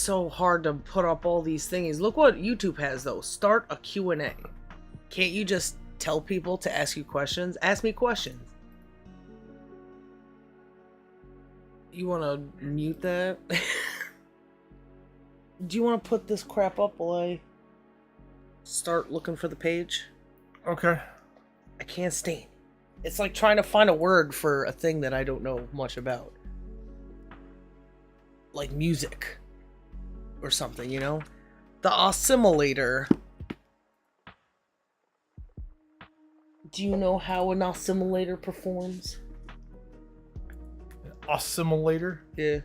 so hard to put up all these things. Look what YouTube has, though. Start a Q&A. Can't you just tell people to ask you questions? Ask me questions. You want to mute that? Do you want to put this crap up while I start looking for the page? Okay. I can't stand. It's like trying to find a word for a thing that I don't know much about. Like music. Or something, you know? The assimilator. Do you know how an assimilator performs? An assimilator? Yeah.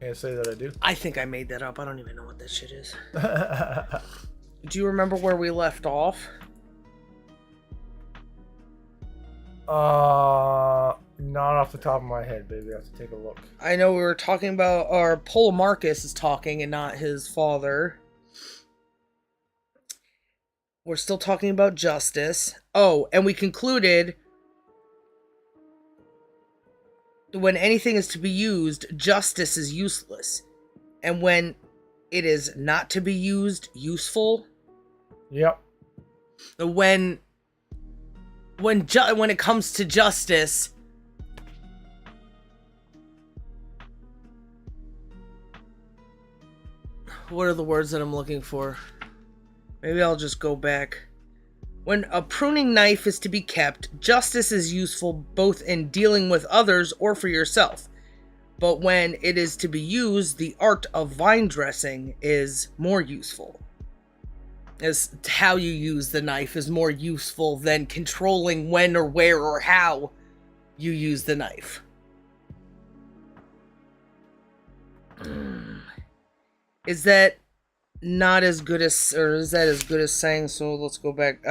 Can't say that I do. I think I made that up. I don't even know what that shit is. Do you remember where we left off? Not off the top of my head, baby. I have to take a look. I know we were talking about, or Polemarchus is talking and not his father. We're still talking about justice. Oh, and we concluded when anything is to be used, justice is useless. And when it is not to be used, useful. Yep. When it comes to justice, what are the words that I'm looking for? Maybe I'll just go back. When a pruning knife is to be kept, justice is useful both in dealing with others or for yourself. But when it is to be used, the art of vine dressing is more useful. As how you use the knife is more useful than controlling when or where or how you use the knife. Is that not as good as, or is that as good as saying, so let's go back.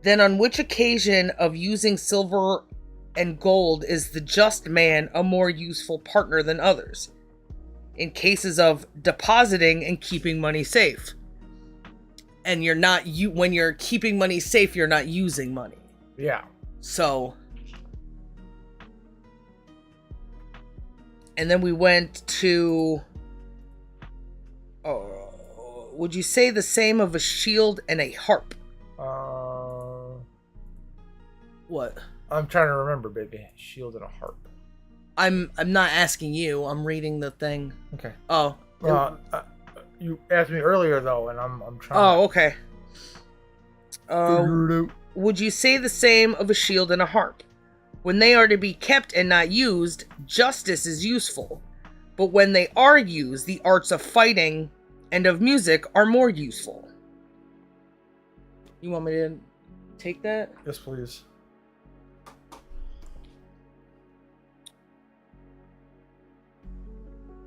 Then on which occasion of using silver and gold is the just man a more useful partner than others? In cases of depositing and keeping money safe. And you're not, when you're keeping money safe, you're not using money. Yeah. So. And then we went to, would you say the same of a shield and a harp? What? I'm trying to remember, baby. Shield and a harp. I'm not asking you. I'm reading the thing. Okay. Oh. You asked me earlier though, and I'm trying. Oh, okay. Figure it out. Would you say the same of a shield and a harp? When they are to be kept and not used, justice is useful. But when they are used, the arts of fighting and of music are more useful. You want me to take that? Yes, please.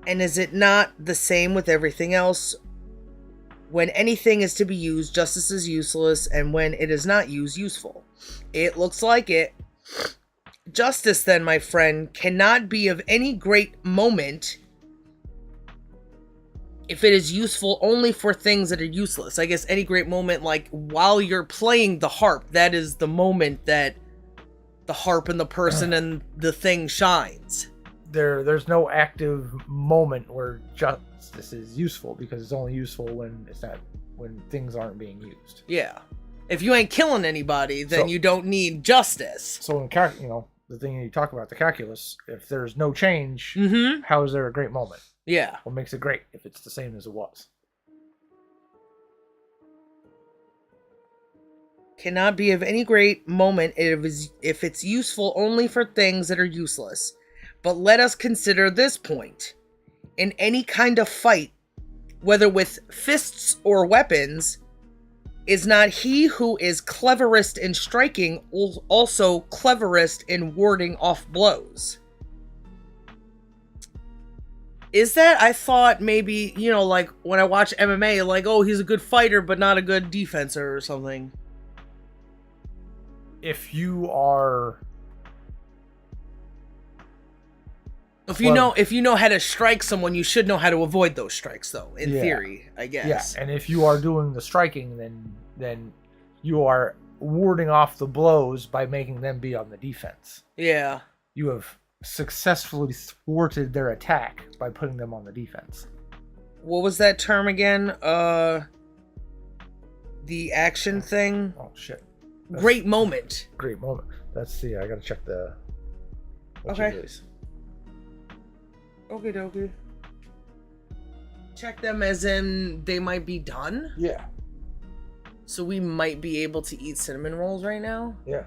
And is it not the same with everything else? When anything is to be used, justice is useless, and when it is not used, useful. It looks like it. Justice, then, my friend, cannot be of any great moment if it is useful only for things that are useless. I guess any great moment, like while you're playing the harp, that is the moment that the harp and the person and the thing shines. There's no active moment where justice is useful, because it's only useful when things aren't being used. Yeah. If you ain't killing anybody, then you don't need justice. So in the thing you talk about, the calculus, if there's no change, how is there a great moment? Yeah. What makes it great if it's the same as it was? Cannot be of any great moment if it's useful only for things that are useless. But let us consider this point. In any kind of fight, whether with fists or weapons, is not he who is cleverest in striking also cleverest in warding off blows? Is that? I thought maybe, like when I watch MMA, like, oh, he's a good fighter, but not a good defenser or something. If you are... If you know how to strike someone, you should know how to avoid those strikes, though. In theory, I guess. Yeah, and if you are doing the striking, then you are warding off the blows by making them be on the defense. Yeah. You have successfully thwarted their attack by putting them on the defense. What was that term again? The action thing? Oh, shit. Great moment. Great moment. Let's see. I gotta check the... Okay. Okay, dokie. Check them as in they might be done? Yeah. So we might be able to eat cinnamon rolls right now? Yeah.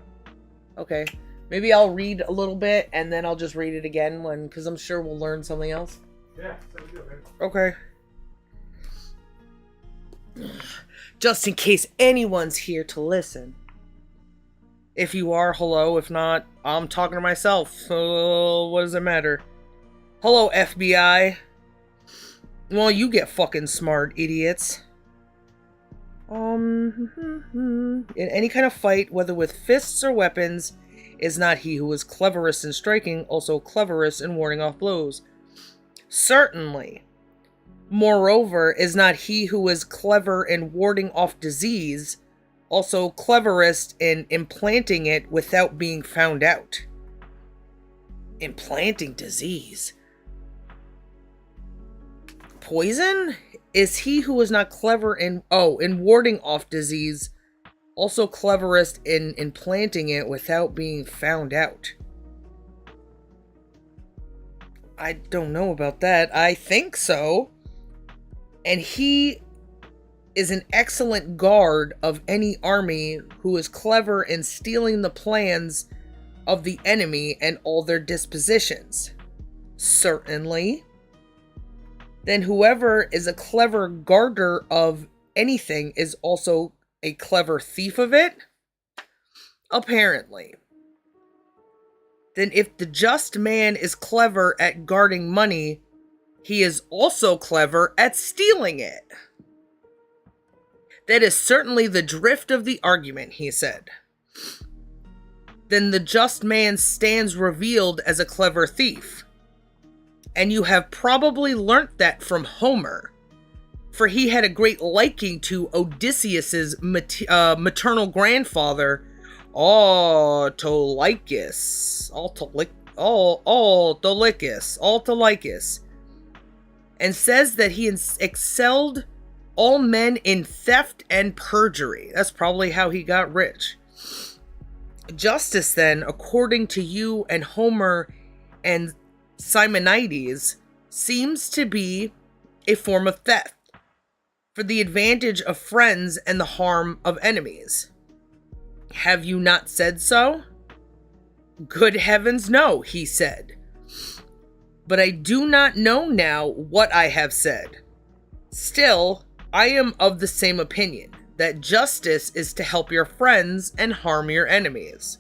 Okay. Maybe I'll read a little bit and then I'll just read it again because I'm sure we'll learn something else. Yeah, sounds good, man. Okay. Just in case anyone's here to listen. If you are, hello. If not, I'm talking to myself. So what does it matter? Hello, FBI. Well, you get fucking smart, idiots. In any kind of fight, whether with fists or weapons, is not he who is cleverest in striking also cleverest in warding off blows? Certainly. Moreover, is not he who is clever in warding off disease also cleverest in implanting it without being found out? Implanting disease. Poison? Is he who is not clever in warding off disease also cleverest in implanting it without being found out? I don't know about that. I think so. And he is an excellent guard of any army who is clever in stealing the plans of the enemy and all their dispositions. Certainly. Then whoever is a clever guarder of anything is also a clever thief of it? Apparently. Then if the just man is clever at guarding money, he is also clever at stealing it. That is certainly the drift of the argument, he said. Then the just man stands revealed as a clever thief. And you have probably learnt that from Homer, for he had a great liking to Odysseus's maternal grandfather, Autolycus, and says that he excelled all men in theft and perjury. That's probably how he got rich. Justice, then, according to you and Homer and Simonides, seems to be a form of theft, for the advantage of friends and the harm of enemies. Have you not said so? Good heavens, no, he said. But I do not know now what I have said. Still, I am of the same opinion, that justice is to help your friends and harm your enemies.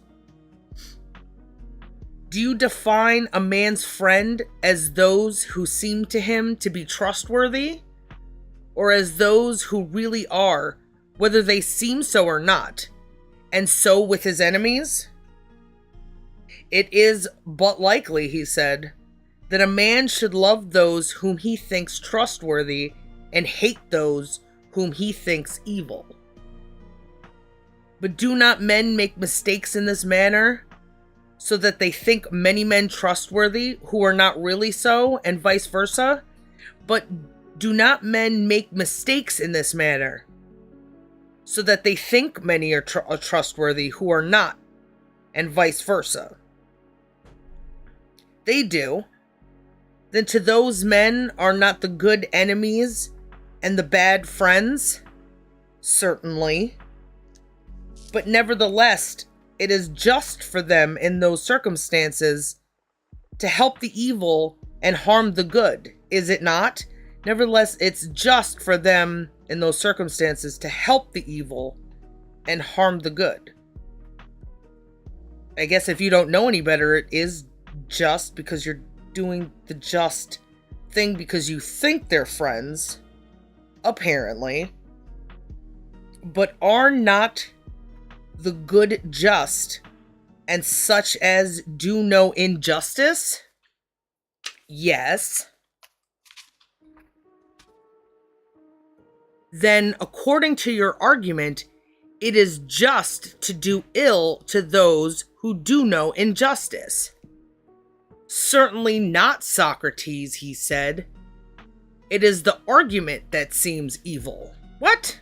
Do you define a man's friend as those who seem to him to be trustworthy, or as those who really are, whether they seem so or not, and so with his enemies? It is but likely, he said, that a man should love those whom he thinks trustworthy and hate those whom he thinks evil. But do not men make mistakes in this manner, so that they think many men trustworthy who are not really so, and vice versa? But do not men make mistakes in this manner, so that they think many are trustworthy who are not, and vice versa? They do. Then to those men are not the good enemies and the bad friends? Certainly. But nevertheless, it is just for them in those circumstances to help the evil and harm the good, is it not? Nevertheless, it's just for them in those circumstances to help the evil and harm the good. I guess if you don't know any better, it is just because you're doing the just thing because you think they're friends, apparently. But are not the good just, and such as do no injustice? Yes. Then, according to your argument, it is just to do ill to those who do no injustice. Certainly not, Socrates, he said. It is the argument that seems evil. What?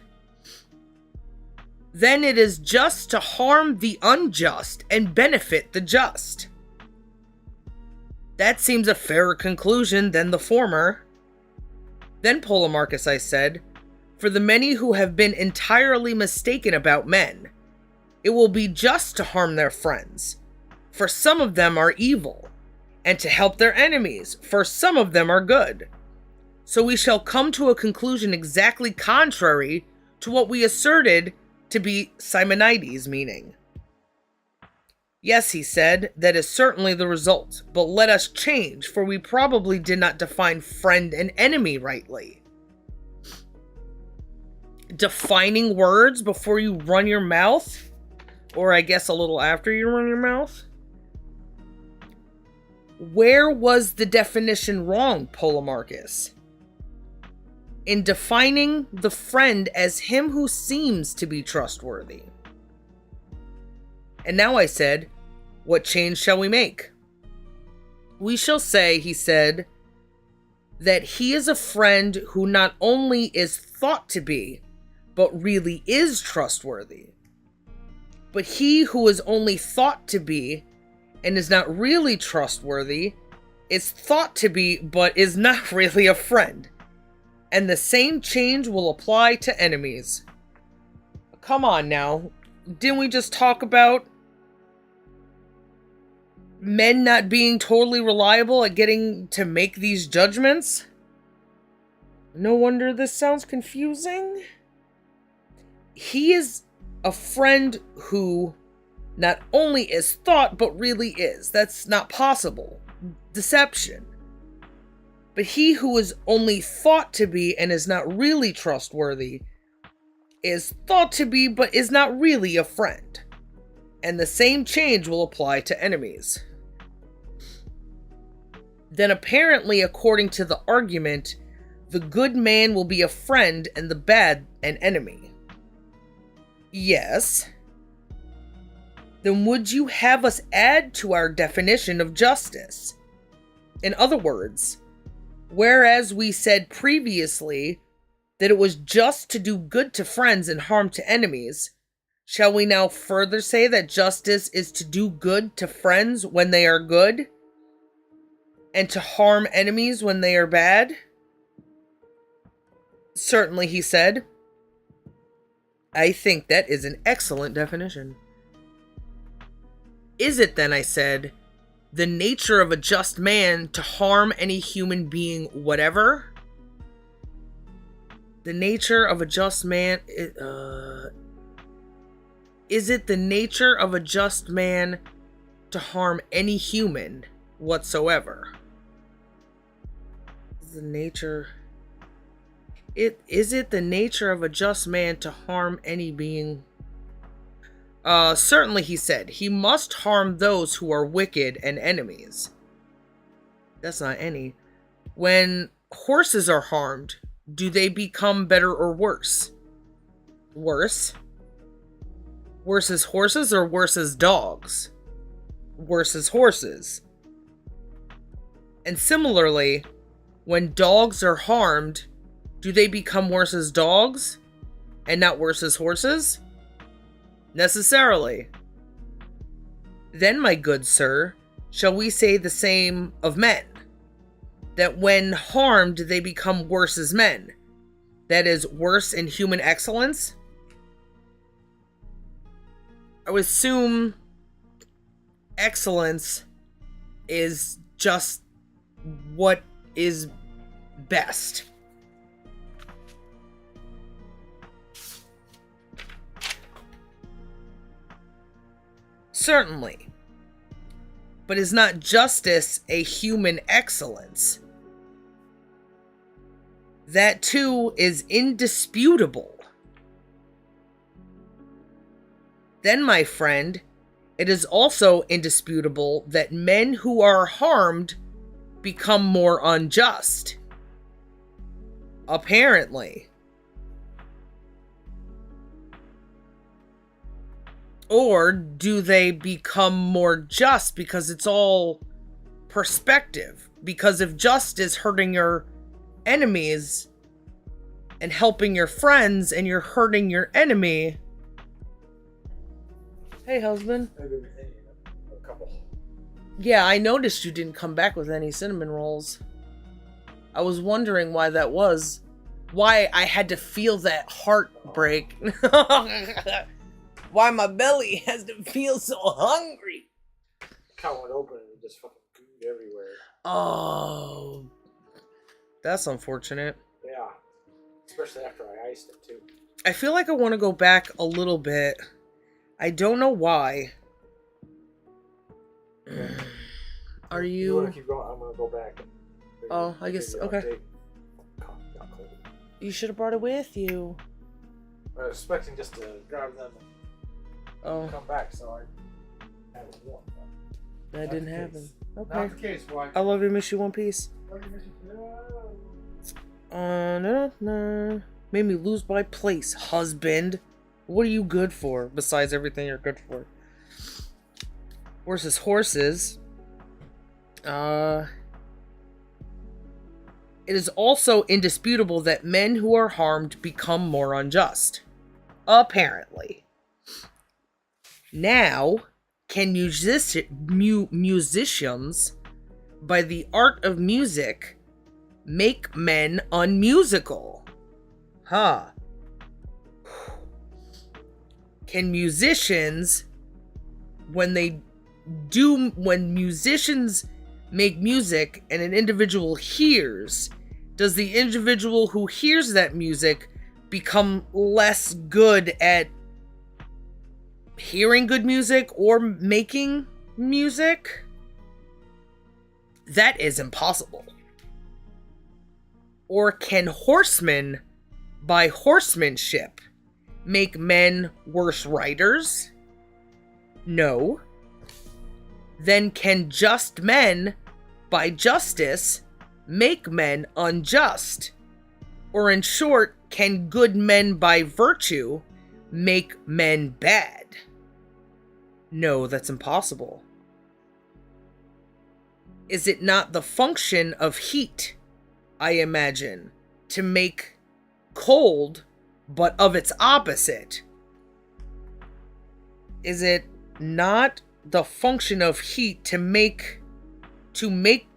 Then it is just to harm the unjust and benefit the just. That seems a fairer conclusion than the former. Then, Polemarchus, I said, for the many who have been entirely mistaken about men, it will be just to harm their friends, for some of them are evil, and to help their enemies, for some of them are good. So we shall come to a conclusion exactly contrary to what we asserted to be Simonides' meaning. Yes, he said, that is certainly the result, but let us change, for we probably did not define friend and enemy rightly. Defining words before you run your mouth? Or I guess a little after you run your mouth? Where was the definition wrong, Polemarchus? In defining the friend as him who seems to be trustworthy. And now, I said, what change shall we make? We shall say, he said, that he is a friend who not only is thought to be, but really is trustworthy. But he who is only thought to be, and is not really trustworthy, is thought to be, but is not really a friend. And the same change will apply to enemies. Come on now. Didn't we just talk about men not being totally reliable at getting to make these judgments? No wonder this sounds confusing. He is a friend who not only is thought, but really is. That's not possible. Deception. But he who is only thought to be and is not really trustworthy is thought to be but is not really a friend. And the same change will apply to enemies. Then apparently, according to the argument, the good man will be a friend and the bad an enemy. Yes. Then would you have us add to our definition of justice? In other words, whereas we said previously that it was just to do good to friends and harm to enemies, shall we now further say that justice is to do good to friends when they are good, and to harm enemies when they are bad? Certainly, he said. I think that is an excellent definition. Is it then, I said, the nature of a just man to harm any human being whatever? The nature of a just man... is it the nature of a just man to harm any human whatsoever? Is it the nature of a just man to harm any being? Certainly, he said, he must harm those who are wicked and enemies. That's not any. When horses are harmed, do they become better or worse? Worse? Worse as horses or worse as dogs? Worse as horses. And similarly, when dogs are harmed, do they become worse as dogs and not worse as horses? Necessarily. Then, my good sir, shall we say the same of men? That when harmed, they become worse as men. That is, worse in human excellence? I would assume excellence is just what is best. Certainly. But is not justice a human excellence? That too is indisputable. Then, my friend, it is also indisputable that men who are harmed become more unjust. Apparently. Or do they become more just because it's all perspective. Because if just is hurting your enemies and helping your friends, and you're hurting your enemy. Hey, husband. Maybe a couple. Yeah, I noticed you didn't come back with any cinnamon rolls. I was wondering why that was. Why I had to feel that heartbreak. Why my belly has to feel so hungry. Cut one open and just fucking gooed everywhere. Oh. That's unfortunate. Yeah. Especially after I iced it, too. I feel like I want to go back a little bit. I don't know why. Are you... You want to keep going? I'm going to go back. Oh, I guess... Okay. You should have brought it with you. I was expecting just to grab them and come back, so I had one. That didn't happen. Okay. Not the case, why? I love you, miss you, One Piece. No. Made me lose my place, husband. What are you good for, besides everything you're good for? Versus horses. It is also indisputable that men who are harmed become more unjust. Apparently. Now, can musicians, by the art of music, make men unmusical? Huh. Can musicians, when musicians make music and an individual hears, does the individual who hears that music become less good at hearing good music or making music? That is impossible. Or can horsemen, by horsemanship, make men worse writers? No. Then can just men, by justice, make men unjust? Or in short, can good men by virtue make men bad? No, that's impossible. Is it not the function of heat, I imagine, to make cold, but of its opposite? Is it not the function of heat to make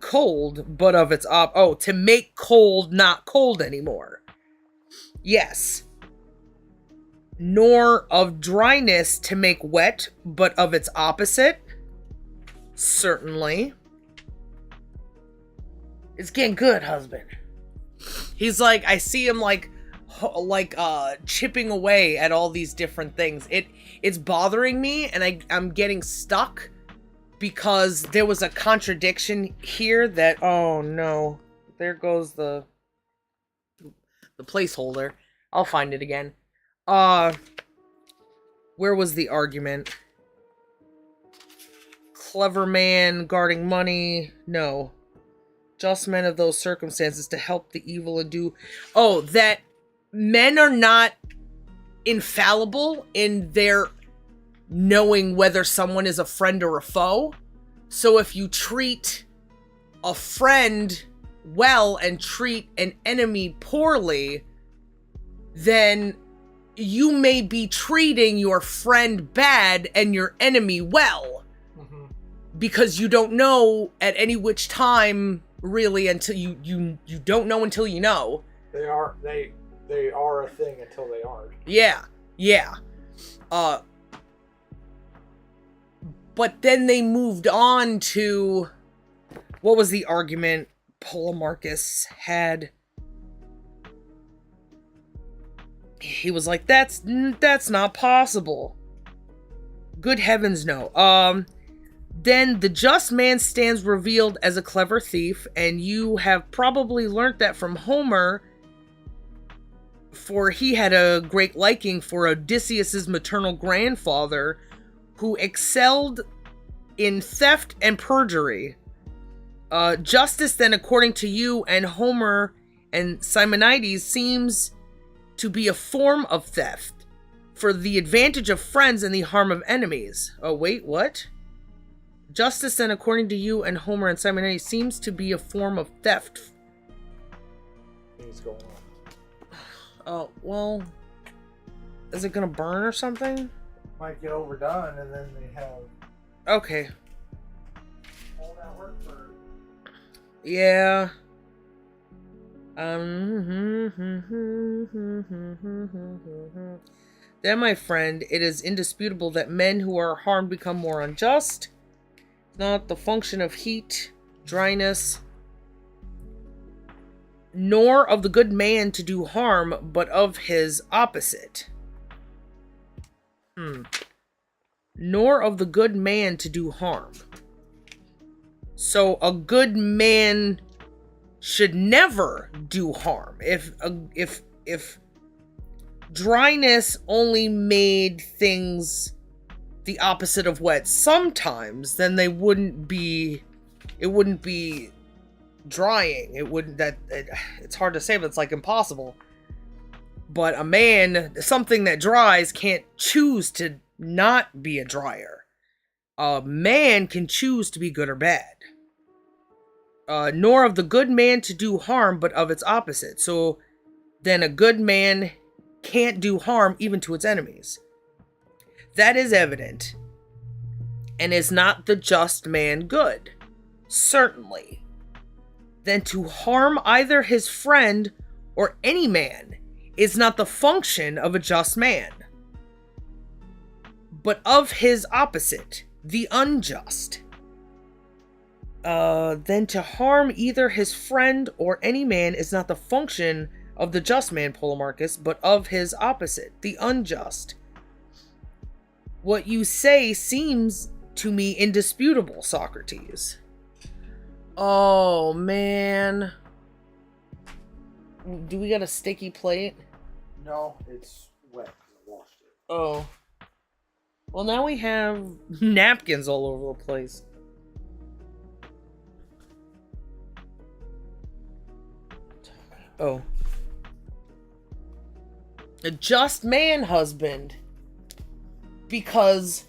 cold, but of its to make cold not cold anymore? Yes. Nor of dryness to make wet, but of its opposite? Certainly. It's getting good, husband. He's like, I see him like chipping away at all these different things. It's bothering me, and I'm getting stuck because there was a contradiction here that, oh no, there goes the placeholder. I'll find it again. Where was the argument? Clever man guarding money. No. Just men of those circumstances to help the evil and do... Oh, that men are not infallible in their knowing whether someone is a friend or a foe. So if you treat a friend well and treat an enemy poorly, then you may be treating your friend bad and your enemy well. Mm-hmm. Because you don't know at any which time, really, until you don't know until you know. They are a thing until they aren't. Yeah. But then they moved on to, what was the argument Polemarchus had? He was like, that's not possible. Good heavens, no. Then the just man stands revealed as a clever thief, and you have probably learnt that from Homer, for he had a great liking for Odysseus's maternal grandfather, who excelled in theft and perjury. Justice, then, according to you and Homer and Simonides, seems to be a form of theft, for the advantage of friends and the harm of enemies. Oh, wait, what? Justice, then, according to you and Homer and Simonides, seems to be a form of theft. What's going on? Oh, well, is it gonna burn or something? Might get overdone, and then they have Okay. all that work for. Yeah. Then, my friend, it is indisputable that men who are harmed become more unjust. It's not the function of heat, dryness, nor of the good man to do harm, but of his opposite. Nor of the good man to do harm. So a good man should never do harm. If dryness only made things the opposite of wet sometimes, then it wouldn't be drying. It's hard to say, but it's like impossible. But a man, something that dries, can't choose to not be a dryer. A man can choose to be good or bad. Nor of the good man to do harm, but of its opposite. So then a good man can't do harm even to its enemies. That is evident. And is not the just man good? Certainly. Then to harm either his friend or any man is not the function of a just man, but of his opposite, the unjust. Then to harm either his friend or any man is not the function of the just man, Polemarchus, but of his opposite, the unjust. What you say seems to me indisputable, Socrates. Oh, man. Do we got a sticky plate? No, it's wet because I washed it. Oh. Well, now we have napkins all over the place. Oh. A just man husband. Because,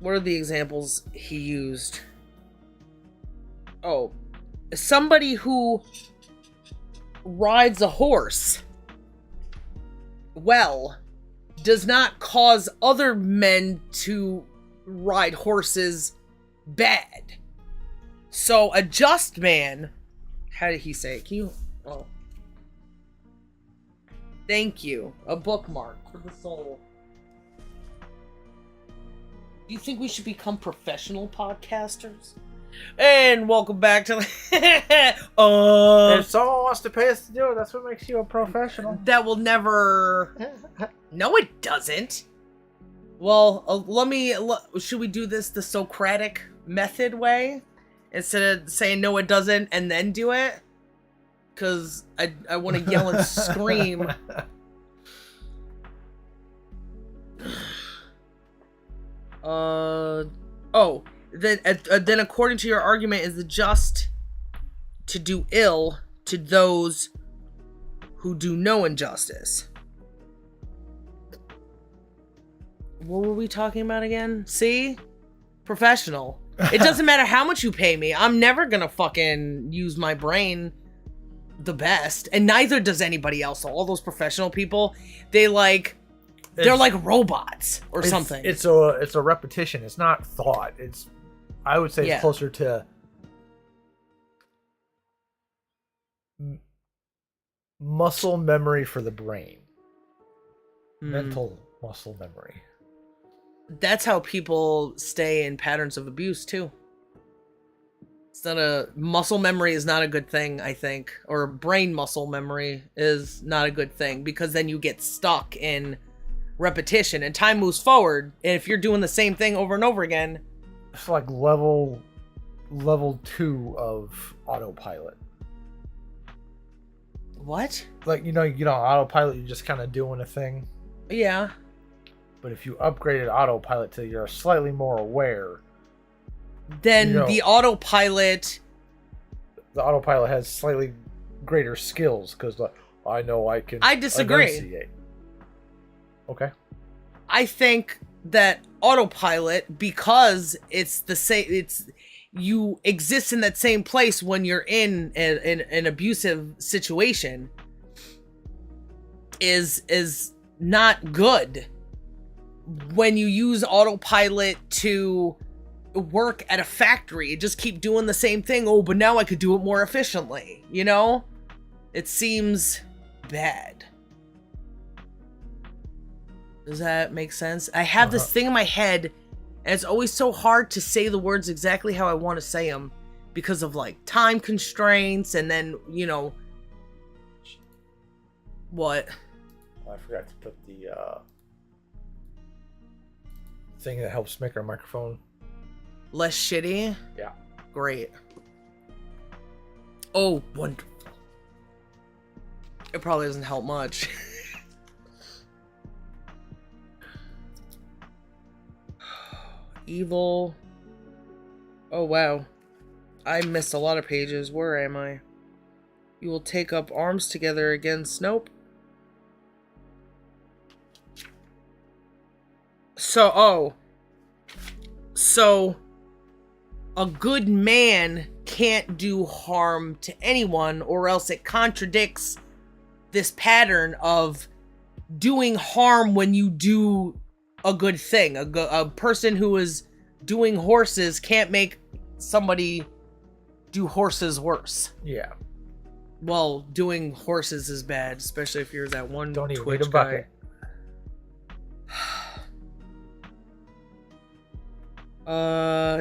what are the examples he used? Oh. Somebody who rides a horse well does not cause other men to ride horses bad. So a just man, how did he say it? Can you, oh. Thank you. A bookmark for the soul. Do you think we should become professional podcasters? And welcome back to If someone wants to pay us to do it, that's what makes you a professional. that will never. No, it doesn't. Well, should we do this the Socratic method way instead of saying no, it doesn't, and then do it? Because I want to yell and scream. Then according to your argument, is the just to do ill to those who do no injustice. What were we talking about again? See? Professional. It doesn't matter how much you pay me. I'm never gonna fucking use my brain the best. And neither does anybody else. So all those professional people, they're like robots or something. It's a repetition. It's not thought. I would say it's closer to muscle memory for the brain. Mental muscle memory. That's how people stay in patterns of abuse too. Muscle memory is not a good thing, I think. Or brain muscle memory is not a good thing, because then you get stuck in repetition and time moves forward, and if you're doing the same thing over and over again, it's like level 2 of autopilot. What? Like, you know autopilot, you're just kind of doing a thing. Yeah. But if you upgraded autopilot to you're slightly more aware, then the autopilot has slightly greater skills, because I know I can. I disagree. Enunciate. Okay. I think that autopilot because it's the same. You exist in that same place when you're in an abusive situation is not good. When you use autopilot to work at a factory, just keep doing the same thing. Oh, but now I could do it more efficiently, you know? It seems bad. Does that make sense? I have this thing in my head, and it's always so hard to say the words exactly how I want to say them because of, like, time constraints, and then, you know... What? I forgot to put the thing that helps make our microphone less shitty? Yeah. Great. Oh, wonderful. It probably doesn't help much. Evil. Oh, wow. I missed a lot of pages. Where am I? You will take up arms together against... Nope. So, a good man can't do harm to anyone, or else it contradicts this pattern of doing harm when you do a good thing. A person who is doing horses can't make somebody do horses worse. Yeah. Well, doing horses is bad, especially if you're that one Don't even Twitch need a guy. bucket.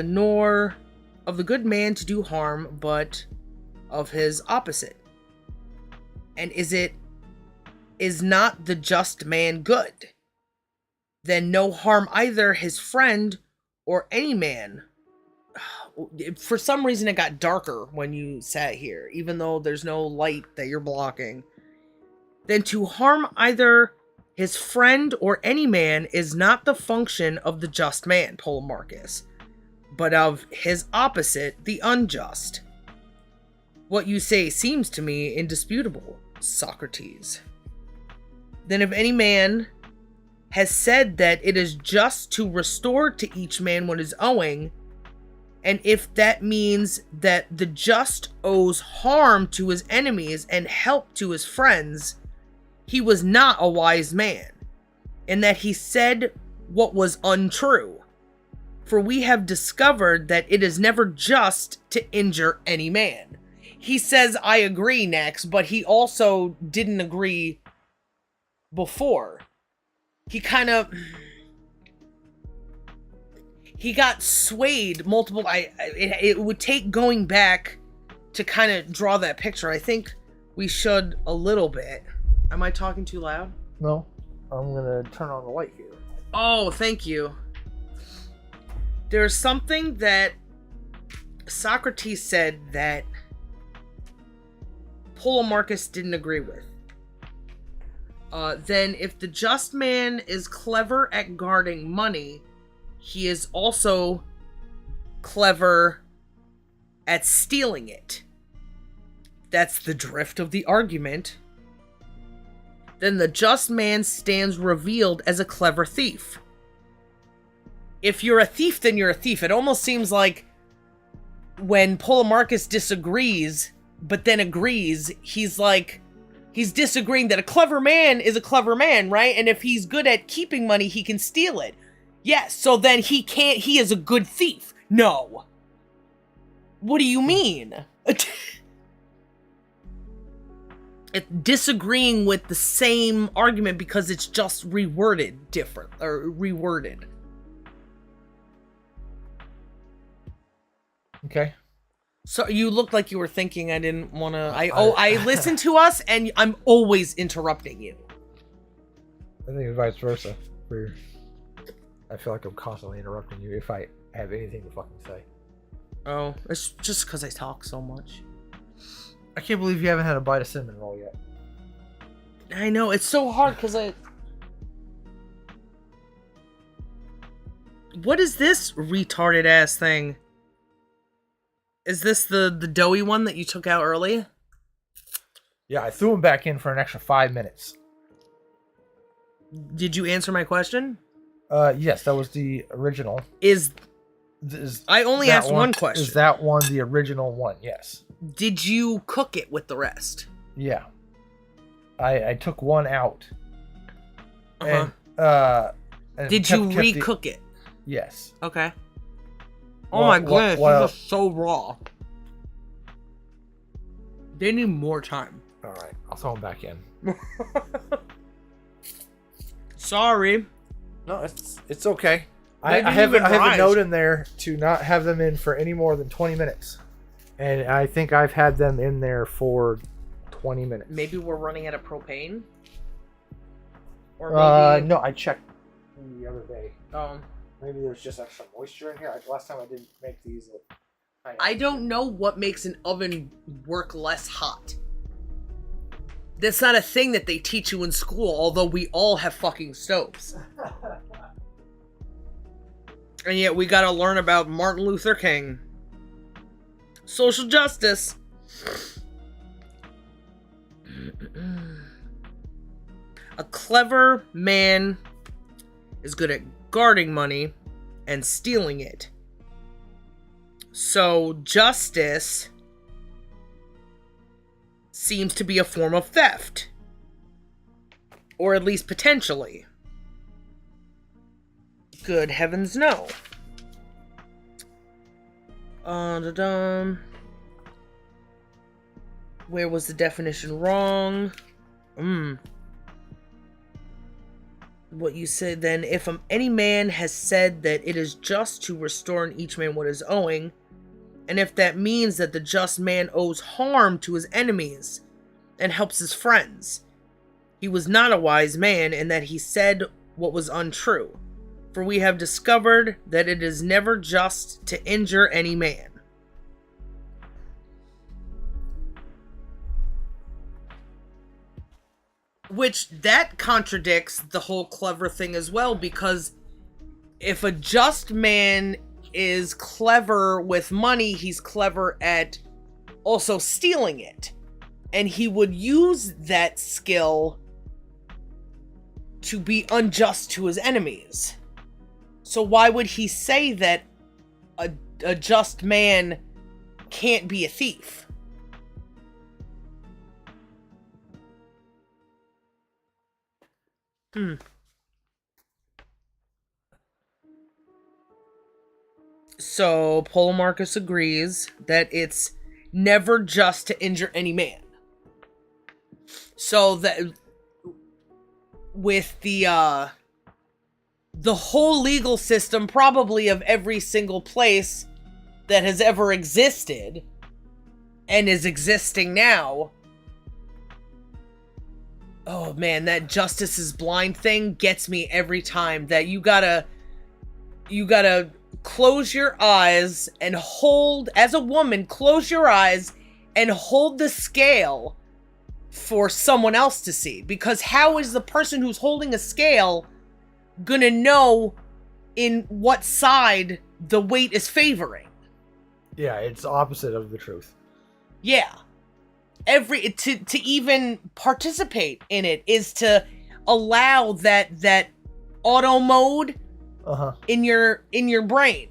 Nor of the good man to do harm, but of his opposite. And is not the just man good? Then no harm either his friend or any man. For some reason it got darker when you sat here, even though there's no light that you're blocking. Then to harm either his friend or any man is not the function of the just man, Polemarchus, but of his opposite, the unjust. What you say seems to me indisputable, Socrates. Then if any man has said that it is just to restore to each man what is owing, and if that means that the just owes harm to his enemies and help to his friends, he was not a wise man, in that he said what was untrue. For we have discovered that it is never just to injure any man. He says, I agree, next, but he also didn't agree before. He got swayed multiple... It would take going back to kind of draw that picture. I think we should a little bit. Am I talking too loud? No. I'm going to turn on the light here. Oh, thank you. There's something that Socrates said that Polemarchus didn't agree with. Then if the just man is clever at guarding money, he is also clever at stealing it. That's the drift of the argument. Then the just man stands revealed as a clever thief. If you're a thief, then you're a thief. It almost seems like when Polemarchus disagrees, but then agrees, he's disagreeing that a clever man is a clever man, right? And if he's good at keeping money, he can steal it. Yes, so then he is a good thief. No. What do you mean? It's disagreeing with the same argument because it's just reworded different, or reworded. Okay. So you looked like you were thinking. I didn't want to... I listened to us, and I'm always interrupting you. I think it's vice versa. I feel like I'm constantly interrupting you if I have anything to fucking say. Oh, it's just because I talk so much. I can't believe you haven't had a bite of cinnamon roll yet. I know, it's so hard because I... What is this retarded ass thing? Is this the doughy one that you took out early? Yeah, I threw him back in for an extra 5 minutes. Did you answer my question? Yes, that was the original. Is Is I only that asked one question. Is that one the original one? Yes. Did you cook it with the rest? Yeah. I took one out. Uh-huh. And Did you recook it? Yes. Okay. Oh my goodness, this is so raw. They need more time. All right, I'll throw them back in. Sorry. No, it's okay. I have a note in there to not have them in for any more than 20 minutes. And I think I've had them in there for 20 minutes. Maybe we're running out of propane? Or maybe... No, I checked the other day. Oh. Maybe there's just extra moisture in here. Last time I didn't make these. I don't know what makes an oven work less hot. That's not a thing that they teach you in school, although we all have fucking stoves. And yet we gotta learn about Martin Luther King. Social justice. A clever man is good at guarding money and stealing it. So justice seems to be a form of theft. Or at least potentially. Good heavens, no. Where was the definition wrong? What you said then, if any man has said that it is just to restore in each man what is owing, and if that means that the just man owes harm to his enemies and helps his friends, he was not a wise man in that he said what was untrue. For we have discovered that it is never just to injure any man. Which, that contradicts the whole clever thing as well, because if a just man is clever with money, he's clever at also stealing it. And he would use that skill to be unjust to his enemies. So why would he say that a just man can't be a thief? So Polemarchus agrees that it's never just to injure any man. So that with the whole legal system probably of every single place that has ever existed and is existing now. Oh man, that justice is blind thing gets me every time. That you gotta close your eyes and hold, as a woman, close your eyes and hold the scale for someone else to see. Because how is the person who's holding a scale gonna know in what side the weight is favoring? Yeah, it's opposite of the truth. Yeah. To even participate in it is to allow that auto mode in your brain.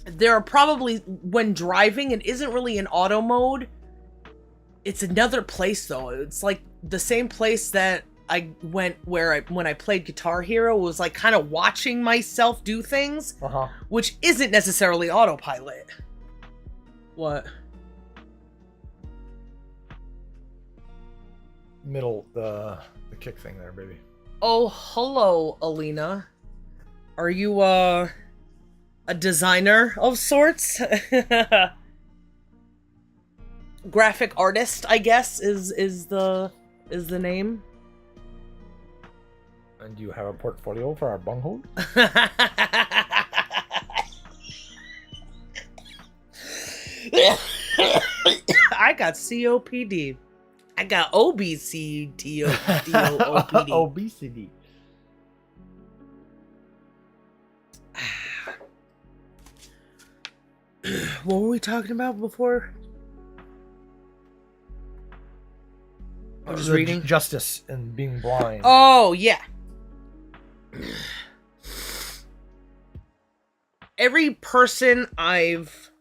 There are probably, when driving, it isn't really an auto mode. It's another place though. It's like the same place that I went when I played Guitar Hero, was like kind of watching myself do things, which isn't necessarily autopilot. What? Middle, the kick thing there, baby. Oh, hello, Alina. Are you a designer of sorts? Graphic artist, I guess, is the name. And do you have a portfolio for our bunghole? I got COPD. I got obesity. Obesity. What were we talking about before? I'm just reading. Justice and being blind. Oh, yeah. every person I've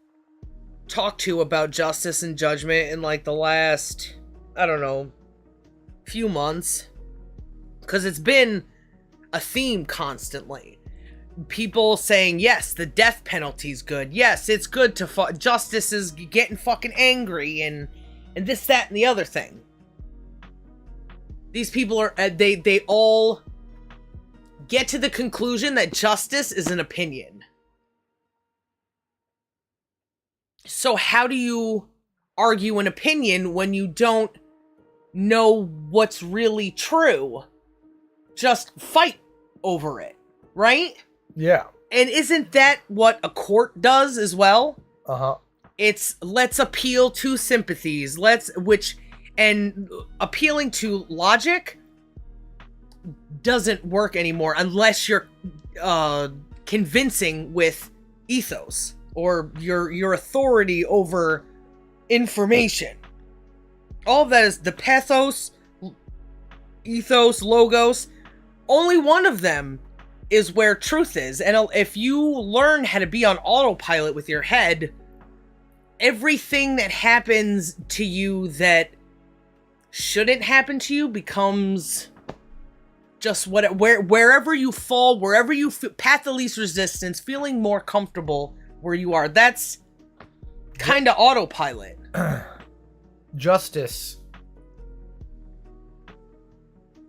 talked to about justice and judgment in like the last, I don't know, few months, because it's been a theme constantly. People saying, yes, the death penalty's good. Yes, it's good to justice is getting fucking angry and this, that, and the other thing. These people are, they all get to the conclusion that justice is an opinion. So how do you argue an opinion when you don't know what's really true? Just fight over it, right? Yeah. And isn't that what a court does as well? Uh-huh. It's let's appeal to sympathies, and appealing to logic doesn't work anymore unless you're convincing with ethos or your authority over information. All of that is the pathos, ethos, logos. Only one of them is where truth is. And if you learn how to be on autopilot with your head, everything that happens to you that shouldn't happen to you becomes just wherever you fall, wherever you path of least resistance, feeling more comfortable where you are. That's kind of autopilot. Justice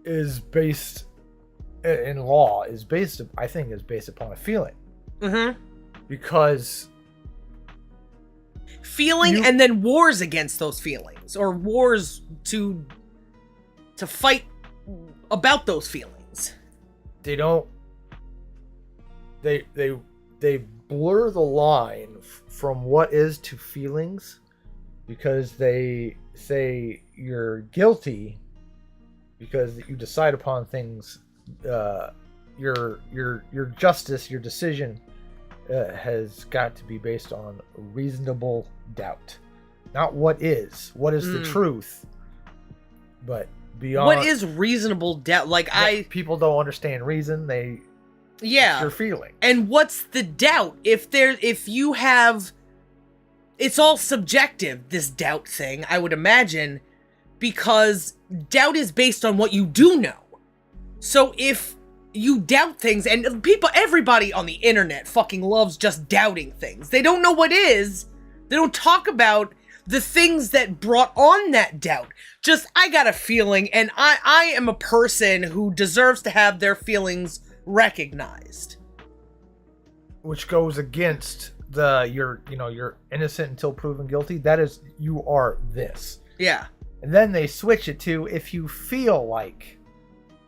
is based in law I think is based upon a feeling. Mm-hmm. Because feeling and then wars against those feelings, or wars to fight about those feelings. They don't they blur the line from what is to feelings, because they say you're guilty because you decide upon things. Your justice, your decision has got to be based on reasonable doubt, not what is the truth, but beyond. What is reasonable doubt? Like, people don't understand reason. Yeah, it's your feeling. And what's the doubt? If you have, it's all subjective, this doubt thing, I would imagine, because doubt is based on what you do know. So if you doubt things, and everybody on the internet fucking loves just doubting things. They don't know what is. They don't talk about the things that brought on that doubt. Just, I got a feeling, and I am a person who deserves to have their feelings recognized. Which goes against you're innocent until proven guilty. That is, you are this. Yeah. And then they switch it to if you feel like,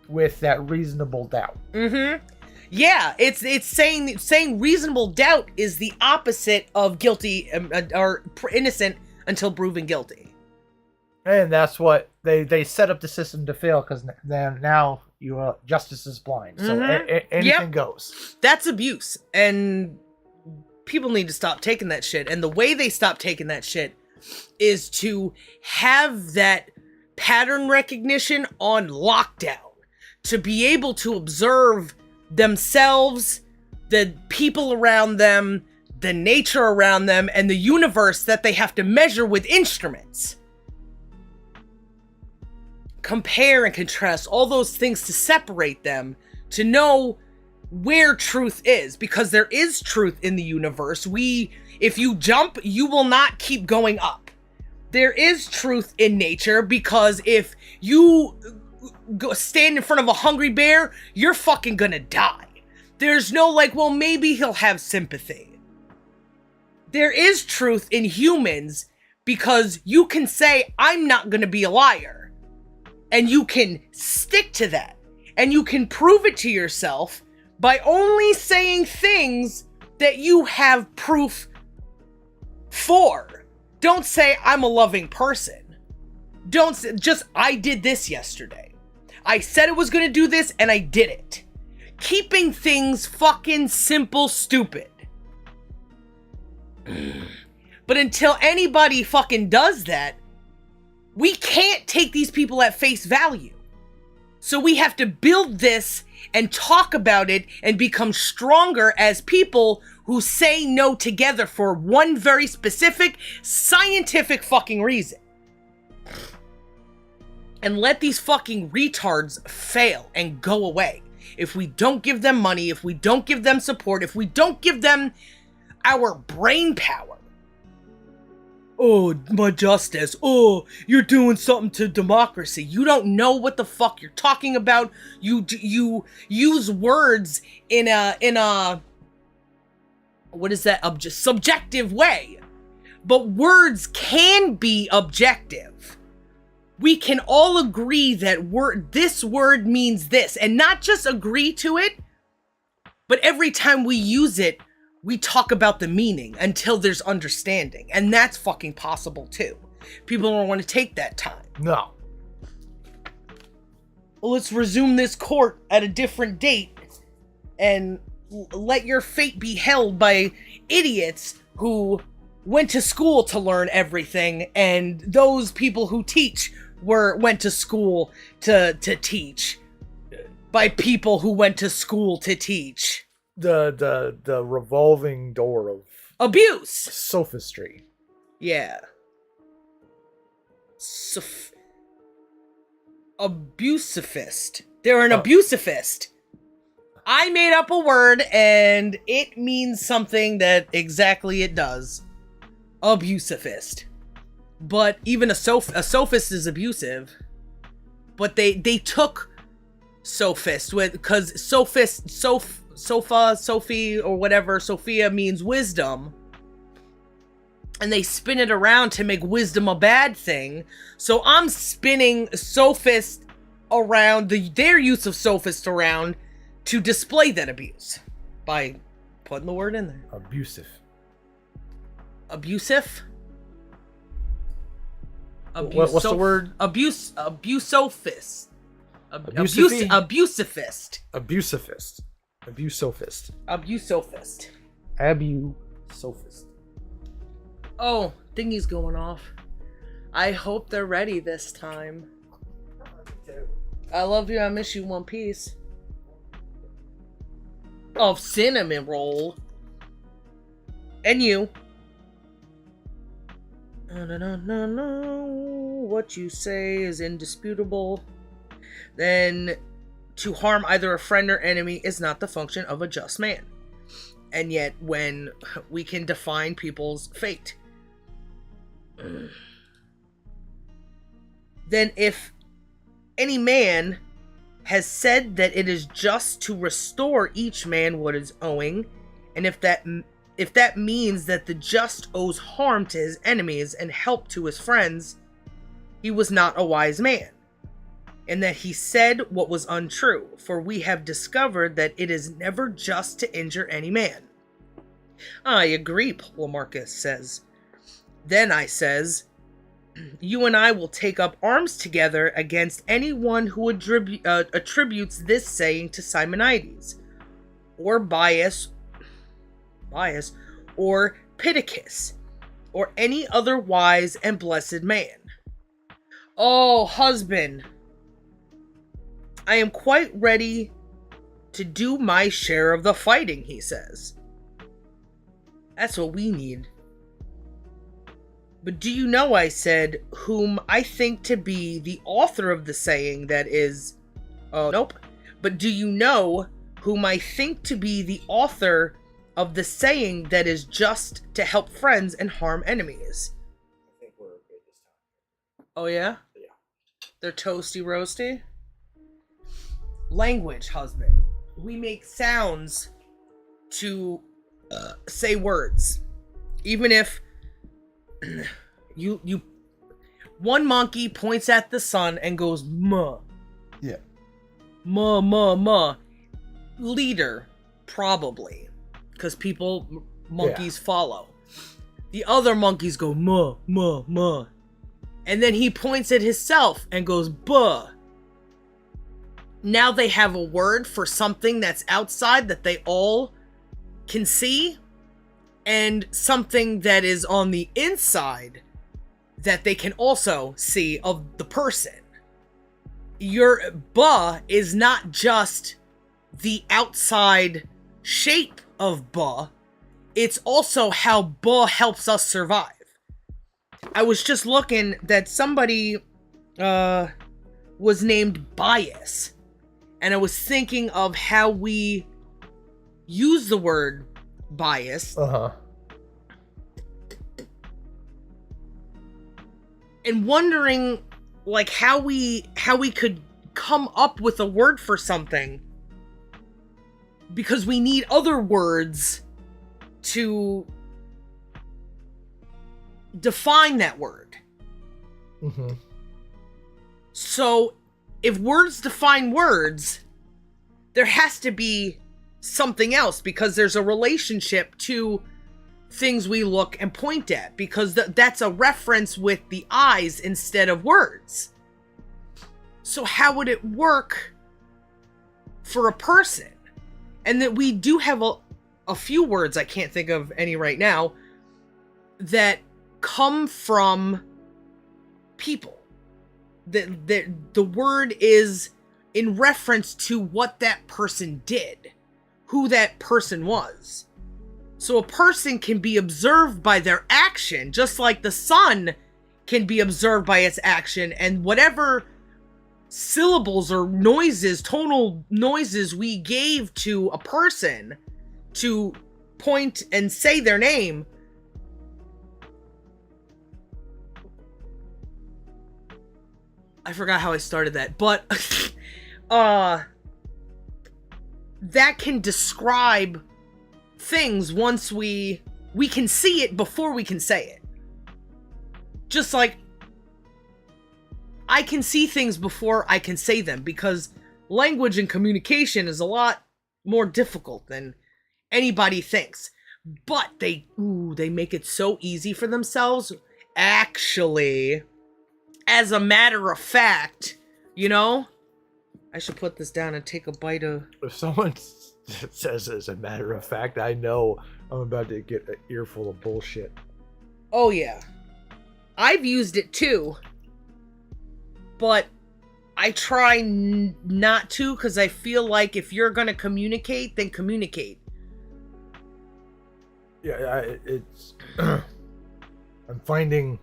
with that reasonable doubt. Mm-hmm. Yeah, it's saying reasonable doubt is the opposite of guilty or innocent until proven guilty. And that's what they set up the system to fail, because then now justice is blind. So anything goes. That's abuse, and people need to stop taking that shit. And the way they stop taking that shit is to have that pattern recognition on lockdown, to be able to observe themselves, the people around them, the nature around them, and the universe that they have to measure with instruments. Compare and contrast all those things to separate them, to know where truth is, because there is truth in the universe. If you jump, you will not keep going up. There is truth in nature, because if you stand in front of a hungry bear, you're fucking gonna die. There's no well, maybe he'll have sympathy. There is truth in humans, because you can say, I'm not gonna be a liar. And you can stick to that. And you can prove it to yourself by only saying things that you have proof for. Don't say, I'm a loving person. Don't say, just, I did this yesterday. I said I was gonna do this, and I did it. Keeping things fucking simple, stupid. But until anybody fucking does that, we can't take these people at face value. So we have to build this and talk about it and become stronger as people who say no together for one very specific scientific fucking reason. And let these fucking retards fail and go away. If we don't give them money, if we don't give them support, if we don't give them our brain power. Oh, my justice. Oh, you're doing something to democracy. You don't know what the fuck you're talking about. You use words in a what is that? Subjective way. But words can be objective. We can all agree that this word means this, and not just agree to it, but every time we use it, we talk about the meaning until there's understanding. And that's fucking possible too. People don't want to take that time. No. Well, let's resume this court at a different date and let your fate be held by idiots who went to school to learn everything, and those people who teach went to school to teach by people who went to school to teach. The revolving door of abuse, sophistry. Yeah. Abusifist. They're an abusifist. I made up a word and it means something that exactly it does. Abusifist. But even a sophist is abusive. But they took sophist because Sophie, or whatever, Sophia means wisdom. And they spin it around to make wisdom a bad thing. So I'm spinning sophist around, their use of sophist around to display that abuse. By putting the word in there. Abusive. Abusive? What's the word? Abusophist. Abusivist. Abusifist. Abusifists. Abusophist. Abusophist. Abusophist. Oh, thingy's going off. I hope they're ready this time. I love you, I miss you, One Piece. Of cinnamon roll. And you. No. What you say is indisputable. Then to harm either a friend or enemy is not the function of a just man. And yet, when we can define people's fate, then if any man has said that it is just to restore each man what is owing, and if that means that the just owes harm to his enemies and help to his friends, he was not a wise man, and that he said what was untrue, for we have discovered that it is never just to injure any man. I agree, Lamarcus says. Then I says, you and I will take up arms together against anyone who attributes this saying to Simonides, or Bias, or Pittacus, or any other wise and blessed man. Oh, husband, I am quite ready to do my share of the fighting, he says. That's what we need. But do you know, I said, whom I think to be the author of the saying that is... nope. But do you know whom I think to be the author of the saying that is just to help friends and harm enemies? I think we're good this time. Oh, yeah? Yeah. They're toasty roasty? Language, husband. We make sounds to say words. Even if you one monkey points at the sun and goes "muh." Yeah. Muh. Leader, probably, because monkeys follow. The other monkeys go muh, and then he points at himself and goes buh. Now they have a word for something that's outside that they all can see, and something that is on the inside that they can also see of the person. Your buh is not just the outside shape of ba. It's also how ba helps us survive. I was just looking that somebody was named Bias, and I was thinking of how we use the word bias. And wondering like how we could come up with a word for something, because we need other words to define that word. So if words define words, there has to be something else, because there's a relationship to things we look and point at, because that's a reference with the eyes instead of words. So how would it work for a person? And that we do have a few words, I can't think of any right now, that come from people. The word is in reference to what that person did, who that person was. So a person can be observed by their action, just like the sun can be observed by its action, and whatever syllables or noises, tonal noises we gave to a person to point and say their name, I forgot how I started that, but that can describe things once we can see it before we can say it. Just like I can see things before I can say them, because language and communication is a lot more difficult than anybody thinks. But they make it so easy for themselves. Actually, as a matter of fact, you know, I should put this down and take a bite of... If someone says as a matter of fact, I know I'm about to get an earful of bullshit. Oh yeah. I've used it too. But I try not to, because I feel like if you're going to communicate, then communicate. Yeah, it's... I'm finding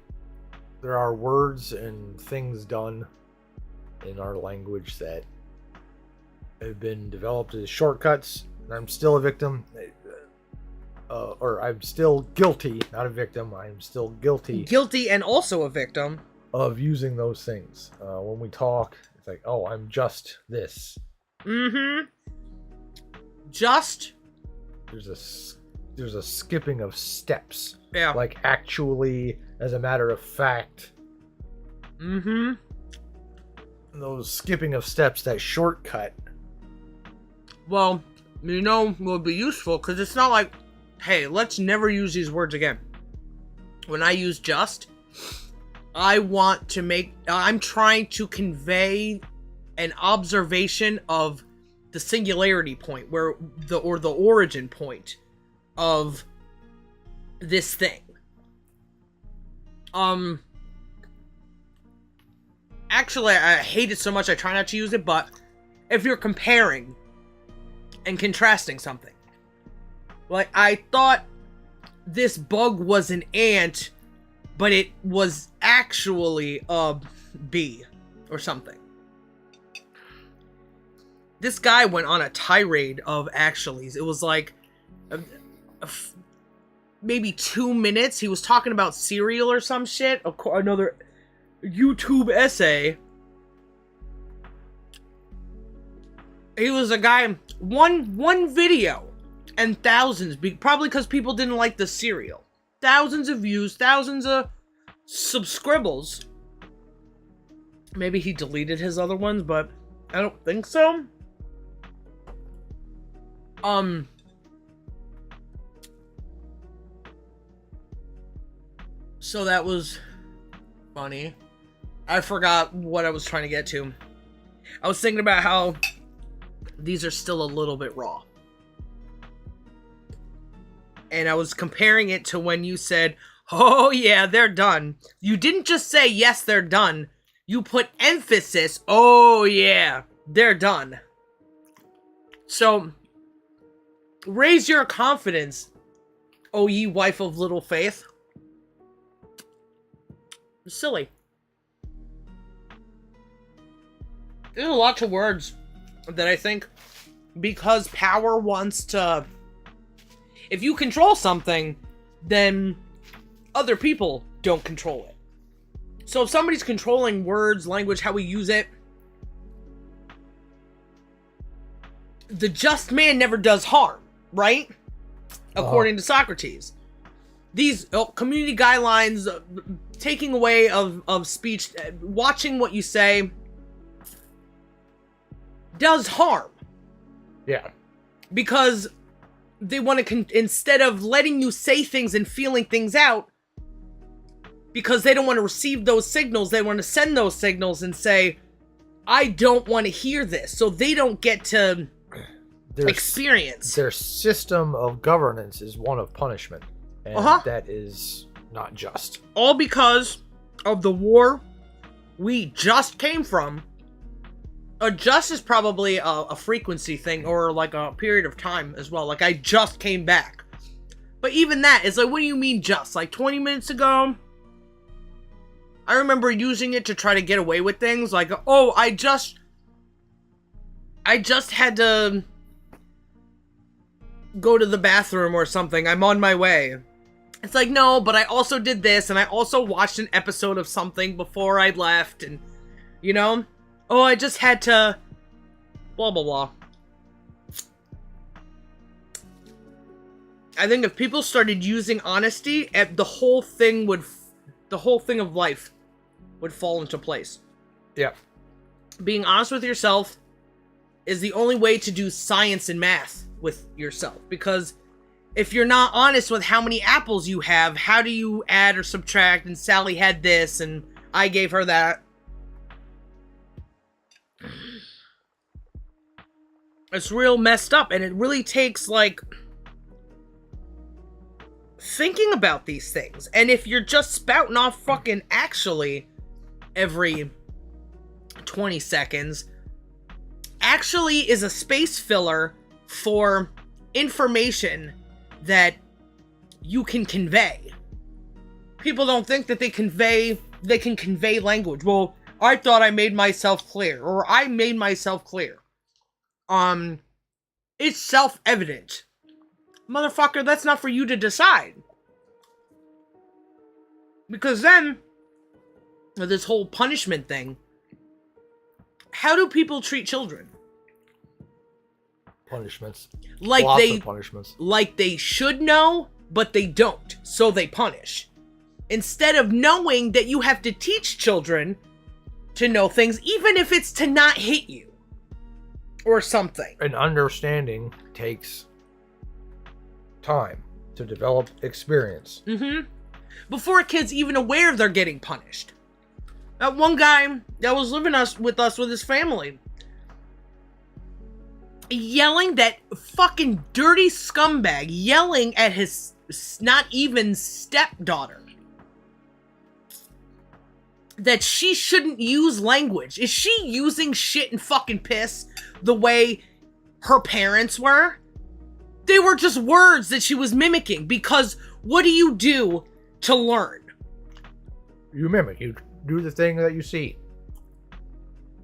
there are words and things done in our language that have been developed as shortcuts, and I'm still a victim. Or I'm still guilty, not a victim. I'm still guilty. Guilty and also a victim. Of using those things. When we talk, it's like, oh, I'm just this. Just? There's a skipping of steps. Yeah. Like, actually, as a matter of fact. Those skipping of steps, that shortcut. Well, you know, will be useful, because it's not like, hey, let's never use these words again. When I use just, I'm trying to convey an observation of the singularity point, or the origin point of this thing. Actually, I hate it so much I try not to use it, but if you're comparing and contrasting something, like, I thought this bug was an ant, but it was actually a bee or something. This guy went on a tirade of actuallys. It was like maybe 2 minutes. He was talking about cereal or some shit. Another YouTube essay. He was a guy, one video and thousands, probably because people didn't like the cereal. Thousands of views, thousands of subscribbles. Maybe he deleted his other ones, but I don't think so. So that was funny. I forgot what I was trying to get to. I was thinking about how these are still a little bit raw. And I was comparing it to when you said, oh yeah, they're done. You didn't just say, yes, they're done. You put emphasis, oh yeah, they're done. So, raise your confidence, O ye wife of little faith. Silly. There's a lot of words that I think, because power wants to... If you control something, then other people don't control it. So if somebody's controlling words, language, how we use it, the just man never does harm, right? According to Socrates. These community guidelines, taking away of speech, watching what you say, does harm. Yeah. Because they want to, instead of letting you say things and feeling things out, because they don't want to receive those signals, they want to send those signals and say, I don't want to hear this. So they don't get to experience. Their system of governance is one of punishment. And that is not just. All because of the war we just came from. A just is probably a frequency thing, or like a period of time as well. Like, I just came back. But even that is like, what do you mean just? Like 20 minutes ago? I remember using it to try to get away with things. Like, oh, I just had to go to the bathroom or something. I'm on my way. It's like, no, but I also did this, and I also watched an episode of something before I left, and, you know? Oh, I just had to... blah, blah, blah. I think if people started using honesty, the whole thing of life would fall into place. Yeah. Being honest with yourself is the only way to do science and math with yourself. Because if you're not honest with how many apples you have, how do you add or subtract, and Sally had this, and I gave her that. It's real messed up, and it really takes, like, thinking about these things. And if you're just spouting off fucking actually every 20 seconds, actually is a space filler for information that you can convey. People don't think that they can convey language. Well, I thought I made myself clear, or I made myself clear. It's self-evident. Motherfucker, that's not for you to decide. Because then, this whole punishment thing, how do people treat children? Punishments. Lots of punishments. Like they should know, but they don't, so they punish. Instead of knowing that you have to teach children to know things, even if it's to not hit you. Or something. An understanding takes time to develop experience. Mm-hmm. Before a kid's even aware they're getting punished. That one guy that was living with us with his family, yelling, that fucking dirty scumbag, yelling at his not even stepdaughter that she shouldn't use language. Is she using shit and fucking piss the way her parents were? They were just words that she was mimicking, because what do you do to learn? You mimic. You do the thing that you see.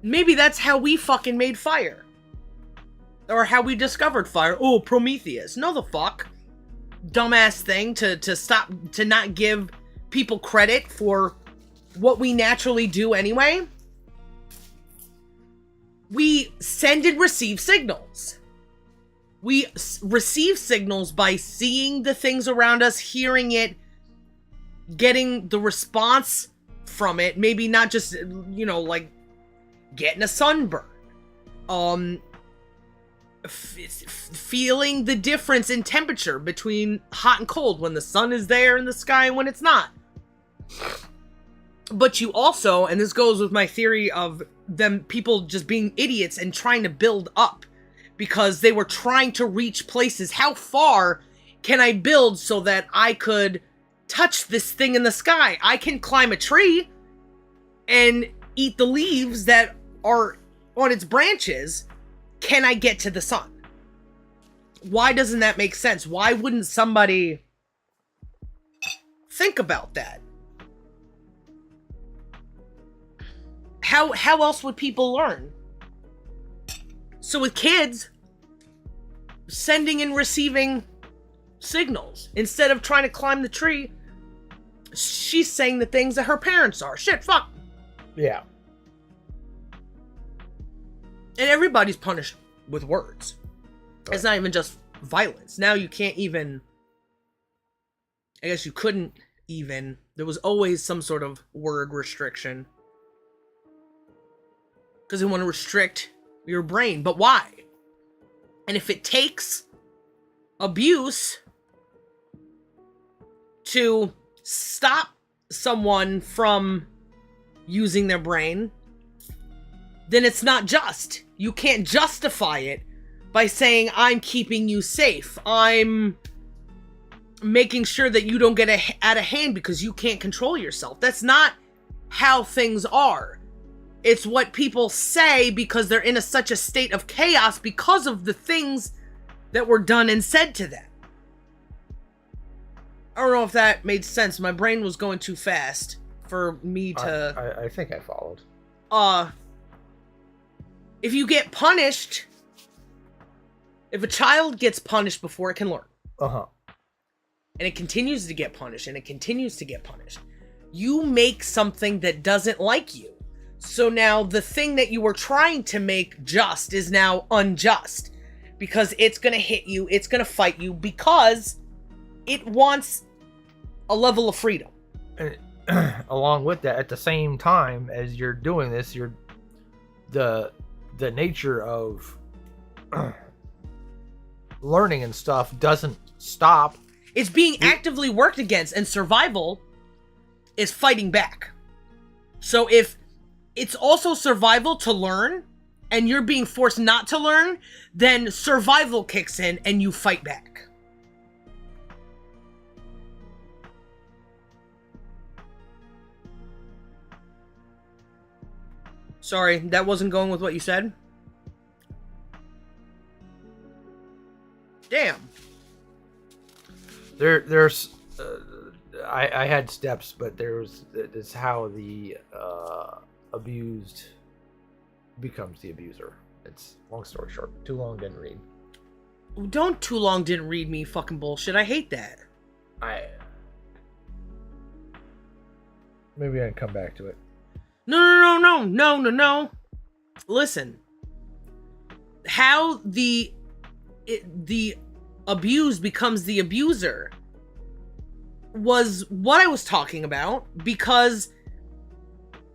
Maybe that's how we fucking made fire. Or how we discovered fire. Oh, Prometheus. No the fuck. Dumbass thing to stop, to not give people credit for what we naturally do anyway. We send and receive signals. We receive signals by seeing the things around us, hearing it, getting the response from it. Maybe not just, you know, like getting a sunburn. Feeling the difference in temperature between hot and cold, when the sun is there in the sky and when it's not. But you also, and this goes with my theory of them, people just being idiots and trying to build up because they were trying to reach places. How far can I build so that I could touch this thing in the sky? I can climb a tree and eat the leaves that are on its branches. Can I get to the sun? Why doesn't that make sense? Why wouldn't somebody think about that? How else would people learn? So with kids, sending and receiving signals. Instead of trying to climb the tree, she's saying the things that her parents are. Shit, fuck. Yeah. And everybody's punished with words. Right. It's not even just violence. Now you can't even... I guess you couldn't even. There was always some sort of word restriction. Because they want to restrict your brain. But why? And if it takes abuse to stop someone from using their brain, then it's not just. You can't justify it by saying, I'm keeping you safe. I'm making sure that you don't get out of hand because you can't control yourself. That's not how things are. It's what people say because they're in such a state of chaos because of the things that were done and said to them. I don't know if that made sense. My brain was going too fast for me to... I think I followed. If you get punished... If a child gets punished before it can learn... Uh-huh. And it continues to get punished, and it continues to get punished, you make something that doesn't like you. So now the thing that you were trying to make just is now unjust. Because it's going to hit you, it's going to fight you, because it wants a level of freedom. And along with that, at the same time as you're doing this, the nature of learning and stuff doesn't stop. It's being actively worked against, and survival is fighting back. So if it's also survival to learn, and you're being forced not to learn, then survival kicks in and you fight back. Sorry, that wasn't going with what you said? Damn. There's I had steps, but it's how the abused becomes the abuser. It's long story short. Too long, didn't read. Don't too long didn't read me fucking bullshit. I hate that. Maybe I can come back to it. No. Listen. How the abused becomes the abuser was what I was talking about, because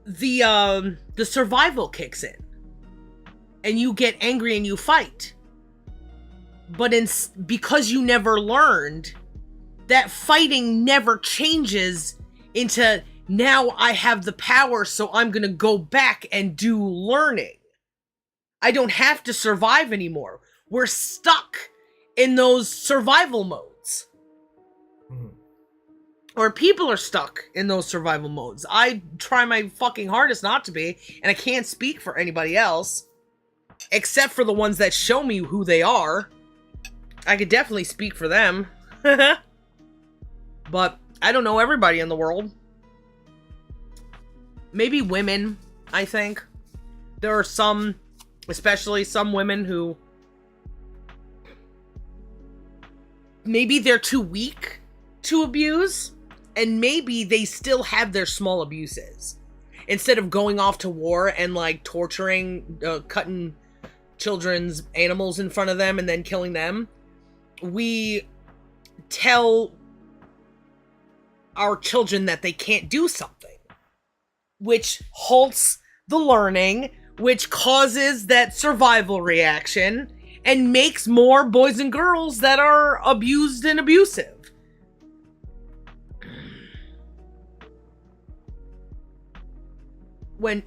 the survival kicks in and you get angry and you fight. But because you never learned, that fighting never changes into, now I have the power, so I'm gonna go back and do learning. I don't have to survive anymore. We're stuck in those survival modes. Or people are stuck in those survival modes. I try my fucking hardest not to be, and I can't speak for anybody else, except for the ones that show me who they are. I could definitely speak for them. But I don't know everybody in the world. Maybe women, I think. There are some, especially some women who maybe they're too weak to abuse, and maybe they still have their small abuses. Instead of going off to war and like torturing, cutting children's animals in front of them and then killing them, we tell our children that they can't do something, which halts the learning, which causes that survival reaction, and makes more boys and girls that are abused and abusive.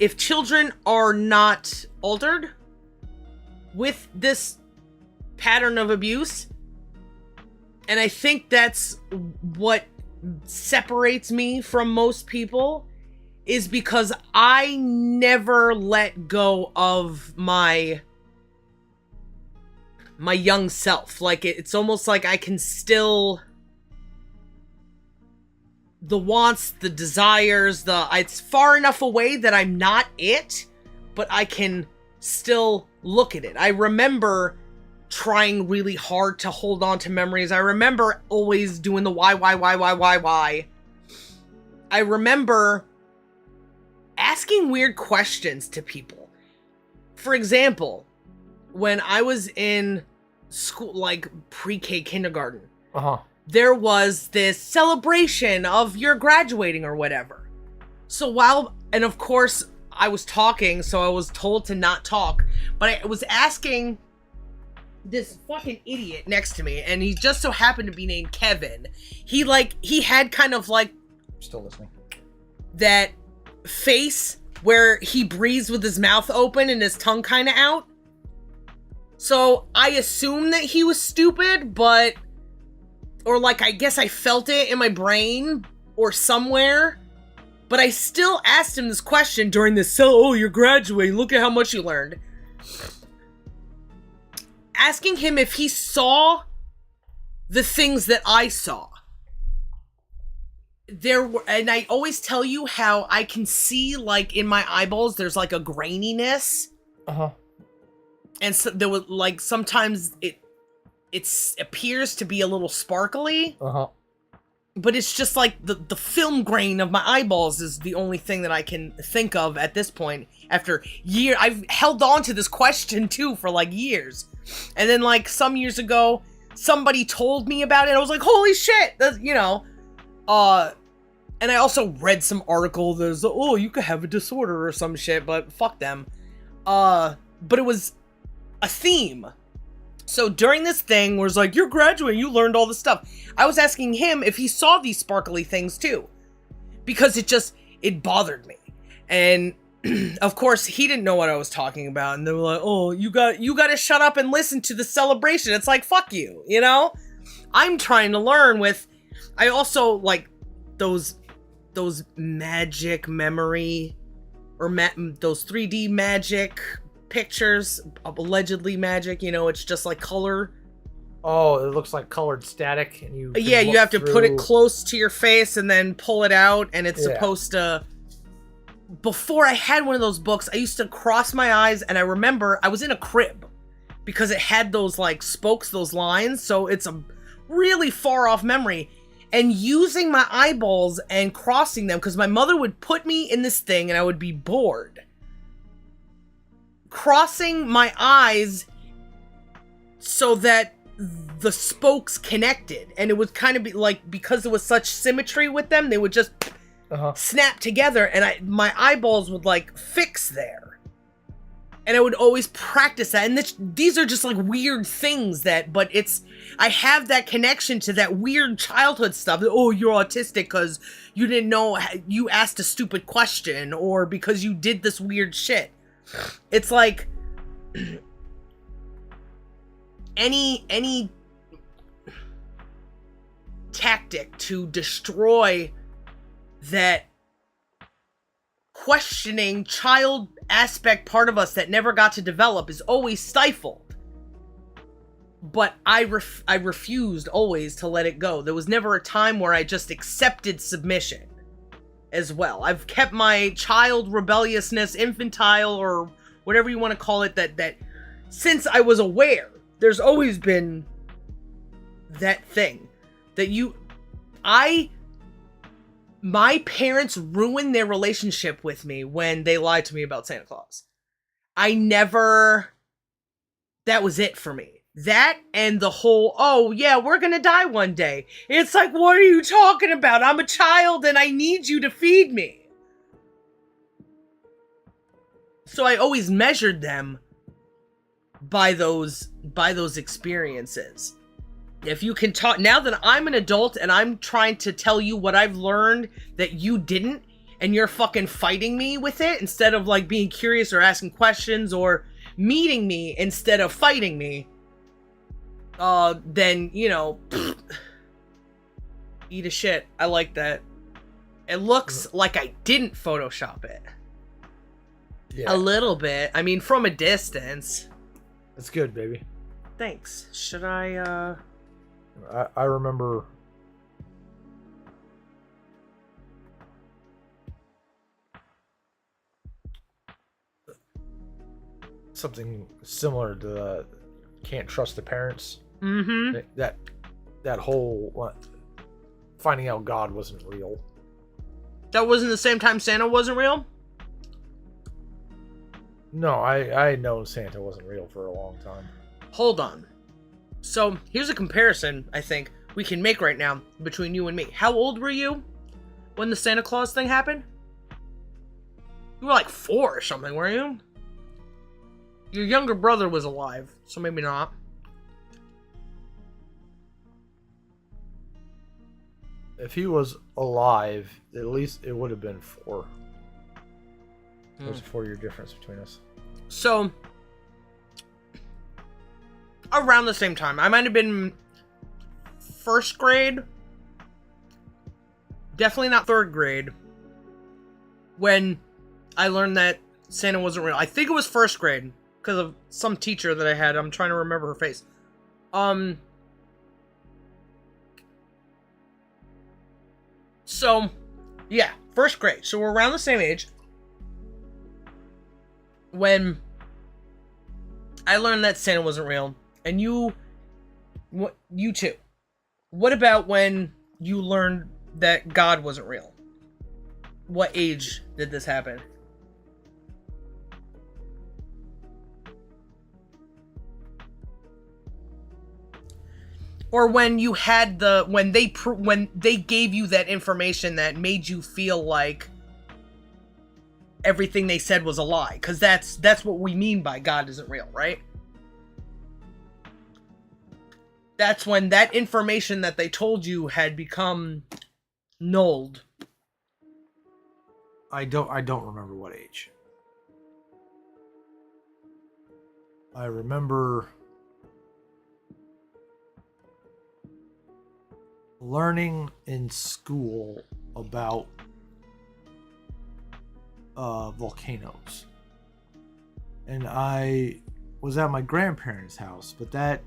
If children are not altered with this pattern of abuse, and I think that's what separates me from most people, is because I never let go of my my young self. Like, it's almost like I can still... The wants, the desires, it's far enough away that I'm not it, but I can still look at it. I remember trying really hard to hold on to memories. I remember always doing the why. I remember asking weird questions to people. For example, when I was in school, like pre-K kindergarten, there was this celebration of your graduating or whatever. So and of course I was talking, so I was told to not talk, but I was asking this fucking idiot next to me, and he just so happened to be named Kevin. He had kind of like, Still listening. that face where he breathes with his mouth open and his tongue kind of out. So I assumed that he was stupid, or like, I guess I felt it in my brain or somewhere, but I still asked him this question during this, oh, you're graduating, look at how much you learned. Asking him if he saw the things that I saw. And I always tell you how I can see, like, in my eyeballs, there's like a graininess. And so there was like, sometimes it appears to be a little sparkly. But it's just like the film grain of my eyeballs is the only thing that I can think of at this point. After years, I've held on to this question too for like years. And then like some years ago, somebody told me about it. I was like, holy shit, that's, you know. And I also read some article there's, oh, you could have a disorder or some shit, but fuck them. But it was a theme. So during this thing where it's like, you're graduating, you learned all this stuff, I was asking him if he saw these sparkly things too. Because it bothered me. And of course, he didn't know what I was talking about. And they were like, oh, you got to shut up and listen to the celebration. It's like, fuck you, you know? I'm trying to learn I also like those magic memory, or those 3D magic pictures, allegedly magic, you know, it's just like color. Oh, it looks like colored static, and you have to put it close to your face and then pull it out, and it's supposed to... Before I had one of those books, I used to cross my eyes, and I remember I was in a crib because it had those like spokes, those lines, so it's a really far off memory. And using my eyeballs and crossing them, because my mother would put me in this thing and I would be bored. Crossing my eyes so that the spokes connected, and it would kind of be like, because there was such symmetry with them, they would just snap together, and my eyeballs would like fix there, and I would always practice that. And these are just like weird things but I have that connection to that weird childhood stuff. Oh, you're autistic because you didn't know, you asked a stupid question, or because you did this weird shit. It's like any tactic to destroy that questioning child aspect part of us that never got to develop is always stifled. But I refused always to let it go. There was never a time where I just accepted submission as well. I've kept my child rebelliousness, infantile, or whatever you want to call it, that since I was aware, there's always been that thing that my parents ruined their relationship with me when they lied to me about Santa Claus. That was it for me. That and the whole, oh yeah, we're gonna die one day. It's like, what are you talking about? I'm a child and I need you to feed me. So I always measured them by those experiences. If you can talk, now that I'm an adult and I'm trying to tell you what I've learned that you didn't, and you're fucking fighting me with it instead of like being curious or asking questions or meeting me instead of fighting me, then, you know, eat a shit. I like that. It looks like I didn't Photoshop it. Yeah. A little bit. I mean, from a distance. It's good, baby. Thanks. Should I I remember something similar to the can't trust the parents. Mm-hmm. That whole finding out God wasn't real. That wasn't the same time Santa wasn't real? No, I had known Santa wasn't real for a long time. Hold on. So, here's a comparison, I think, we can make right now between you and me. How old were you when the Santa Claus thing happened? You were like 4 or something, weren't you? Your younger brother was alive, so maybe not. If he was alive, at least it would have been 4. There's a 4-year difference between us. So, around the same time, I might have been 1st grade. Definitely not 3rd grade. When I learned that Santa wasn't real. I think it was 1st grade. Because of some teacher that I had. I'm trying to remember her face. So, yeah. 1st grade. So we're around the same age. When I learned that Santa wasn't real. And you too. What about when you learned that God wasn't real? What age did this happen? Or when you had when they gave you that information that made you feel like everything they said was a lie, because that's what we mean by God isn't real, right? That's when that information that they told you had become nulled. I don't remember what age. I remember learning in school about volcanoes. And I was at my grandparents' house, but that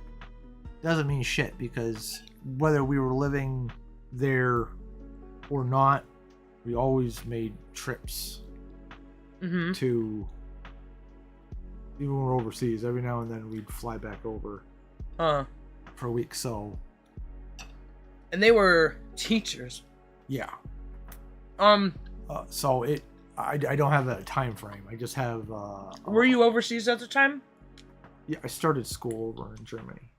doesn't mean shit, because whether we were living there or not, we always made trips to, even when we're overseas, every now and then we'd fly back over for a week. So, and they were teachers. yeah. So I don't have a time frame. I just have. Were you overseas at the time? Yeah, I started school over in Germany.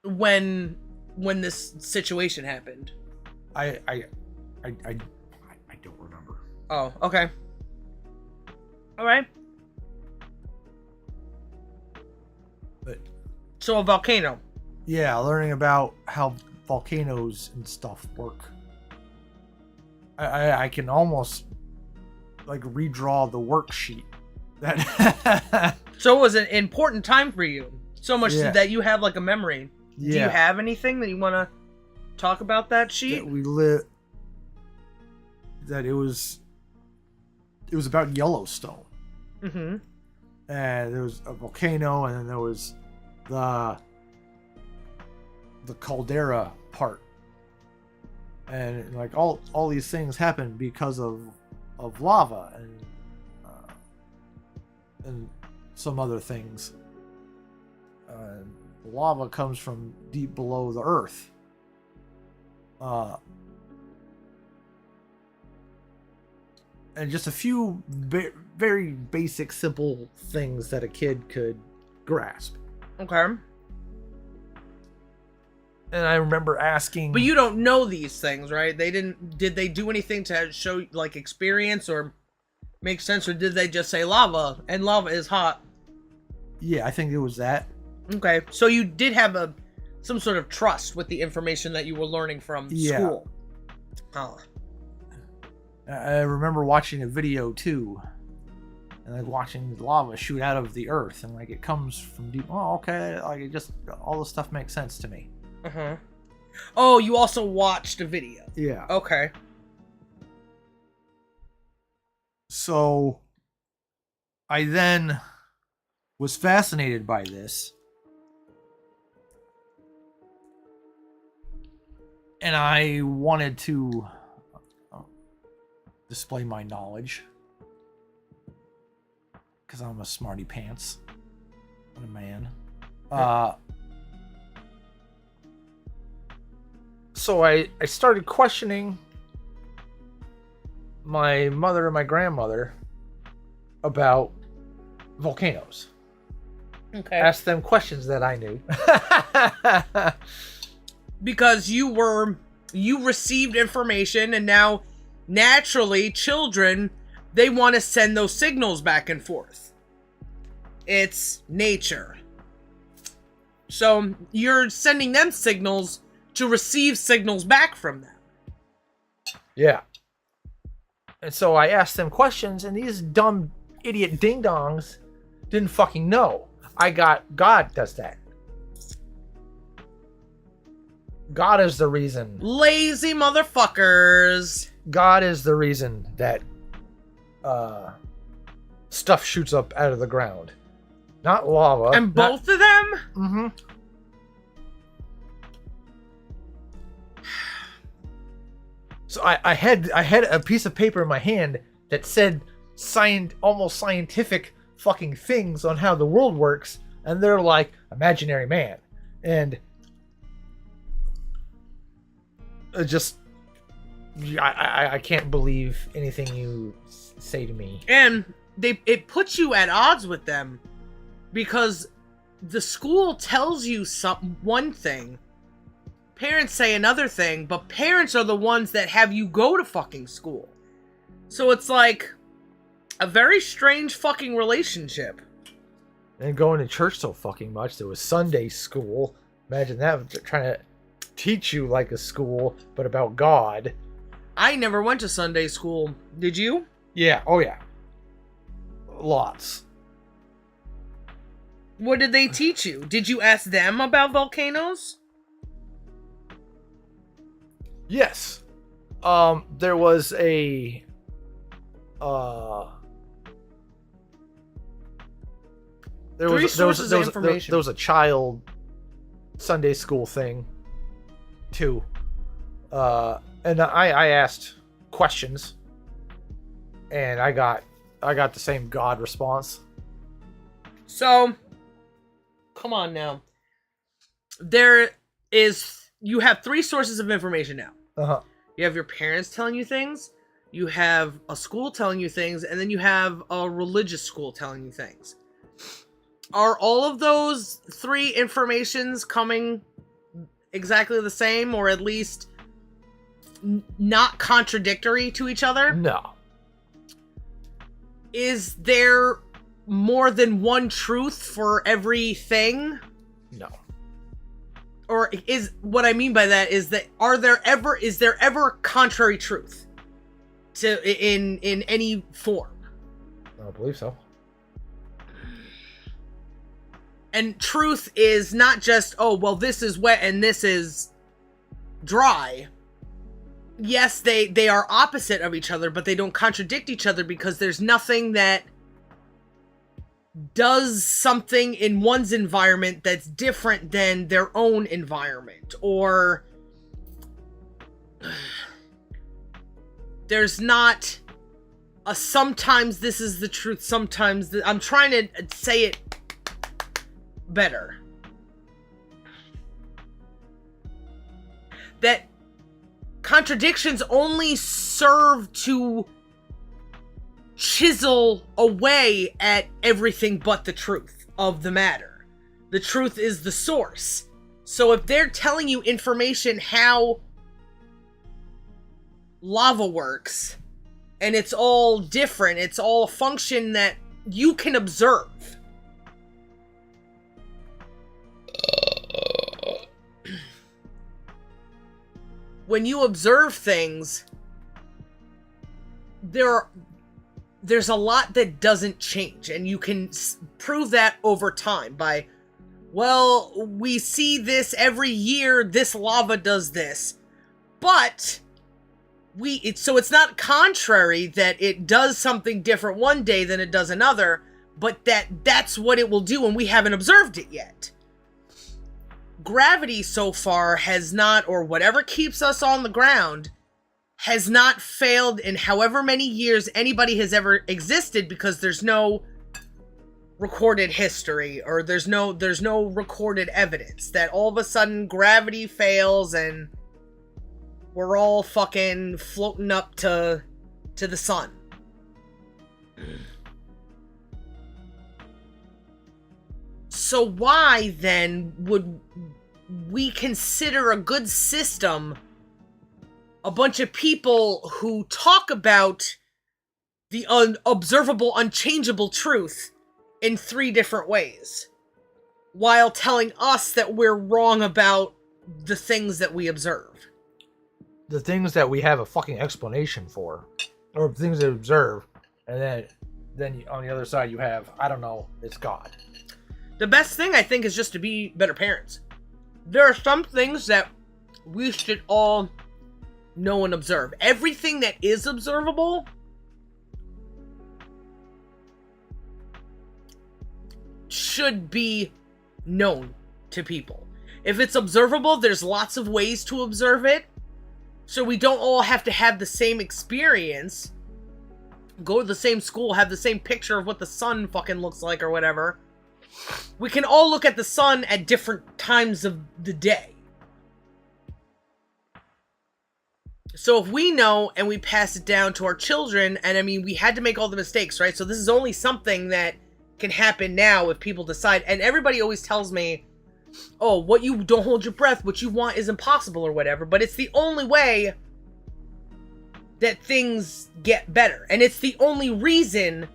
When this situation happened? I don't remember. Oh, okay. All right. But so a volcano. Yeah, learning about how volcanoes and stuff work. I can almost like redraw the worksheet. That So it was an important time for you. So much that you have like a memory. Yeah. Do you have anything that you want to talk about that sheet? That we lit. That it was about Yellowstone. Mm-hmm. And there was a volcano, and then there was the caldera part, and like all these things happen because of lava and some other things. Lava comes from deep below the earth. And just a few very basic, simple things that a kid could grasp. Okay. And I remember asking... But you don't know these things, right? Did they do anything to show, like, experience or make sense? Or did they just say lava, and lava is hot? Yeah, I think it was that. Okay. So you did have some sort of trust with the information that you were learning from school. Oh. I remember watching a video, too. And, like, watching lava shoot out of the earth. And, like, it comes from deep... Oh, okay. Like, it just... All this stuff makes sense to me. Uh-huh. Oh, you also watched a video. Yeah. Okay. So, I then was fascinated by this. and I wanted to display my knowledge because I'm a smarty pants. What a man. So I started questioning my mother and my grandmother about volcanoes. Okay. Asked them questions that I knew. Because you received information, and now naturally children, they want to send those signals back and forth. It's nature. So you're sending them signals to receive signals back from them. Yeah. And so I asked them questions, and these dumb idiot ding-dongs didn't fucking know. God does that. God is the reason. Lazy motherfuckers. God is the reason that stuff shoots up out of the ground. Not lava. And both of them? Mm-hmm. So I had a piece of paper in my hand that said almost scientific fucking things on how the world works, and they're like imaginary man, and I can't believe anything you say to me. And it puts you at odds with them, because the school tells you one thing, parents say another thing, but parents are the ones that have you go to fucking school. So it's like a very strange fucking relationship. And going to church so fucking much. There was Sunday school. Imagine that, trying to teach you like a school, but about God. I never went to Sunday school. Did you? Yeah. Oh yeah. Lots. What did they teach you? Did you ask them about volcanoes? Yes. There was a there was a child Sunday school thing too. And I asked questions, and I got the same God response. So, come on now. You have 3 sources of information now. Uh-huh. You have your parents telling you things, you have a school telling you things, and then you have a religious school telling you things. Are all of those 3 informations coming exactly the same, or at least not contradictory to each other? No. Is there more than one truth for everything? No. Or is what I mean by that is that is there ever contrary truth to in any form? I don't believe so. And truth is not just, oh, well, this is wet and this is dry. Yes, they are opposite of each other, but they don't contradict each other, because there's nothing that does something in one's environment that's different than their own environment. Or there's not a sometimes this is the truth, sometimes I'm trying to say it better. That contradictions only serve to chisel away at everything but the truth of the matter. The truth is the source. So if they're telling you information how lava works, and it's all different, it's all a function that you can observe. When you observe things, there's a lot that doesn't change, and you can prove that over time by, well, we see this every year, this lava does this, but so it's not contrary that it does something different one day than it does another, but that's what it will do, and we haven't observed it yet. gravity so far has not, or whatever keeps us on the ground, has not failed in however many years anybody has ever existed, because there's no recorded history, or there's no recorded evidence that all of a sudden gravity fails and we're all fucking floating up to the sun. So why then would we consider a good system a bunch of people who talk about the unobservable, unchangeable truth in 3 different ways, while telling us that we're wrong about the things that we observe? The things that we have a fucking explanation for, or things to observe, and then on the other side you have, I don't know, it's God. The best thing, I think, is just to be better parents. There are some things that we should all know and observe. Everything that is observable should be known to people. If it's observable, there's lots of ways to observe it, so we don't all have to have the same experience, go to the same school, have the same picture of what the sun fucking looks like or whatever. We can all look at the sun at different times of the day. So if we know and we pass it down to our children, and I mean, we had to make all the mistakes, right? So this is only something that can happen now if people decide. And everybody always tells me, oh, what you don't hold your breath, what you want is impossible or whatever. But it's the only way that things get better. And it's the only reason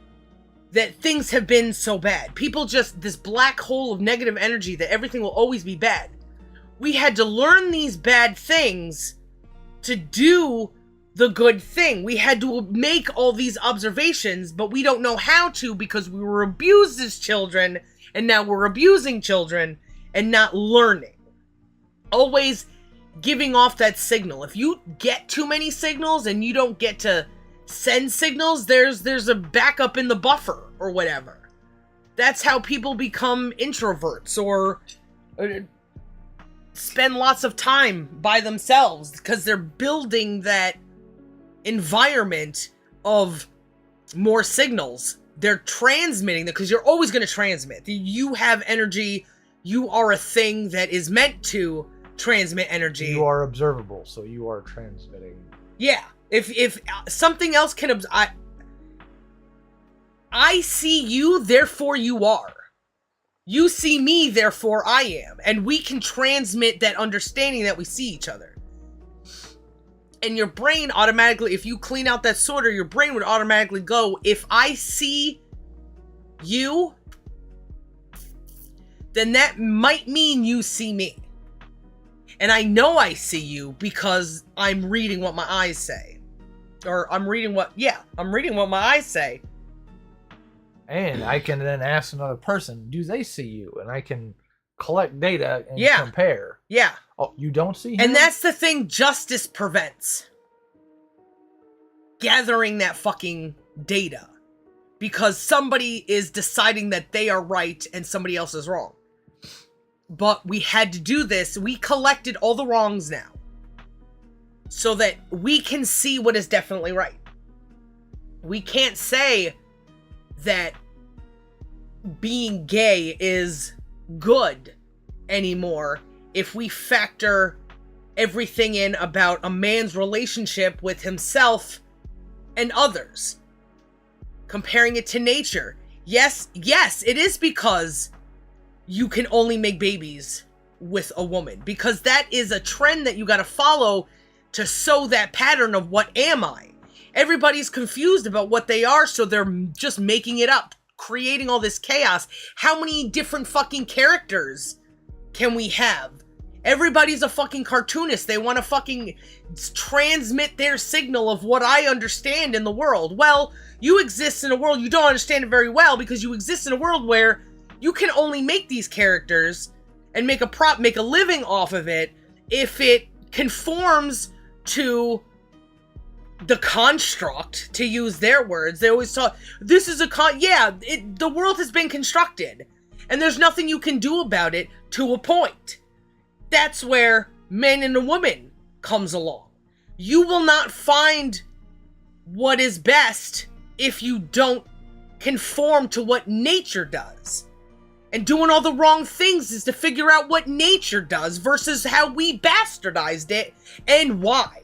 that things have been so bad. People just, this black hole of negative energy that everything will always be bad. We had to learn these bad things to do the good thing. We had to make all these observations, but we don't know how to because we were abused as children, and now we're abusing children and not learning. Always giving off that signal. If you get too many signals and you don't get to send signals, there's a backup in the buffer or whatever. That's how people become introverts or spend lots of time by themselves, because they're building that environment of more signals. They're transmitting them, because you're always going to transmit. You have energy. You are a thing that is meant to transmit energy. You are observable, so you are transmitting. Yeah. If something else can I see you, therefore you are. You see me, therefore I am. And we can transmit that understanding that we see each other. And your brain automatically, if you clean out that sorter, your brain would automatically go, if I see you, then that might mean you see me. And I know I see you because I'm reading what my eyes say. Or I'm reading what my eyes say. And I can then ask another person, do they see you? And I can collect data and Yeah. compare. Yeah. Oh, you don't see him? And that's the thing justice prevents. Gathering that fucking data. Because somebody is deciding that they are right and somebody else is wrong. But we had to do this. We collected all the wrongs now, so that we can see what is definitely right. We can't say that being gay is good anymore if we factor everything in about a man's relationship with himself and others. Comparing it to nature. Yes, it is because you can only make babies with a woman. Because that is a trend that you gotta follow to sow that pattern of what am I? Everybody's confused about what they are, so they're just making it up, creating all this chaos. How many different fucking characters can we have? Everybody's a fucking cartoonist. They want to fucking transmit their signal of what I understand in the world. Well, you exist in a world you don't understand it very well, because you exist in a world where you can only make these characters and make a living off of it if it conforms to the construct, to use their words. They always talk, this is the world has been constructed, and there's nothing you can do about it to a point. That's where man and a woman comes along. You will not find what is best if you don't conform to what nature does. And doing all the wrong things is to figure out what nature does versus how we bastardized it and why.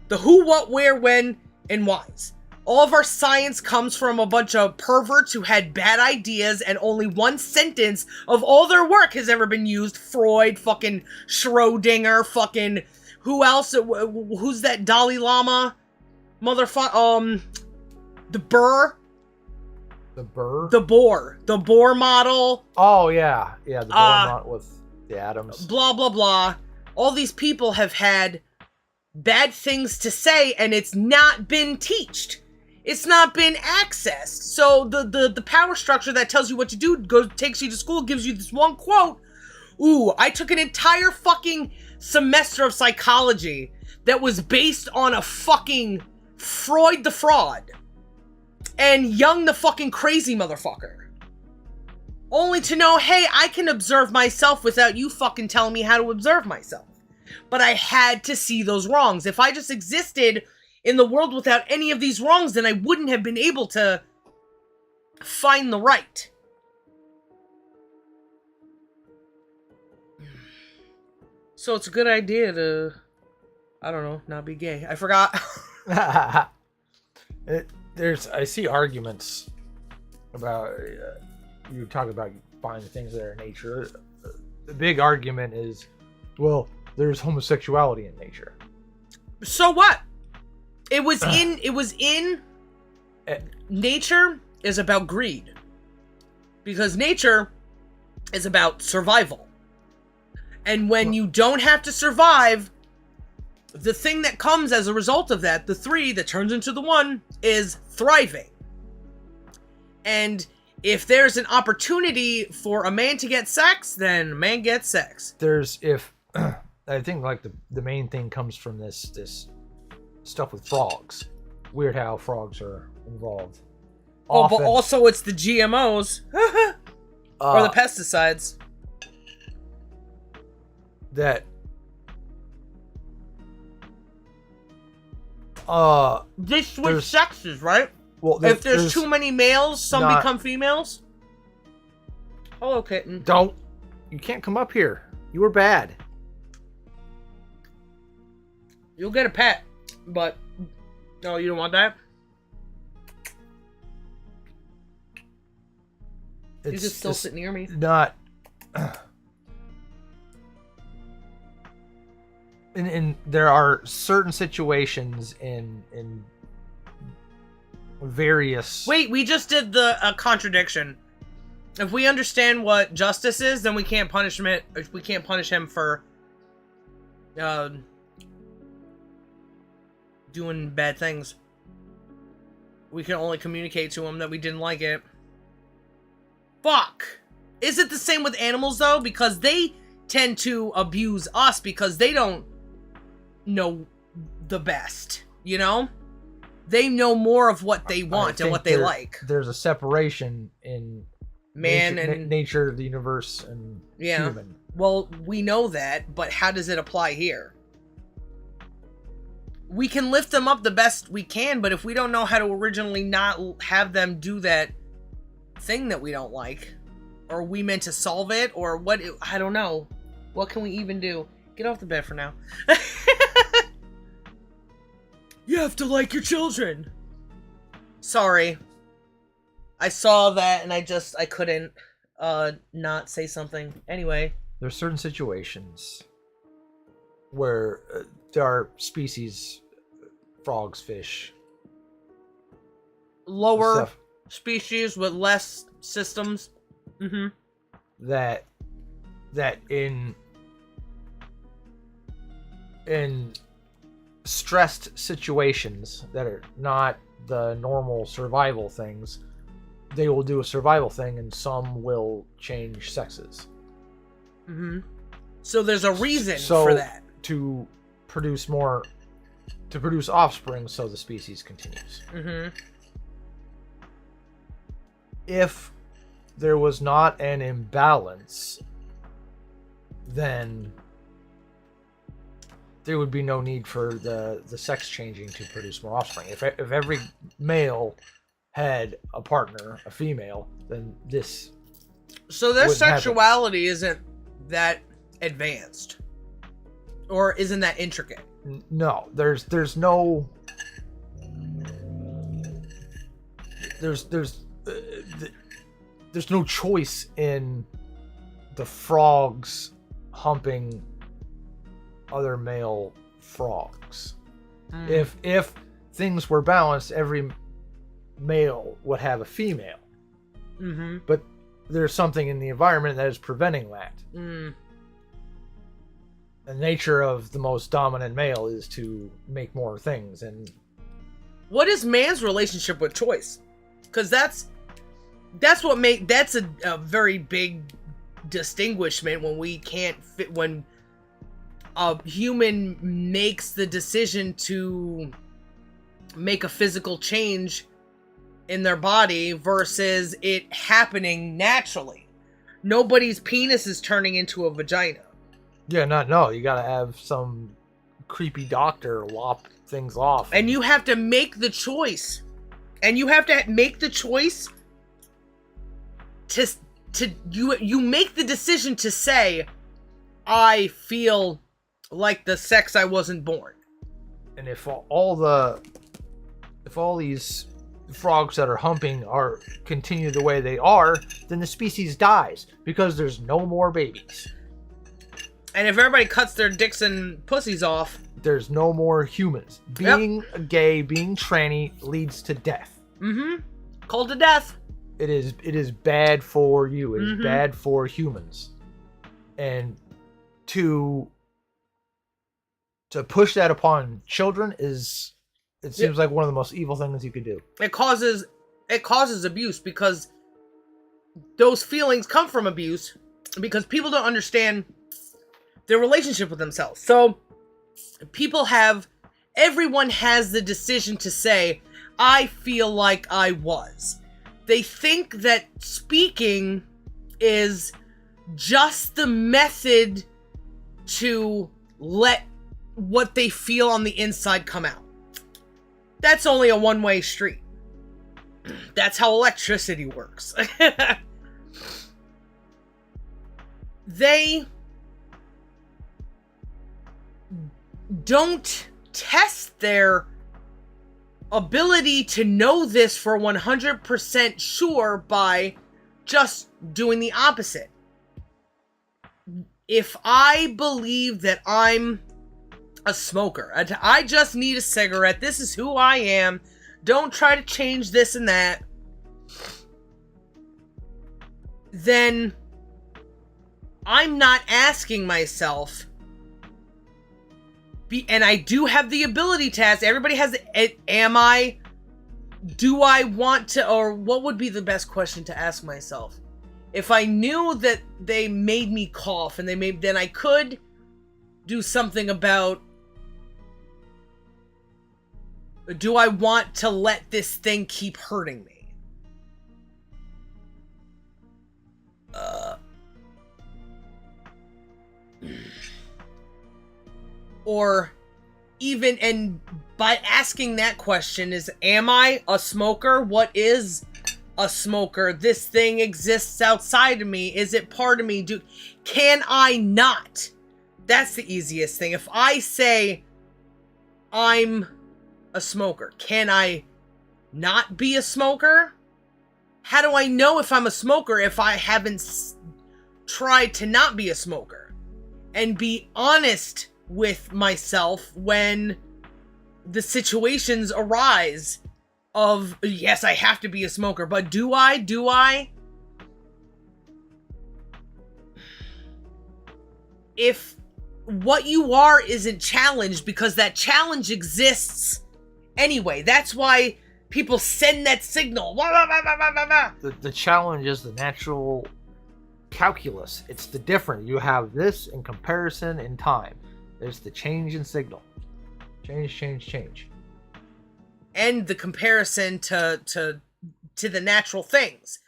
The who, what, where, when, and whys. All of our science comes from a bunch of perverts who had bad ideas, and only one sentence of all their work has ever been used. Freud, fucking Schrodinger, fucking who else? Who's that Dalai Lama? Motherfucker, the Burr. The Burr? The Bohr model. Oh, yeah. Yeah, the Bohr model with the atoms. Blah, blah, blah. All these people have had bad things to say, and it's not been teached. It's not been accessed. So the power structure that tells you what to do takes you to school, gives you this one quote. Ooh, I took an entire fucking semester of psychology that was based on a fucking Freud the fraud. And Jung the fucking crazy motherfucker. Only to know, hey, I can observe myself without you fucking telling me how to observe myself. But I had to see those wrongs. If I just existed in the world without any of these wrongs, then I wouldn't have been able to find the right. So it's a good idea to, I don't know, not be gay. I forgot. I see arguments about, you talk about finding things that are in nature. The big argument is, well, there's homosexuality in nature. So what? It was in nature is about greed. Because nature is about survival. And when you don't have to survive, the thing that comes as a result of that, the 3 that turns into the 1, is thriving. And if there's an opportunity for a man to get sex, then a man gets sex. I think like the main thing comes from this stuff with frogs. Weird how frogs are involved. Oh, but also it's the GMOs or the pesticides that they switch sexes, right? Well, if there's too many males, some become females. Hello, kitten. You can't come up here. You were bad. You'll get a pet, but no, you don't want that. You just still sit near me. Not. And there are certain situations in various. Wait, we just did the contradiction. If we understand what justice is, then we can't punish him. If we can't punish him for doing bad things, we can only communicate to him that we didn't like it. Fuck. Is it the same with animals though? Because they tend to abuse us because they don't know the best, you know? They know more of what they want and what they like. There's a separation in man nature, and nature, the universe, and human. Well, we know that, but how does it apply here? We can lift them up the best we can, but if we don't know how to originally not have them do that thing that we don't like, or we meant to solve it, or what, I don't know. What can we even do? Get off the bed for now. You have to like your children. Sorry. I saw that and I couldn't not say something. Anyway. There's certain situations where there are species, frogs, fish. Lower species with less systems. Mm-hmm. That in stressed situations that are not the normal survival things, they will do a survival thing and some will change sexes. Mm-hmm. So there's a reason for that. To produce offspring so the species continues. Mm-hmm. If there was not an imbalance, then there would be no need for the sex changing to produce more offspring. If every male had a partner, a female, then this. So their wouldn't happen. sexuality isn't that advanced, or isn't that intricate. No, there's no. There's no choice in the frogs humping other male frogs. If things were balanced, every male would have a female. Mm-hmm. But there's something in the environment that is preventing that. The nature of the most dominant male is to make more things. And what is man's relationship with choice? Because that's a very big distinguishment when we can't fit, when a human makes the decision to make a physical change in their body versus it happening naturally. Nobody's penis is turning into a vagina. yeah, no, you gotta have some creepy doctor lop things off. And you have to make the choice. And you have to make the choice to you make the decision to say, I feel like the sex I wasn't born. And if all these frogs that are humping continue the way they are, then the species dies because there's no more babies. And if everybody cuts their dicks and pussies off, there's no more humans. Being gay, being tranny leads to death. Cold to death. It is bad for you. It is bad for humans. And to push that upon children seems like one of the most evil things you could do. It causes abuse because those feelings come from abuse because people don't understand their relationship with themselves. So everyone has the decision to say, I feel like I was. They think that speaking is just the method to let what they feel on the inside come out. That's only a one-way street. That's how electricity works. They don't test their ability to know this for 100% sure by just doing the opposite. If I believe that I'm a smoker, I just need a cigarette, this is who I am, don't try to change this and that, then I'm not asking myself, and I do have the ability to ask, everybody has, do I want to, or what would be the best question to ask myself? If I knew that they made me cough, and then I could do something about, do I want to let this thing keep hurting me? Or even, and by asking that question is, am I a smoker? What is a smoker? This thing exists outside of me. Is it part of me? Can I not? That's the easiest thing. If I say I'm a smoker, can I not be a smoker? How do I know if I'm a smoker if I haven't tried to not be a smoker? And be honest with myself when the situations arise of, yes, I have to be a smoker, but do I? If what you are isn't challenged, because that challenge exists anyway, that's why people send that signal. The challenge is the natural calculus. It's the difference. You have this in comparison in time. There's the change in signal. Change. And the comparison to the natural things.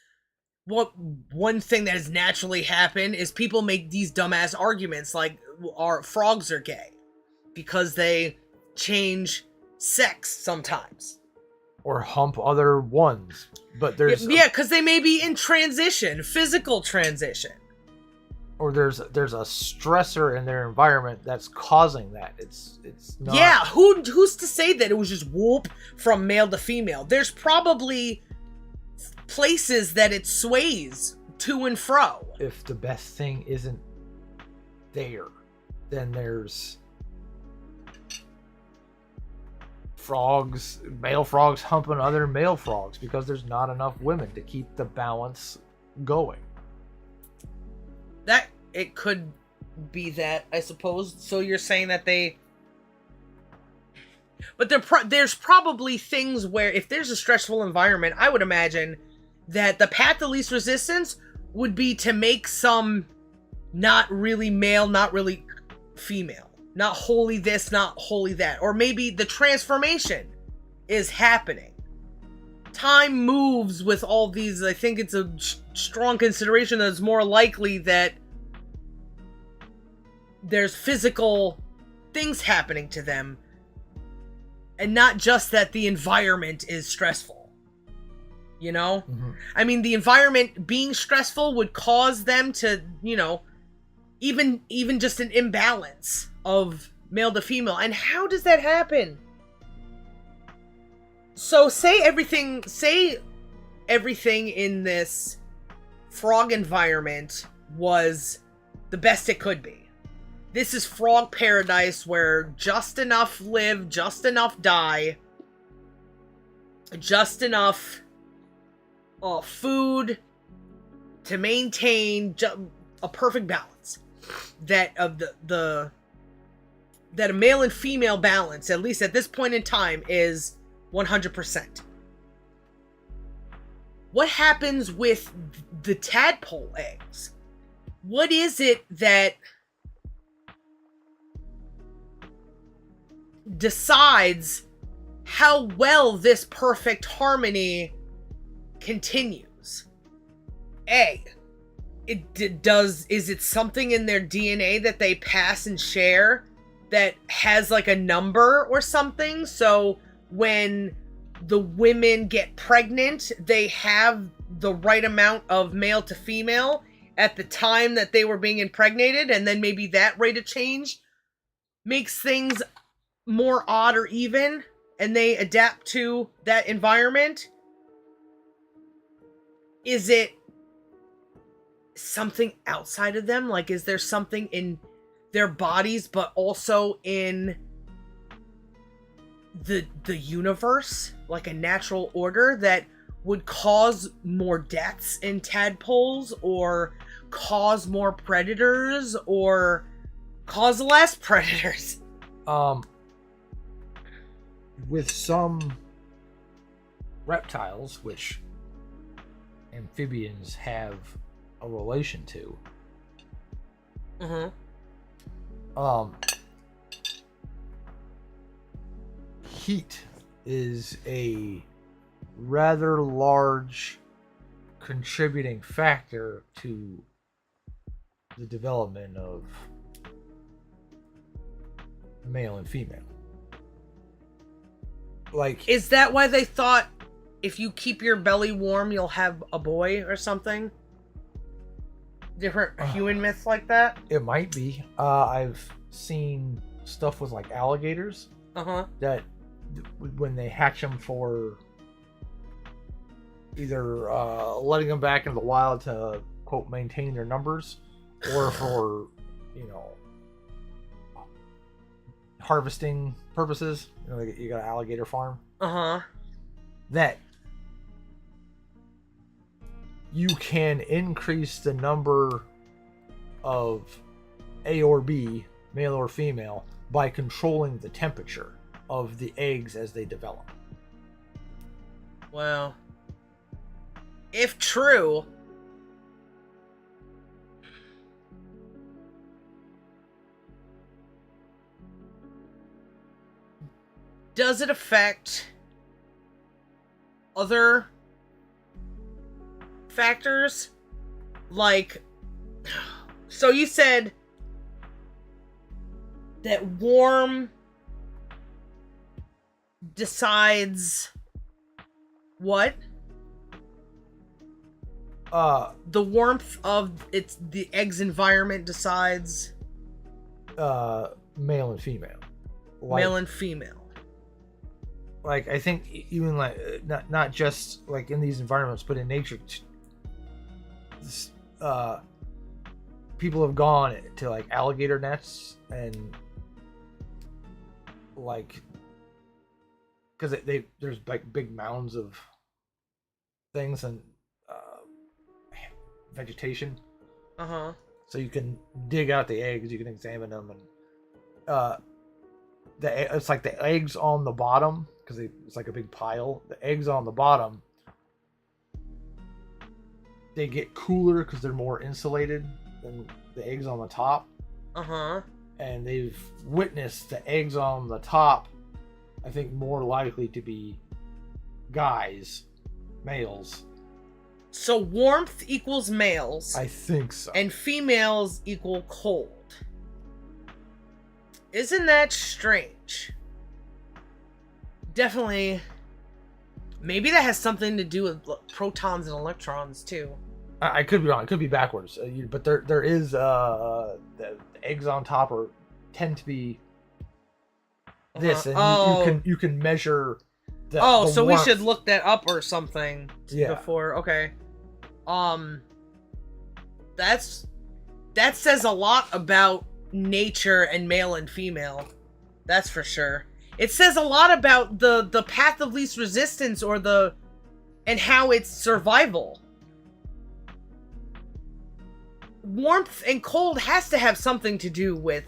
One thing that has naturally happened is people make these dumbass arguments like, our frogs are gay. because they change sex sometimes. Or hump other ones. But there's Yeah, because they may be in transition, physical transition. or there's a stressor in their environment that's causing that. It's not. Yeah, who's to say that it was just whoop from male to female? There's probably places that it sways to and fro. If the best thing isn't there, then there's male frogs humping other male frogs because there's not enough women to keep the balance going. That it could be that, I suppose. So you're saying that but there's probably things where if there's a stressful environment, I would imagine that the path of least resistance would be to make some not really male, not really female, not wholly this, not wholly that, or maybe the transformation is happening. Time moves with all these. I think it's a strong consideration that it's more likely that there's physical things happening to them and not just that the environment is stressful. You know? Mm-hmm. I mean, the environment being stressful would cause them to, even just an imbalance of male to female. And how does that happen? So say everything in this frog environment was the best it could be. This is frog paradise where just enough live, just enough die, just enough food to maintain a perfect balance. That a male and female balance, at least at this point in time, is 100%. What happens with the tadpole eggs? What is it that decides how well this perfect harmony continues? Is it something in their DNA that they pass and share that has like a number or something? So when the women get pregnant, they have the right amount of male to female at the time that they were being impregnated, and then maybe that rate of change makes things more odd or even, and they adapt to that environment? Is it something outside of them? Like, is there something in their bodies, but also in the universe, like a natural order that would cause more deaths in tadpoles, or cause more predators, or cause less predators? With some reptiles, which amphibians have a relation to, heat is a rather large contributing factor to the development of male and female. Like, is that why they thought if you keep your belly warm, you'll have a boy or something? Different human myths like that? It might be. I've seen stuff with like alligators that when they hatch them for either letting them back into the wild to, quote, maintain their numbers, or for, harvesting purposes. You got an alligator farm. That you can increase the number of A or B, male or female, by controlling the temperature of the eggs as they develop. Well, if true, does it affect other factors? Like, so you said that warm decides what? The warmth of the egg's environment decides male and female. male and female. Like, I think even like not just like in these environments, but in nature, people have gone to like alligator nets and like because there's like big mounds of things and vegetation. So you can dig out the eggs, you can examine them, and it's like the eggs on the bottom because it's like a big pile. The eggs on the bottom, they get cooler because they're more insulated than the eggs on the top. And they've witnessed the eggs on the top, I think, more likely to be guys, males. So warmth equals males. I think so. And females equal cold. Isn't that strange? Definitely. Maybe that has something to do with protons and electrons too. I could be wrong. It could be backwards. But there is the eggs on top tend to be this, and you can measure. The so warmth. we should look that up or something before. Okay. That says a lot about nature and male and female. That's for sure. It says a lot about the path of least resistance and how it's survival. Warmth and cold has to have something to do with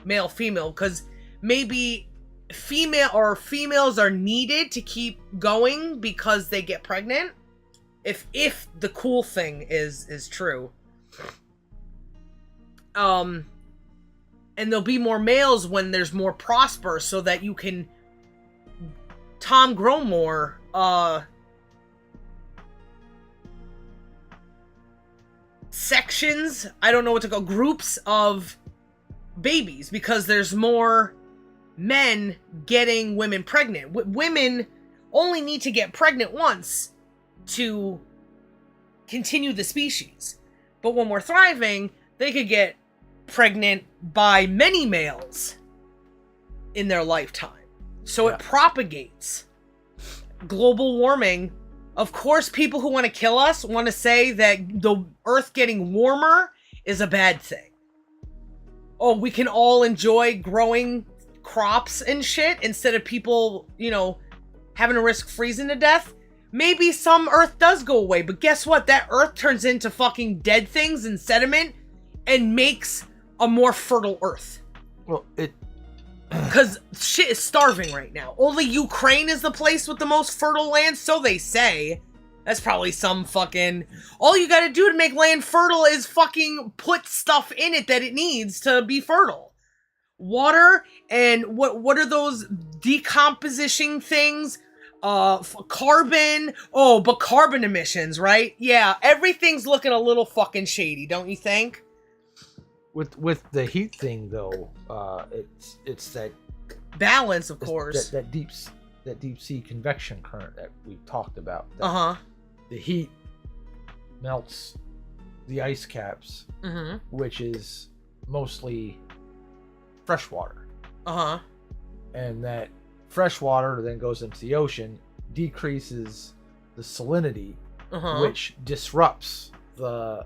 male female, because maybe females are needed to keep going because they get pregnant. If the cool thing is true. And there'll be more males when there's more prosper, so that you can grow more sections, I don't know what to call, groups of babies, because there's more men getting women pregnant. Women only need to get pregnant once to continue the species. But when we're thriving, they could get pregnant by many males in their lifetime. So it propagates. Global warming. Of course, people who want to kill us want to say that the Earth getting warmer is a bad thing. Oh, we can all enjoy growing crops and shit instead of people, having to risk freezing to death. Maybe some Earth does go away, but guess what? That Earth turns into fucking dead things and sediment and makes a more fertile Earth. Well, because shit is starving right now. Only Ukraine is the place with the most fertile land, so they say. That's probably some fucking... All you gotta do to make land fertile is fucking put stuff in it that it needs to be fertile. Water and what are those decomposition things? Carbon. Oh, but carbon emissions, right? Yeah, everything's looking a little fucking shady, don't you think? With the heat thing though, it's that balance, of course. That deep sea convection current that we've talked about. The heat melts the ice caps, which is mostly fresh water. And that fresh water then goes into the ocean, decreases the salinity, which disrupts the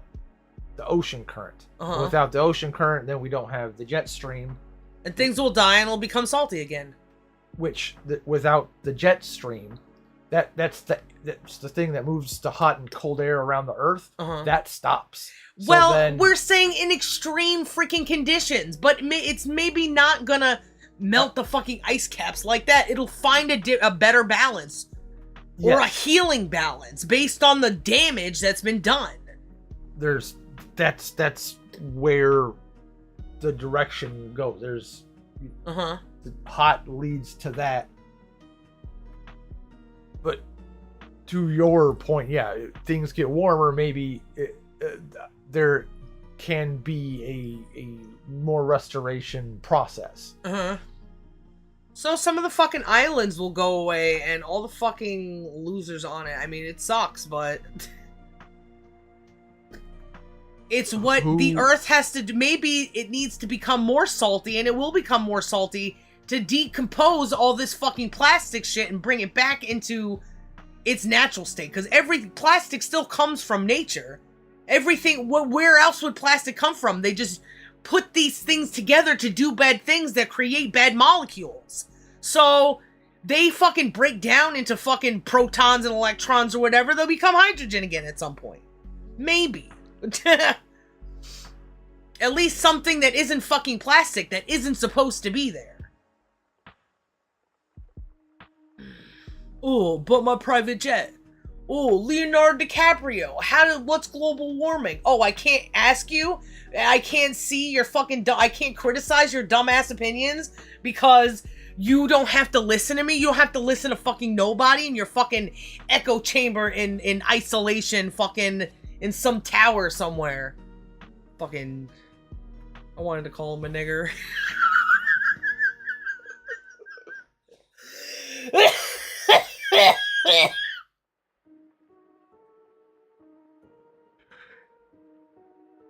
ocean current. Without the ocean current, then we don't have the jet stream, and things will die and it'll become salty again. Which without the jet stream, that's the thing that moves the hot and cold air around the Earth. That stops. So we're saying in extreme freaking conditions, but it's maybe not gonna melt the fucking ice caps like that. It'll find a better balance, or a healing balance based on the damage that's been done. That's where the direction goes. There's the hot leads to that. But to your point, things get warmer. Maybe can be a more restoration process. Uh-huh. So some of the fucking islands will go away and all the fucking losers on it. I mean, it sucks, but it's what the Earth has to do. Maybe it needs to become more salty, and it will become more salty to decompose all this fucking plastic shit and bring it back into its natural state. Because every plastic still comes from nature. Everything, where else would plastic come from? They just put these things together to do bad things that create bad molecules. So they fucking break down into fucking protons and electrons or whatever. They'll become hydrogen again at some point. Maybe. At least something that isn't fucking plastic, that isn't supposed to be there. Oh, but my private jet. Oh, Leonardo DiCaprio. What's global warming? Oh, I can't ask you. I can't see your fucking I can't criticize your dumbass opinions because you don't have to listen to me. You don't have to listen to fucking nobody in your fucking echo chamber in isolation, fucking in some tower somewhere. Fucking, I wanted to call him a nigger.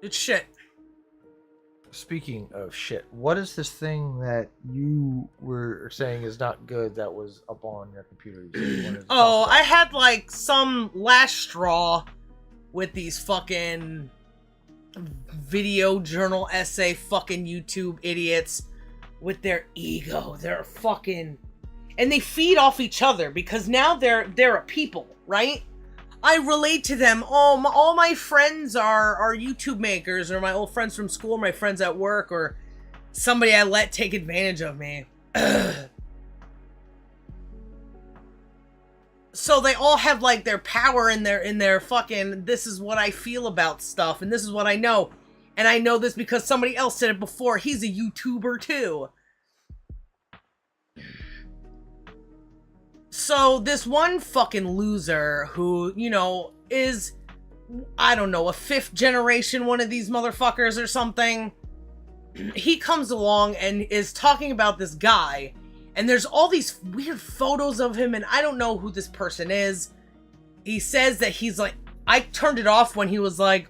It's shit. Speaking of shit, what is this thing that you were saying is not good that was up on your computer? Oh, I had like some last straw with these fucking video journal essay fucking YouTube idiots with their ego. They're fucking, and they feed off each other because now they're a people, right? I relate to them. All my friends are YouTube makers, or my old friends from school, or my friends at work, or somebody I let take advantage of me. So they all have like their power in their fucking, this is what I feel about stuff, and this is what I know. And I know this because somebody else said it before. He's a YouTuber too. So this one fucking loser who, you know, is, I don't know, a 5th generation one of these motherfuckers or something. He comes along and is talking about this guy. And there's all these weird photos of him, and I don't know who this person is. He says that he's like, I turned it off when he was like,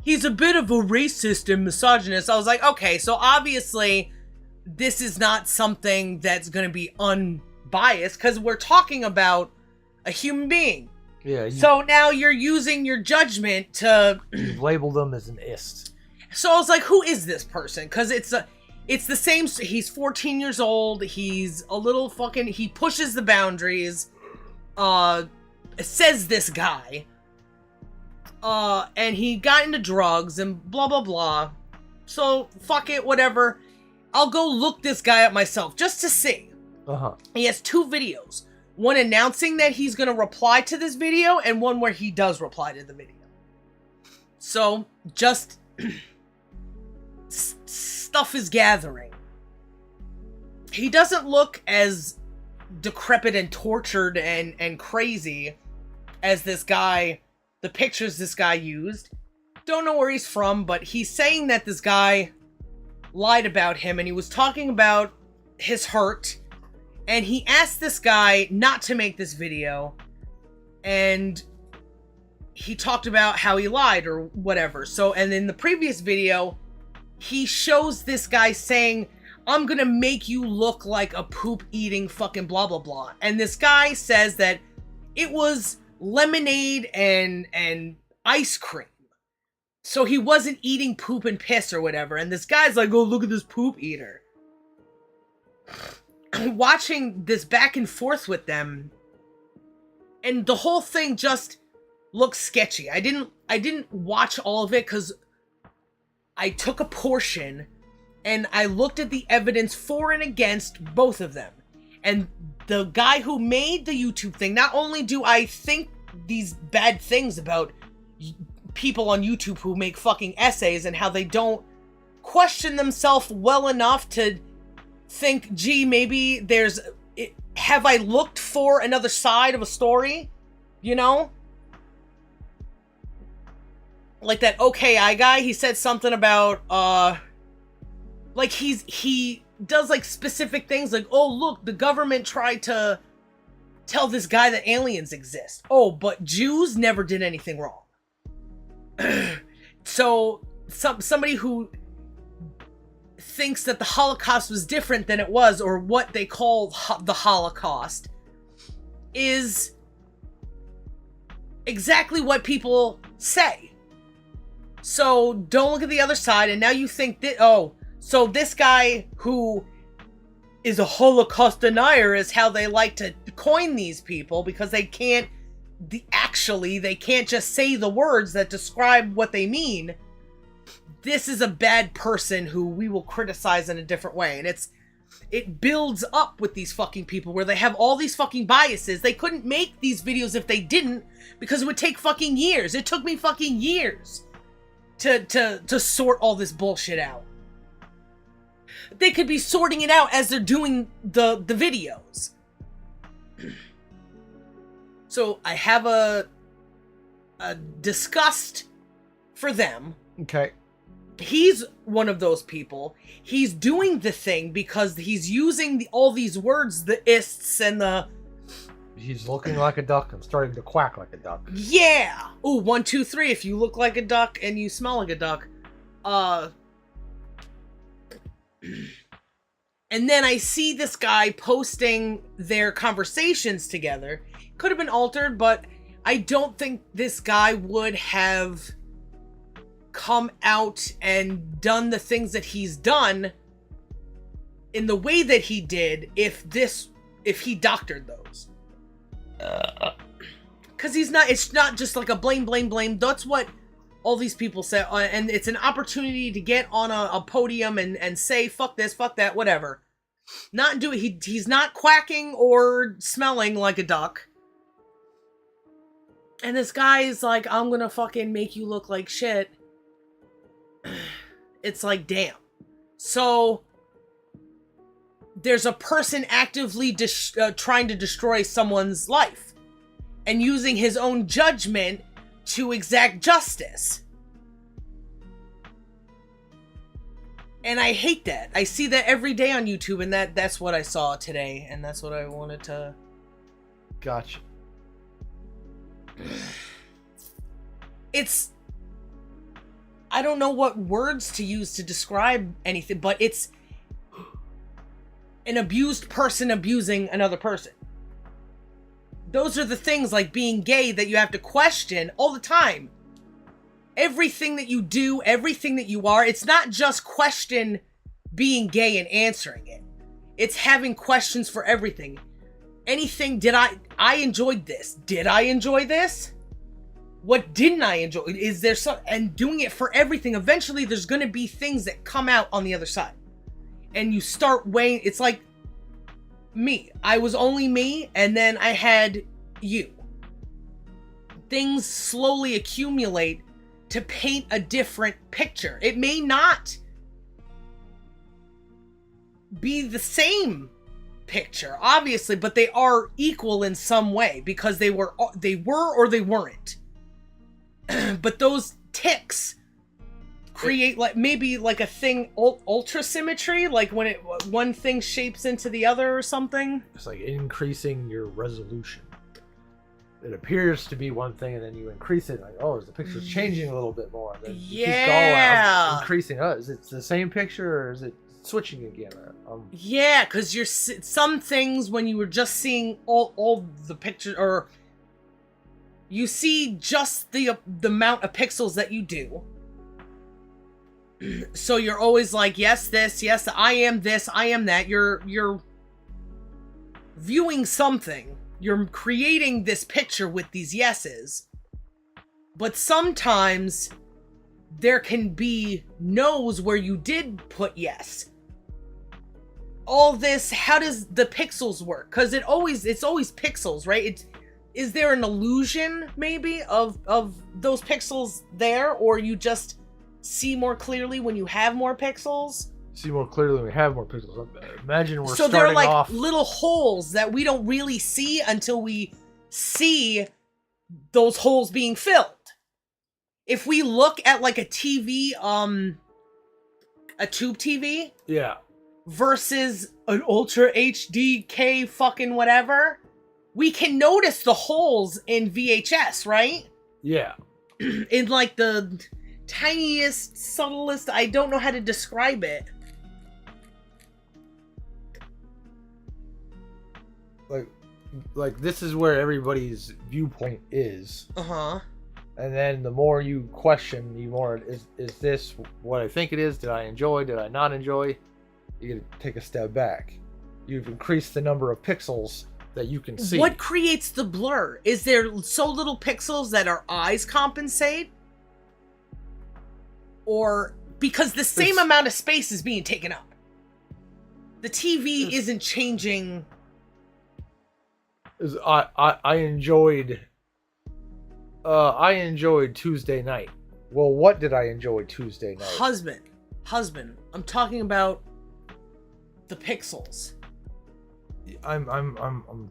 he's a bit of a racist and misogynist. I was like, okay, so obviously this is not something that's going to be unbiased, because we're talking about a human being. Yeah. So now you're using your judgment to label them as an ist. So I was like, who is this person? Because it's the same. He's 14 years old. He's a little fucking, he pushes the boundaries. Says this guy. And he got into drugs and blah, blah, blah. So fuck it, whatever. I'll go look this guy up myself just to see. Uh-huh. He has 2 videos. One announcing that he's going to reply to this video, and one where he does reply to the video. So, just stuff is gathering. He doesn't look as decrepit and tortured and crazy as this guy, the pictures this guy used. Don't know where he's from, but he's saying that this guy lied about him, and he was talking about his hurt. And he asked this guy not to make this video. And he talked about how he lied or whatever. So, and in the previous video, he shows this guy saying, I'm gonna make you look like a poop eating fucking blah blah blah. And this guy says that it was lemonade and ice cream. So he wasn't eating poop and piss or whatever. And this guy's like, oh, look at this poop eater. Watching this back and forth with them, and the whole thing just looks sketchy. I didn't watch all of it because I took a portion and I looked at the evidence for and against both of them. And the guy who made the YouTube thing, not only do I think these bad things about people on YouTube who make fucking essays and how they don't question themselves well enough to think, gee, maybe have I looked for another side of a story? You know? like that OKI guy, he said something about like he does like specific things like, oh look, the government tried to tell this guy that aliens exist. Oh, but Jews never did anything wrong. So somebody who thinks that the Holocaust was different than it was, or what they call the Holocaust, is exactly what people say. So don't look at the other side, and now you think that, oh, so this guy who is a Holocaust denier is how they like to coin these people, because they can't they can't just say the words that describe what they mean. This is a bad person who we will criticize in a different way. And it builds up with these fucking people where they have all these fucking biases. They couldn't make these videos if they didn't, because it would take fucking years. It took me fucking years to sort all this bullshit out. They could be sorting it out as they're doing the videos. So I have a disgust for them. Okay. He's one of those people. He's doing the thing because he's using all these words, the ists and the... He's looking like a duck and starting to quack like a duck. Yeah! Ooh, 1, 2, 3. If you look like a duck and you smell like a duck. And then I see this guy posting their conversations together. Could have been altered, but I don't think this guy would have come out and done the things that he's done in the way that he did if he doctored those. Because it's not just like a blame. That's what all these people say. And it's an opportunity to get on a podium and say, fuck this, fuck that, whatever. Not do it. He's not quacking or smelling like a duck. And this guy is like, I'm gonna fucking make you look like shit. It's like, damn. So there's a person actively trying to destroy someone's life and using his own judgment to exact justice. And I hate that. I see that every day on YouTube, and that's what I saw today, and that's what I wanted to... Gotcha. It's... I don't know what words to use to describe anything, but it's an abused person abusing another person. Those are the things like being gay that you have to question all the time. Everything that you do, everything that you are, it's not just question being gay and answering it. It's having questions for everything. Anything, I enjoyed this. Did I enjoy this? What didn't I enjoy? Is there some, and doing it for everything, eventually there's going to be things that come out on the other side. And you start weighing, it's like me. I was only me, and then I had you. Things slowly accumulate to paint a different picture. It may not be the same picture, obviously, but they are equal in some way because they were or they weren't. But those ticks create like maybe like a thing ultra symmetry, like when one thing shapes into the other or something. It's like increasing your resolution. It appears to be one thing, and then you increase it. Like, oh, the picture's changing a little bit more. Then you keep going, increasing. Oh, is it the same picture, or is it switching again? Yeah, because you're some things when you were just seeing all the pictures, or you see just the amount of pixels that you do. So you're always like, yes, this, yes, I am this, I am that. You're viewing something. You're creating this picture with these yeses. But sometimes there can be no's where you did put yes. All this, how does the pixels work? Because it's always pixels, right? Is there an illusion maybe of those pixels there, or you just see more clearly when you have more pixels? See more clearly when we have more pixels. Imagine we're so starting they're like off... little holes that we don't really see until we see those holes being filled. if we look at like a TV, a tube TV Yeah. versus an Ultra HDK fucking whatever, we can notice the holes in VHS, right? Yeah. In like the tiniest, subtlest, I don't know how to describe it. Like this is where everybody's viewpoint is. Uh-huh. And then the more you question, the more is this what I think it is? Did I enjoy? Did I not enjoy? You gotta take a step back. You've increased the number of pixels that you can see. What creates the blur? Is there so little pixels that our eyes compensate? Or because the same amount of space is being taken up. The TV isn't changing. I enjoyed Tuesday night. Well, what did I enjoy Tuesday night? Husband. I'm talking about the pixels. I'm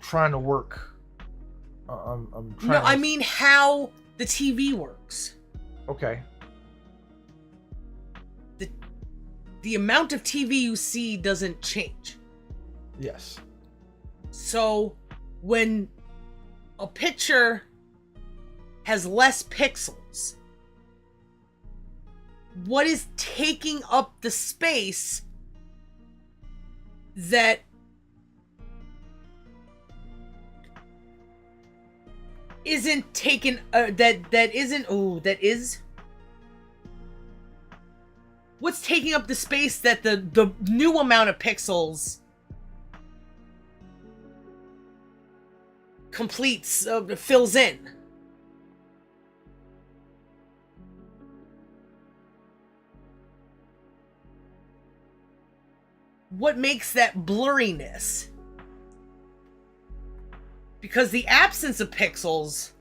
trying to work. I'm trying. No, I mean how the TV works. Okay. The amount of TV you see doesn't change. Yes. So when a picture has less pixels, what is taking up the space that isn't taken what's taking up the space that the new amount of pixels completes, fills in? What makes that blurriness? Because the absence of pixels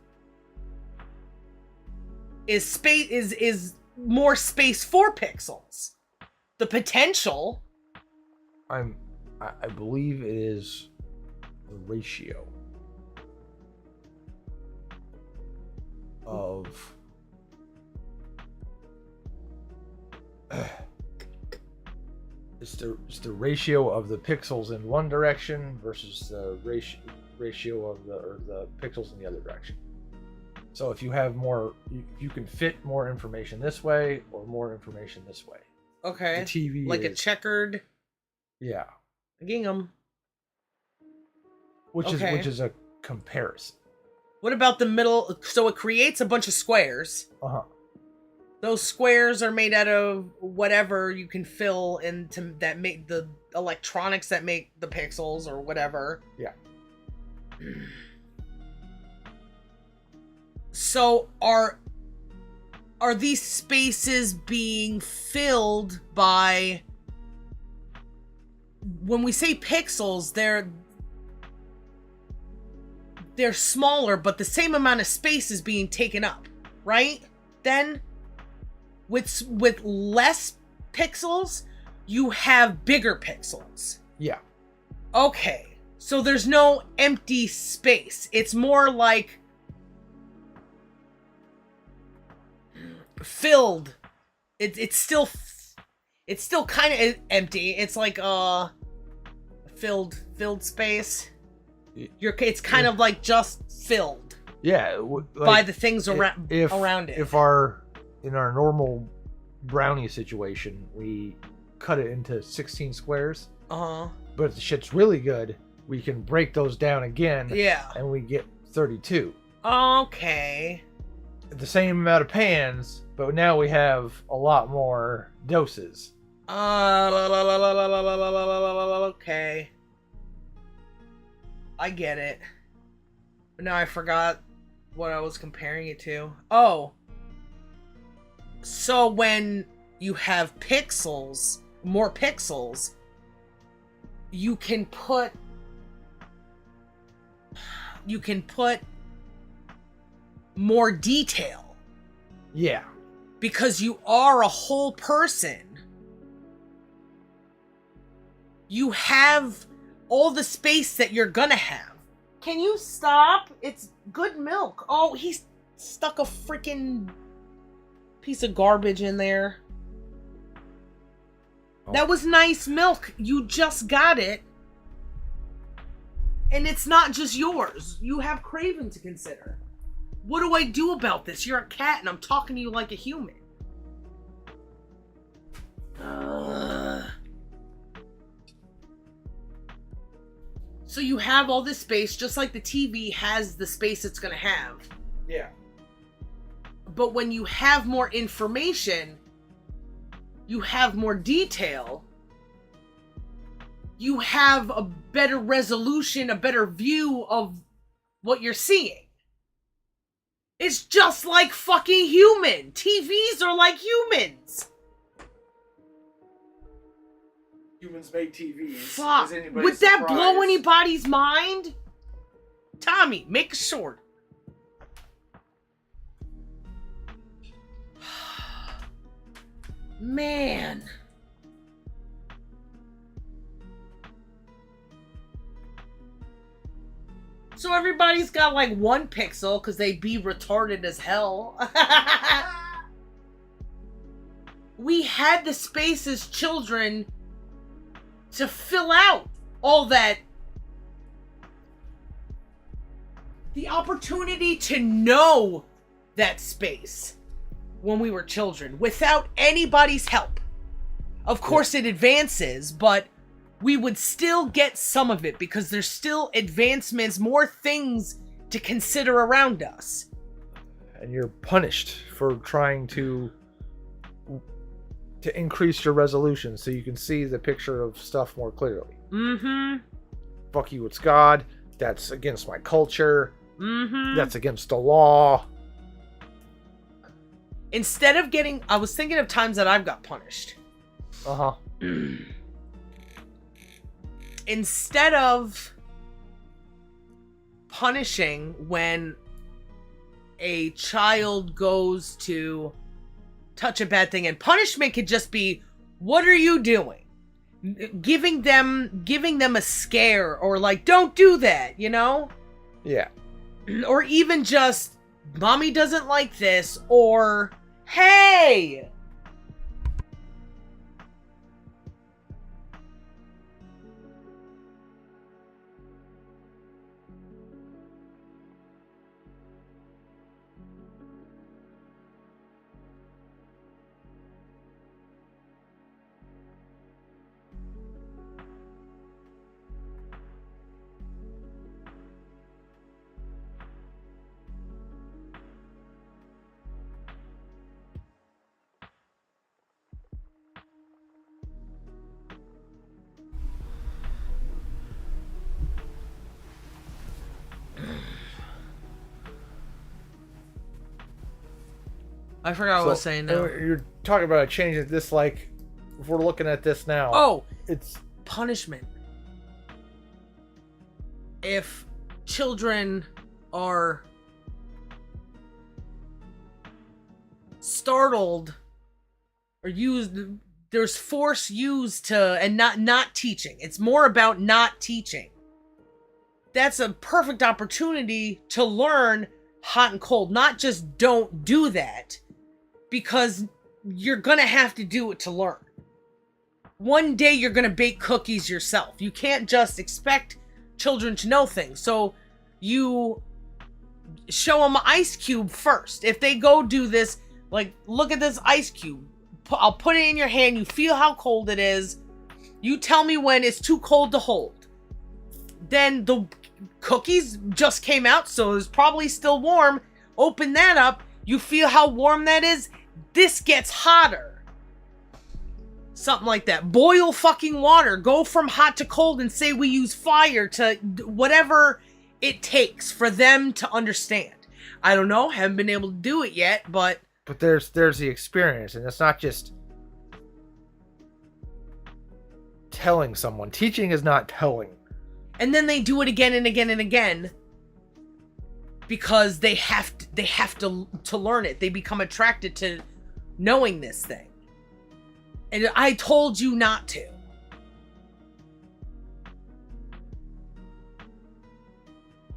is space is more space for pixels. The potential. I believe it is the ratio of it's the ratio of the pixels in one direction versus the ratio of the pixels in the other direction. So if you have more, you can fit more information this way or more information this way. Okay. The TV like is, a checkered. Yeah. Gingham. Which is a comparison. What about the middle? So it creates a bunch of squares. Uh-huh. Those squares are made out of whatever you can fill into that make the electronics that make the pixels or whatever. Yeah. So are these spaces being filled by, when we say pixels, they're smaller, but the same amount of space is being taken up, right? Then with less pixels, you have bigger pixels. Yeah. Okay. So there's no empty space. It's more like filled. It's still kind of empty. It's like filled space. It's kind of like just filled. Yeah, by the things around it. If in our normal brownie situation, we cut it into 16 squares. Uh-huh. But if the shit's really good, we can break those down again. Yeah. And we get 32. Okay. The same amount of pans, but now we have a lot more doses. Okay. I get it. But now I forgot what I was comparing it to. Oh. So when you have pixels, more pixels, you can put more detail. Yeah. Because you are a whole person. You have all the space that you're gonna have. Can you stop? It's good milk. Oh, he's stuck a freaking piece of garbage in there. Oh. That was nice milk. You just got it. And it's not just yours. You have Craven to consider. What do I do about this? You're a cat and I'm talking to you like a human. So you have all this space, just like the TV has the space it's going to have. Yeah. But when you have more information, you have more detail, you have a better resolution, a better view of what you're seeing. It's just like fucking human. TVs are like humans. Humans made TVs. Fuck. Would that blow anybody's mind? Tommy, make a sword. Man. So everybody's got like 1 pixel because they be retarded as hell. We had the space as children to fill out all that. The opportunity to know that space when we were children without anybody's help. Of course it advances, but we would still get some of it because there's still advancements, more things to consider around us. And you're punished for trying to increase your resolution so you can see the picture of stuff more clearly. Mm-hmm. Fuck you, it's God. That's against my culture. Mm-hmm. That's against the law. Instead of getting... I was thinking of times that I've got punished. Uh-huh. Instead of punishing when a child goes to touch a bad thing, and punishment could just be, what are you doing? Giving them a scare, or like, don't do that, you know? Yeah. Or even just, mommy doesn't like this, or, hey! I forgot what I was saying now. You're talking about changing this, like, if we're looking at this now. Oh! It's Punishment. If children are startled or used, there's force used to, and not teaching. It's more about not teaching. That's a perfect opportunity to learn hot and cold. Not just don't do that, because you're gonna have to do it to learn. One day you're gonna bake cookies yourself. You can't just expect children to know things. So you show them an ice cube first. If they go do this, like, look at this ice cube. I'll put it in your hand. You feel how cold it is. You tell me when it's too cold to hold. Then the cookies just came out, so it's probably still warm. Open that up. You feel how warm that is? This gets hotter. Something like that. Boil fucking water. Go from hot to cold and say we use fire to whatever it takes for them to understand. I don't know. Haven't been able to do it yet, but there's the experience, and it's not just telling someone. Teaching is not telling. And then they do it again and again and again because they have to learn it. They become attracted to knowing this thing. And I told you not to.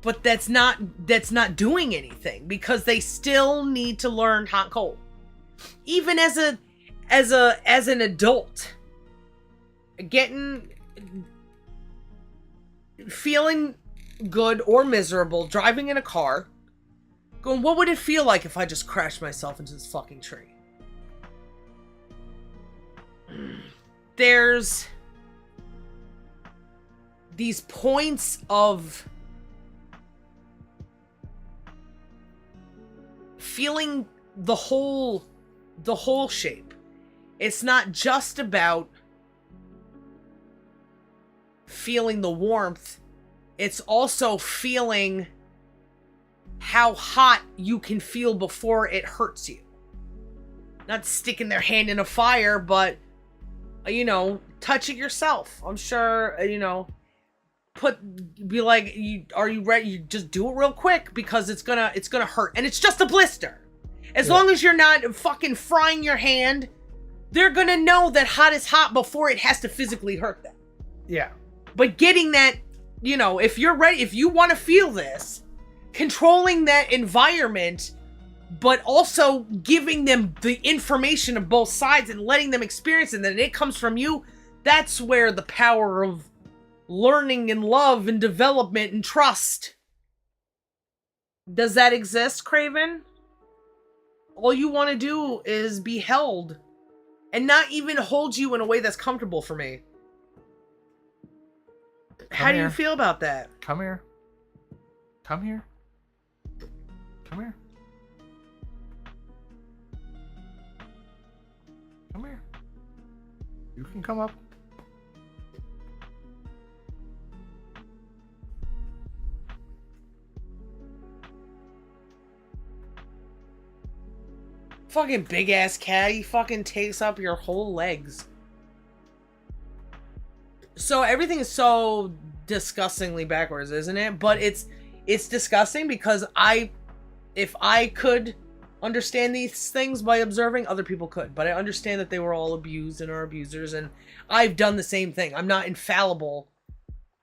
But that's not doing anything because they still need to learn hot and cold. even as an adult, feeling good or miserable, driving in a car, going, what would it feel like if I just crashed myself into this fucking tree? There's these points of feeling the whole shape. It's not just about feeling the warmth. It's also feeling how hot you can feel before it hurts you. Not sticking their hand in a fire, but, you know, touch it yourself. I'm sure, you know, be like, are you ready? You just do it real quick because it's gonna hurt. And it's just a blister. As long as you're not fucking frying your hand, they're gonna know that hot is hot before it has to physically hurt them. Yeah. But getting that, you know, if you're ready, if you want to feel this, controlling that environment, but also giving them the information of both sides and letting them experience it, and then it comes from you, that's where the power of learning and love and development and trust. Does that exist, Craven? All you want to do is be held, and not even hold you in a way that's comfortable for me. How do you feel about that? Come here. Come here. Come here. Come here. You can come up. Fucking big ass cat, he fucking takes up your whole legs. So everything is so disgustingly backwards, isn't it? But it's disgusting because if I could understand these things by observing, other people could. But I understand that they were all abused and are abusers, and I've done the same thing. I'm not infallible.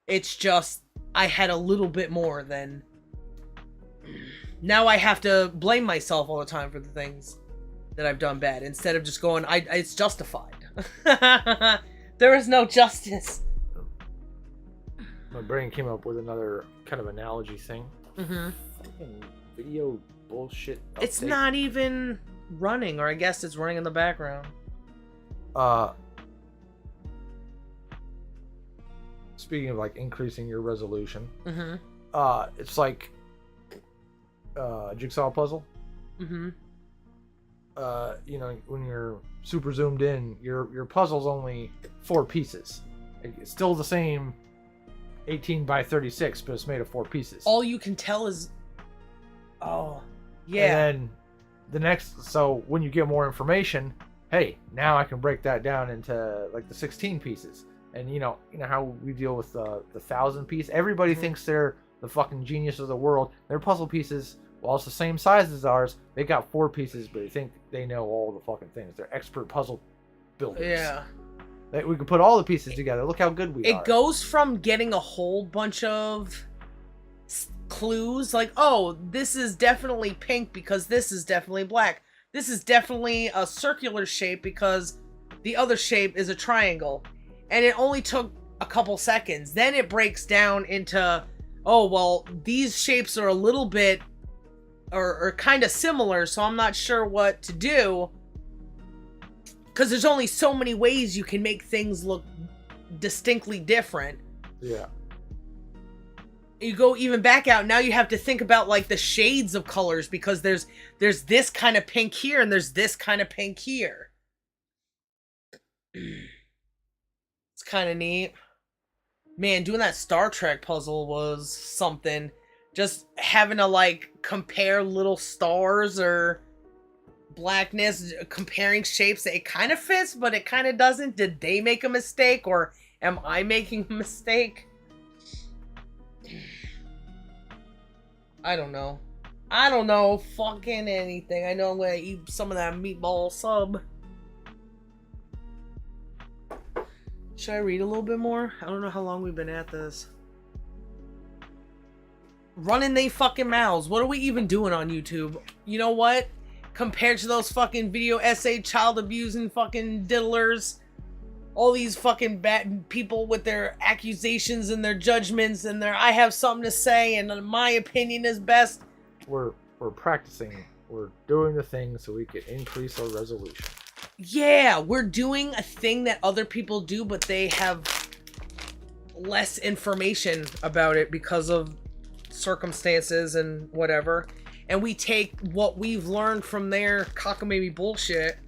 It's just I had a little bit more than. Now I have to blame myself all the time for the things that I've done bad, instead of just going, it's justified. There is no justice. My brain came up with another kind of analogy thing. Mm-hmm. Fucking video bullshit. It's update. not even running, or I guess it's running in the background. Speaking of like increasing your resolution, Mm-hmm. it's like a jigsaw puzzle. Mm-hmm. You know, when you're super zoomed in, your puzzle's only 4 pieces. It's still the same 18 by 36, but it's made of 4 pieces. All you can tell is, oh, yeah. And then the next, so when you get more information, hey, now I can break that down into like the 16 pieces. And you know how we deal with the 1,000 piece. Everybody thinks they're the fucking genius of the world. Their puzzle pieces, while it's the same size as ours, they got 4 pieces, but they think they know all the fucking things. They're expert puzzle builders. Yeah. We can put all the pieces together. Look how good we are. It goes from getting a whole bunch of clues, like, oh, this is definitely pink because this is definitely black. This is definitely a circular shape because the other shape is a triangle. And it only took a couple seconds. Then it breaks down into, oh, well, these shapes are a little bit or kind of similar, so I'm not sure what to do. Because there's only so many ways you can make things look distinctly different. Yeah. You go even back out, now you have to think about like the shades of colors, because there's this kind of pink here and there's this kind of pink here. It's kind of neat. Man, doing that Star Trek puzzle was something. Just having to like compare little stars or blackness, comparing shapes. It kind of fits, but it kind of doesn't. Did they make a mistake, or am I making a mistake? I don't know. I don't know fucking anything. I know I'm gonna eat some of that meatball sub. Should I read a little bit more? I don't know how long we've been at this. Running they fucking mouths. What are we even doing on YouTube? You know what? compared to those fucking video essay child abusing fucking diddlers. All these fucking bad people with their accusations and their judgments and their I have something to say and my opinion is best. We're practicing. We're doing the thing so we can increase our resolution. Yeah, we're doing a thing that other people do, but they have less information about it because of circumstances and whatever. And we take what we've learned from their cockamamie bullshit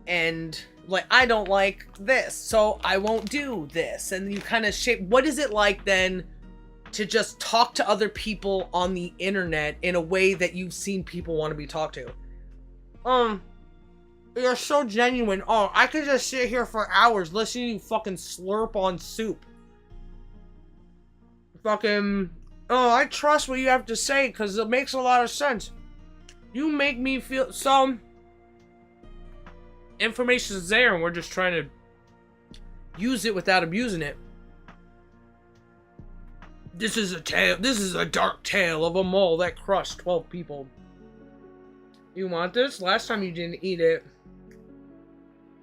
and like, I don't like this, so I won't do this. And you kind of shape, what is it like then to just talk to other people on the internet in a way that you've seen people want to be talked to? You're so genuine. Oh, I could just sit here for hours listening to you fucking slurp on soup. Fucking, oh, I trust what you have to say because it makes a lot of sense. You make me feel some information is there and we're just trying to use it without abusing it. This is a dark tale of a mole that crushed 12 people. You want this? Last time you didn't eat it.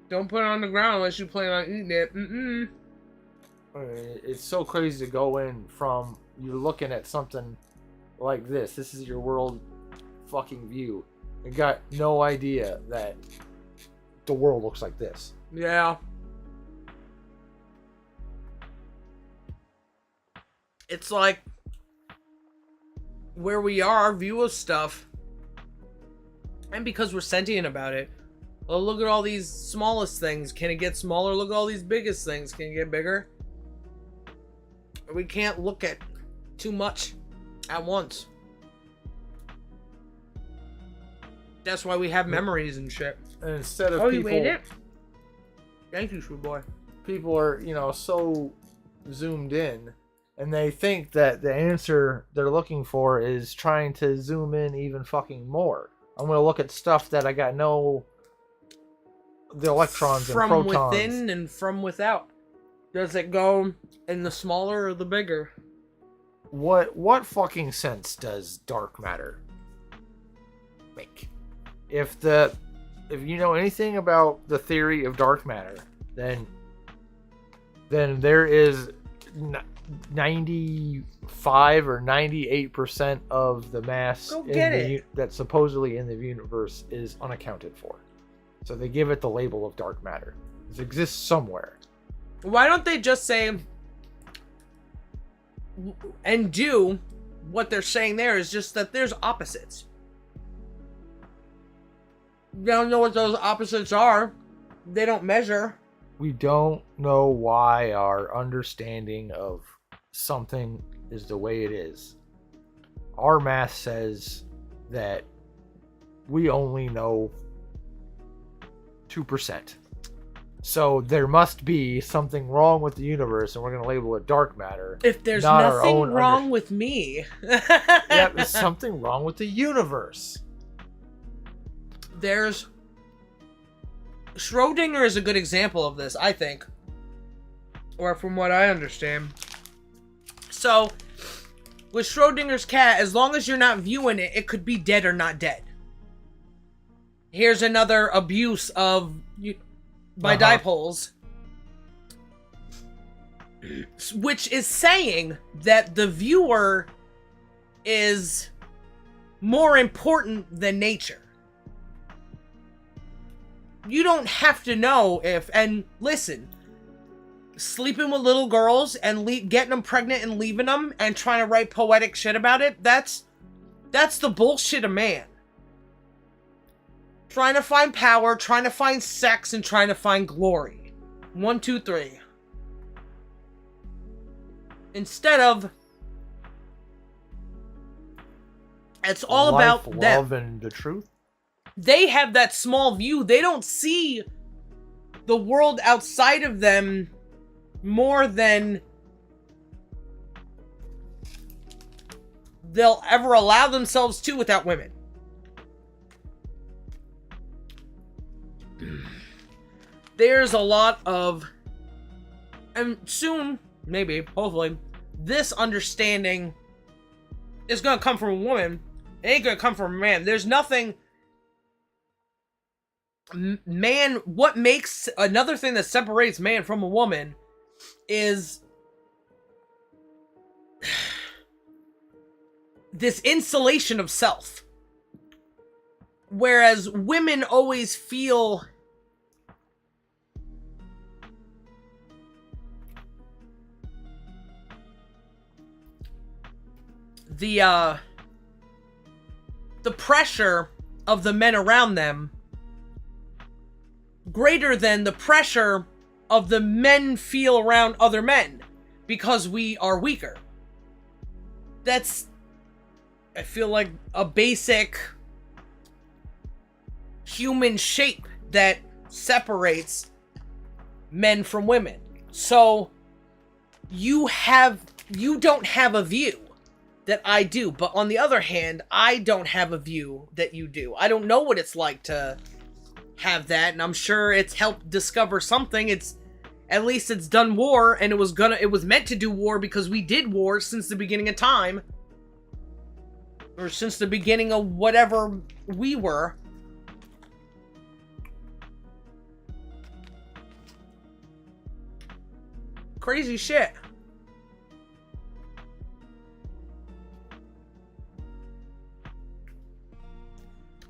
Don't put it on the ground unless you plan on eating it. It's so crazy to go in from you're looking at something like this. This is your world fucking view. You got no idea that the world looks like this. Yeah. It's like where we are, our view of stuff. And because we're sentient about it. Well, look at all these smallest things. Can it get smaller? Look at all these biggest things. Can it get bigger? We can't look at too much at once. That's why we have memories and shit. And instead of people... you ate it? Thank you, sweet boy. People are, so zoomed in. And they think that the answer they're looking for is trying to zoom in even fucking more. I'm going to look at stuff that I got the electrons and protons. From within and from without. Does it go in the smaller or the bigger? What fucking sense does dark matter make? If you know anything about the theory of dark matter, then there is 95 or 98% of the mass that's supposedly in the universe is unaccounted for. So they give it the label of dark matter. It exists somewhere. Why don't they just say and do what they're saying there is just that there's opposites. They don't know what those opposites are. They don't measure. We don't know why our understanding of something is the way it is. Our math says that we only know 2%. So there must be something wrong with the universe, and we're going to label it dark matter. If there's nothing wrong with me. Yeah, there's something wrong with the universe. There's... Schrodinger is a good example of this, I think. Or from what I understand. So, with Schrodinger's cat, as long as you're not viewing it, it could be dead or not dead. Here's another abuse of... by dipoles. Which is saying that the viewer is more important than nature. You don't have to know if... And listen, sleeping with little girls and getting them pregnant and leaving them and trying to write poetic shit about it, that's the bullshit of man. Trying to find power, trying to find sex, and trying to find glory. 1, 2, 3. Instead of... It's all about them. Love, and the truth. They have that small view. They don't see the world outside of them more than they'll ever allow themselves to without women. There's a lot of, and soon, maybe, hopefully, this understanding is going to come from a woman. It ain't going to come from a man. There's nothing man, what makes another thing that separates man from a woman is this insulation of self. Whereas women always feel the pressure of the men around them greater than the pressure of the men feel around other men because we are weaker. That's, I feel like, a basic human shape that separates men from women. So you don't have a view that I do, but on the other hand, I don't have a view that you do. I don't know what it's like to have that, and I'm sure it's helped discover something. At least it's done war, and it was meant to do war because we did war since the beginning of time. Or since the beginning of whatever we were. Crazy shit.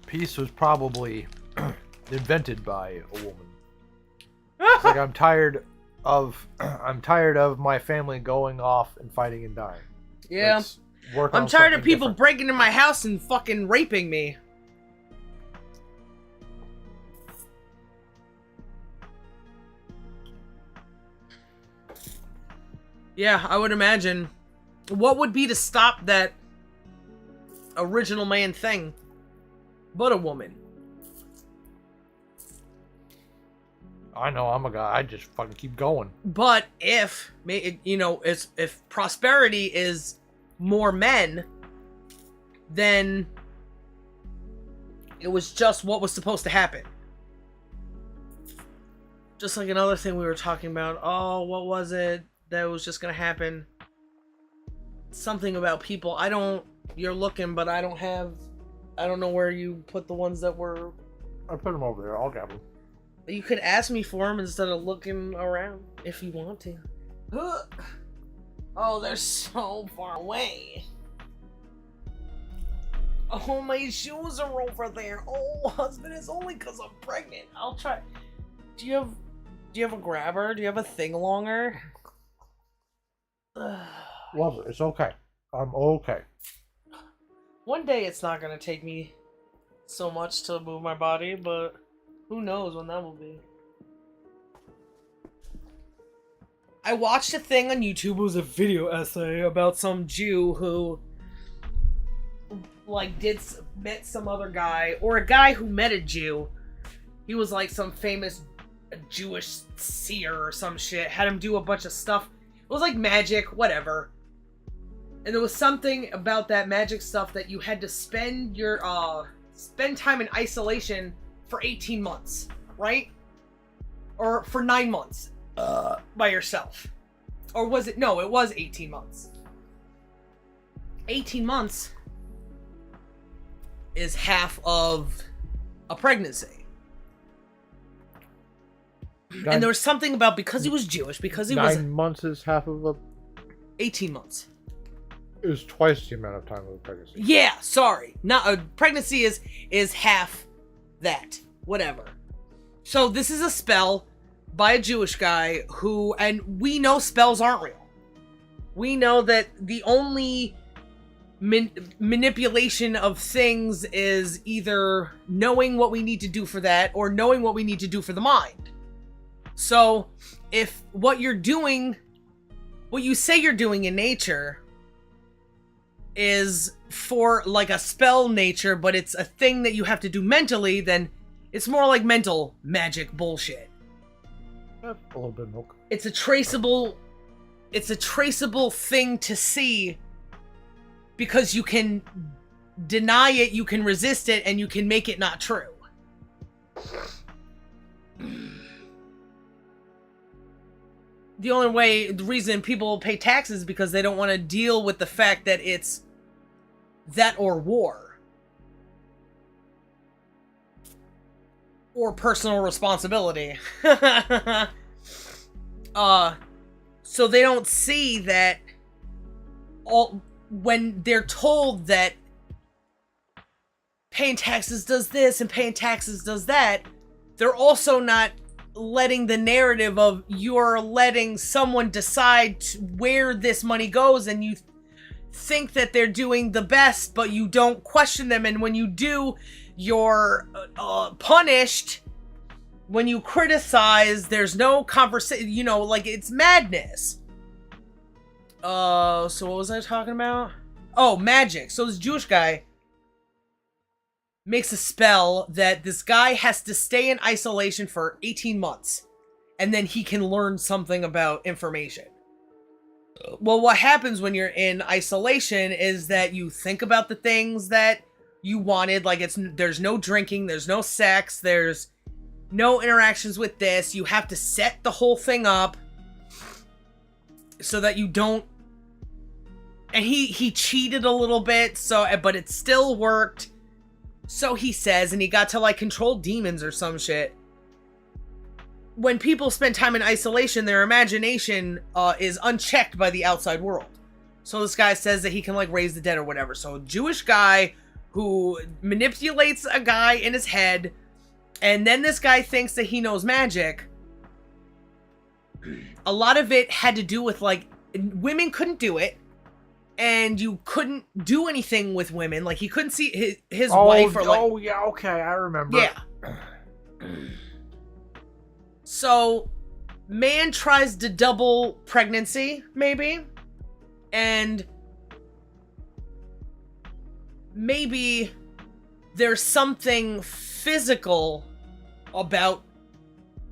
Peace was probably invented by a woman. It's like I'm tired of my family going off and fighting and dying. Yeah. Let's work on I'm tired of something people different. breaking into my house and fucking raping me. Yeah, I would imagine. What would be to stop that original man thing but a woman? I know, I'm a guy. I just fucking keep going. But if prosperity is more men, then it was just what was supposed to happen. Just like another thing we were talking about. Oh, what was it that was just gonna happen? Something about people. You're looking, but I don't know where you put the ones that were. I put them over there. I'll grab them. You could ask me for them instead of looking around if you want to. Oh, they're so far away. Oh, my shoes are over there. Oh, husband, it's only because I'm pregnant. I'll try. Do you have a grabber? Do you have a thing-alonger? Love it. It's okay. I'm okay. One day it's not going to take me so much to move my body, but who knows when that will be. I watched a thing on YouTube. It was a video essay about some Jew who met some other guy, or a guy who met a Jew. He was like some famous Jewish seer or some shit. Had him do a bunch of stuff. It was like magic, whatever. And there was something about that magic stuff that you had to spend time in isolation for 18 months, right? Or for 9 months by yourself. Or was it? No, it was 18 months. 18 months is half of a pregnancy. And there was something about, because he was Jewish, because he was 9 months is half of a... 18 months. It was twice the amount of time of a pregnancy. Yeah, sorry. Not a pregnancy is half that. Whatever. So this is a spell by a Jewish guy who, and we know spells aren't real. We know that the only manipulation of things is either knowing what we need to do for that or knowing what we need to do for the mind. So if what you're doing, what you say you're doing in nature is for like a spell nature, but it's a thing that you have to do mentally, then it's more like mental magic bullshit. A little bit of milk. It's a traceable thing to see, because you can deny it, you can resist it, and you can make it not true. The reason people pay taxes is because they don't want to deal with the fact that it's that or war. or personal responsibility. So they don't see that when they're told that paying taxes does this and paying taxes does that, they're also not letting the narrative of you're letting someone decide where this money goes, and you think that they're doing the best, but you don't question them, and when you do, you're punished. When you criticize, there's no conversation, you know, like, it's madness. So what was I talking about? Oh, magic. So this Jewish guy makes a spell that this guy has to stay in isolation for 18 months, and then he can learn something about information. Well, what happens when you're in isolation is that you think about the things that you wanted, like there's no drinking, there's no sex, there's no interactions with this. You have to set the whole thing up so that you don't. And he cheated a little bit, but it still worked. So he says, and he got to like control demons or some shit. When people spend time in isolation, their imagination is unchecked by the outside world. So this guy says that he can like raise the dead or whatever. So a Jewish guy who manipulates a guy in his head, and then this guy thinks that he knows magic. A lot of it had to do with like women couldn't do it, and you couldn't do anything with women. Like he couldn't see his wife or like. Oh yeah, okay, I remember. Yeah. So, man tries to double pregnancy, maybe, and maybe there's something physical about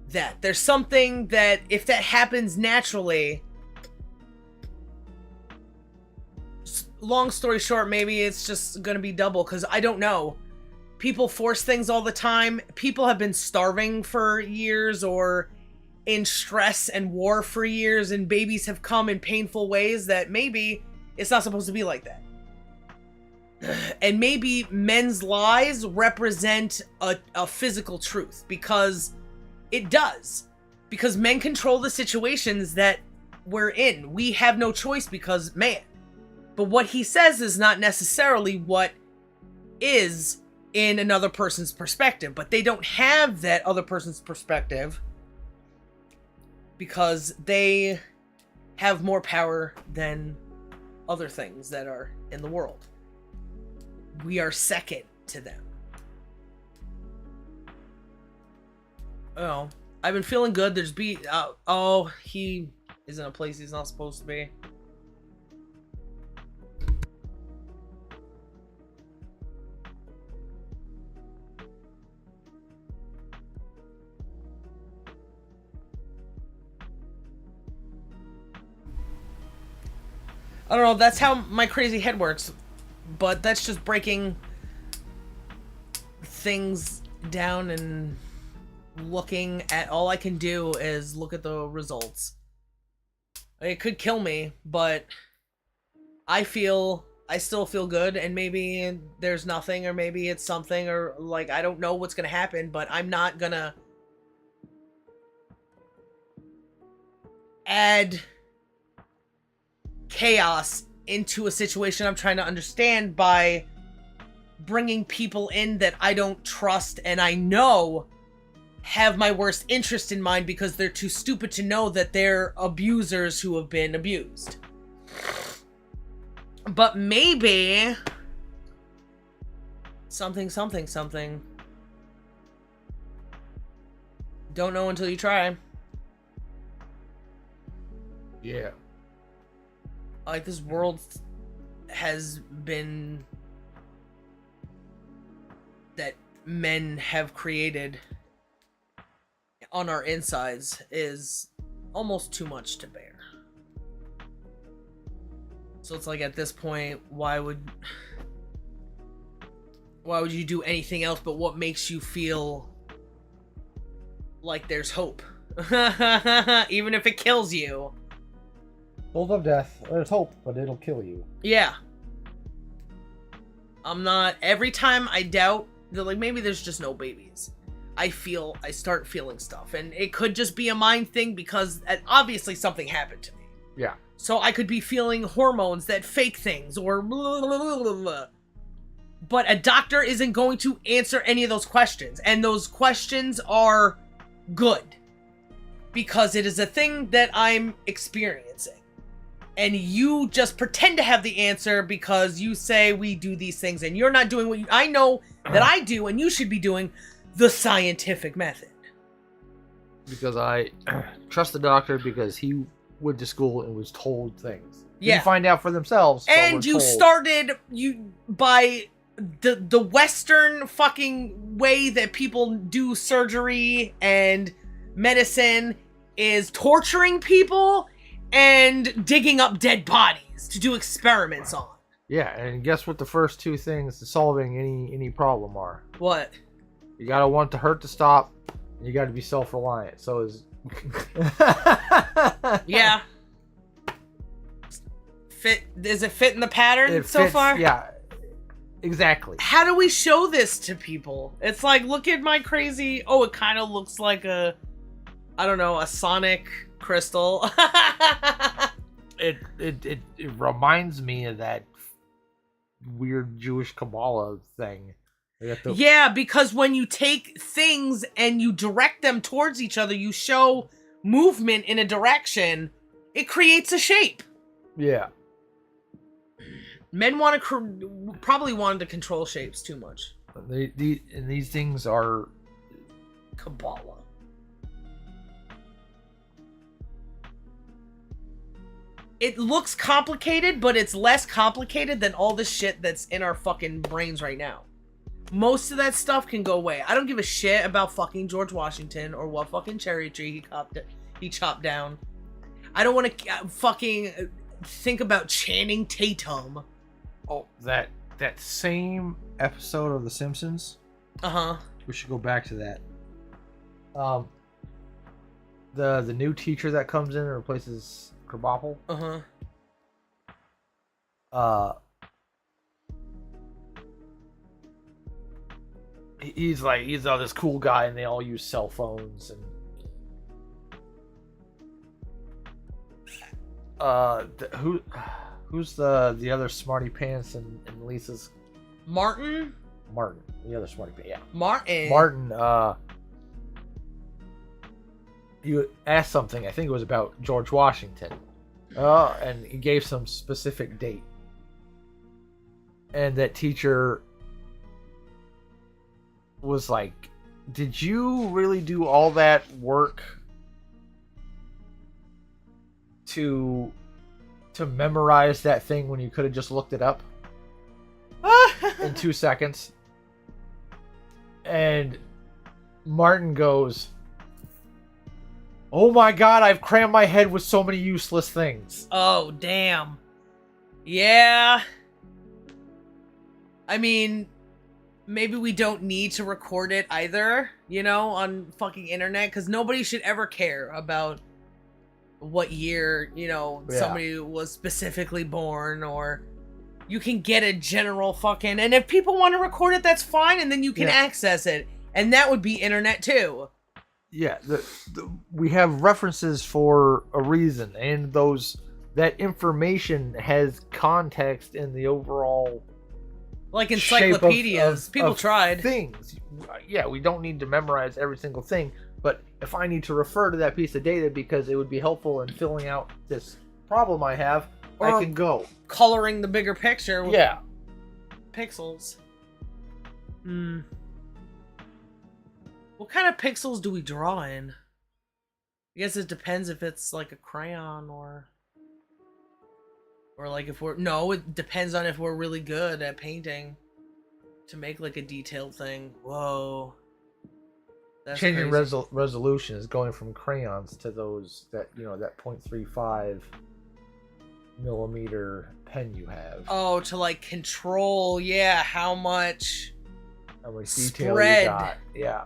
that. There's something that, if that happens naturally, long story short, maybe it's just gonna be double, because I don't know. People force things all the time. People have been starving for years or in stress and war for years, and babies have come in painful ways that maybe it's not supposed to be like that. And maybe men's lies represent a physical truth, because it does. Because men control the situations that we're in. We have no choice because man. But what he says is not necessarily what is in another person's perspective, but they don't have that other person's perspective because they have more power than other things that are in the world. We are second to them. Oh, I've been feeling good. There's he is in a place he's not supposed to be. I don't know, that's how my crazy head works. But that's just breaking things down and looking at, all I can do is look at the results. It could kill me, but I still feel good, and maybe there's nothing, or maybe it's something, or like, I don't know what's gonna happen, but I'm not gonna add chaos into a situation I'm trying to understand by bringing people in that I don't trust and I know have my worst interest in mind because they're too stupid to know that they're abusers who have been abused. But maybe something. Don't know until you try. Yeah. Like, this world has been that men have created on our insides is almost too much to bear. So it's like, at this point, why would you do anything else but what makes you feel like there's hope? Even if it kills you. Full of death. There's hope, but it'll kill you. Yeah. I'm not... Every time I doubt that, like, maybe there's just no babies. I start feeling stuff. And it could just be a mind thing because obviously something happened to me. Yeah. So I could be feeling hormones that fake things or blah, blah, blah, blah, blah. But a doctor isn't going to answer any of those questions. And those questions are good. Because it is a thing that I'm experiencing. And you just pretend to have the answer because you say we do these things and you're not doing what I know that I do and you should be doing the scientific method. Because I trust the doctor because he went to school and was told things. Yeah. Didn't find out for themselves. And you started by the Western fucking way that people do surgery and medicine is torturing people and digging up dead bodies to do experiments on. Yeah, and guess what the first two things to solving any problem are? What? You gotta want the hurt to stop, and you gotta be self-reliant. So is... Yeah. Does it fit in the pattern it so fits, far? Yeah, exactly. How do we show this to people? It's like, look at my crazy... Oh, it kind of looks like a sonic crystal. It reminds me of that weird Jewish Kabbalah thing. Yeah, because when you take things and you direct them towards each other, you show movement in a direction, it creates a shape. Yeah. Men probably wanted to control shapes too much. And these things are Kabbalah. It looks complicated, but it's less complicated than all the shit that's in our fucking brains right now. Most of that stuff can go away. I don't give a shit about fucking George Washington or what fucking cherry tree he chopped down. I don't want to fucking think about Channing Tatum. Oh, that same episode of The Simpsons. Uh-huh. We should go back to that. The new teacher that comes in and replaces Krabappel. Uh-huh. He's this cool guy, and they all use cell phones, and who's the other smarty pants in Lisa's? Martin, the other smarty pants. Yeah, Martin. You asked something. I think it was about George Washington. And he gave some specific date, and that teacher was like, "Did you really do all that work to memorize that thing when you could have just looked it up in 2 seconds?" And Martin goes, "Oh my god, I've crammed my head with so many useless things." Oh, damn. Yeah. I mean, maybe we don't need to record it either, on fucking internet, because nobody should ever care about what year, somebody was specifically born, or you can get a general fucking, and if people want to record it, that's fine, and then you can access it, and that would be internet too. Yeah, we have references for a reason, and that information has context in the overall, like encyclopedias. People tried things. Yeah, we don't need to memorize every single thing, but if I need to refer to that piece of data because it would be helpful in filling out this problem I have, or I can go coloring the bigger picture with pixels. What kind of pixels do we draw in? I guess it depends if it's like a crayon or like if it depends on if we're really good at painting to make like a detailed thing. Whoa. That's changing crazy. resolution is going from crayons to those that 0.35 millimeter pen you have. Oh, to like control, how much detail spread. You got. Yeah.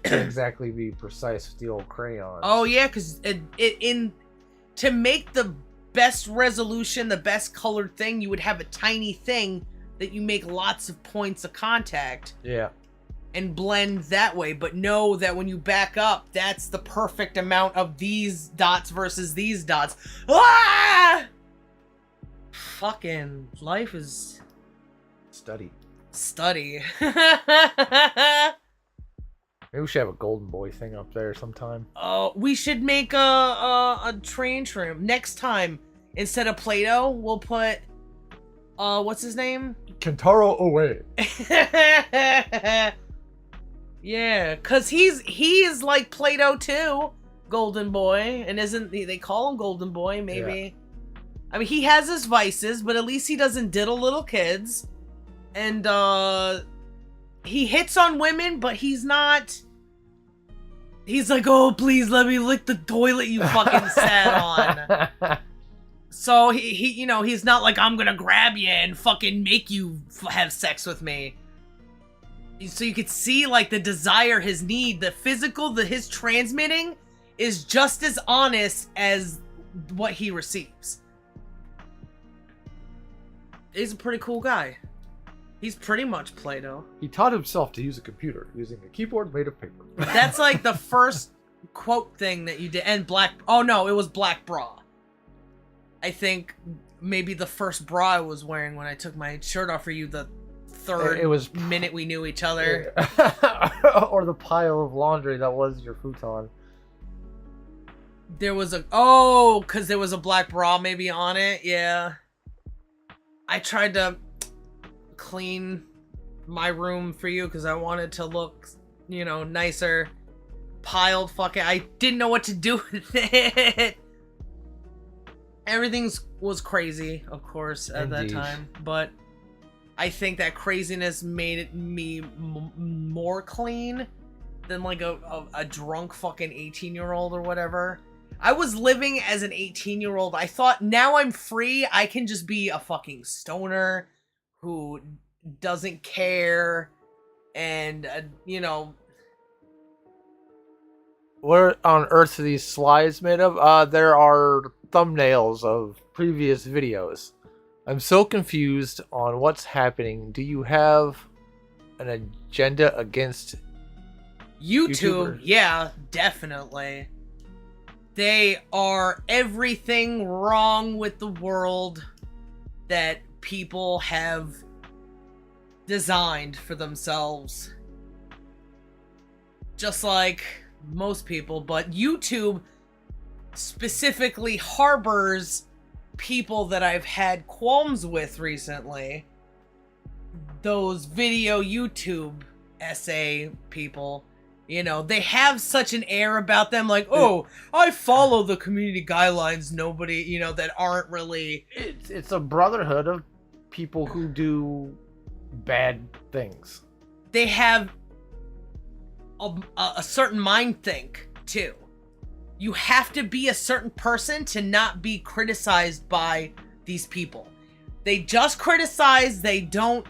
To exactly be precise with the old crayon. Oh yeah, because to make the best resolution, the best colored thing, you would have a tiny thing that you make lots of points of contact. Yeah. and blend that way, but know that when you back up, that's the perfect amount of these dots versus these dots. Ah! Fucking life is Study. study. Maybe we should have a golden boy thing up there sometime. Oh, we should make a train trim next time. Instead of Plato, we'll put what's his name? Kentaro Oe. Yeah, cause he is like Plato too, Golden Boy, and isn't they call him Golden Boy? Maybe. Yeah. I mean, he has his vices, but at least he doesn't diddle little kids, and he hits on women, but he's not. He's like, oh, please let me lick the toilet you fucking sat on. So he you know, he's not like, I'm gonna grab you and fucking make you have sex with me. So you could see, like, the desire, his need, the physical, his transmitting is just as honest as what he receives. He's a pretty cool guy. He's pretty much Plato. He taught himself to use a computer using a keyboard made of paper. That's like the first quote thing that you did. And oh no, it was black bra. I think maybe the first bra I was wearing when I took my shirt off for you the third minute we knew each other. Or the pile of laundry that was your futon. There was because there was a black bra maybe on it. Yeah. I tried to clean my room for you because I wanted to look, you know, nicer. Piled fucking, I didn't know what to do with it. Everything was crazy, of course, at that time, but I think that craziness made me more clean than like a drunk fucking 18-year-old or whatever. I was living as an 18-year-old. I thought, now I'm free, I can just be a fucking stoner who doesn't care, and you know. What on earth are these slides made of? There are thumbnails of previous videos. I'm so confused on what's happening. Do you have an agenda against YouTube? YouTubers? Yeah, definitely. They are everything wrong with the world that people have designed for themselves. Just like most people, but YouTube specifically harbors people that I've had qualms with recently. Those video YouTube essay people, you know, they have such an air about them, like, oh, I follow the community guidelines. Nobody, you know, that aren't really. It's a brotherhood of people who do bad things. They have a certain mind think too. You have to be a certain person to not be criticized by these people. They just criticize, they don't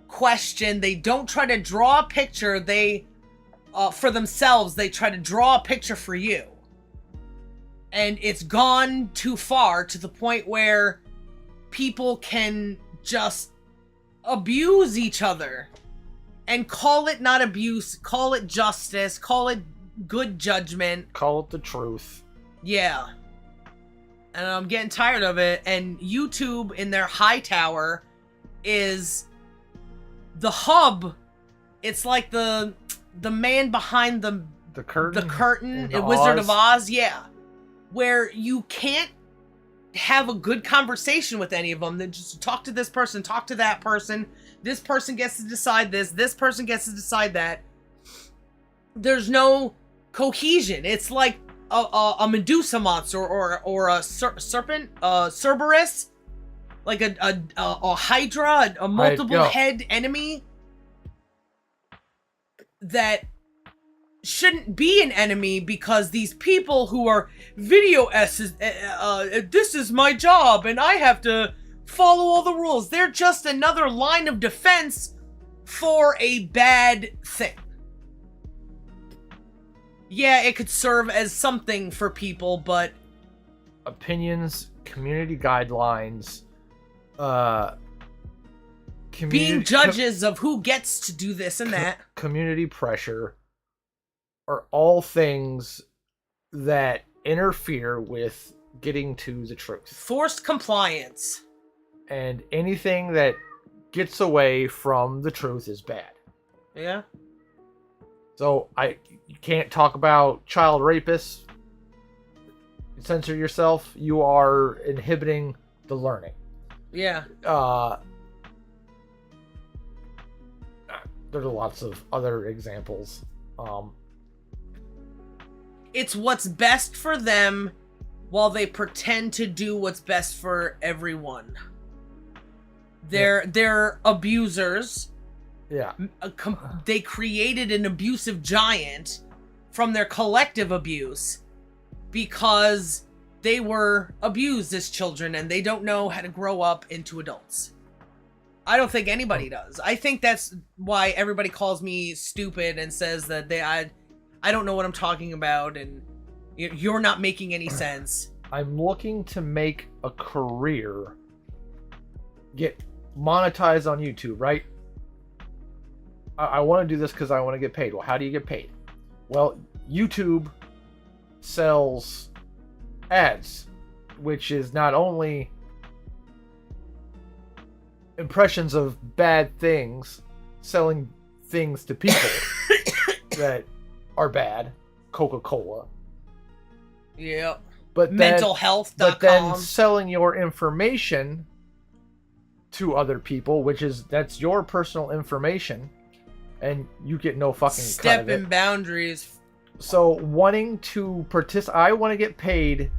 question, they don't try to draw a picture, they for themselves, they try to draw a picture for you. And it's gone too far to the point where people can just abuse each other and call it not abuse, call it justice, call it good judgment. Call it the truth. Yeah. And I'm getting tired of it. And YouTube in their high tower is the hub. It's like the man behind the curtain in Wizard of Oz. Yeah. Where you can't have a good conversation with any of them. Then just talk to this person, talk to that person. This person gets to decide this. This person gets to decide that. There's no cohesion. It's like a Medusa monster or a serpent, Cerberus, like a Hydra, a multiple head enemy that shouldn't be an enemy because these people who are video S's, this is my job and I have to follow all the rules. They're just another line of defense for a bad thing. Yeah, it could serve as something for people, but opinions, community guidelines, being judges of who gets to do this and that. Community pressure are all things that interfere with getting to the truth. Forced compliance. And anything that gets away from the truth is bad. Yeah. So you can't talk about child rapists. Censor yourself. You are inhibiting the learning. Yeah. There's lots of other examples. It's what's best for them while they pretend to do what's best for everyone. They're abusers. Yeah. They created an abusive giant from their collective abuse because they were abused as children and they don't know how to grow up into adults. I don't think anybody does. I think that's why everybody calls me stupid and says that I don't know what I'm talking about and you're not making any sense. I'm looking to make a career, get monetized on YouTube, right? I want to do this because I want to get paid. Well, how do you get paid? Well, YouTube sells ads, which is not only impressions of bad things, selling things to people that are bad, Coca-Cola. Yep. But mentalhealth.com. But then selling your information to other people, that's your personal information, and you get no fucking cut of it. Step in boundaries. So wanting to I want to get paid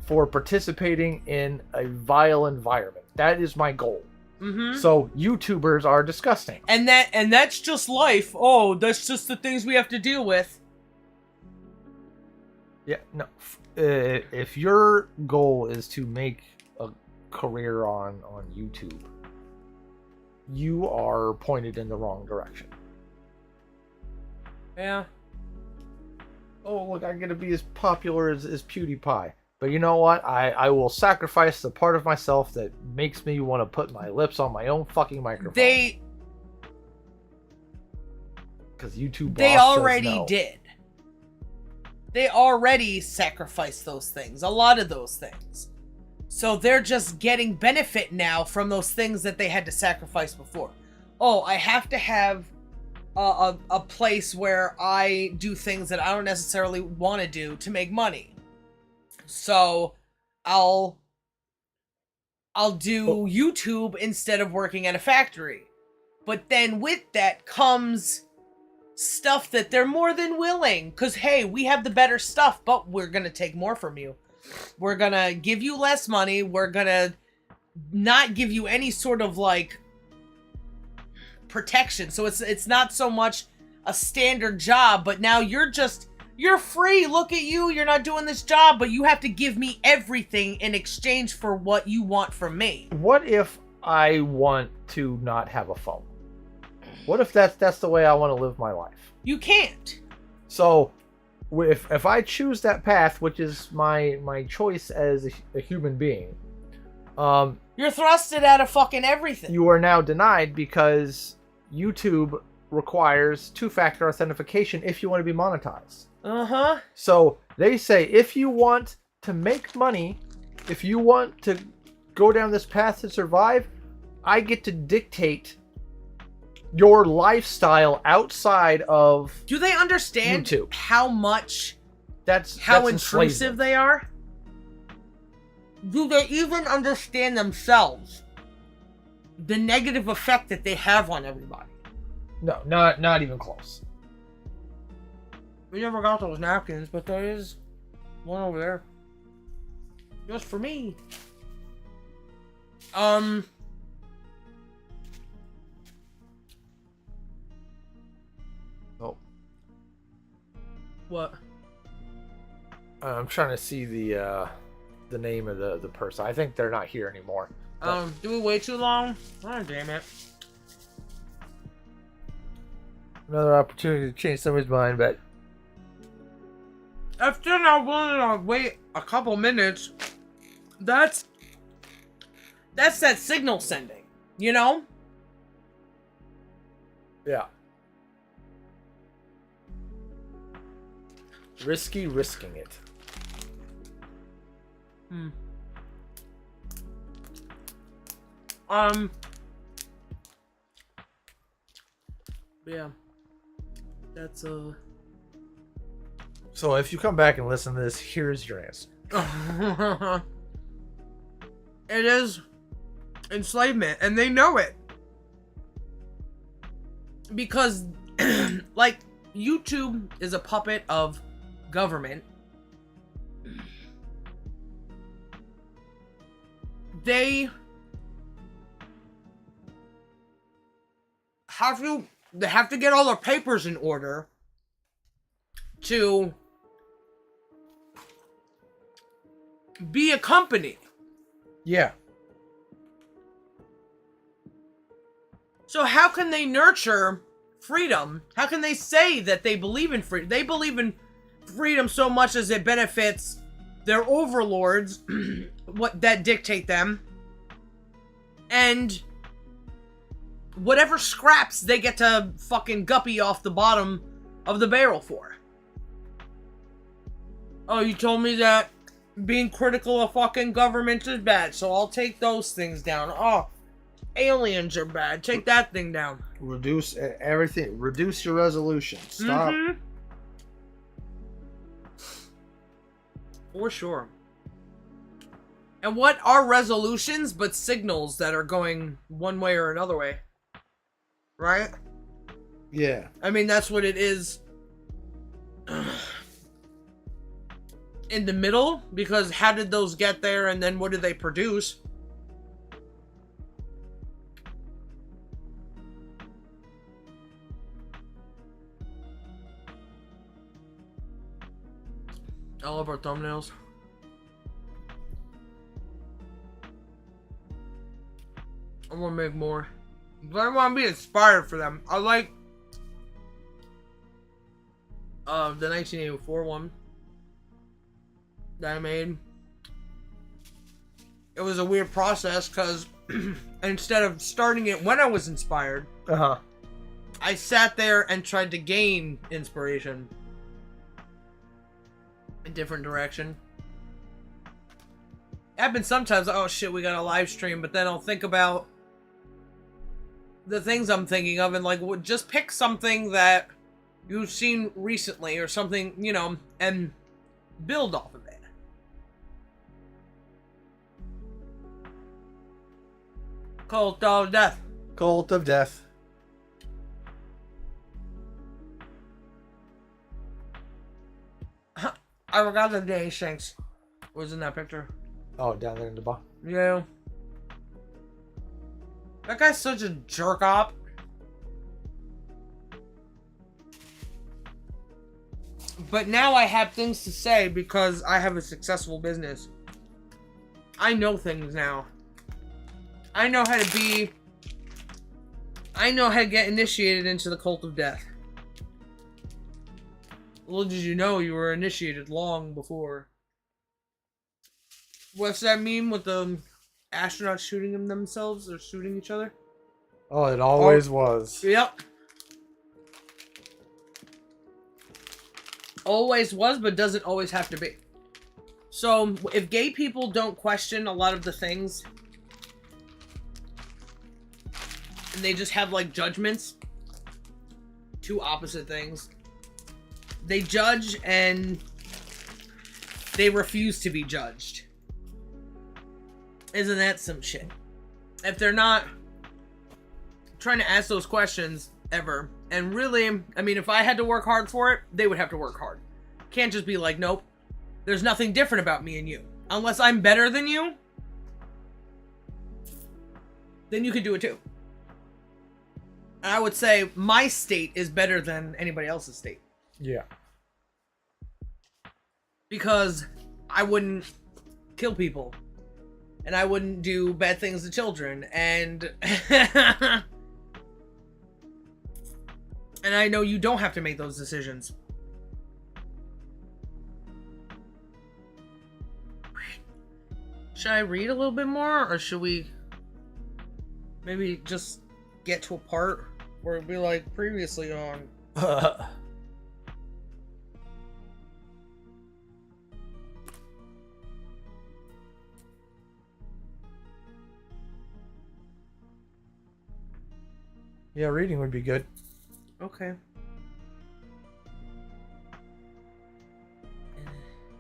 for participating in a vile environment. That is my goal. Mm-hmm. So YouTubers are disgusting. And that's just life. Oh, that's just the things we have to deal with. Yeah, no. If your goal is to make a career on YouTube, you are pointed in the wrong direction. Yeah. Oh, look, I'm going to be as popular as PewDiePie. But you know what? I will sacrifice the part of myself that makes me want to put my lips on my own fucking microphone. Because YouTube They boss already says no. did. They already sacrificed those things. A lot of those things. So they're just getting benefit now from those things that they had to sacrifice before. Oh, I have to have a place where I do things that I don't necessarily want to do to make money. So I'll do YouTube instead of working at a factory. But then with that comes stuff that they're more than willing. Because, hey, we have the better stuff, but we're going to take more from you. We're going to give you less money. We're going to not give you any sort of, like, protection. So it's not so much a standard job, but now you're free. Look at you. You're not doing this job, but you have to give me everything in exchange for what you want from me. What if I want to not have a phone? What if that's the way I want to live my life? You can't. So if I choose that path, which is my choice as a human being, you're thrusted out of fucking everything. You are now denied because YouTube requires two-factor authentication if you want to be monetized. Uh-huh. So they say if you want to make money, if you want to go down this path to survive, I get to dictate your lifestyle outside of Do they understand YouTube. How much that's intrusive they are? Do they even understand themselves the negative effect that they have on everybody? No, not even close. We never got those napkins, but there is one over there. Just for me. Oh. What? I'm trying to see the name of the person. I think they're not here anymore. Do we wait too long? Oh, damn it. Another opportunity to change somebody's mind, but If they're not willing to wait a couple minutes, that's that signal sending, you know? Yeah. Risking it. Yeah. That's So if you come back and listen to this, here's your answer. It is enslavement, and they know it. Because, like, YouTube is a puppet of government. They have to get all their papers in order to be a company. Yeah. So how can they nurture freedom? How can they say that they believe in freedom? They believe in freedom so much as it benefits their overlords, what that dictate them, and whatever scraps they get to fucking guppy off the bottom of the barrel for. Oh, you told me that being critical of fucking government is bad, so I'll take those things down. Oh, aliens are bad. Take that thing down. Reduce everything. Reduce your resolution. Stop. Mm-hmm. For sure. And what are resolutions but signals that are going one way or another way? Right? Yeah. I mean, that's what it is in the middle, because how did those get there, and then what did they produce? I love our thumbnails. I want to make more. But I want to be inspired for them. I like the 1984 one that I made. It was a weird process because instead of starting it when I was inspired, I sat there and tried to gain inspiration. A different direction. It happens sometimes. Oh shit, we got a live stream, but then I'll think about the things I'm thinking of and like, just pick something that you've seen recently or something, you know, and build off of it. Cult of Death. Cult of Death. I forgot the day Shanks was in that picture. Oh, down there in the bottom. Yeah. That guy's such a jerk op. But now I have things to say because I have a successful business. I know things now. I know how to be... I know how to get initiated into the cult of death. Little did you know you were initiated long before. What's that meme with the astronauts shooting themselves or shooting each other? Oh, it always was. Yep. Always was, but doesn't always have to be. So, if gay people don't question a lot of the things, and they just have, like, judgments, two opposite things, they judge and they refuse to be judged. Isn't that some shit? If they're not trying to ask those questions ever, and really, I mean, if I had to work hard for it, they would have to work hard. Can't just be like, nope, there's nothing different about me and you. Unless I'm better than you, then you could do it too. And I would say my state is better than anybody else's state. Yeah. Because I wouldn't kill people. And I wouldn't do bad things to children. And... and I know you don't have to make those decisions. Should I read a little bit more? Or should we maybe just get to a part Or it'd be like previously on. Yeah, reading would be good. Okay.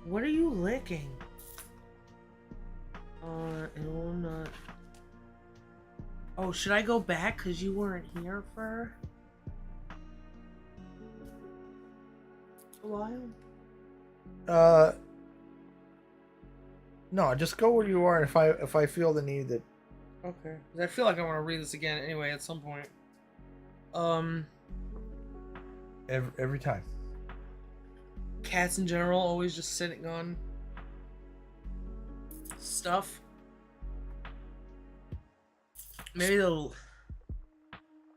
What are you licking? It will not. Oh, should I go back because you weren't here for a while? No, just go where you are. And if I feel the need that. Okay. 'Cause I feel like I want to read this again anyway at some point. Every time. Cats in general always just sitting on stuff. Maybe they'll.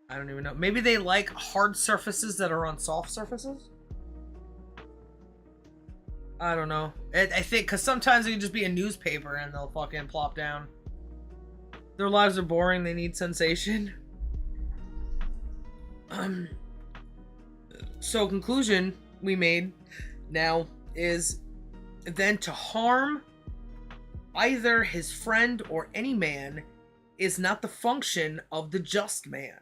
I don't even know. Maybe they like hard surfaces that are on soft surfaces? I don't know. I think because sometimes it can just be a newspaper and they'll fucking plop down. Their lives are boring. They need sensation. So conclusion we made now is then to harm either his friend or any man is not the function of the just man.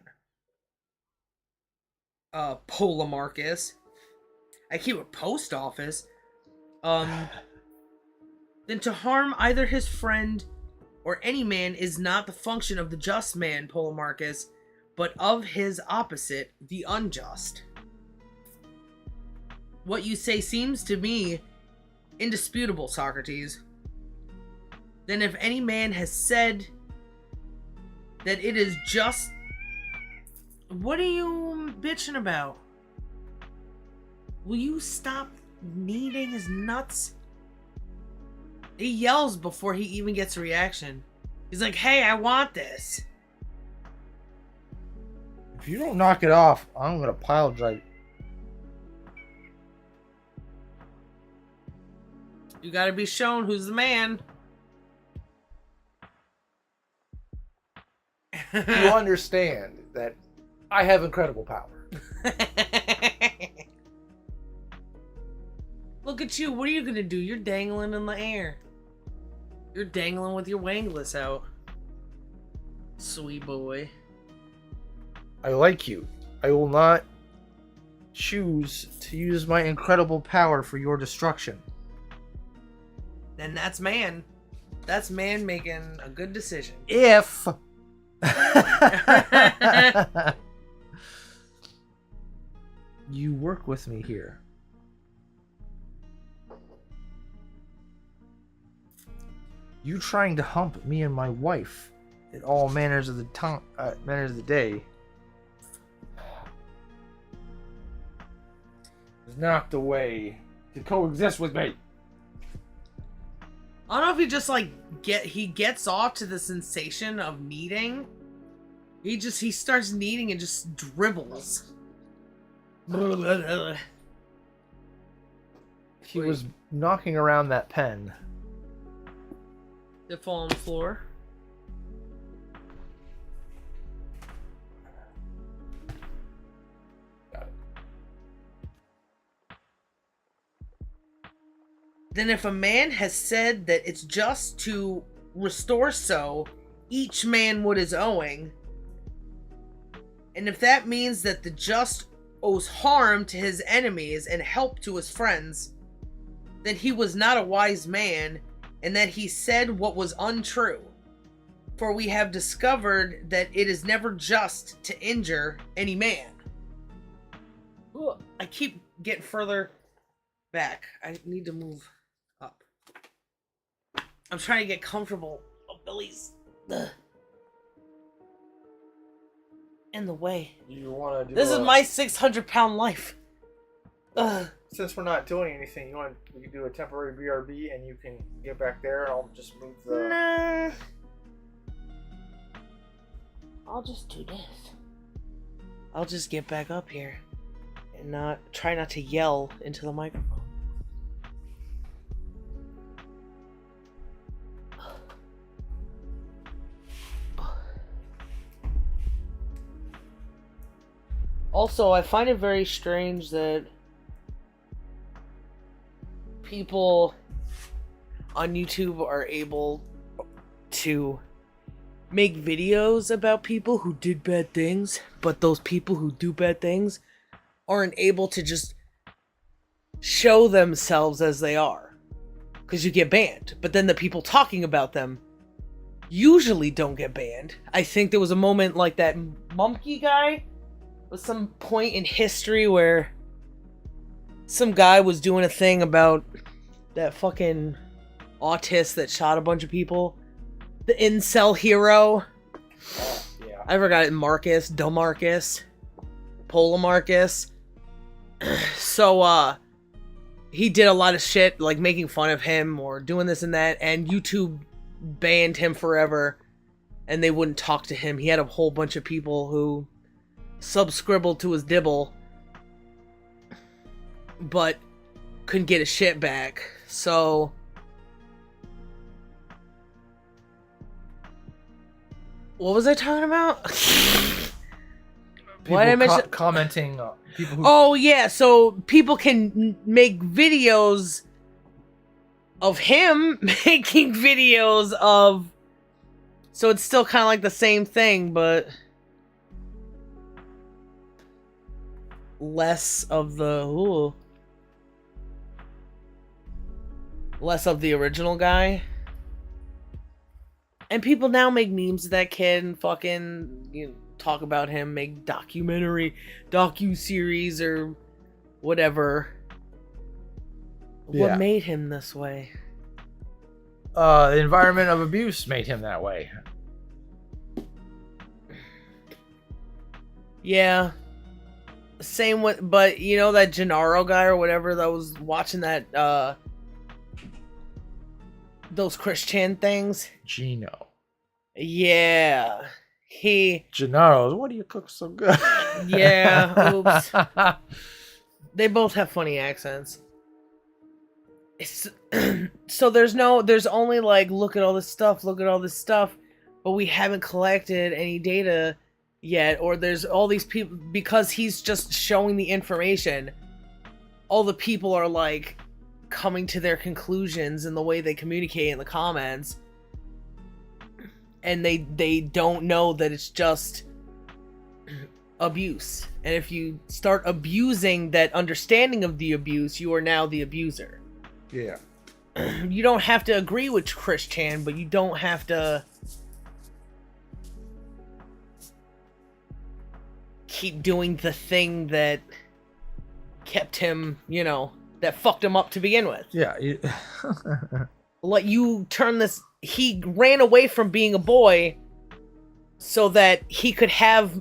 Polemarchus. I keep a post office. Then to harm either his friend or any man is not the function of the just man, Polemarchus, but of his opposite, the unjust. What you say seems to me indisputable, Socrates. Then if any man has said that it is just... What are you bitching about? Will you stop kneading his nuts? He yells before he even gets a reaction. He's like, hey, I want this. If you don't knock it off, I'm gonna pile drive. You gotta be shown who's the man. You understand that I have incredible power. Look at you. What are you gonna do? You're dangling in the air. You're dangling with your wangless out. Sweet boy. I like you. I will not choose to use my incredible power for your destruction. Then that's man. That's man making a good decision. If you work with me here. You trying to hump me and my wife in all manners of the day is knocked away to coexist with me. I don't know if he just like he gets off to the sensation of kneading. He starts kneading and just dribbles. He was knocking around that pen. It fall on the floor. Got it. Then if a man has said that it's just to restore so each man what is owing, and if that means that the just owes harm to his enemies and help to his friends, then he was not a wise man, and that he said what was untrue. For we have discovered that it is never just to injure any man. Ooh, I keep getting further back. I need to move up. I'm trying to get comfortable. Oh, Billy's in the way. You want to do This is my 600-pound life. Ugh. Since we're not doing anything, we can do a temporary BRB and you can get back there and I'll just move the... Nah. I'll just do this. I'll just get back up here and try not to yell into the microphone. Also, I find it very strange that people on YouTube are able to make videos about people who did bad things, but those people who do bad things aren't able to just show themselves as they are, because you get banned. But then the people talking about them usually don't get banned. I think there was a moment like that Mumkey guy was some point in history where some guy was doing a thing about that fucking autist that shot a bunch of people. The incel hero. Yeah. I forgot it. Marcus, Demarcus, Polamarcus. So, he did a lot of shit, like making fun of him or doing this and that, and YouTube banned him forever, and they wouldn't talk to him. He had a whole bunch of people who subscribbled to his dibble, but couldn't get his shit back. So what was I talking about? People Why did I mention commenting? People who... Oh yeah, so people can make videos of him making videos of. So it's still kind of like the same thing, but less of the less of the original guy. And people now make memes of that kid and fucking, you know, talk about him, make docu-series or whatever. Yeah. What made him this way? The environment of abuse made him that way. Yeah. Same with, but you know that Gennaro guy or whatever that was watching that, those Christian things? Gino. Yeah. Gennaro's, what do you cook so good? Yeah, oops. They both have funny accents. So there's only like, look at all this stuff, but we haven't collected any data yet, or there's all these people, because he's just showing the information, all the people are like coming to their conclusions in the way they communicate in the comments, and they don't know that it's just abuse. And if you start abusing that understanding of the abuse, you are now the abuser. Yeah. You don't have to agree with Chris Chan, but you don't have to keep doing the thing that kept him, you know, that fucked him up to begin with. Yeah. Let you turn this. He ran away from being a boy so that he could have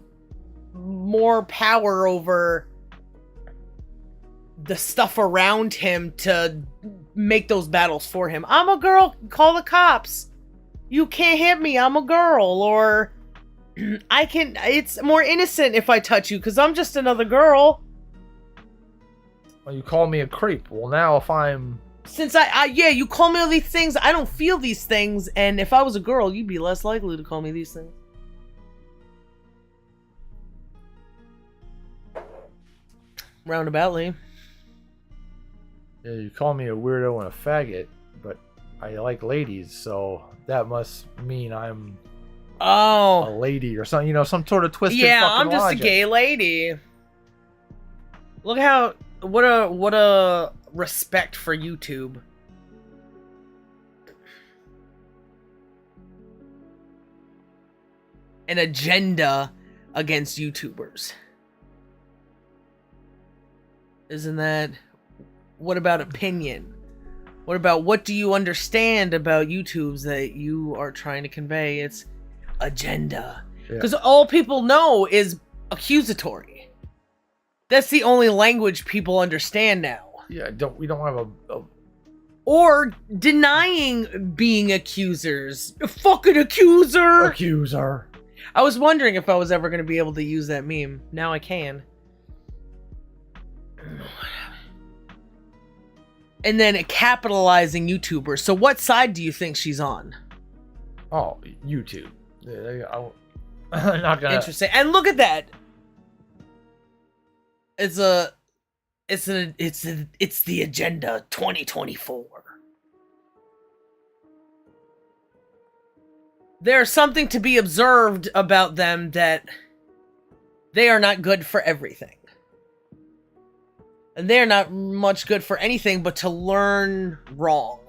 more power over the stuff around him to make those battles for him. I'm a girl, call the cops. You can't hit me, I'm a girl. Or it's more innocent if I touch you because I'm just another girl. Well, you call me a creep. Well, now if I'm... Since yeah, you call me all these things, I don't feel these things, and if I was a girl, you'd be less likely to call me these things. Roundaboutly. Yeah, you call me a weirdo and a faggot, but I like ladies, so that must mean I'm a lady or something, you know, some sort of twisted yeah, fucking I'm just logic. a gay lady. Look how what a respect for YouTube. An agenda against YouTubers. Isn't that... What about opinion? What about what do you understand about YouTubes that you are trying to convey? It's agenda. Because all people know is accusatory. That's the only language people understand now. Yeah, we don't have a... Or denying being accusers. Fucking accuser! Accuser. I was wondering if I was ever going to be able to use that meme. Now I can. And then capitalizing YouTubers. So what side do you think she's on? Oh, YouTube. I'm not gonna... Interesting. And look at that. It's the agenda 2024. There's something to be observed about them that they are not good for everything. And they're not much good for anything but to learn wrong.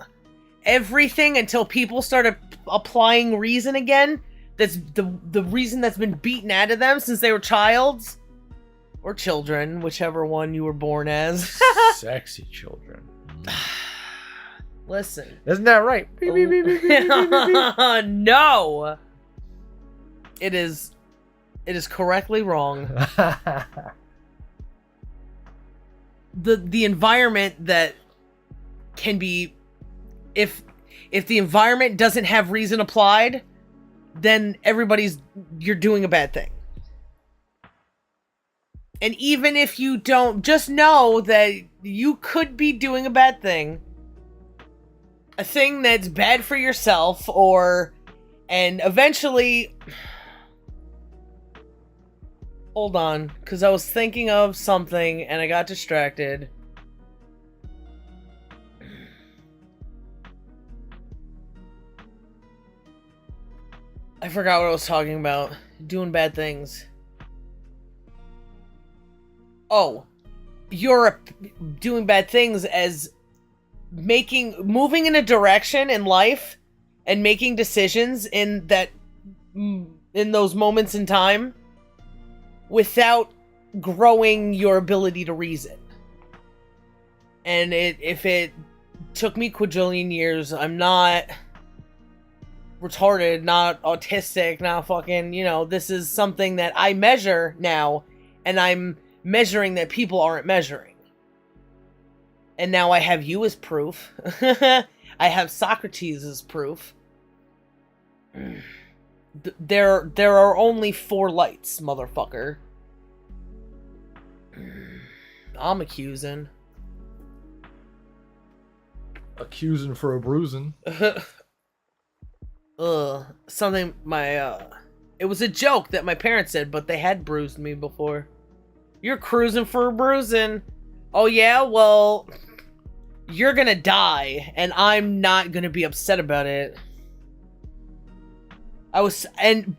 Everything until people started applying reason again. That's the reason that's been beaten out of them since they were childs. Or children, whichever one you were born as. Sexy children. Listen. Isn't that right? No! It is correctly wrong. The environment that can be, if the environment doesn't have reason applied, then you're doing a bad thing. And even if you don't, just know that you could be doing a bad thing. A thing that's bad for yourself, and eventually... Hold on, because I was thinking of something and I got distracted. I forgot what I was talking about. Doing bad things. Oh, you're doing bad things as moving in a direction in life and making decisions in those moments in time without growing your ability to reason. And if it took me quadrillion years, I'm not retarded, not autistic, not fucking, this is something that I measure now, and I'm measuring that people aren't measuring. And now I have you as proof. I have Socrates as proof. There are only 4 lights, motherfucker. I'm accusing. Accusing for a bruising. Something it was a joke that my parents said, but they had bruised me before. You're cruising for a bruising. Oh yeah, well, you're gonna die, and I'm not gonna be upset about it.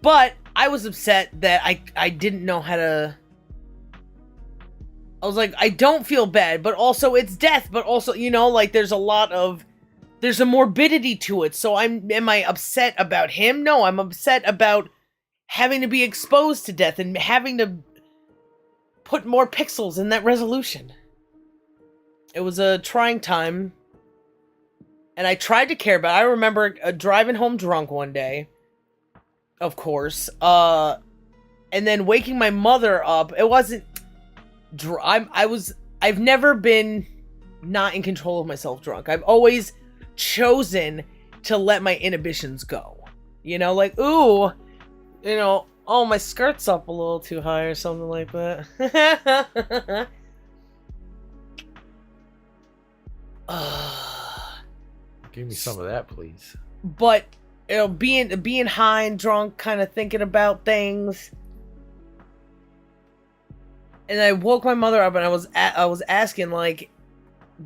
But I was upset that I didn't know how to. I was like, I don't feel bad, but also it's death, but also, there's a morbidity to it. So am I upset about him? No, I'm upset about having to be exposed to death and having to put more pixels in that resolution. It was a trying time, and I tried to care about it. I remember driving home drunk one day, of course, and then waking my mother up. It wasn't. I've never been not in control of myself drunk. I've always chosen to let my inhibitions go. Ooh, oh, my skirt's up a little too high or something like that. Give me some of that, please. But being high and drunk, kind of thinking about things, and I woke my mother up, and I was asking, like,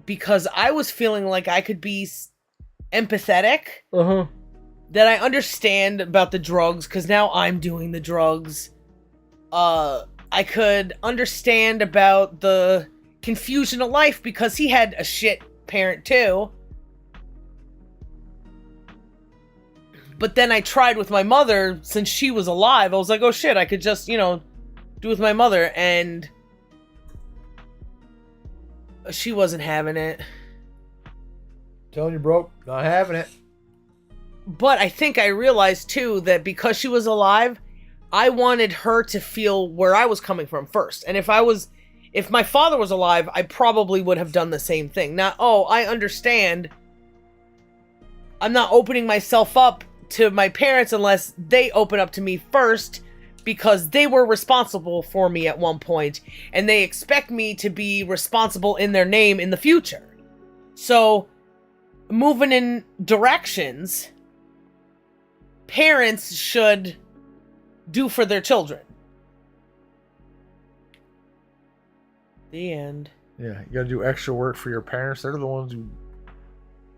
because I was feeling like I could be empathetic. That I understand about the drugs, because now I'm doing the drugs. I could understand about the confusion of life, because he had a shit parent too. But then I tried with my mother, since she was alive. I was like, oh shit, I could just, do with my mother, and she wasn't having it. Telling you, bro, not having it. But I think I realized too that because she was alive, I wanted her to feel where I was coming from first. And if my father was alive, I probably would have done the same thing. Not, oh, I understand. I'm not opening myself up to my parents unless they open up to me first, because they were responsible for me at one point, and they expect me to be responsible in their name in the future. So, moving in directions, parents should do for their children. The end. Yeah, you gotta do extra work for your parents. They're the ones who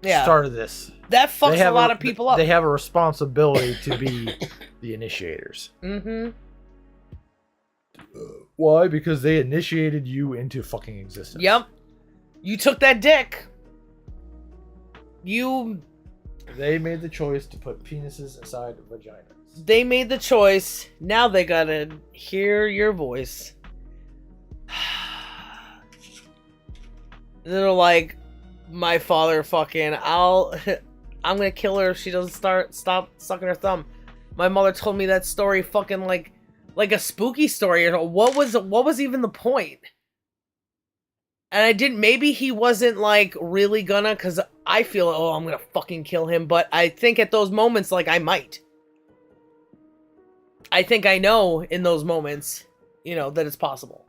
Yeah. started this. That fucks a lot of people up. They have a responsibility to be the initiators. Mm-hmm. Why? Because they initiated you into fucking existence. Yep. You took that dick. They made the choice to put penises inside vaginas. They made the choice. Now they gotta hear your voice. They're like, my father fucking, I'm gonna kill her if she doesn't stop sucking her thumb. My mother told me that story fucking like a spooky story. What was even the point? And I didn't, maybe he wasn't like really gonna, cause I feel, oh, I'm gonna fucking kill him. But I think at those moments, like I might. I think I know in those moments, that it's possible.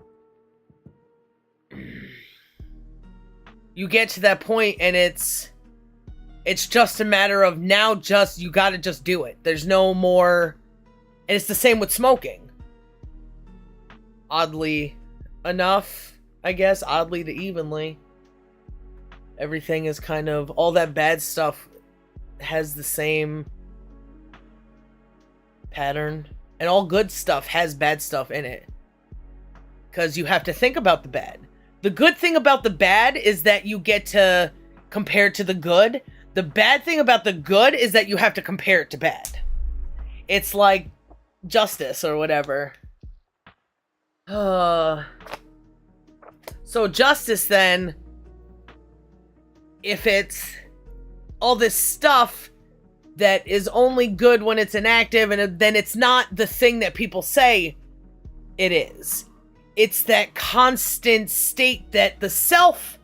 You get to that point and it's just a matter of now you gotta just do it. There's no more, and it's the same with smoking. Oddly enough, I guess, oddly to evenly. Everything is kind of, all that bad stuff has the same pattern. And all good stuff has bad stuff in it. Because you have to think about the bad. The good thing about the bad is that you get to compare it to the good. The bad thing about the good is that you have to compare it to bad. It's like justice or whatever. So justice then, if it's all this stuff that is only good when it's inactive, and then it's not the thing that people say it is. It's that constant state that the self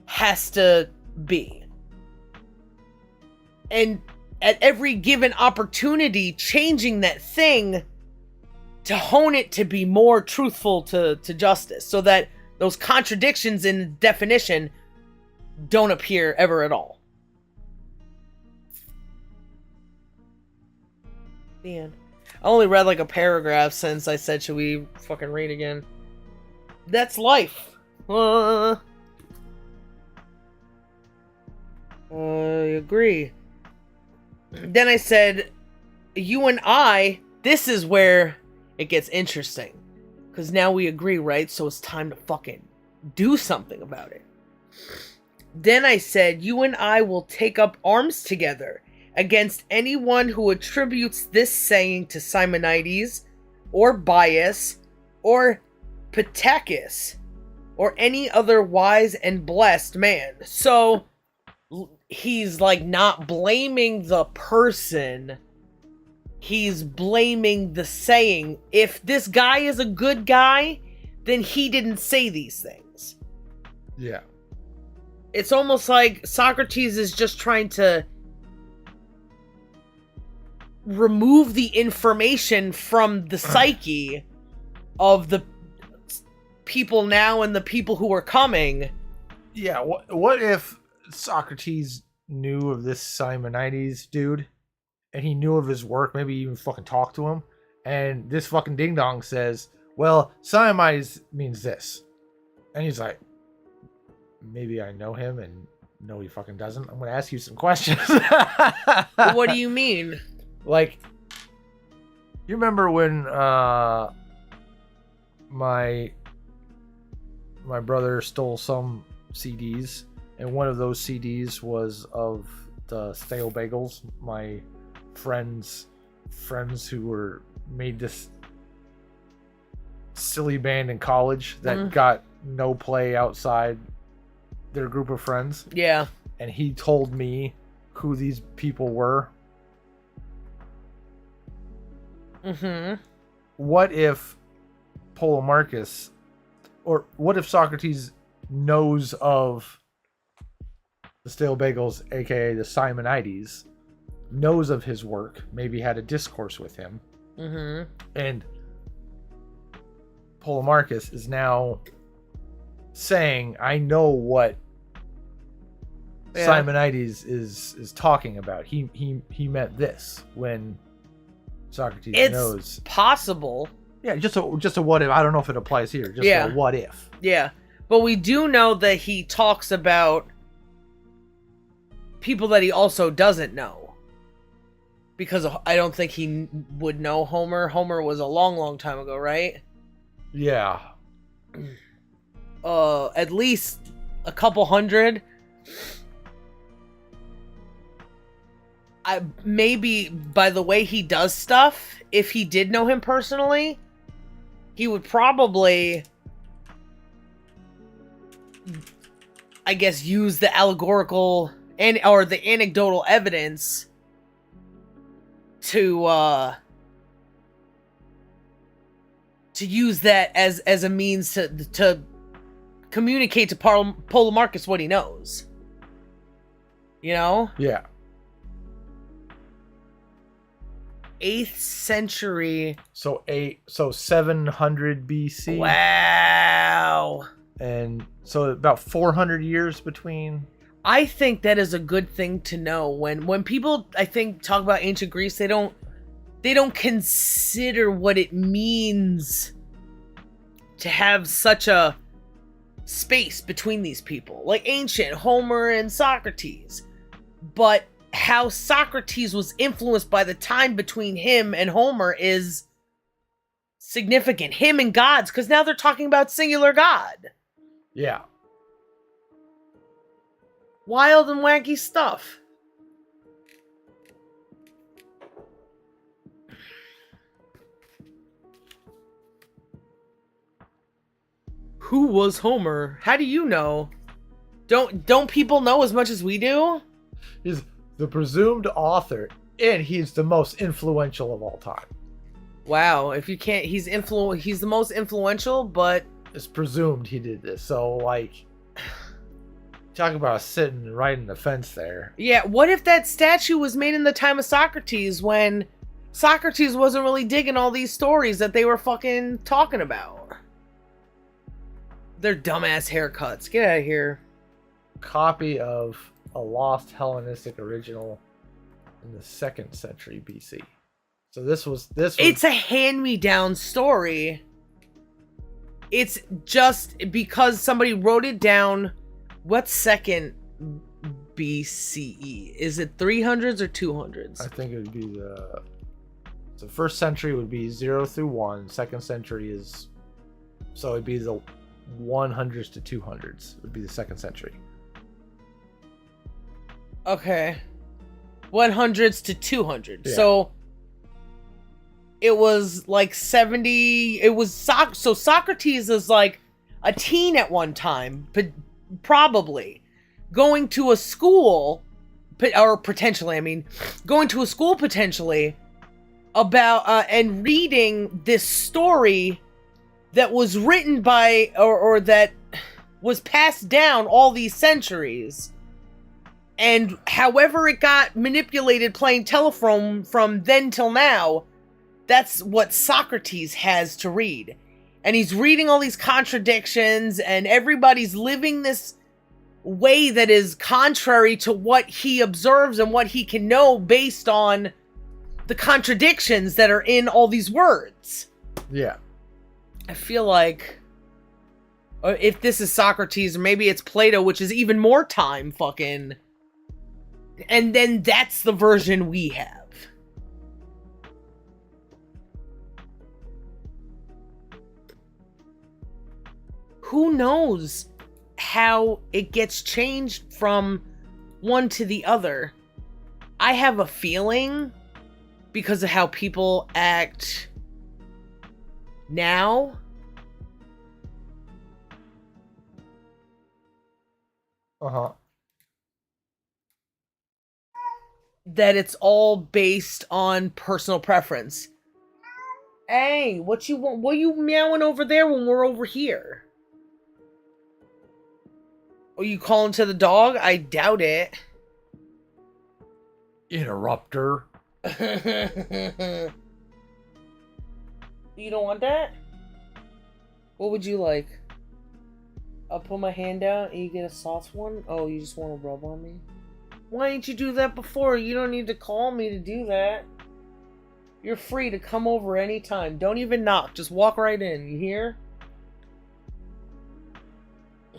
has to be. And at every given opportunity, changing that thing to hone it to be more truthful to justice, so that those contradictions in definition don't appear ever at all. The end. I only read like a paragraph since I said, should we fucking read again? That's life. I agree. Then I said, you and I, this is where it gets interesting. Because now we agree, right? So it's time to fucking do something about it. Then I said, you and I will take up arms together against anyone who attributes this saying to Simonides, or Bias, or Pittacus, or any other wise and blessed man. So he's like not blaming the person, he's blaming the saying. If this guy is a good guy, then he didn't say these things. Yeah. It's almost like Socrates is just trying to remove the information from the psyche of the people now and the people who are coming. Yeah, what if Socrates knew of this Simonides dude, and he knew of his work, maybe even fucking talked to him, and this fucking ding dong says, well, Simonides means this. And he's like, maybe I know him, and no, he fucking doesn't. I'm gonna ask you some questions. What do you mean? Like, you remember when my brother stole some CDs, and one of those CDs was of the Stale Bagels, my friends who were made this silly band in college that got no play outside their group of friends. Yeah. And he told me who these people were. What if Polemarchus, or what if Socrates knows of the Stale Bagels, aka the Simonides, knows of his work, maybe had a discourse with him, and Polemarchus is now saying, I know what Simonides is talking about. He meant this when Socrates knows. It's possible. Yeah, just a what if. I don't know if it applies here. Just a what if. Yeah. But we do know that he talks about people that he also doesn't know. Because I don't think he would know Homer. Homer was a long, long time ago, right? Yeah. At least a couple hundred. Maybe by the way he does stuff, if he did know him personally, he would probably, I guess, use the allegorical or the anecdotal evidence to use that as a means to communicate to Polemarchus what he knows. You know? Yeah. 8th century. So 700 BC. Wow. And so about 400 years between. I think that is a good thing to know. When people, I think, talk about ancient Greece, they don't consider what it means to have such a space between these people. Like ancient Homer and Socrates. But how Socrates was influenced by the time between him and Homer is significant. Him and gods, because now they're talking about singular God. Yeah. Wild and wacky stuff. Who was Homer? How do you know? Don't people know as much as we do? He's the presumed author, and he's the most influential of all time. Wow, if you can't, he's the most influential, but It's presumed he did this. So, like, talk about sitting right in the fence there. yeah, what if that statue was made in the time of Socrates when Socrates wasn't really digging all these stories that they were fucking talking about? Their dumbass haircuts. Get out of here. Copy of a lost Hellenistic original in the 2nd century BC. So this was It's a hand-me-down story. It's just because somebody wrote it down. What's 2nd BCE? Is it 300s or 200s? I think it would be the 1st century would be 0 through 1. 2nd century is, so it'd be the 100s to 200s would be the 2nd century. Okay. 100s to 200s. Yeah. So it was like 70. It was so Socrates is like a teen at one time, but probably going to a school, or potentially, I mean, going to a school potentially about and reading this story that was written by or that was passed down all these centuries. And however it got manipulated playing telephone from then till now, that's what Socrates has to read. And he's reading all these contradictions, and everybody's living this way that is contrary to what he observes and what he can know based on the contradictions that are in all these words. Yeah. I feel like if this is Socrates, maybe it's Plato, which is even more time fucking. And then that's the version we have. Who knows how it gets changed from one to the other? I have a feeling, because of how people act now, that it's all based on personal preference. Hey, what you want? What are you meowing over there when we're over here? Are you calling to the dog? I doubt it. Interrupter. You don't want that? What would you like? I'll put my hand out and you get a soft one? Oh, you just want to rub on me? Why didn't you do that before? You don't need to call me to do that. You're free to come over anytime. Don't even knock. Just walk right in. You hear?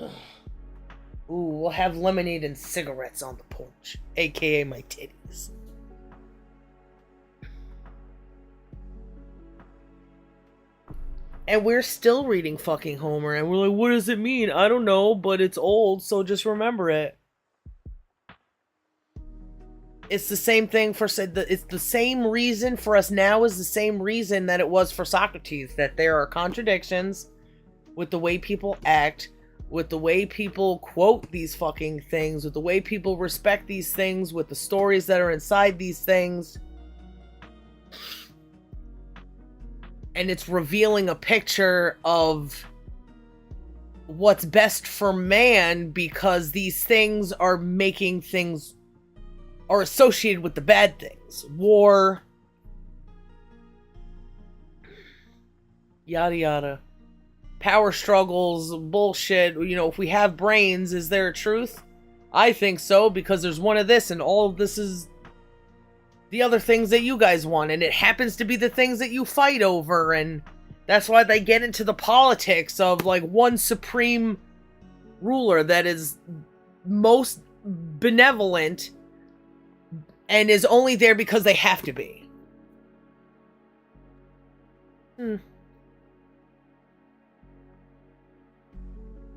Ooh, we'll have lemonade and cigarettes on the porch, aka my titties. And we're still reading fucking Homer, and we're like, what does it mean? I don't know, but it's old, so just remember it. It's the same thing for it's the same reason for us now is the same reason that it was for Socrates, that there are contradictions with the way people act, with the way people quote these fucking things, with the way people respect these things, with the stories that are inside these things. And it's revealing a picture of what's best for man, because these things are making things are associated with the bad things. War. Yada yada. Power struggles, bullshit. You know, if we have brains, is there a truth? I think so, because there's one of this, and all of this is the other things that you guys want, and it happens to be the things that you fight over, and that's why they get into the politics of, like, one supreme ruler that is most benevolent and is only there because they have to be.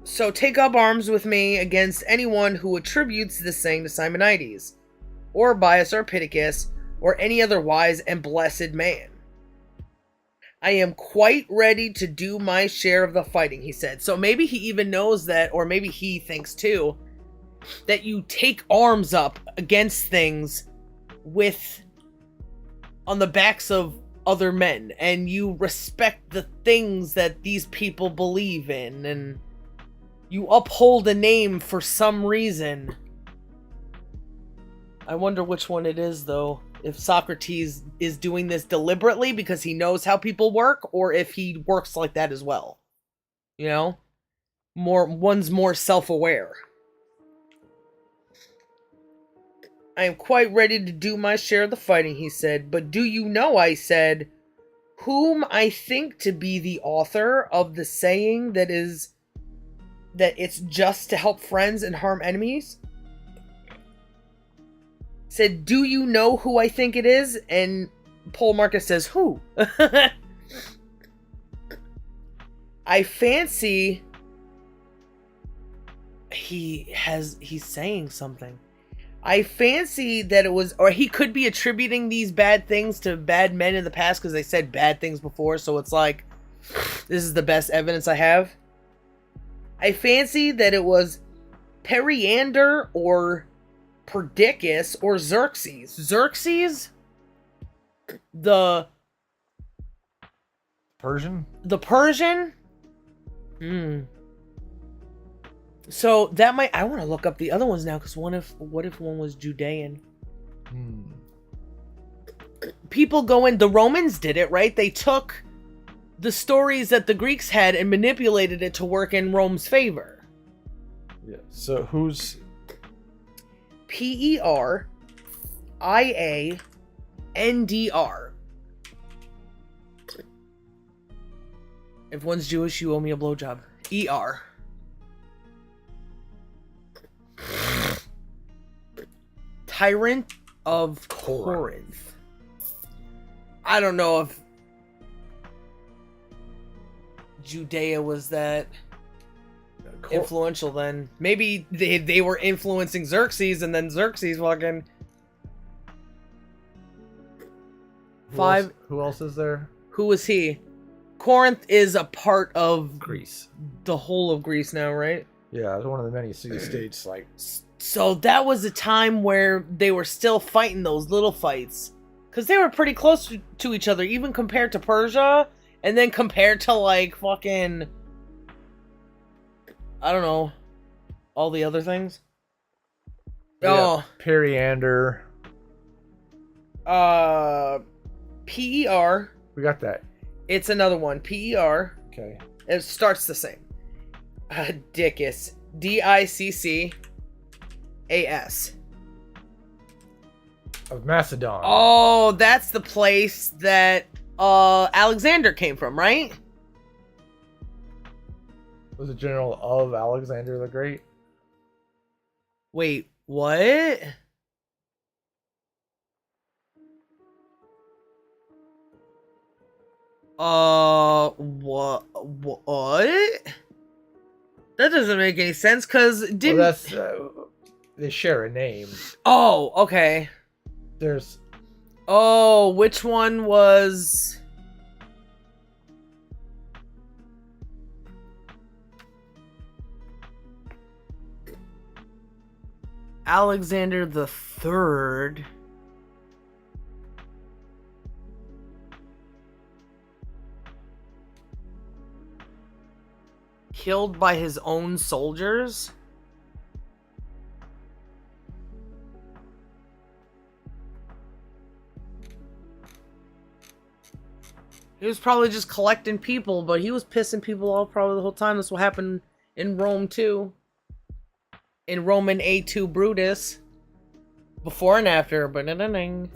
So take up arms with me against anyone who attributes this saying to Simonides, or Bias or Pittacus, or any other wise and blessed man. I am quite ready to do my share of the fighting, he said. So maybe he even knows that, or maybe he thinks too, that you take arms up against things with on the backs of other men, and you respect the things that these people believe in, and you uphold a name for some reason. I wonder which one it is, though. If Socrates is doing this deliberately because he knows how people work, or if he works like that as well. You know? One's more self-aware. I am quite ready to do my share of the fighting, he said. But do you know, I said, whom I think to be the author of the saying that it's just to help friends and harm enemies? Said, do you know who I think it is? And Paul Marcus says, who? I fancy he's saying something. I fancy that it was, or he could be attributing these bad things to bad men in the past because they said bad things before, so it's like, this is the best evidence I have. I fancy that it was Periander or Perdiccas or Xerxes. Xerxes? The Persian? The Persian? So that might, I want to look up the other ones now, because what if one was Judean? People go in, the Romans did it, right? They took the stories that the Greeks had and manipulated it to work in Rome's favor. Yeah. So who's Periandr. If one's Jewish, you owe me a blowjob. ER. Tyrant of Corinth. I don't know if Judea was that influential then. Maybe they were influencing Xerxes, and then Xerxes fucking... Who else is there? Who was he? Corinth is a part of Greece. The whole of Greece now, right? Yeah, it's one of the many city-states, like... So that was a time where they were still fighting those little fights. Because they were pretty close to each other, even compared to Persia, and then compared to, like, fucking... I don't know. All the other things? Yeah, Periander. Per. We got that. It's another one. Per. Okay. It starts the same. Diccas. Dicccas. Of Macedon. Oh, that's the place that Alexander came from, right? Was a general of Alexander the Great. Wait, what? What? That doesn't make any sense, cause Well, didn't... that's they share a name. Oh, okay. There's Oh, which one was... Alexander the Third. Killed by his own soldiers? He was probably just collecting people, but he was pissing people off probably the whole time. This will happen in Rome too. In Roman A2 Brutus. Before and after. Ba-da-da-ding.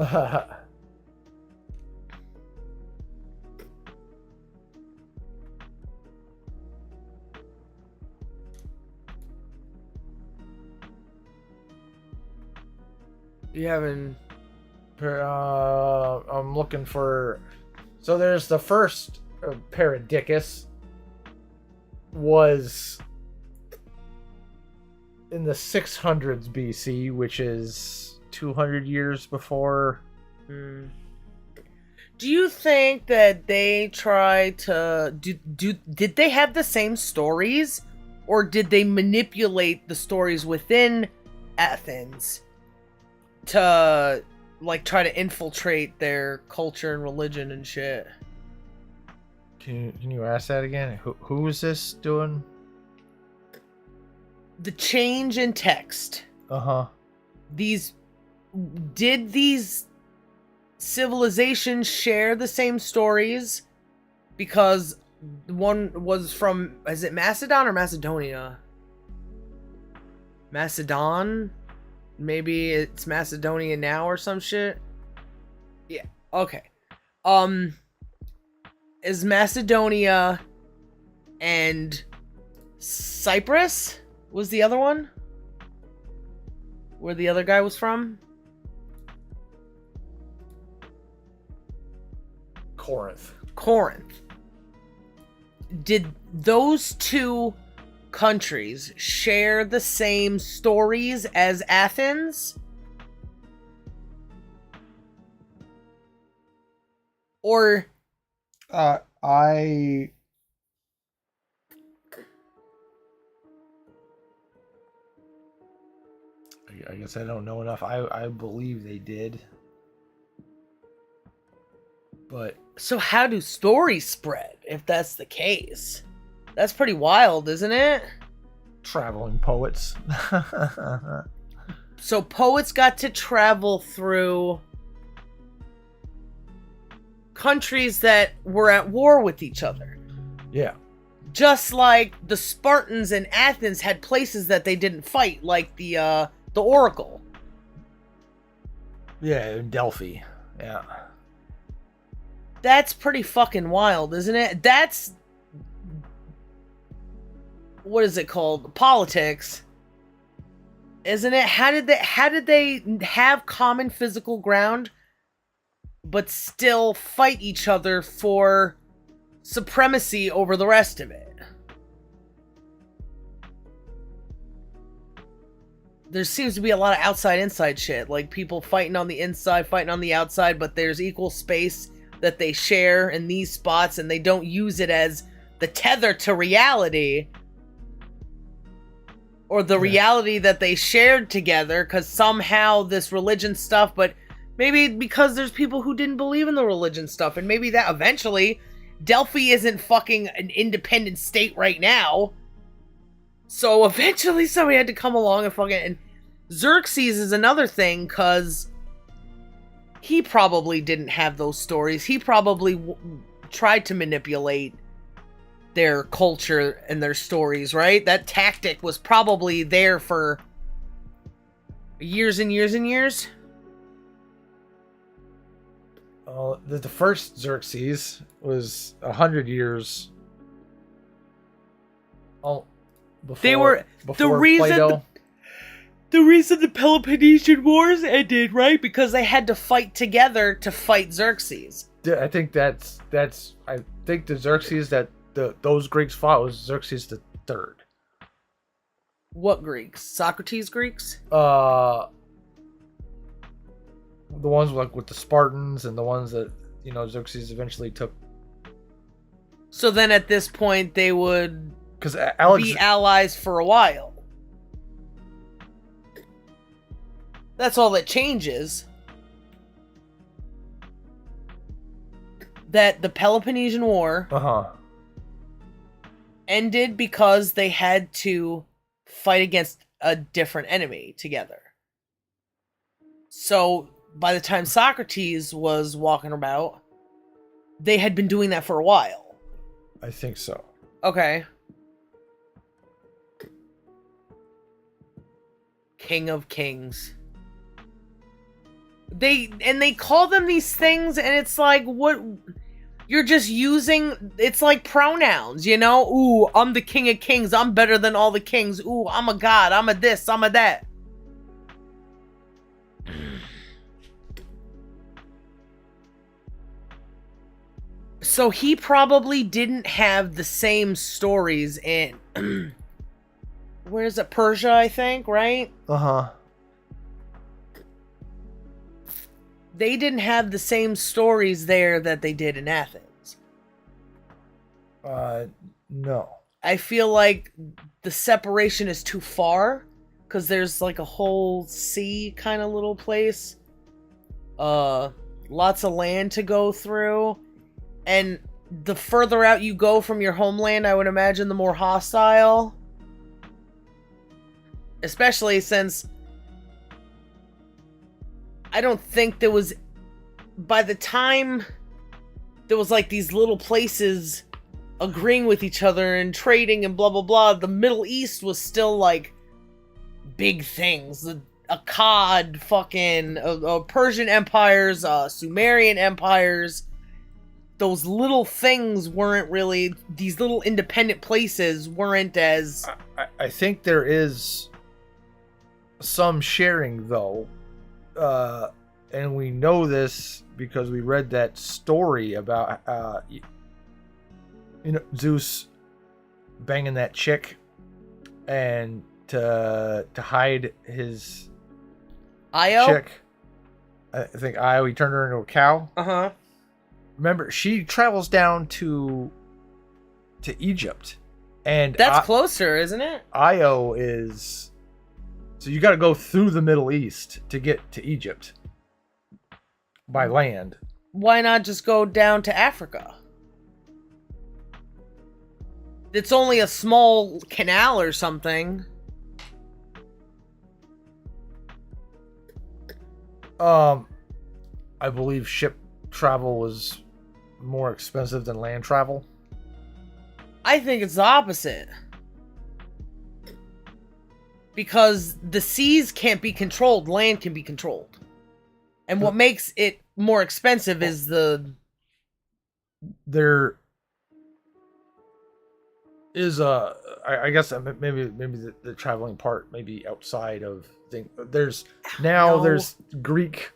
You haven't... I'm looking for. So there's the first Paradicus was in the 600s BC, which is 200 years before. Do you think that they tried to... Did they have the same stories? Or did they manipulate the stories within Athens to, like, try to infiltrate their culture and religion and shit? Can you ask that again? Who is this doing? The change in text. Uh-huh. Did these civilizations share the same stories? Because one was from, is it Macedon or Macedonia? Macedon? Maybe it's Macedonia now or some shit. Yeah, okay. Is Macedonia and Cyprus was the other one? Where the other guy was from? Corinth. Did those two countries share the same stories as Athens? Or I guess I don't know enough. I believe they did. But so how do stories spread if that's the case? That's pretty wild, isn't it? traveling poets. So poets got to travel through countries that were at war with each other. Yeah. Just like the Spartans in Athens had places that they didn't fight, like the Oracle. Yeah, in Delphi. Yeah. That's pretty fucking wild, isn't it? That's... what is it called? Politics. Isn't it? How did they have common physical ground but still fight each other for supremacy over the rest of it? There seems to be a lot of outside-inside shit, like people fighting on the inside, fighting on the outside, but there's equal space that they share in these spots, and they don't use it as the tether to reality, or the reality that they shared together, because somehow this religion stuff, but maybe because there's people who didn't believe in the religion stuff, and maybe that eventually, Delphi isn't fucking an independent state right now, so eventually somebody had to come along and fucking... And Xerxes is another thing, because he probably didn't have those stories. He probably tried to manipulate their culture and their stories, right? That tactic was probably there for years and years and years. The first Xerxes was 100 years Oh, They were the before reason Plato. the reason the Peloponnesian Wars ended, right? Because they had to fight together to fight Xerxes. I think that's. I think the Xerxes that those Greeks fought was Xerxes the third. What Greeks? Socrates Greeks? The ones like with the Spartans and the ones that Xerxes eventually took. So then at this point they would Because be allies for a while. That's all that changes. That the Peloponnesian War ended because they had to fight against a different enemy together. So by the time Socrates was walking about, they had been doing that for a while. I think so. Okay. King of Kings. They call them these things, and it's like, what? You're just using, it's like pronouns, Ooh, I'm the King of Kings. I'm better than all the kings. Ooh, I'm a god. I'm a this. I'm a that. So he probably didn't have the same stories in where is it? Persia, I think, right? They didn't have the same stories there that they did in Athens. No. I feel like the separation is too far because there's like a whole sea kind of little place. Lots of land to go through. And the further out you go from your homeland, I would imagine the more hostile. Especially since I don't think there was, by the time there was like these little places agreeing with each other and trading and blah blah blah, the Middle East was still like big things. Akkad, fucking Persian empires, Sumerian empires. Those little things weren't really, these little independent places weren't as... I think there is some sharing though. And we know this because we read that story about Zeus banging that chick, and to hide his Io? chick, I think Io, he turned her into a cow. Remember, she travels down to Egypt, and that's closer, isn't it? Io is. So you got to go through the Middle East to get to Egypt by land. Why not just go down to Africa? It's only a small canal or something. I believe ship travel was more expensive than land travel. I think it's the opposite. Because the seas can't be controlled, land can be controlled. And what makes it more expensive is there is I guess maybe the traveling part may be outside of thing. There's Greek.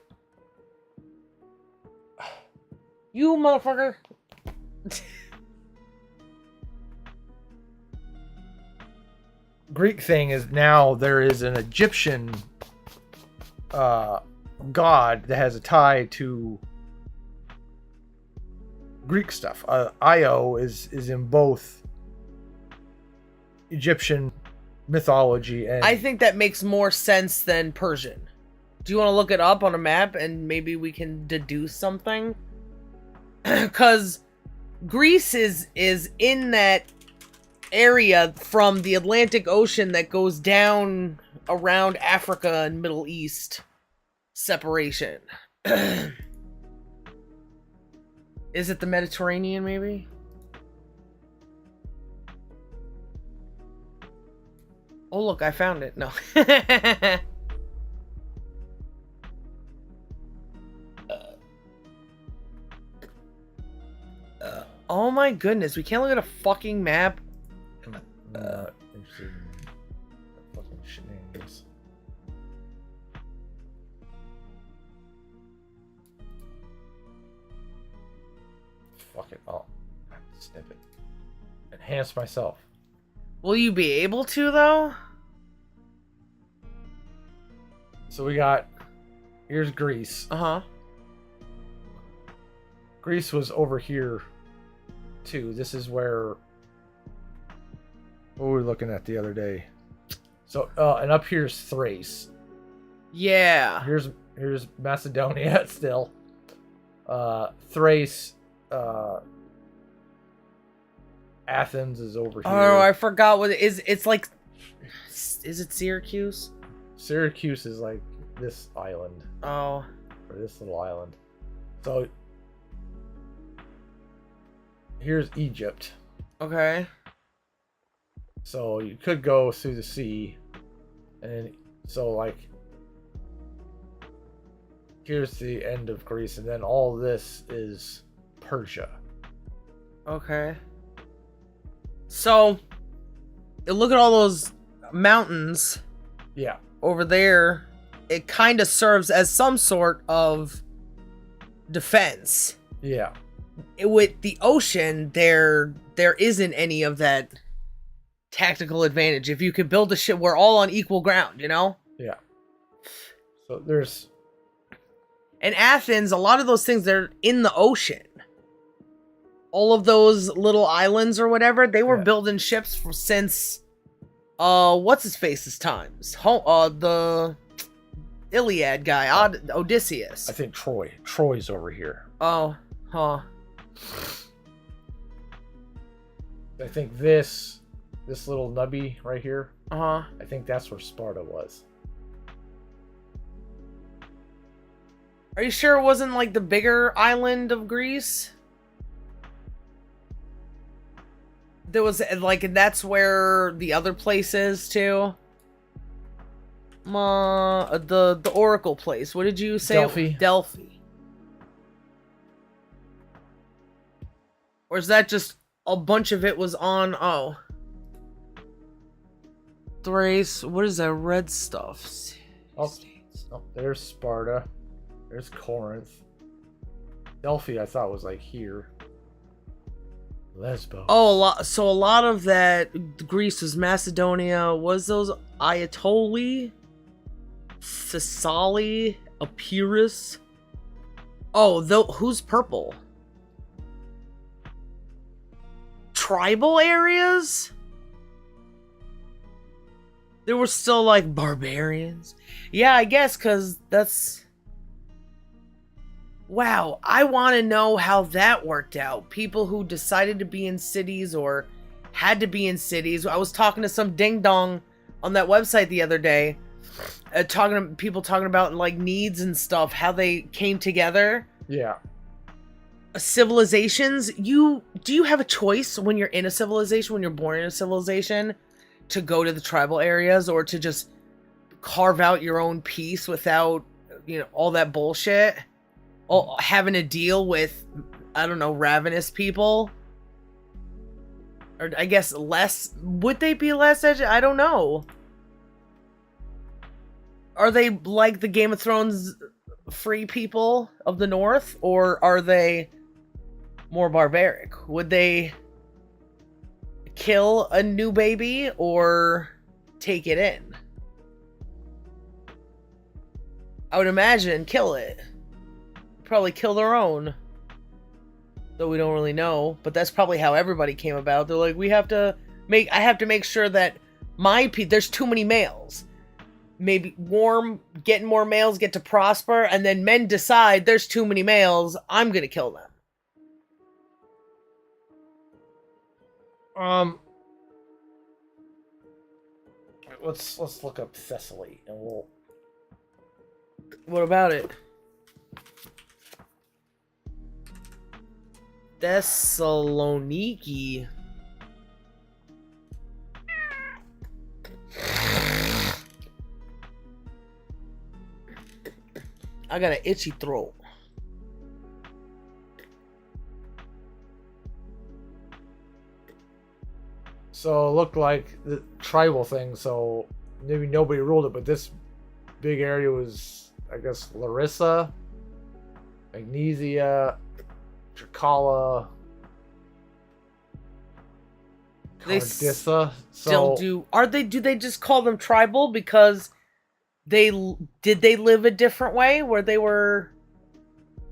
You motherfucker. Greek thing is now there is an Egyptian god that has a tie to Greek stuff. Io is in both Egyptian mythology and I think that makes more sense than Persian. Do you want to look it up on a map and maybe we can deduce something? Because Greece is in that area from the Atlantic Ocean that goes down around Africa and Middle East separation. Is it the Mediterranean, maybe? Oh, look, I found it. No. Oh my goodness, we can't look at a fucking map. I'm not interested in that fucking shenanigans. Fuck it. I'll snip it. Enhance myself. Will you be able to, though? So we got... Here's Greece. Uh-huh. Greece was over here, too. This is where... What were we looking at the other day? So, and up here's Thrace. Yeah. Here's Macedonia still. Thrace... Athens is over here. Oh, I forgot what it is. It's like... Is it Syracuse? Syracuse is like this island. Oh. Or this little island. So... Here's Egypt. Okay. So you could go through the sea. And so like... Here's the end of Greece. And then all this is Persia. Okay. So, look at all those mountains. Yeah. Over there. It kind of serves as some sort of defense. Yeah. With the ocean, there isn't any of that tactical advantage. If you could build a ship, we're all on equal ground, you know? Yeah. So there's... And Athens, a lot of those things, they're in the ocean. All of those little islands or whatever, they were building ships since, what's his face's times? The Iliad guy, Odysseus. I think Troy's over here. Oh, huh. I think this little nubby right here, Uh-huh. I think that's where Sparta was. Are you sure it wasn't like the bigger island of Greece? There was like, and that's where the other place is too. The Oracle place. What did you say? Delphi. Delphi. Or is that just a bunch of it was on? Oh, Thrace. What is that red stuff? Oh, there's Sparta. There's Corinth. Delphi, I thought was like here. Lesbos. Oh, a lot. So a lot of that Greece was Macedonia. Was those Ayatollah, Thessaly, Epirus? Oh, who's purple? Tribal areas? There were still like barbarians. Yeah, I guess because that's... Wow, I want to know how that worked out. People who decided to be in cities or had to be in cities. I was talking to some ding dong on that website the other day, people talking about like needs and stuff, how they came together. Yeah. Civilizations. Do you have a choice when you're in a civilization, when you're born in a civilization, to go to the tribal areas or to just carve out your own piece without, all that bullshit? Having to deal with, I don't know, ravenous people? Or I guess less... Would they be less I don't know. Are they like the Game of Thrones free people of the North? Or are they more barbaric? Would they kill a new baby or take it in? I would imagine kill it. Probably kill their own, though we don't really know, but that's probably how everybody came about. They're like, I have to make sure that there's too many males. Maybe getting more males get to prosper, and then men decide there's too many males, I'm gonna kill them. Let's look up Thessaly and we'll... What about it? Thessaloniki. I got an itchy throat. So it looked like the tribal thing, so maybe nobody ruled it, but this big area was, I guess, Larissa, Magnesia, Tricala, They Cardissa. Still do. Do they just call them tribal because they live a different way where they were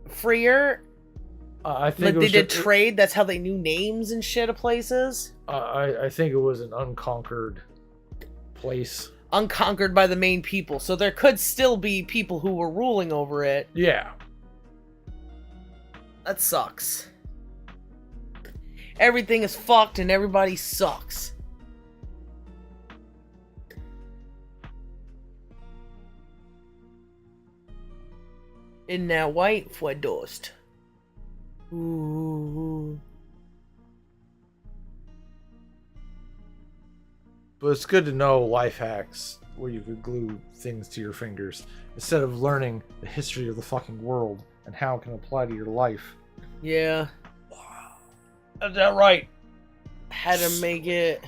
freer? I think Like they did trade. That's how they knew names and shit of places. I think it was an unconquered place. Unconquered by the main people. So there could still be people who were ruling over it. Yeah. That sucks. Everything is fucked and everybody sucks. In that white fue dust. Ooh. But it's good to know life hacks where you could glue things to your fingers instead of learning the history of the fucking world and how it can apply to your life. Yeah. Is that right? How to make it.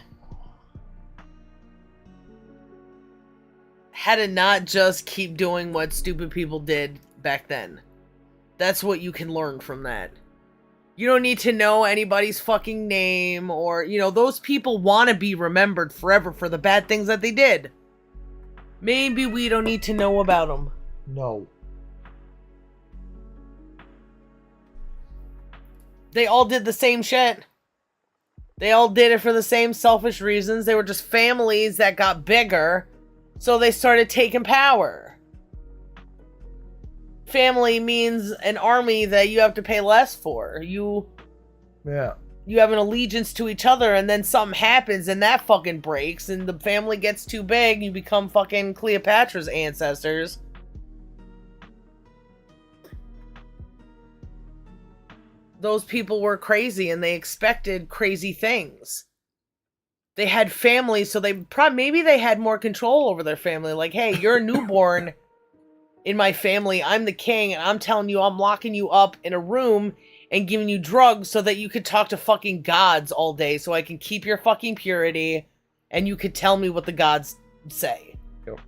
How to not just keep doing what stupid people did back then. That's what you can learn from that. You don't need to know anybody's fucking name or, those people want to be remembered forever for the bad things that they did. Maybe we don't need to know about them. No. They all did the same shit. They all did it for the same selfish reasons. They were just families that got bigger, so they started taking power. Family means an army that you have to pay less for. You have an allegiance to each other, and then something happens and that fucking breaks and the family gets too big, you become fucking Cleopatra's ancestors. Those people were crazy and they expected crazy things. They had families, so maybe they had more control over their family. Like, hey, you're a newborn in my family, I'm the king, and I'm telling you I'm locking you up in a room and giving you drugs so that you could talk to fucking gods all day so I can keep your fucking purity and you could tell me what the gods say. Yep.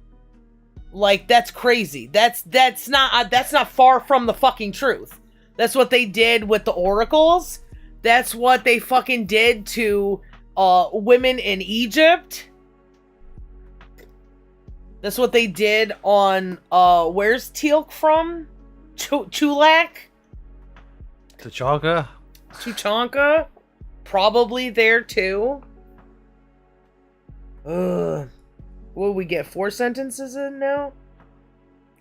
Like, that's crazy. That's not far from the fucking truth. That's what they did with the oracles. That's what they fucking did to women in Egypt. That's what they did on, where's Teal'c from? Chulak? T'Chaka? Tuchanka? Probably there too. What do we get? 4 sentences in now?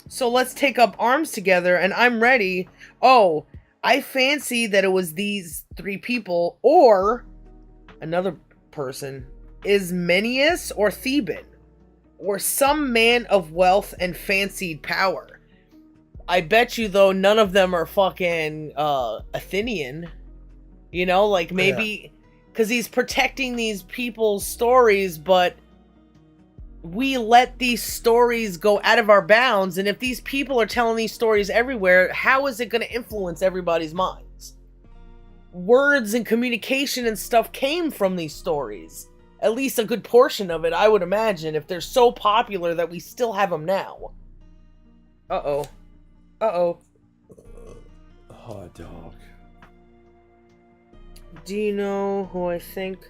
So let's take up arms together and I'm ready. Oh, I fancy that it was these 3 people or another person. Ismenias or Theban. Or some man of wealth and fancied power. I bet you, though, none of them are fucking Athenian. Like maybe... Because he's protecting these people's stories, but we let these stories go out of our bounds, and if these people are telling these stories everywhere, how is it going to influence everybody's minds? Words and communication and stuff came from these stories. At least a good portion of it, I would imagine, if they're so popular that we still have them now. Uh-oh. Uh-oh. Hot dog. Do you know who I think?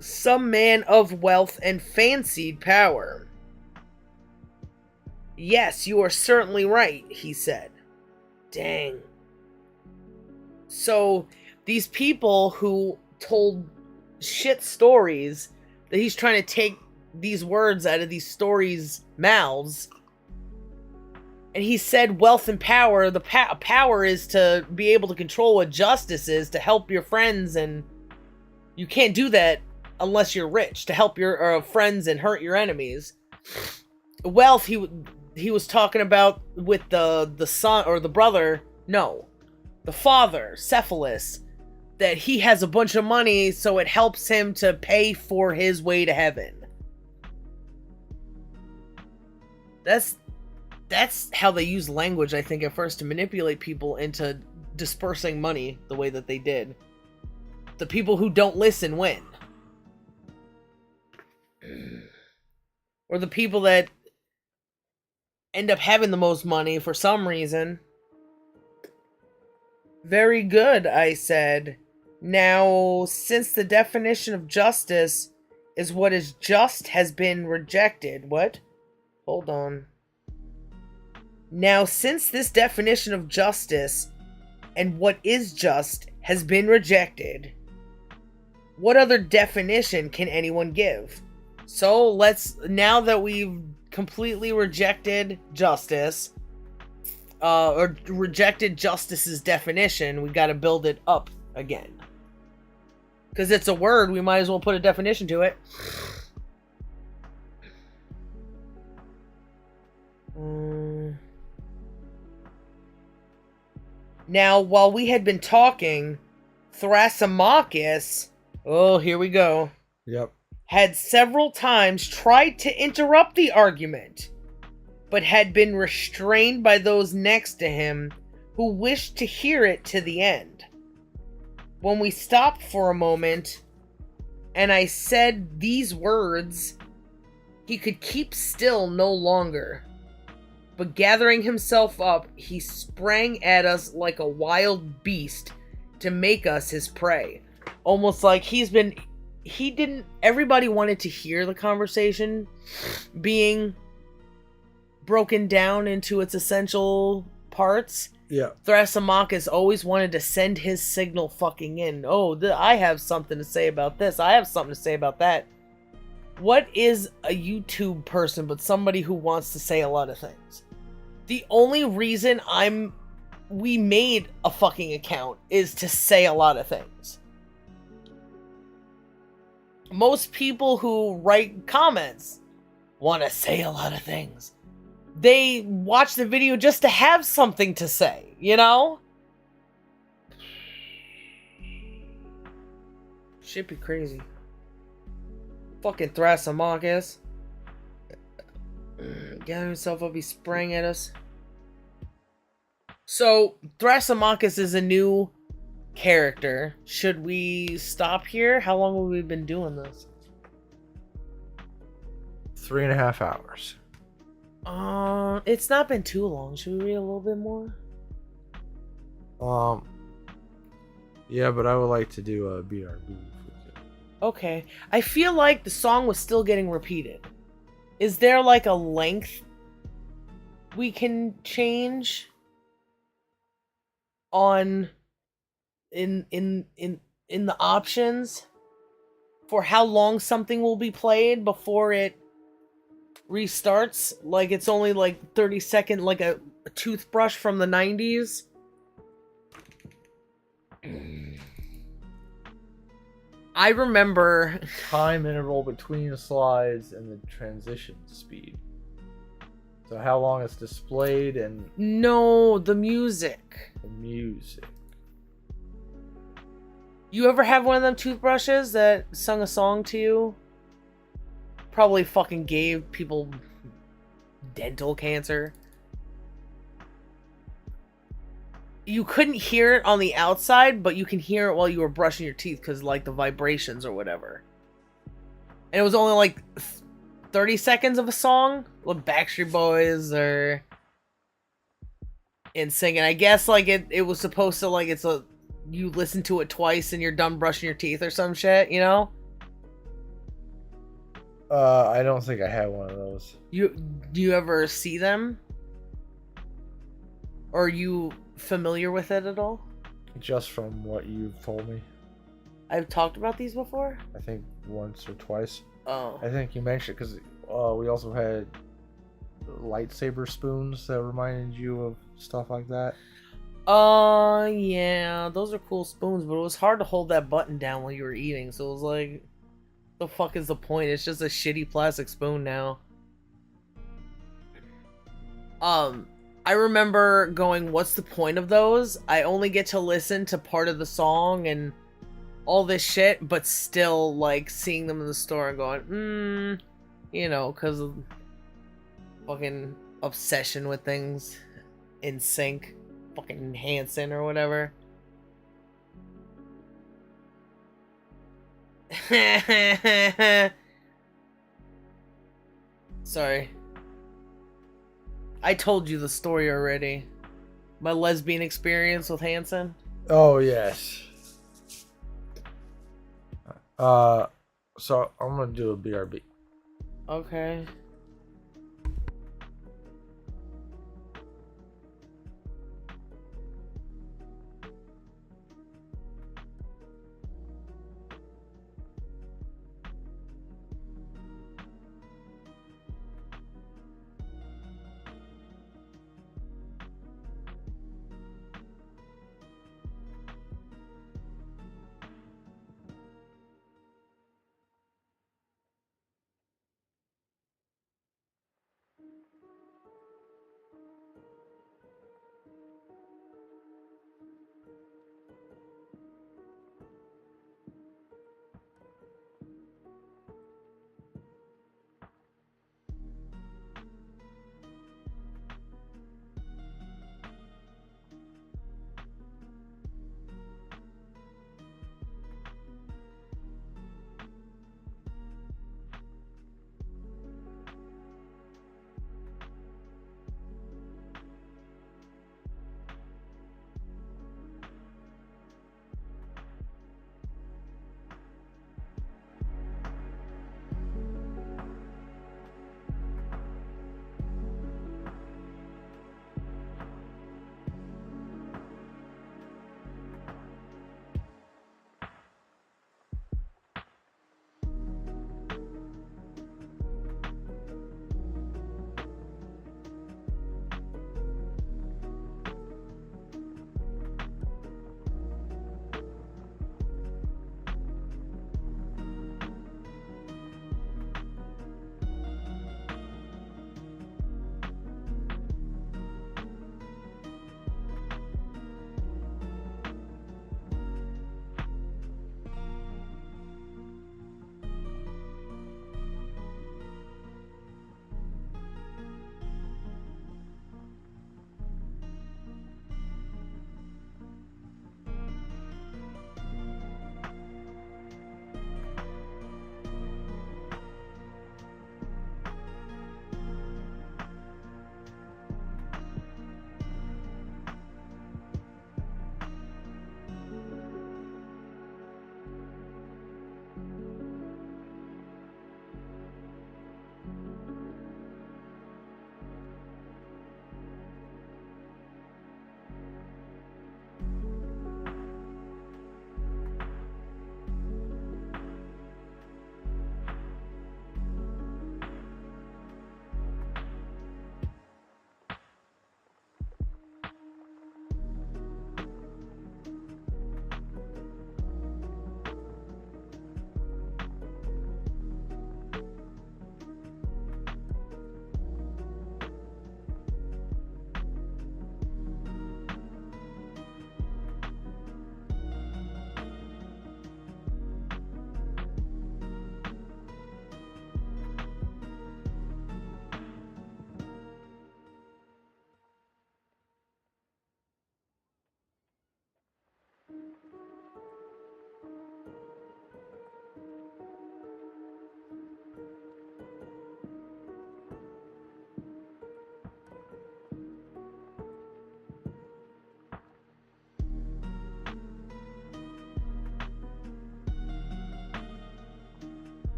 Some man of wealth and fancied power. Yes, you are certainly right, he said. Dang. So... these people who told shit stories, that he's trying to take these words out of these stories' mouths. And he said wealth and power. The power is to be able to control what justice is, to help your friends, and you can't do that unless you're rich, to help your friends and hurt your enemies. Wealth, he was talking about with the son, or the brother, no, the father, Cephalus, that he has a bunch of money, so it helps him to pay for his way to heaven. That's how they use language, I think, at first, to manipulate people into dispersing money the way that they did. The people who don't listen win. Or the people that end up having the most money for some reason. Very good, I said. Now, since the definition of justice is what is just has been rejected. What? Hold on. Now, since this definition of justice and what is just has been rejected, what other definition can anyone give? So now that we've completely rejected justice, or rejected justice's definition, we gotta build it up again. Because it's a word, we might as well put a definition to it. Now, while we had been talking, Thrasymachus, oh, here we go, Yep. had several times tried to interrupt the argument, but had been restrained by those next to him who wished to hear it to the end. When we stopped for a moment, and I said these words, he could keep still no longer. But gathering himself up, he sprang at us like a wild beast to make us his prey. Almost like everybody wanted to hear the conversation being broken down into its essential parts. Yeah. Thrasymachus always wanted to send his signal fucking in. Oh, I have something to say about this. I have something to say about that. What is a YouTube person but somebody who wants to say a lot of things? The only reason we made a fucking account is to say a lot of things. Most people who write comments want to say a lot of things. They watch the video just to have something to say, you know? Shit be crazy. Fucking Thrasymachus. Gather himself up, he sprang at us. So, Thrasymachus is a new character. Should we stop here? How long have we been doing this? 3.5 hours. It's not been too long. Should we read a little bit more? Yeah, but I would like to do a BRB. Okay. I feel like the song was still getting repeated. Is there like a length we can change on in the options for how long something will be played before it restarts? Like it's only like 30 second, like a toothbrush from the 90s. I remember Time interval between slides and the transition speed. So how long it's displayed and no, the music. the music. You ever have one of them toothbrushes that sung a song to you? Probably fucking gave people dental cancer. You couldn't hear it on the outside, but you can hear it while you were brushing your teeth because, like, the vibrations or whatever. And it was only, like, 30 seconds of a song with Backstreet Boys or in singing. I guess, like, it was supposed to, like, you listen to it twice and you're done brushing your teeth or some shit, you know? I don't think I had one of those. Do you ever see them? Or are you familiar with it at all? Just from what you've told me. I've talked about these before? I think once or twice. Oh. I think you mentioned because we also had lightsaber spoons that reminded you of stuff like that. Yeah, those are cool spoons, but it was hard to hold that button down while you were eating, so it was like, the fuck is the point? It's just a shitty plastic spoon now. I remember going, what's the point of those? I only get to listen to part of the song and all this shit, but still, like, seeing them in the store and going, you know, because of fucking obsession with things in sync. Fucking Hanson or whatever. Sorry. I told you the story already. My lesbian experience with Hanson. Oh yes. So I'm gonna do a BRB. Okay.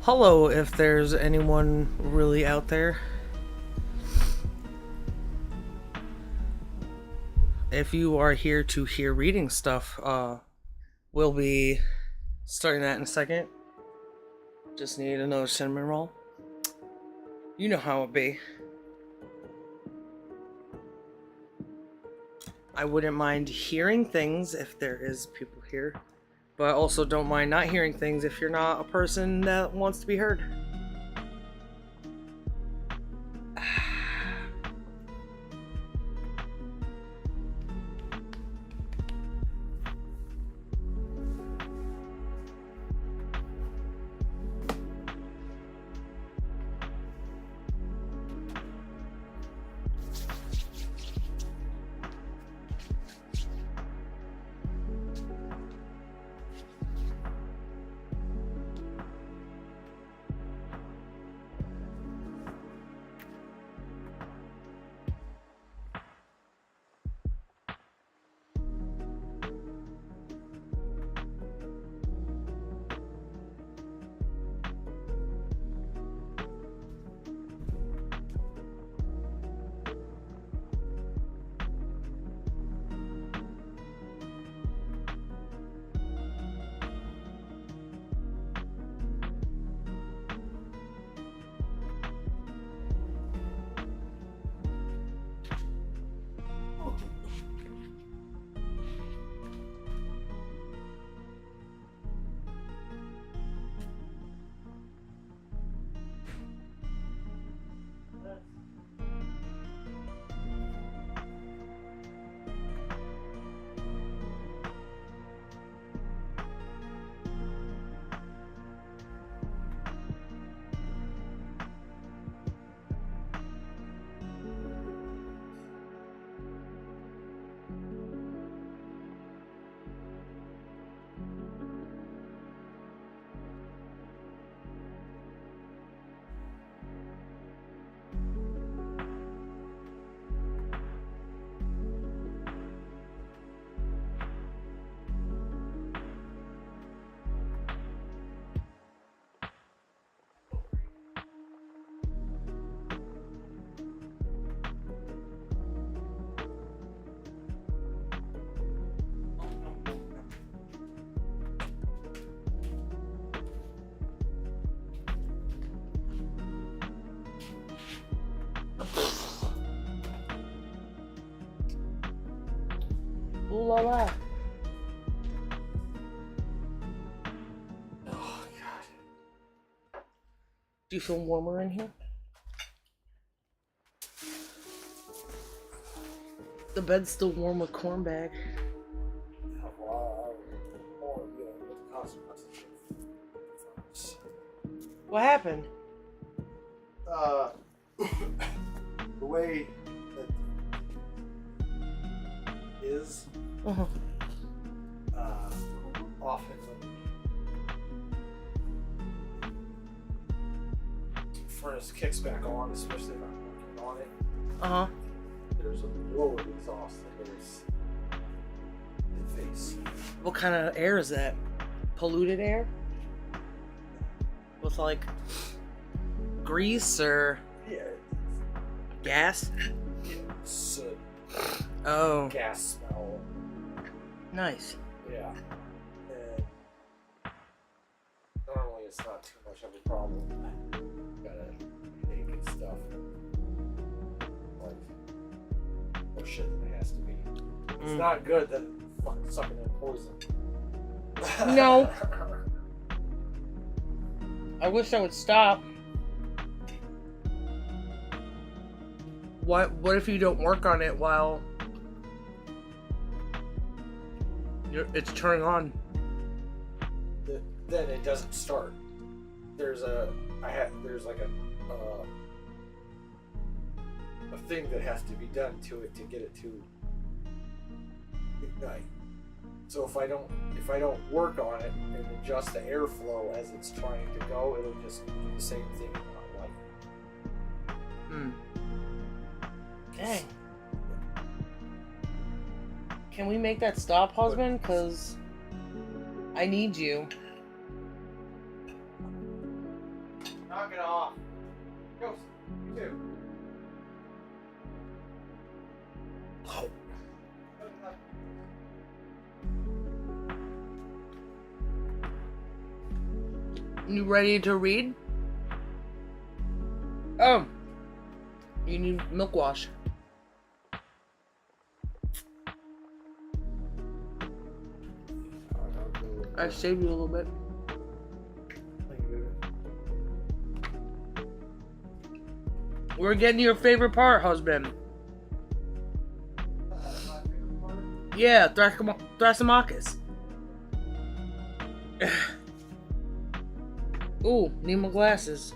Hello, if there's anyone really out there. If you are here to hear reading stuff, we'll be starting that in a second. Just need another cinnamon roll. You know how it be. I wouldn't mind hearing things if there is people here, but I also don't mind not hearing things if you're not a person that wants to be heard. Ooh la la. Oh God. Do you feel warmer in here? The bed's still warm with corn bag. What happened? The way that is Uh-huh. often when the furnace kicks back on, especially if I'm working on it, Uh-huh. there's a blow of exhaust that goes in the face. What kind of air is that? Polluted air? With like grease or Yeah, gas? it's Oh, gas smell. nice. Yeah. And normally it's not too much of a problem. Got a headache and stuff. Like, oh shit, it has to be. It's not good that it's fucking sucking in poison. No. I wish I would stop. What if you don't work on it while it's turning on? Then it doesn't start. There's like a thing that has to be done to it to get it to ignite. So if I don't work on it and adjust the airflow as it's trying to go, it'll just do the same thing and not light. Dang. Can we make that stop, husband? Because I need you. Knock it off. Go, you too. You ready to read? Oh. You need milk wash. I saved you a little bit. We're getting to your favorite part, husband. Yeah, Thrasymachus. Ooh, need my glasses.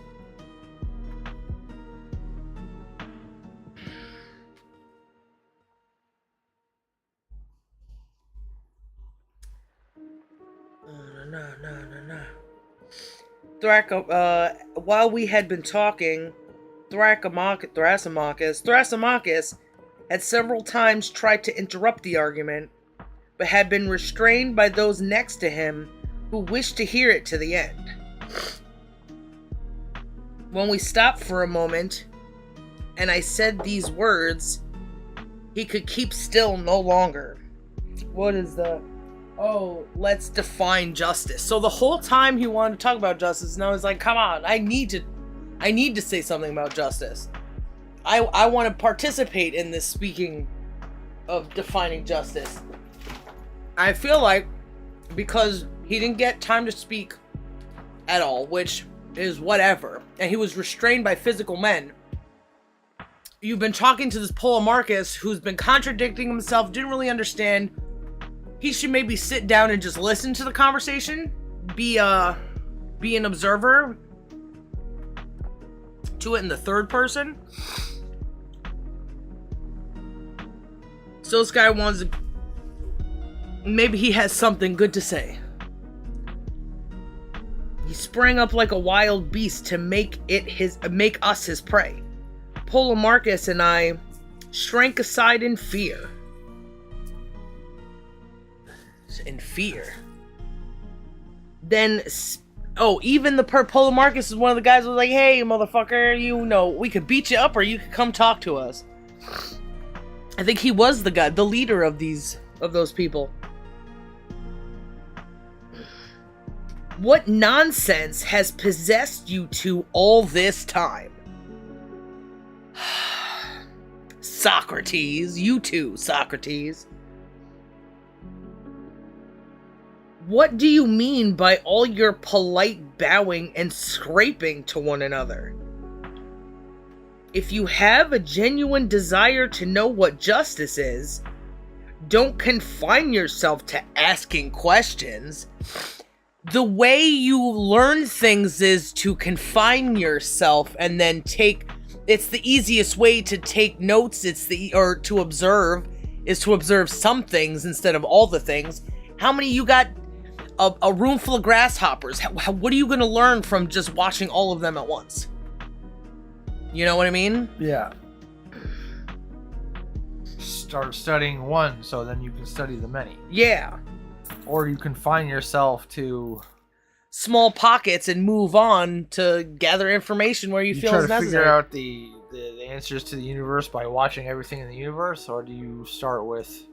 While we had been talking, Thrasymachus had several times tried to interrupt the argument, but had been restrained by those next to him who wished to hear it to the end. When we stopped for a moment, and I said these words, he could keep still no longer. What is the... Oh, let's define justice. So the whole time he wanted to talk about justice, and I was like, come on, I need to say something about justice. I want to participate in this speaking of defining justice. I feel like because he didn't get time to speak at all, which is whatever, and he was restrained by physical men. You've been talking to this Polemarchus who's been contradicting himself, didn't really understand. He should maybe sit down and just listen to the conversation, be an observer to it in the third person. So this guy wants to, maybe he has something good to say. He sprang up like a wild beast to make us his prey. Polemarchus and I shrank aside in fear. Then, even the Polemarchus is one of the guys who was like, hey, motherfucker, we could beat you up or you could come talk to us. I think he was the guy, the leader of those people. What nonsense has possessed you two all this time? Socrates, you too, Socrates. What do you mean by all your polite bowing and scraping to one another? If you have a genuine desire to know what justice is, don't confine yourself to asking questions. The way you learn things is to confine yourself and then it's the easiest way to take notes, to observe some things instead of all the things. How many you got? A room full of grasshoppers. What are you going to learn from just watching all of them at once? You know what I mean? Yeah. Start studying one so then you can study the many. Yeah. Or you confine yourself to small pockets and move on to gather information where you feel is necessary. You try to figure out the answers to the universe by watching everything in the universe, or do you start with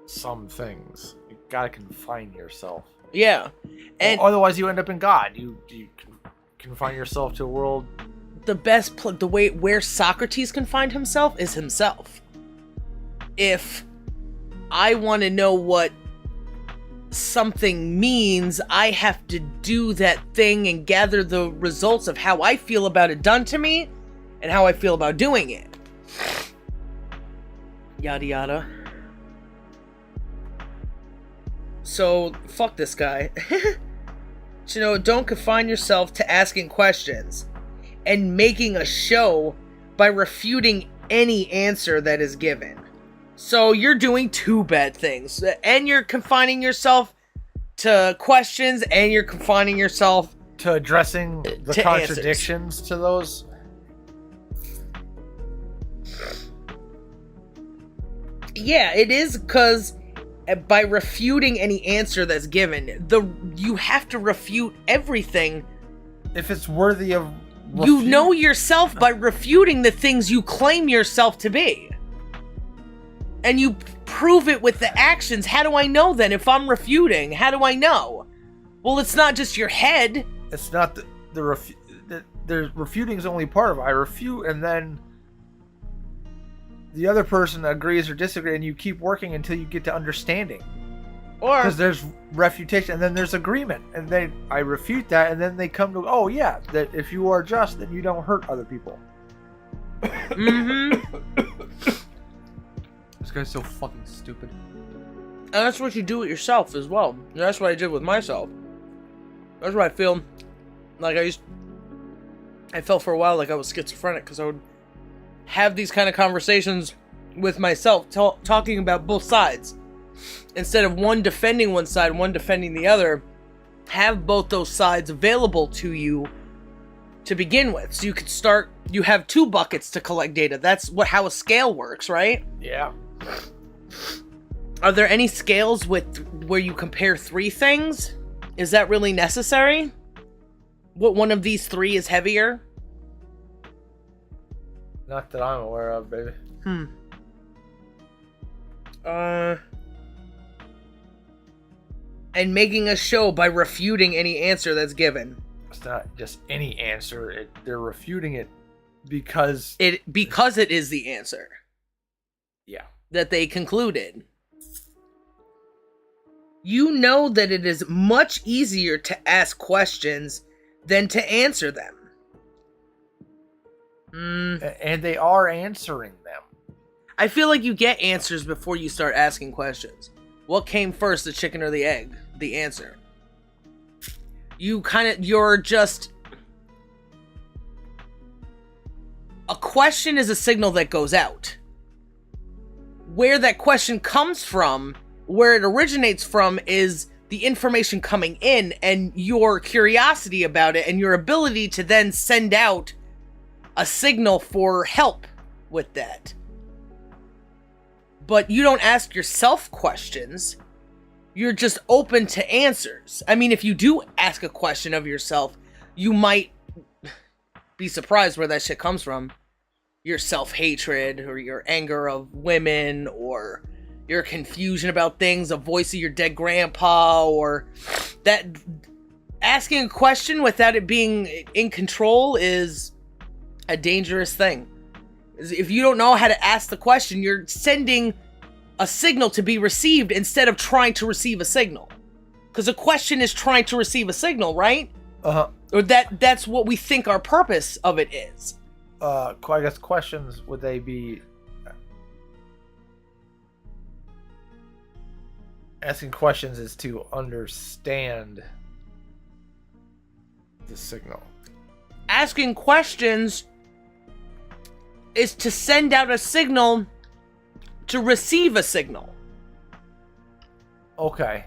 some things? You gotta confine yourself. Yeah. And otherwise you end up in God. You confine yourself to a world. The way where Socrates confined himself is himself. If I want to know what something means, I have to do that thing and gather the results of how I feel about it done to me and how I feel about doing it. Yada yada. So, fuck this guy. Don't confine yourself to asking questions and making a show by refuting any answer that is given. So you're doing two bad things. And you're confining yourself to questions, and you're confining yourself to addressing the to contradictions answers. To those. Yeah, it is, because by refuting any answer that's given, you have to refute everything if it's worthy of You know yourself by refuting the things you claim yourself to be. And you prove it with the actions. How do I know then if I'm refuting? How do I know? Well, it's not just your head. It's not the refuting is only part of it. I refute, and then the other person agrees or disagrees, and you keep working until you get to understanding. Or because there's refutation, and then there's agreement, and I refute that, and then they come to, oh yeah, that if you are just, then you don't hurt other people. This guy's so fucking stupid. And that's what you do with yourself as well. And that's what I did with myself. That's why I feel like I felt for a while like I was schizophrenic, because I would have these kind of conversations with myself, talking about both sides. Instead of one defending one side, one defending the other, have both those sides available to you to begin with. So you could start, you have two buckets to collect data. That's how a scale works, right? Yeah. Are there any scales where you compare three things? Is that really necessary? What one of these three is heavier? Not that I'm aware of, baby. And making a show by refuting any answer that's given. It's not just any answer. They're refuting it because it is the answer. Yeah. That they concluded. You know that it is much easier to ask questions than to answer them. And they are answering them. I feel like you get answers before you start asking questions. What came first, the chicken or the egg? The answer. You're just... A question is a signal that goes out. Where that question comes from, where it originates from, is the information coming in and your curiosity about it and your ability to then send out a signal for help with that. But you don't ask yourself questions. You're just open to answers. I mean, if you do ask a question of yourself, you might be surprised where that shit comes from. Your self-hatred, or your anger of women, or your confusion about things, a voice of your dead grandpa, or that. Asking a question without it being in control is a dangerous thing. If you don't know how to ask the question, you're sending a signal to be received instead of trying to receive a signal. Because a question is trying to receive a signal, right? Uh-huh. Or that's what we think our purpose of it is. I guess questions, would they be... Asking questions is to understand the signal. Asking questions is to send out a signal to receive a signal. Okay.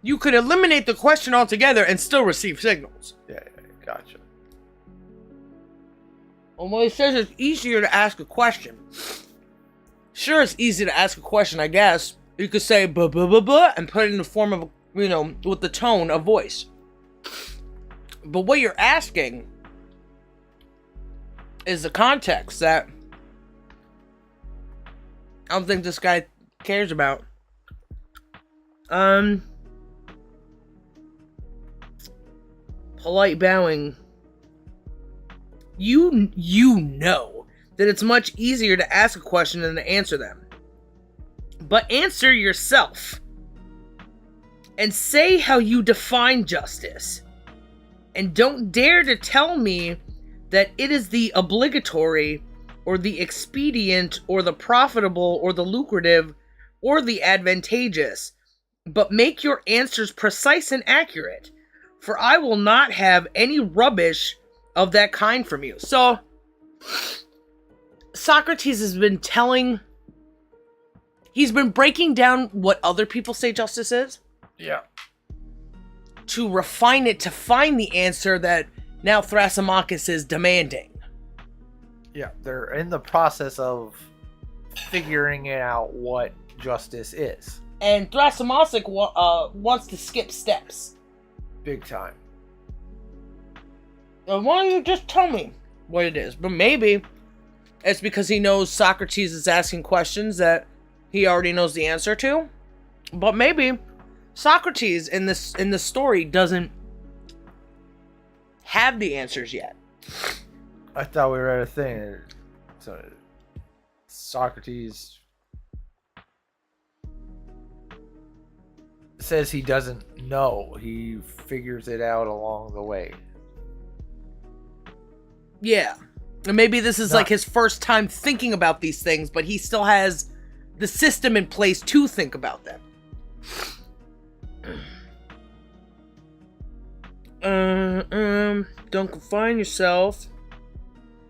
You could eliminate the question altogether and still receive signals. Yeah, gotcha. Well, it says it's easier to ask a question. Sure, it's easy to ask a question, I guess. You could say blah blah blah blah and put it in the form of, with the tone of voice. But what you're asking is the context that I don't think this guy cares about. Polite bowing. You know that it's much easier to ask a question than to answer them. But answer yourself. And say how you define justice. And don't dare to tell me that it is the obligatory, or the expedient, or the profitable, or the lucrative, or the advantageous. But make your answers precise and accurate. For I will not have any rubbish of that kind from you. So, Socrates has been he's been breaking down what other people say justice is. Yeah. To refine it to find the answer that now Thrasymachus is demanding. Yeah, they're in the process of figuring out what justice is. And Thrasymachus wants to skip steps. Big time. Why don't you just tell me what it is? But maybe it's because he knows Socrates is asking questions that he already knows the answer to. But maybe Socrates in the story doesn't have the answers yet. I thought we read a thing. So Socrates says he doesn't know. He figures it out along the way. Yeah. And maybe this is like his first time thinking about these things, but he still has the system in place to think about them. Don't confine yourself.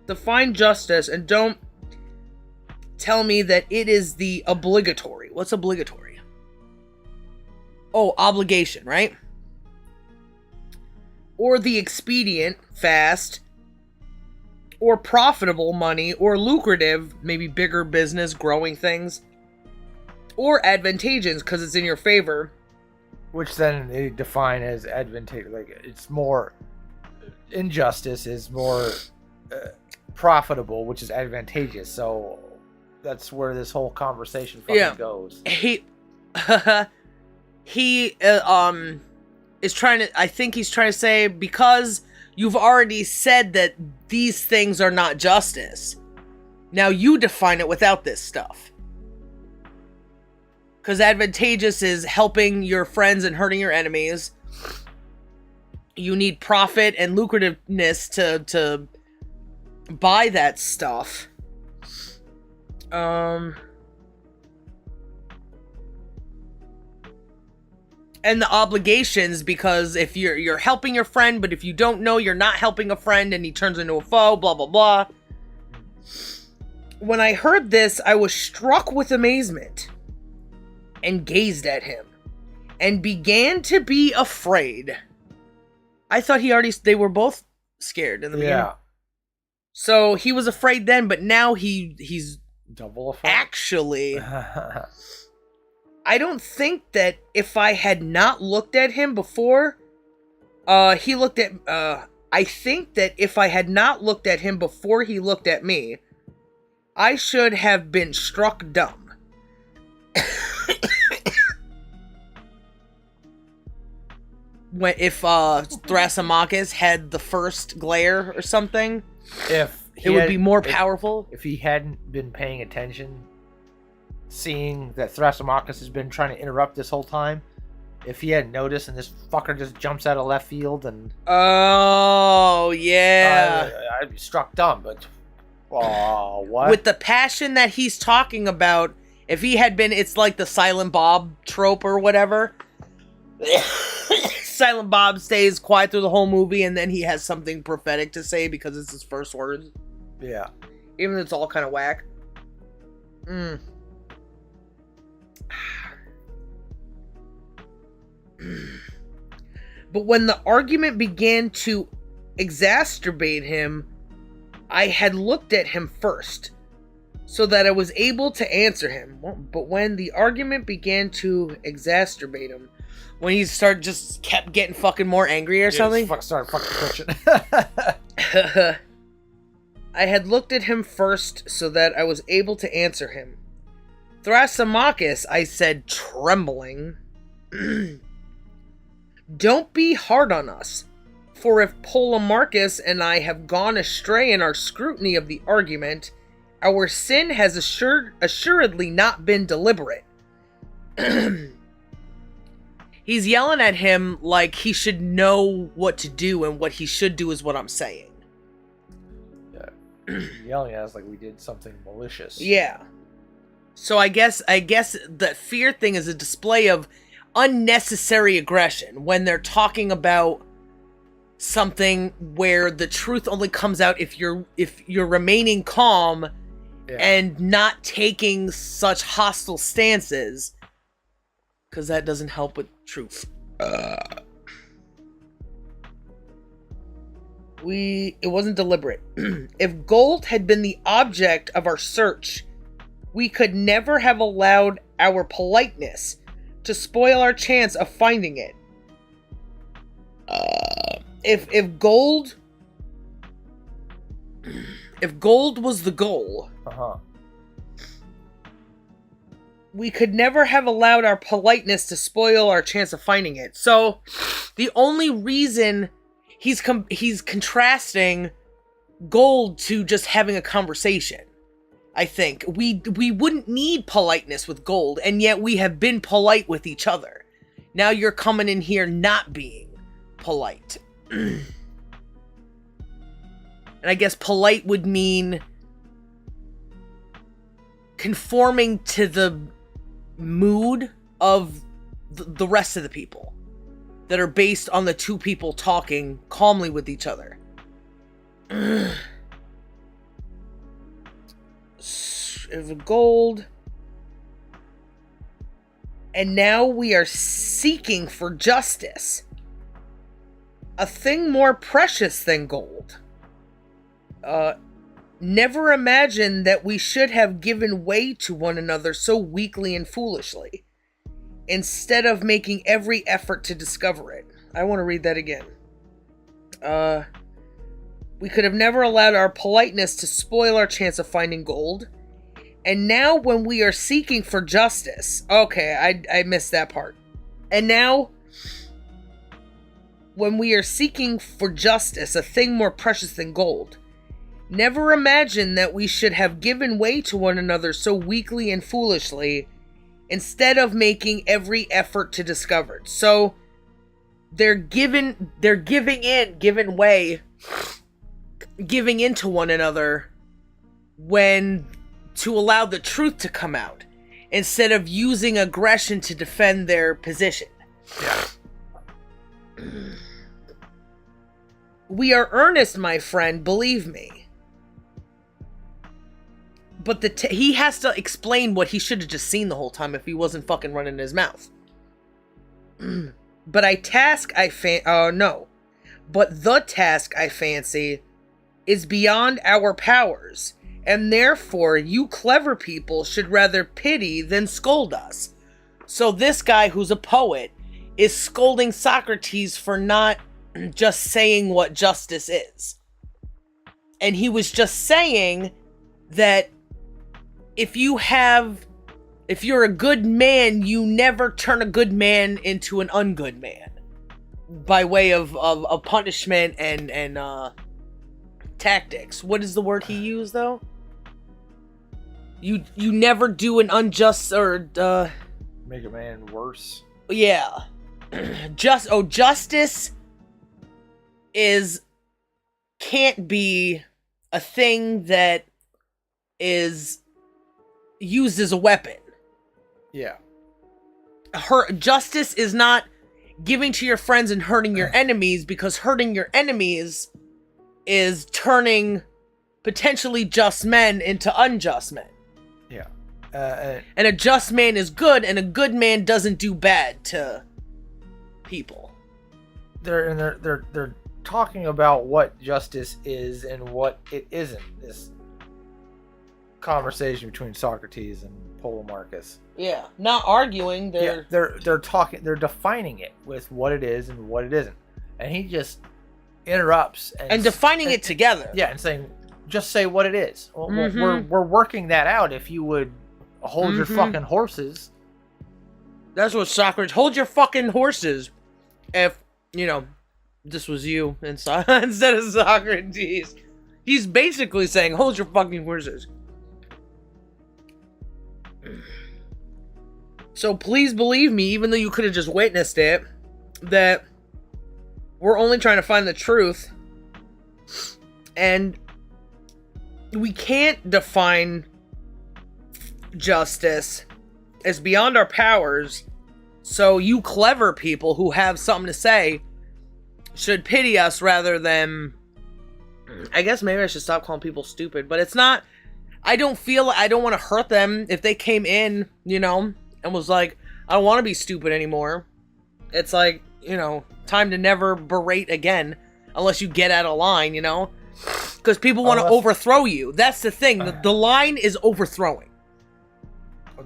Define justice and don't tell me that it is the obligatory. What's obligatory? Oh, obligation, right? Or the expedient, fast, or profitable money, or lucrative, maybe bigger business, growing things, or advantageous because it's in your favor. Which then they define as advantageous. Like, it's more, injustice is more profitable, which is advantageous. So that's where this whole conversation fucking goes. He is trying to, I think he's trying to say, because you've already said that these things are not justice, now you define it without this stuff. Because advantageous is helping your friends and hurting your enemies. You need profit and lucrativeness to buy that stuff. And the obligations, because if you're helping your friend, but if you don't know you're not helping a friend and he turns into a foe, blah, blah, blah. When I heard this, I was struck with amazement and gazed at him and began to be afraid. I thought they were both scared in the beginning. Yeah. So he was afraid then, but now he's double afraid. Actually, I don't think that if I had not looked at him before, he looked at, I think that if I had not looked at him before he looked at me, I should have been struck dumb. If Thrasymachus had the first glare or something, it would be more powerful. If he hadn't been paying attention, seeing that Thrasymachus has been trying to interrupt this whole time, if he hadn't noticed and this fucker just jumps out of left field and... Oh, yeah. I'd be struck dumb, but... Oh, what? With the passion that he's talking about, if he had been, it's like the Silent Bob trope or whatever. Silent Bob stays quiet through the whole movie and then he has something prophetic to say because it's his first words. Yeah. Even though it's all kind of whack. But when the argument began to exacerbate him, I had looked at him first, so that I was able to answer him. But when the argument began to exacerbate him, when he kept getting fucking more angry or something. Started fucking twitching. I had looked at him first, so that I was able to answer him. Thrasymachus, I said, trembling, don't be hard on us, for if Polemarchus and I have gone astray in our scrutiny of the argument, our sin has assuredly not been deliberate. He's yelling at him like he should know what to do, and what he should do is what I'm saying. Yeah. Yelling at us like we did something malicious. Yeah. So I guess the fear thing is a display of unnecessary aggression when they're talking about something where the truth only comes out if you're remaining calm and not taking such hostile stances, because that doesn't help with truth. It wasn't deliberate. If gold had been the object of our search, we could never have allowed our politeness to spoil our chance of finding it. If gold was the goal, we could never have allowed our politeness to spoil our chance of finding it. So, the only reason he's contrasting gold to just having a conversation, I think. We wouldn't need politeness with gold, and yet we have been polite with each other. Now you're coming in here not being polite. And I guess polite would mean conforming to the mood of the rest of the people that are based on the two people talking calmly with each other. Of gold. And now we are seeking for justice. A thing more precious than gold. Never imagine that we should have given way to one another so weakly and foolishly, instead of making every effort to discover it. I want to read that again. We could have never allowed our politeness to spoil our chance of finding gold. And now when we are seeking for justice... Okay, I missed that part. And now, when we are seeking for justice, a thing more precious than gold, never imagine that we should have given way to one another so weakly and foolishly, instead of making every effort to discover it. So, they're giving into one another when to allow the truth to come out, instead of using aggression to defend their position. Yeah. We are earnest, my friend, believe me. But he has to explain what he should have just seen the whole time if he wasn't fucking running his mouth. But the task I fancy is beyond our powers, and therefore you clever people should rather pity than scold us. So this guy who's a poet is scolding Socrates for not just saying what justice is. And he was just saying that if you're a good man, you never turn a good man into an ungood man. By way of punishment and tactics. What is the word he used, though? You never do an unjust or Make a man worse. Yeah. Justice can't be a thing that is used as a weapon. Yeah. Justice is not giving to your friends and hurting your enemies, because hurting your enemies is turning potentially just men into unjust men. Yeah. And a just man is good, and a good man doesn't do bad to people. They're talking about what justice is and what it isn't. This conversation between Socrates and Polemarchus. Yeah, not arguing. They're defining it with what it is and what it isn't, and he just interrupts and defining it together. Yeah, and saying, just say what it is. Well, Mm-hmm. we're working that out. If you would hold your fucking horses. That's what Socrates. Hold your fucking horses. If this was you instead of Socrates, he's basically saying, hold your fucking horses. So please believe me, even though you could have just witnessed it, that we're only trying to find the truth. And we can't define justice as beyond our powers. So you clever people who have something to say should pity us rather than... I guess maybe I should stop calling people stupid, but it's not... I don't want to hurt them if they came in, and was like, I don't want to be stupid anymore. It's like, time to never berate again unless you get out of line, because people want to overthrow you. That's the thing. The line is overthrowing.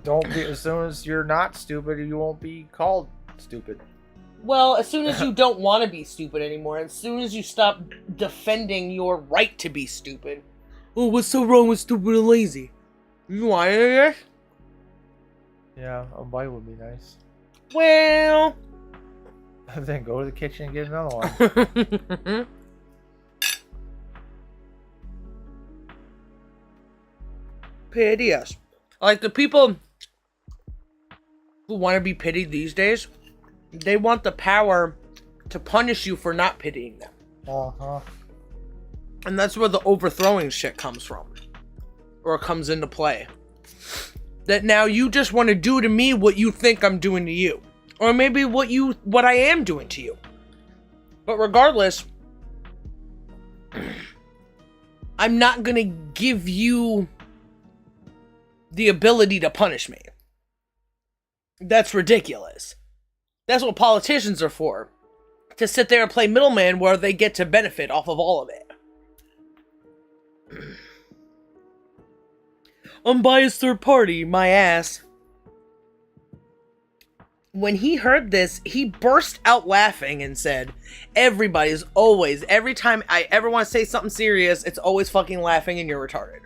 Don't be, as soon as you're not stupid, you won't be called stupid. Well, as soon as you don't want to be stupid anymore, as soon as you stop defending your right to be stupid. Oh, what's so wrong with stupid and lazy? You want it? Yeah, a bite would be nice. Well... Then go to the kitchen and get another one. Pity us. Like, the people who want to be pitied these days, they want the power to punish you for not pitying them. Uh-huh. And that's where the overthrowing shit comes from. Or comes into play. That now you just want to do to me what you think I'm doing to you. Or maybe what I am doing to you. But regardless, I'm not gonna give you the ability to punish me. That's ridiculous. That's what politicians are for. To sit there and play middleman where they get to benefit off of all of it. Unbiased third party, my ass. When he heard this, he burst out laughing and said, everybody's always, every time I ever want to say something serious, it's always fucking laughing and you're retarded.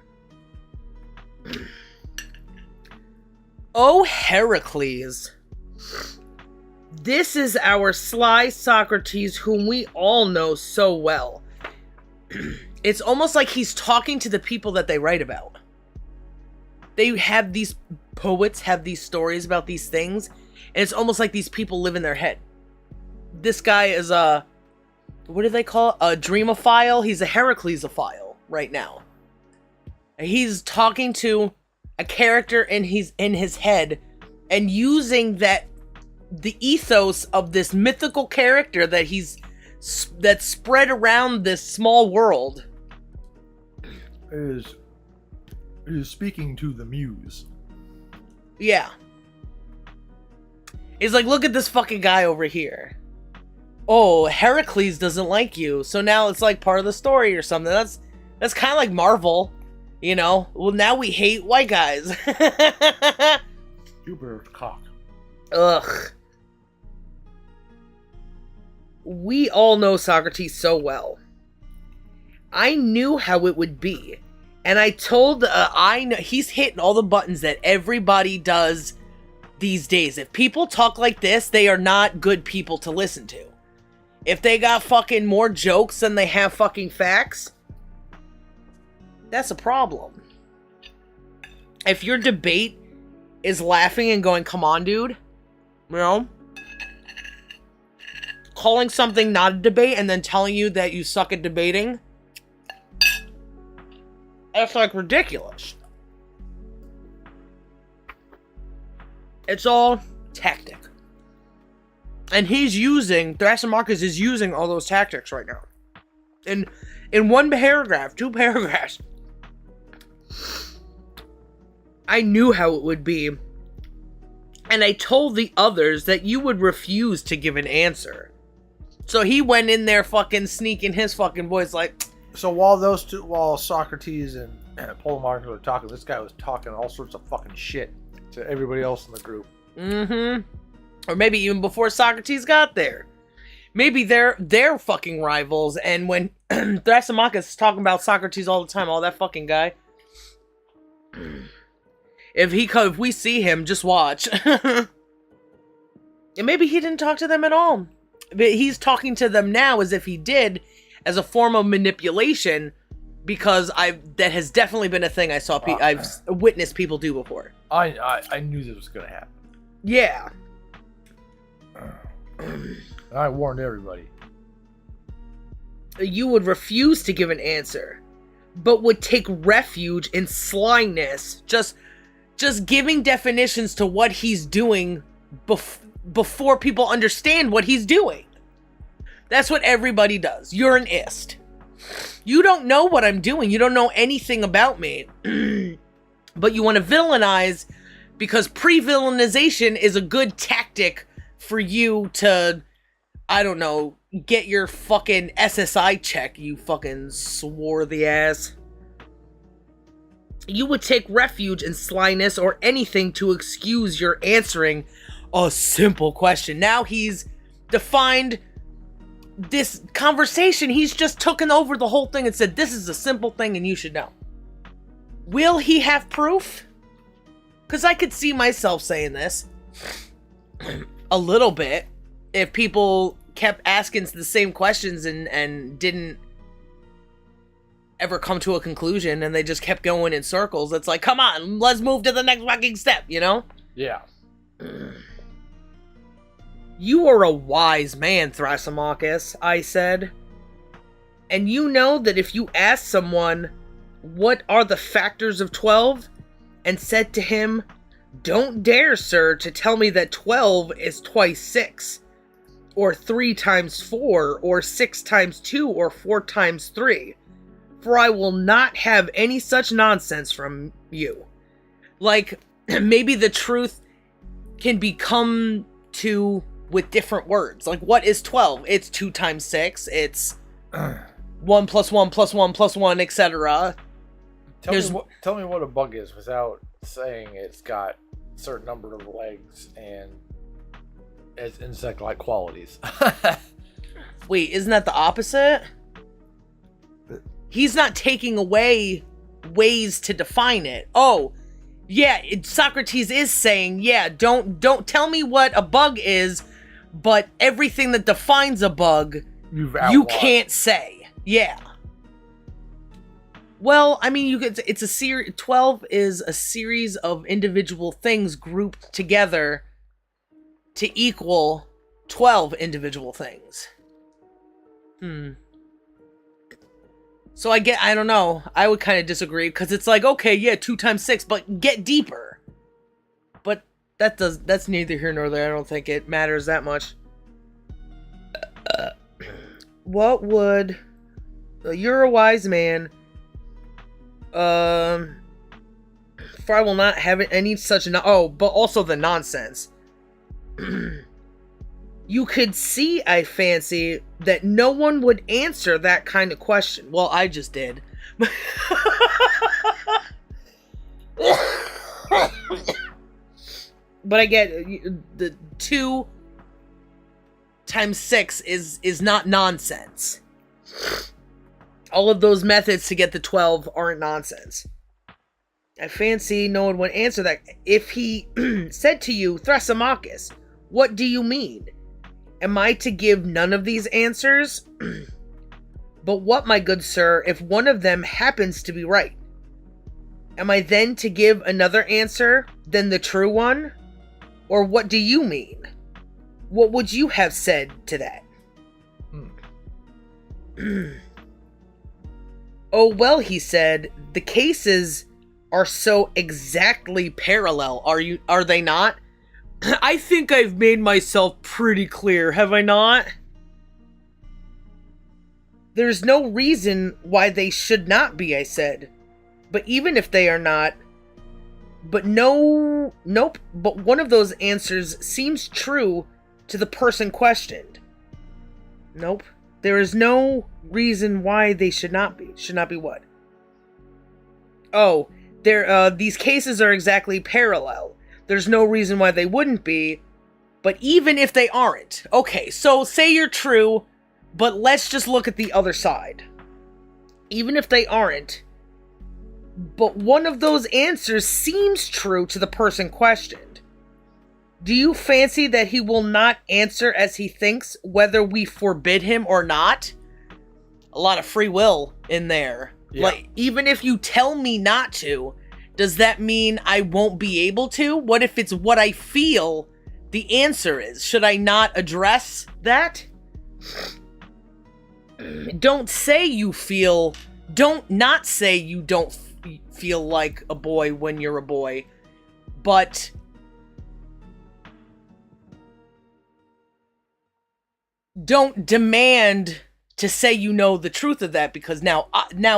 Oh, Heracles. This is our sly Socrates, whom we all know so well. It's almost like he's talking to the people that they write about. They have these poets, have these stories about these things, and it's almost like these people live in their head. This guy is a, what do they call it? A dreamophile? He's a Heraclesophile right now. He's talking to a character in his head and using the ethos of this mythical character that's spread around this small world. Is speaking to the muse. Yeah. He's like, look at this fucking guy over here. Oh, Heracles doesn't like you, so now it's like part of the story or something. That's kind of like Marvel, you know? Well, now we hate white guys. Super cock. Ugh. We all know Socrates so well. I knew how it would be. And I told, I know he's hitting all the buttons that everybody does these days. If people talk like this, they are not good people to listen to. If they got fucking more jokes than they have fucking facts, that's a problem. If your debate is laughing and going, come on, dude, you know, calling something not a debate and then telling you that you suck at debating, that's like ridiculous. It's all tactic. And Thrasymachus is using all those tactics right now. In one paragraph, 2 paragraphs. I knew how it would be. And I told the others that you would refuse to give an answer. So he went in there fucking sneaking his fucking voice like... So while Socrates and Polemarchus were talking, this guy was talking all sorts of fucking shit to everybody else in the group. Mm-hmm. Or maybe even before Socrates got there. Maybe they're fucking rivals, and when Thrasymachus is talking about Socrates all the time, all that fucking guy. If we see him, just watch. And maybe he didn't talk to them at all. But he's talking to them now as if he did, as a form of manipulation, because that has definitely been a thing I've witnessed people do before. I knew this was gonna happen. Yeah. I warned everybody. You would refuse to give an answer, but would take refuge in slyness, just giving definitions to what he's doing before people understand what he's doing. That's what everybody does. You're an ist. You don't know what I'm doing. You don't know anything about me. But you want to villainize because pre-villainization is a good tactic for you to, I don't know, get your fucking SSI check, you fucking swarthy ass. You would take refuge in slyness or anything to excuse your answering a simple question. Now he's defined this conversation. He's just taken over the whole thing and said, this is a simple thing and you should know. Will he have proof? Because I could see myself saying this a little bit if people kept asking the same questions and didn't ever come to a conclusion and they just kept going in circles. It's like, come on, let's move to the next fucking step, you know? Yeah. You are a wise man, Thrasymachus, I said. And you know that if you ask someone, what are the factors of 12? And said to him, don't dare, sir, to tell me that 12 is twice 6, or 3 times 4, or 6 times 2, or 4 times 3. For I will not have any such nonsense from you. Like, maybe the truth can be come to with different words. Like, what is 12? It's 2 times 6. It's 1 plus 1 plus 1 plus 1, etc. Tell me what a bug is without saying it's got a certain number of legs and its insect-like qualities. Wait, isn't that the opposite? He's not taking away ways to define it. Oh, yeah, Socrates is saying, yeah, don't tell me what a bug is, but everything that defines a bug, you can't say. Yeah. Well, I mean, it's a series. 12 is a series of individual things grouped together to equal 12 individual things. So I don't know. I would kind of disagree because it's like, okay, yeah, 2 times 6, but get deeper. But that's neither here nor there. I don't think it matters that much. What would... You're a wise man. For I will not have any such... but also the nonsense. You could see, I fancy, that no one would answer that kind of question. Well, I just did. But I get the 2 times 6 is not nonsense. All of those methods to get the 12 aren't nonsense. I fancy no one would answer that. If he said to you, Thrasymachus, what do you mean? Am I to give none of these answers? But what, my good sir, if one of them happens to be right? Am I then to give another answer than the true one? Or what do you mean? What would you have said to that? Oh, well, he said, the cases are so exactly parallel, are they not? I think I've made myself pretty clear, have I not? There's no reason why they should not be, I said. But even if they are not... But nope, but one of those answers seems true to the person questioned. Nope. There is no reason why they should not be. Should not be what? Oh, these cases are exactly parallel. There's no reason why they wouldn't be, but even if they aren't. Okay, so say you're true, but let's just look at the other side. Even if they aren't, but one of those answers seems true to the person questioned. Do you fancy that he will not answer as he thinks, whether we forbid him or not? A lot of free will in there. Yeah. Like, even if you tell me not to, does that mean I won't be able to? What if it's what I feel the answer is? Should I not address that? Don't say you feel... Don't not say you don't feel like a boy when you're a boy. But... don't demand to say you know the truth of that, because now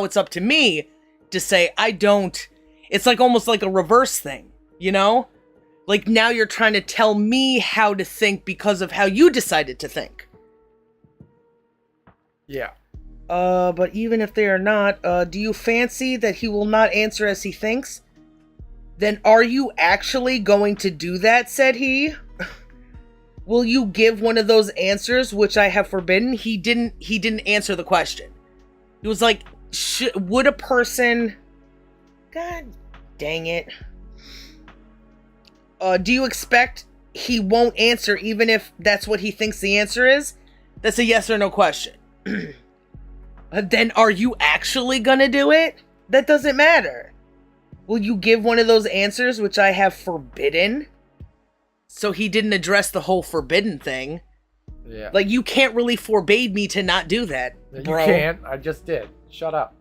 it's up to me to say I don't. It's like almost like a reverse thing, you know? Like now you're trying to tell me how to think because of how you decided to think. Yeah. But even if they are not, do you fancy that he will not answer as he thinks? Then are you actually going to do that, said he? Will you give one of those answers which I have forbidden? He didn't answer the question. He was like, would a person... God dang it. Do you expect he won't answer even if that's what he thinks the answer is? That's a yes or no question. Then are you actually gonna do it? That doesn't matter. Will you give one of those answers which I have forbidden? So he didn't address the whole forbidden thing. Yeah. Like, you can't really forbade me to not do that, bro. You can't. I just did. Shut up.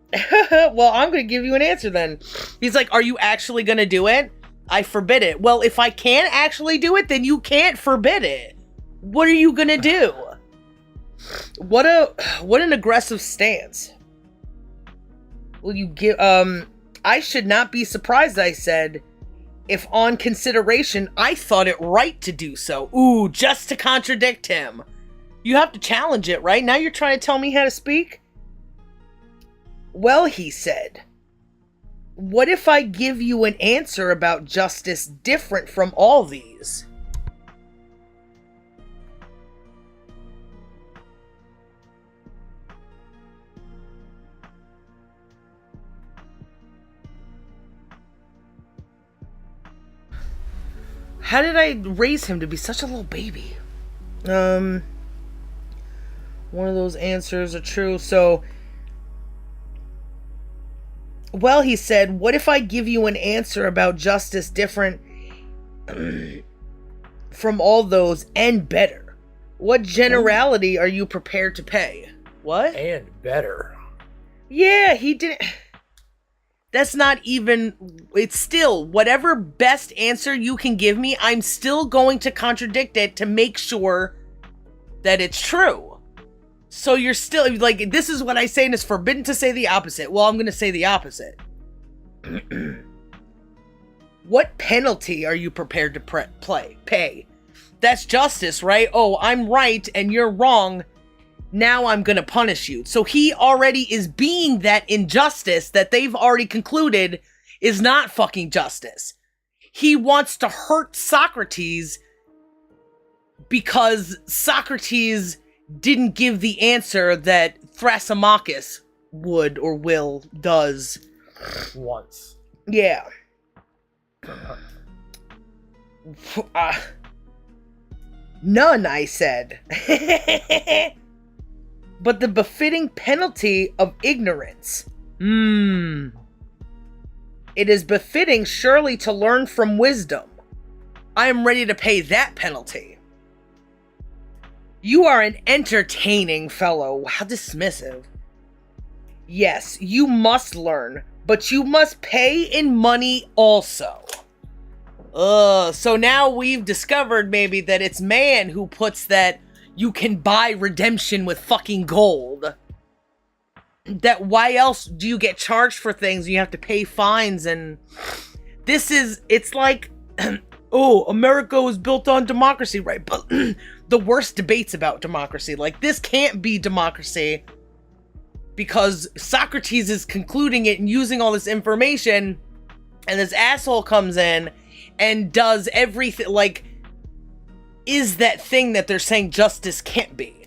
Well, I'm gonna give you an answer then. He's like, are you actually gonna do it? I forbid it. Well, if I can't actually do it, then you can't forbid it. What are you gonna do? What an aggressive stance. Will you give, I should not be surprised, I said, if on consideration, I thought it right to do so. Ooh, just to contradict him. You have to challenge it, right? Now you're trying to tell me how to speak? Well, he said, what if I give you an answer about justice different from all these? How did I raise him to be such a little baby? One of those answers are true. So, well, he said, what if I give you an answer about justice different from all those and better? What generality are you prepared to pay? What? And better. Yeah, he didn't... That's not even... It's still, whatever best answer you can give me, I'm still going to contradict it to make sure that it's true. So you're still... Like, this is what I say, and it's forbidden to say the opposite. Well, I'm going to say the opposite. What penalty are you prepared to pay? That's justice, right? Oh, I'm right, and you're wrong. Now I'm gonna punish you. So he already is being that injustice that they've already concluded is not fucking justice. He wants to hurt Socrates because Socrates didn't give the answer that Thrasymachus would or does. Once. Yeah. None, I said. But the befitting penalty of ignorance. It is befitting surely to learn from wisdom. I am ready to pay that penalty. You are an entertaining fellow. How dismissive. Yes, you must learn, but you must pay in money also. So now we've discovered maybe that it's man who puts that you can buy redemption with fucking gold. That why else do you get charged for things? You have to pay fines, and it's like, oh, America was built on democracy, right? But the worst debates about democracy, like this can't be democracy because Socrates is concluding it and using all this information, and this asshole comes in and does everything, like, is that thing that they're saying justice can't be.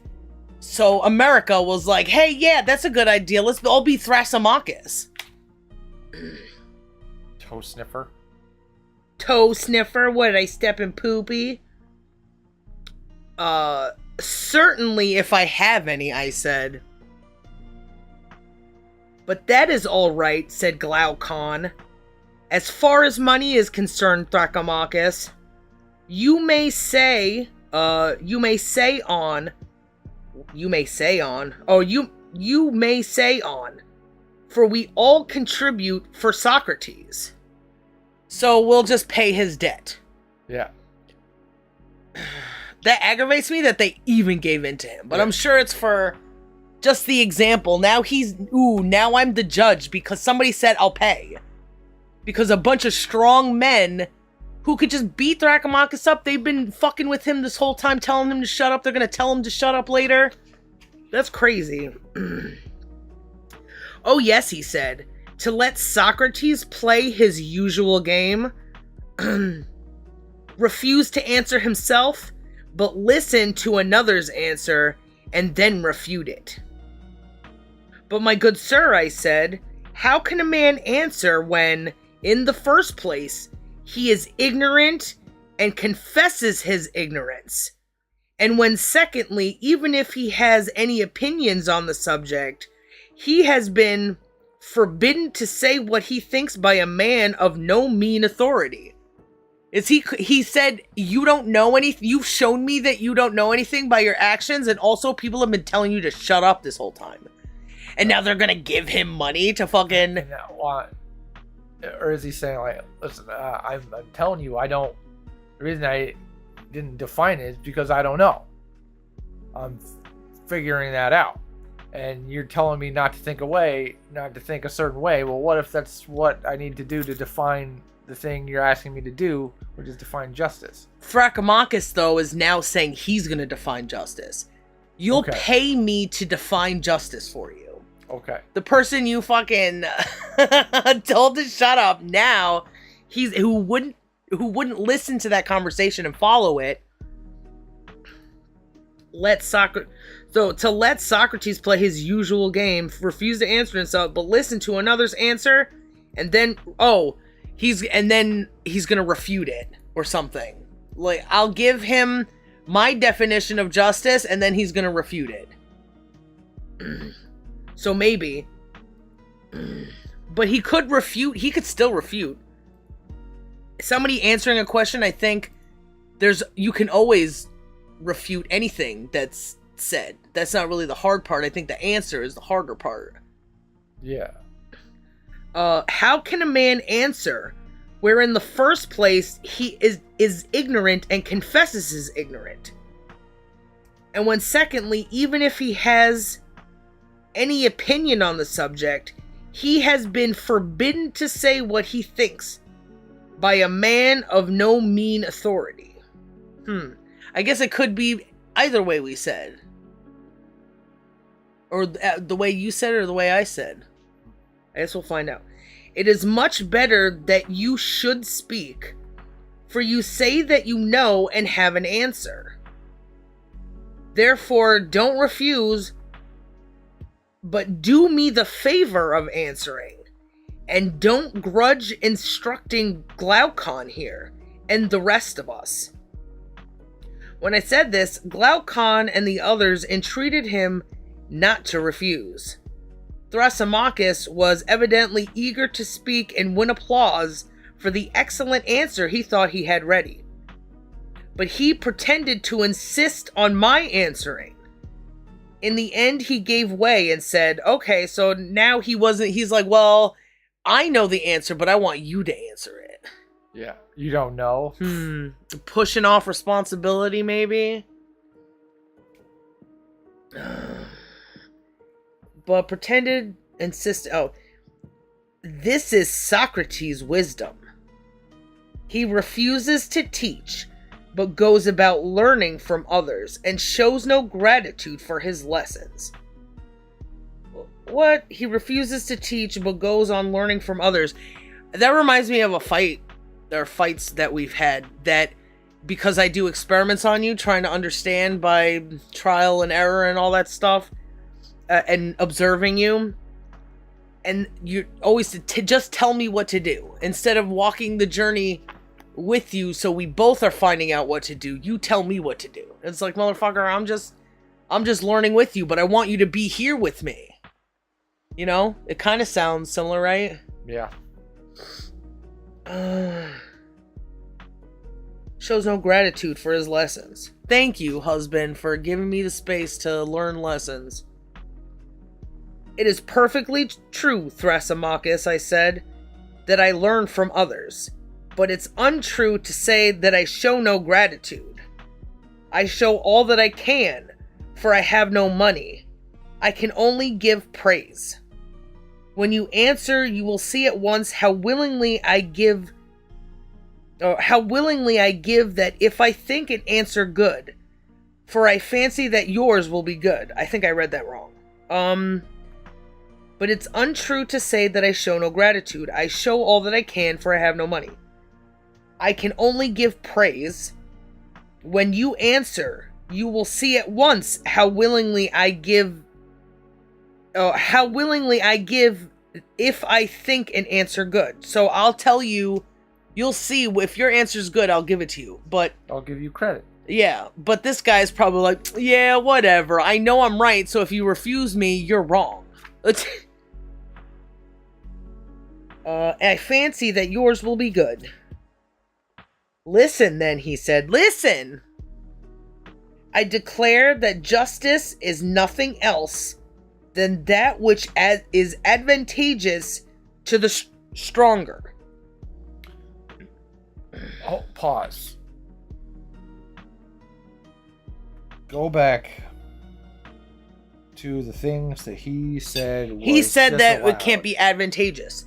So America was like, hey, yeah, that's a good idea. Let's all be Thrasymachus. Toe sniffer. Toe sniffer? What, did I step in poopy? Certainly if I have any, I said. But that is all right, said Glaucon. As far as money is concerned, Thrasymachus, you may say on, for we all contribute for Socrates. So we'll just pay his debt. Yeah. That aggravates me that they even gave in to him. But I'm sure it's for just the example. Now now I'm the judge because somebody said I'll pay. Because a bunch of strong men who could just beat Thrasymachus up, they've been fucking with him this whole time, telling him to shut up. They're going to tell him to shut up later. That's crazy. Oh yes, he said, to let Socrates play his usual game, refuse to answer himself, but listen to another's answer and then refute it. But my good sir, I said, how can a man answer when, in the first place, he is ignorant and confesses his ignorance? And when, secondly, even if he has any opinions on the subject, he has been forbidden to say what he thinks by a man of no mean authority. He said, you don't know anything, you've shown me that you don't know anything by your actions, and also people have been telling you to shut up this whole time. And now they're gonna give him money to fucking... Or is he saying, like, listen, I'm telling you, I don't... The reason I didn't define it is because I don't know. I'm figuring that out. And you're telling me not to think a certain way. Well, what if that's what I need to do to define the thing you're asking me to do, which is define justice? Thrasymachus, though, is now saying he's gonna define justice. You'll pay me to define justice for you. Okay. The person you fucking told to shut up now, who wouldn't listen to that conversation and follow it. To let Socrates play his usual game, refuse to answer himself, but listen to another's answer, and then he's gonna refute it or something. Like, I'll give him my definition of justice, and then he's gonna refute it. So maybe. But he could still refute. Somebody answering a question, I think you can always refute anything that's said. That's not really the hard part. I think the answer is the harder part. Yeah. How can a man answer where in the first place he is ignorant and confesses his ignorant? And when secondly, even if he has any opinion on the subject, he has been forbidden to say what he thinks by a man of no mean authority. I guess it could be either way we said. Or the way you said it or the way I said. I guess we'll find out. It is much better that you should speak, for you say that you know and have an answer. Therefore, don't refuse, but do me the favor of answering, and don't grudge instructing Glaucon here, and the rest of us. When I said this, Glaucon and the others entreated him not to refuse. Thrasymachus was evidently eager to speak and win applause for the excellent answer he thought he had ready. But he pretended to insist on my answering. In the end, he gave way and said, okay, so now he's like, well, I know the answer, but I want you to answer it. Yeah, you don't know. Pushing off responsibility, maybe? But pretended, insisted, this is Socrates' wisdom. He refuses to teach, but goes about learning from others, and shows no gratitude for his lessons. What? He refuses to teach, but goes on learning from others. That reminds me of a fight. There are fights that we've had that, because I do experiments on you, trying to understand by trial and error and all that stuff, and observing you, and you always to just tell me what to do instead of walking the journey with you, so we both are finding out what to do. You tell me what to do. It's like, motherfucker, I'm just learning with you, but I want you to be here with me. You know, it kind of sounds similar, right? Yeah. Shows no gratitude for his lessons. Thank you, husband, for giving me the space to learn lessons. It is perfectly true, Thrasymachus, I said, that I learn from others. But it's untrue to say that I show no gratitude. I show all that I can, for I have no money. I can only give praise. When you answer, you will see at once how willingly I give that if I think an answer good, for I fancy that yours will be good. I think I read that wrong. But it's untrue to say that I show no gratitude. I show all that I can, for I have no money. I can only give praise. When you answer, you will see at once how willingly I give if I think an answer good. So I'll tell you, you'll see if your answer's good, I'll give it to you. But I'll give you credit. yeah, but this guy's probably like, yeah, whatever. I know I'm right, so if you refuse me, you're wrong. I fancy that yours will be good. Listen, then, he said. Listen! I declare that justice is nothing else than that which is advantageous to the stronger. Oh, pause. Go back to the things that he said. He said that disallowed. it can't be advantageous.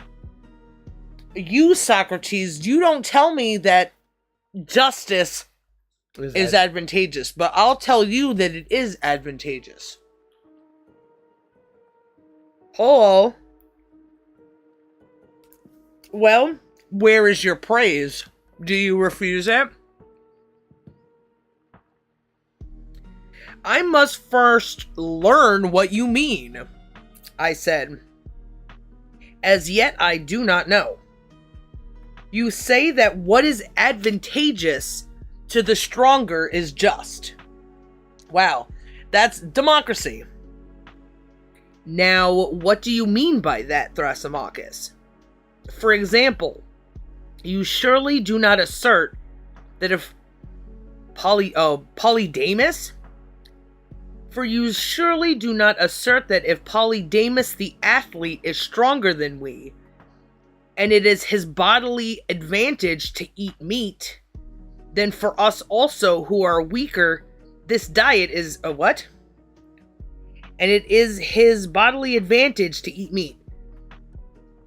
You, Socrates, you don't tell me that justice is advantageous, but I'll tell you that it is advantageous. Hello. Well, where is your praise? Do you refuse it? I must first learn what you mean, I said. As yet I do not know. You say that what is advantageous to the stronger is just. Wow, that's democracy. Now, what do you mean by that, Thrasymachus? For example, you surely do not assert that if Polydamas? For you surely do not assert that if Polydamas the athlete is stronger than we, and it is his bodily advantage to eat meat, then for us also who are weaker, this diet is a what? And it is his bodily advantage to eat meat.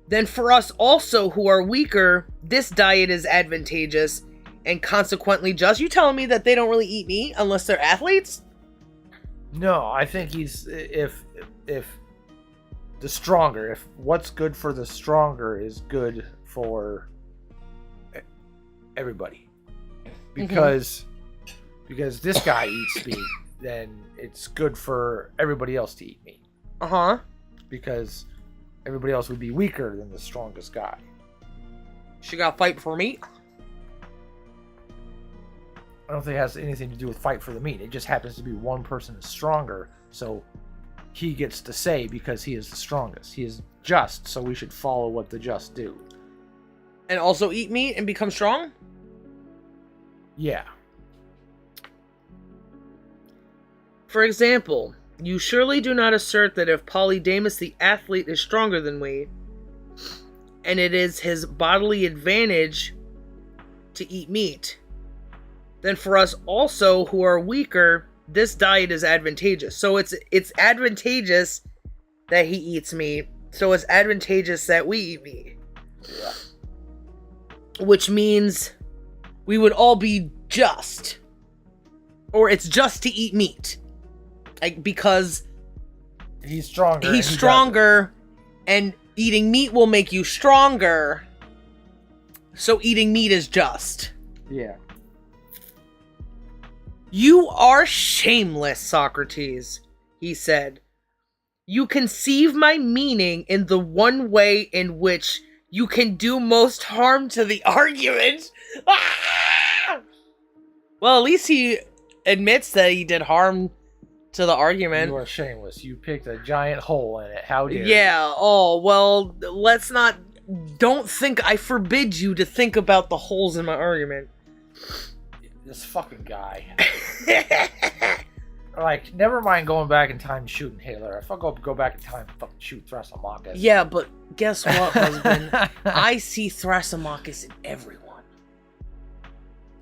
Then for us also who are weaker, this diet is advantageous and consequently just. You telling me that they don't really eat meat unless they're athletes? No, I think he's if the stronger, if what's good for the stronger is good for everybody. Because this guy eats meat, then it's good for everybody else to eat meat. Uh-huh. Because everybody else would be weaker than the strongest guy. She got to fight for meat? I don't think it has anything to do with fight for the meat. It just happens to be one person is stronger, so he gets to say because he is the strongest. He is just, so we should follow what the just do. And also eat meat and become strong? Yeah. For example, you surely do not assert that if Polydamas the athlete is stronger than we, and it is his bodily advantage to eat meat, then for us also who are weaker, this diet is advantageous. So it's advantageous that he eats meat, so it's advantageous that we eat meat. Yeah. Which means we would all be just. Or it's just to eat meat. Like, because he's stronger. He's stronger, and eating meat will make you stronger. So eating meat is just. Yeah. You are shameless, Socrates, he said. You conceive my meaning in the one way in which you can do most harm to the argument. Ah! Well, at least he admits that he did harm to the argument. You are shameless. You picked a giant hole in it. How dare you? Yeah, oh, well, let's not... Don't think I forbid you to think about the holes in my argument. This fucking guy. Like, never mind going back in time and shooting Hitler. If I go back in time and fucking shoot Thrasymachus. Yeah, but guess what, husband? I see Thrasymachus in everyone.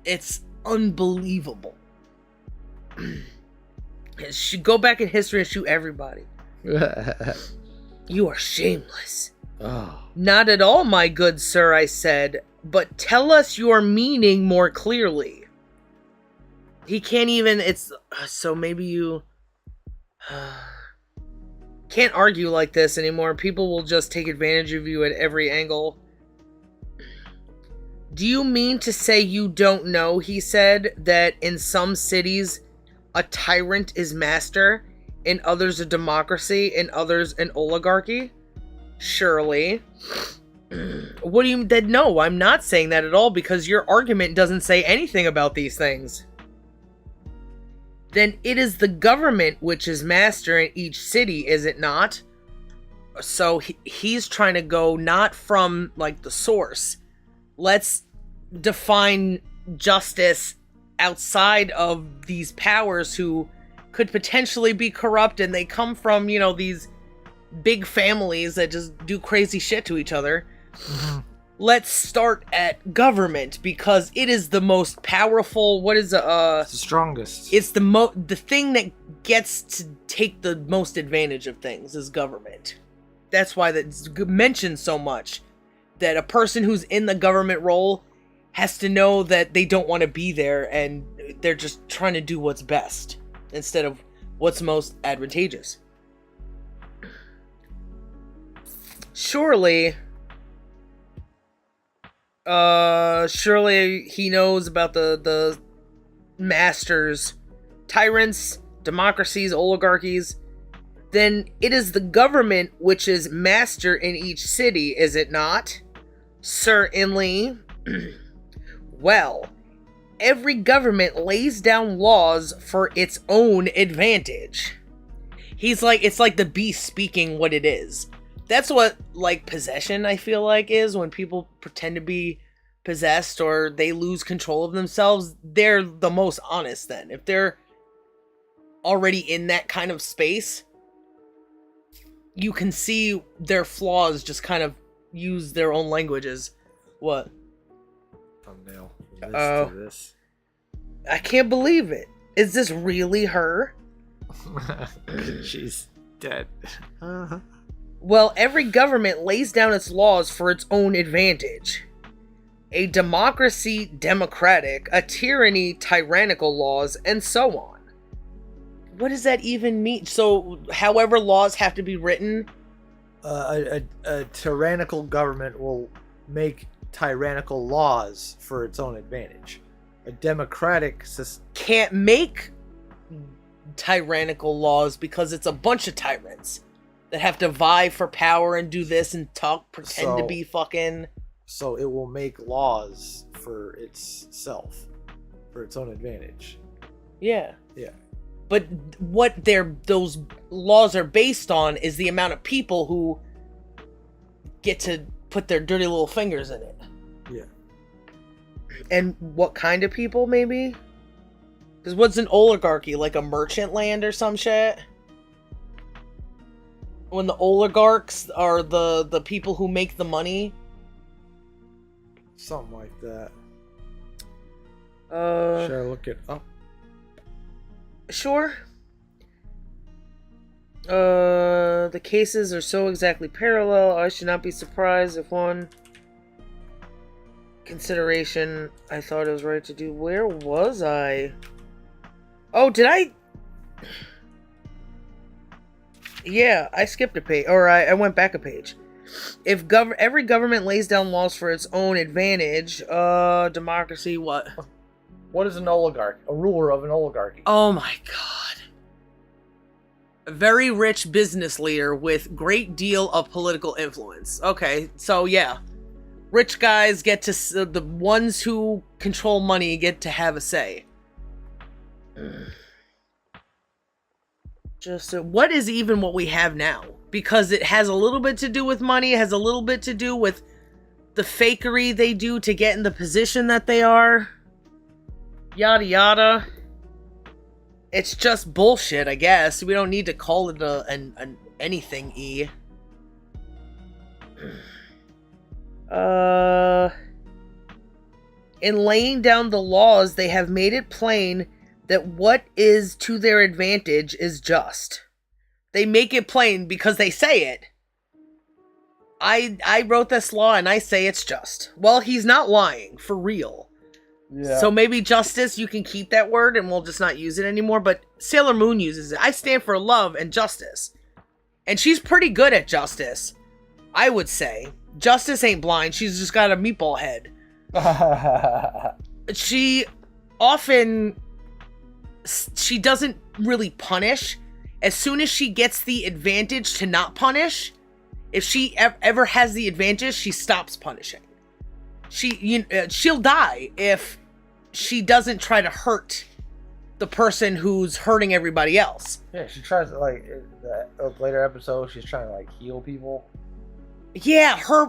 It's unbelievable. Go back in history and shoot everybody. You are shameless. Oh. Not at all, my good sir, I said, but tell us your meaning more clearly. He can't even, so maybe you can't argue like this anymore. People will just take advantage of you at every angle. Do you mean to say you don't know, he said, that in some cities a tyrant is master, in others a democracy, in others an oligarchy? Surely. What do you mean? No, I'm not saying that at all, because your argument doesn't say anything about these things. Then it is the government which is master in each city, is it not? So he's trying to go not from, like, the source. Let's define justice outside of these powers who could potentially be corrupt, and they come from, you know, these big families that just do crazy shit to each other. Mm-hmm. Let's start at government, because it is the most powerful. It's the strongest. It's the thing that gets to take the most advantage of things is government. That's why that's mentioned so much. That a person who's in the government role has to know that they don't want to be there, and they're just trying to do what's best instead of what's most advantageous. Surely he knows about the masters, tyrants, democracies, oligarchies. Then it is the government which is master in each city, is it not? Certainly. Well, every government lays down laws for its own advantage. It's like the beast speaking what it is. That's what, like, possession, I feel like, is when people pretend to be possessed or they lose control of themselves. They're the most honest then. If they're already in that kind of space, you can see their flaws just kind of use their own languages. What? Thumbnail. This. I can't believe it. Is this really her? She's dead. Well, every government lays down its laws for its own advantage. A democracy, democratic, a tyranny, tyrannical laws, and so on. What does that even mean? So, however laws have to be written? A tyrannical government will make tyrannical laws for its own advantage. A democratic system can't make tyrannical laws because it's a bunch of tyrants that have to vie for power and do this and pretend to be fucking... So it will make laws for itself, for its own advantage. Yeah. Yeah. But what those laws are based on is the amount of people who get to put their dirty little fingers in it. Yeah. And what kind of people, maybe? Because what's an oligarchy? Like a merchant land or some shit? When the oligarchs are the people who make the money? Something like that. Should I look it up? Sure. The cases are so exactly parallel, I should not be surprised if one consideration I thought it was right to do. Where was I? Oh, did I? Yeah, I skipped a page, or I went back a page. If every government lays down laws for its own advantage, democracy, what? What is an oligarch? A ruler of an oligarchy. Oh my god. A very rich business leader with great deal of political influence. Okay, so yeah. Rich guys get to... the ones who control money get to have a say. Just... what is even what we have now? Because it has a little bit to do with money. It has a little bit to do with the fakery they do to get in the position that they are. Yada yada. It's just bullshit, I guess. We don't need to call it an anything E. In laying down the laws, they have made it plain that what is to their advantage is just. They make it plain because they say it. I wrote this law and I say it's just. Well, he's not lying, for real. Yeah. So maybe justice, you can keep that word and we'll just not use it anymore, but Sailor Moon uses it. I stand for love and justice. And she's pretty good at justice, I would say. Justice ain't blind, she's just got a meatball head. She doesn't really punish. As soon as she gets the advantage to not punish, if she ever has the advantage, she stops punishing. She'll die if she doesn't try to hurt the person who's hurting everybody else. Yeah, she tries to, like, the later episode, she's trying to, like, heal people. Yeah, her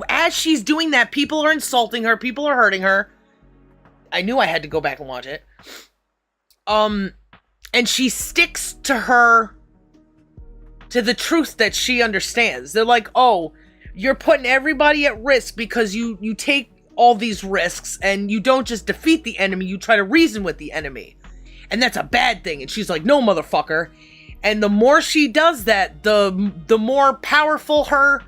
as she's doing that, people are insulting her, people are hurting her. I knew I had to go back and watch it. And she sticks to the truth that she understands. They're like, oh, you're putting everybody at risk because you take all these risks and you don't just defeat the enemy, you try to reason with the enemy. And that's a bad thing. And she's like, no, motherfucker. And the more she does that, the more powerful her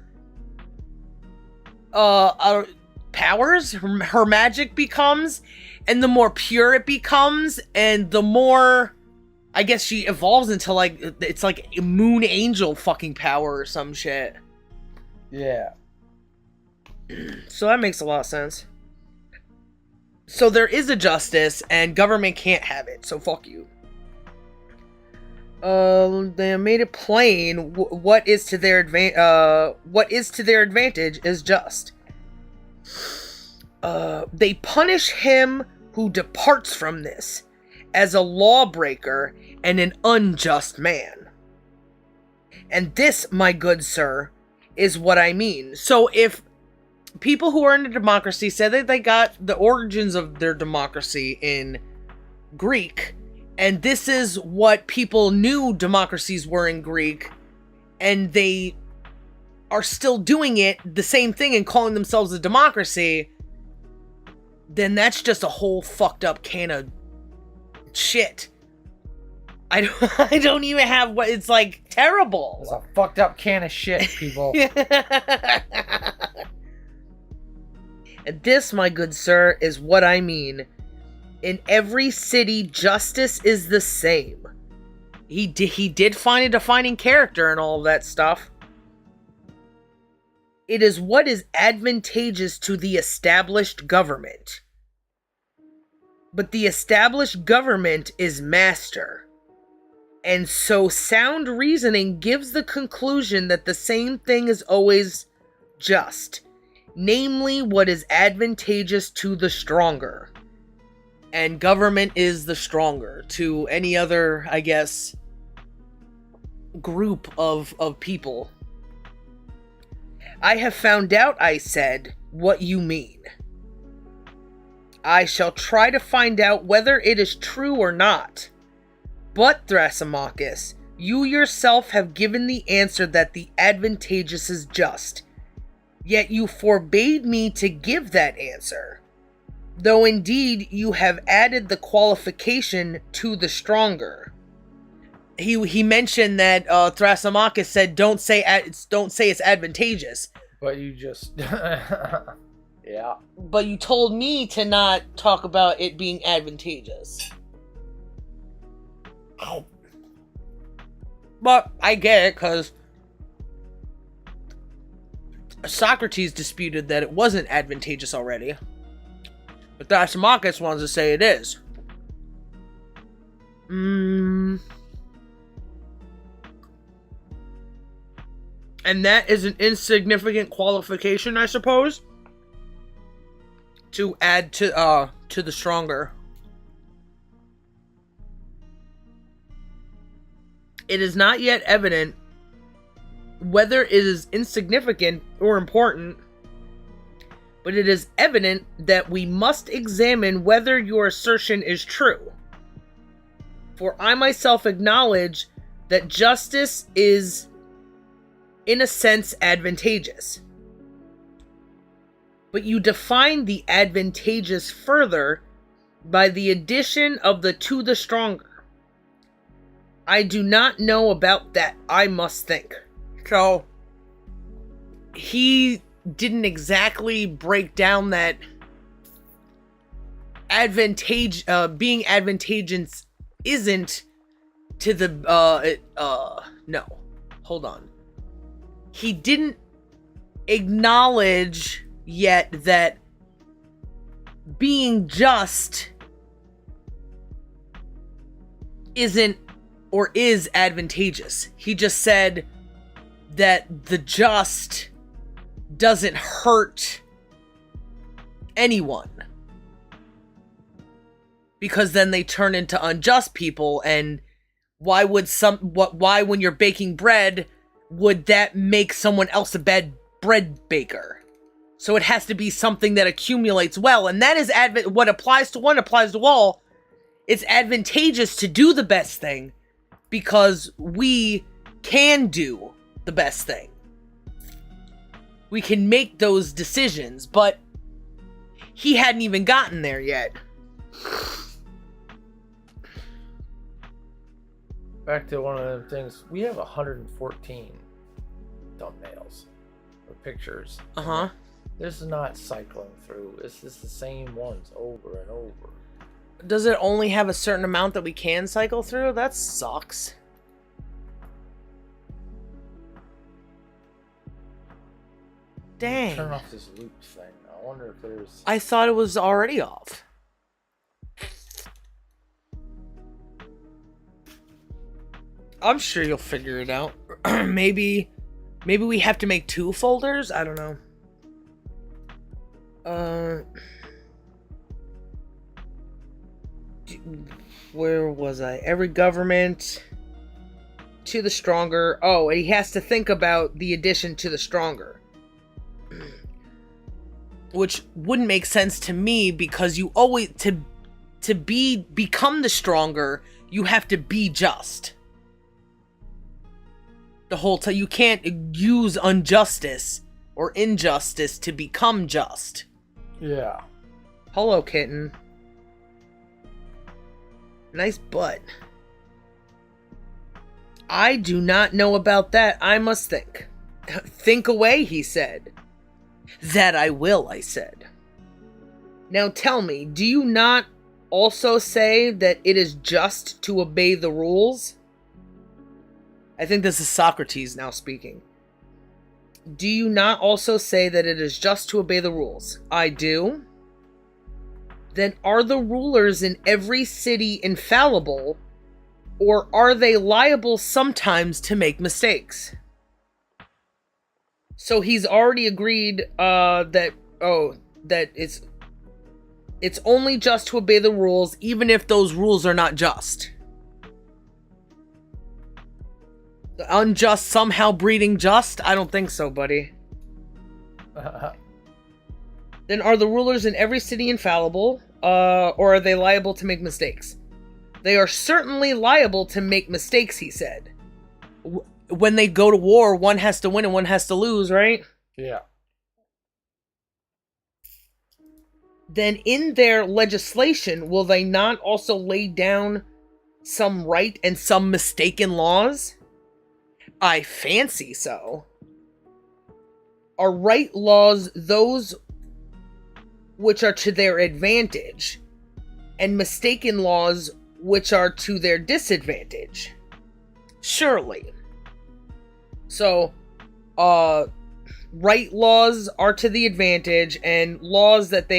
powers, her magic becomes, and the more pure it becomes, and the more, I guess, she evolves into, like, it's like moon angel fucking power or some shit. Yeah. So that makes a lot of sense. So there is a justice, and government can't have it, so fuck you. They made it plain what is to their advantage is just. They punish him who departs from this as a lawbreaker and an unjust man. And this, my good sir, is what I mean. So if people who are in a democracy say that they got the origins of their democracy in Greek, and this is what people knew democracies were in Greek, and they are still doing it, the same thing, and calling themselves a democracy, then that's just a whole fucked up can of shit. I don't even have what, it's like terrible. It's a fucked up can of shit, people. And this, my good sir, is what I mean. In every city, justice is the same. He did find a defining character and all of that stuff. It is what is advantageous to the established government. But the established government is master. And so sound reasoning gives the conclusion that the same thing is always just. Namely, what is advantageous to the stronger. And government is the stronger to any other, I guess, group of people. I have found out, I said, what you mean. I shall try to find out whether it is true or not. But, Thrasymachus, you yourself have given the answer that the advantageous is just. Yet you forbade me to give that answer. Though indeed you have added the qualification to the stronger. He mentioned that Thrasymachus said, don't say it's advantageous. But you just... yeah. But you told me to not talk about it being advantageous. But I get it, because Socrates disputed that it wasn't advantageous already. But Thrasymachus wants to say it is. And that is an insignificant qualification, I suppose, to add to the stronger. It is not yet evident whether it is insignificant or important, but it is evident that we must examine whether your assertion is true. For I myself acknowledge that justice is, in a sense, advantageous. But you define the advantageous further by the addition of the to the stronger. I do not know about that, I must think. So, he didn't exactly break down that being advantageous isn't to the, no, hold on. He didn't acknowledge yet that being just isn't or is advantageous. He just said that the just doesn't hurt anyone, because then they turn into unjust people. And why when you're baking bread would that make someone else a bad bread baker? So it has to be something that accumulates well, and that is what applies to one applies to all. It's advantageous to do the best thing because we can do the best thing. We can make those decisions, but he hadn't even gotten there yet. Back to one of the things, we have 114 thumbnails or pictures. Uh-huh. This is not cycling through. It's just the same ones over and over. Does it only have a certain amount that we can cycle through? That sucks. Dang. Turn off this loop thing. I wonder if there's... I thought it was already off. I'm sure you'll figure it out. Maybe we have to make 2 folders? I don't know. Where was I? Every government to the stronger. Oh, he has to think about the addition to the stronger. Which wouldn't make sense to me, because you always to become the stronger, you have to be just. The whole time you can't use injustice or injustice to become just. Yeah. Hello, kitten. Nice butt. I do not know about that. I must think. Think away, he said. That I will, I said. Now tell me, do you not also say that it is just to obey the rules? I think this is Socrates now speaking. Do you not also say that it is just to obey the rules? I do. Then are the rulers in every city infallible, or are they liable sometimes to make mistakes? So he's already agreed that it's only just to obey the rules, even if those rules are not just. The unjust somehow breeding just? I don't think so, buddy. Then are the rulers in every city infallible, or are they liable to make mistakes? They are certainly liable to make mistakes, he said. When they go to war, one has to win and one has to lose, right? Yeah. Then in their legislation, will they not also lay down some right and some mistaken laws? I fancy so. Are right laws those which are to their advantage, and mistaken laws which are to their disadvantage? Surely. So, right laws are to the advantage, and laws that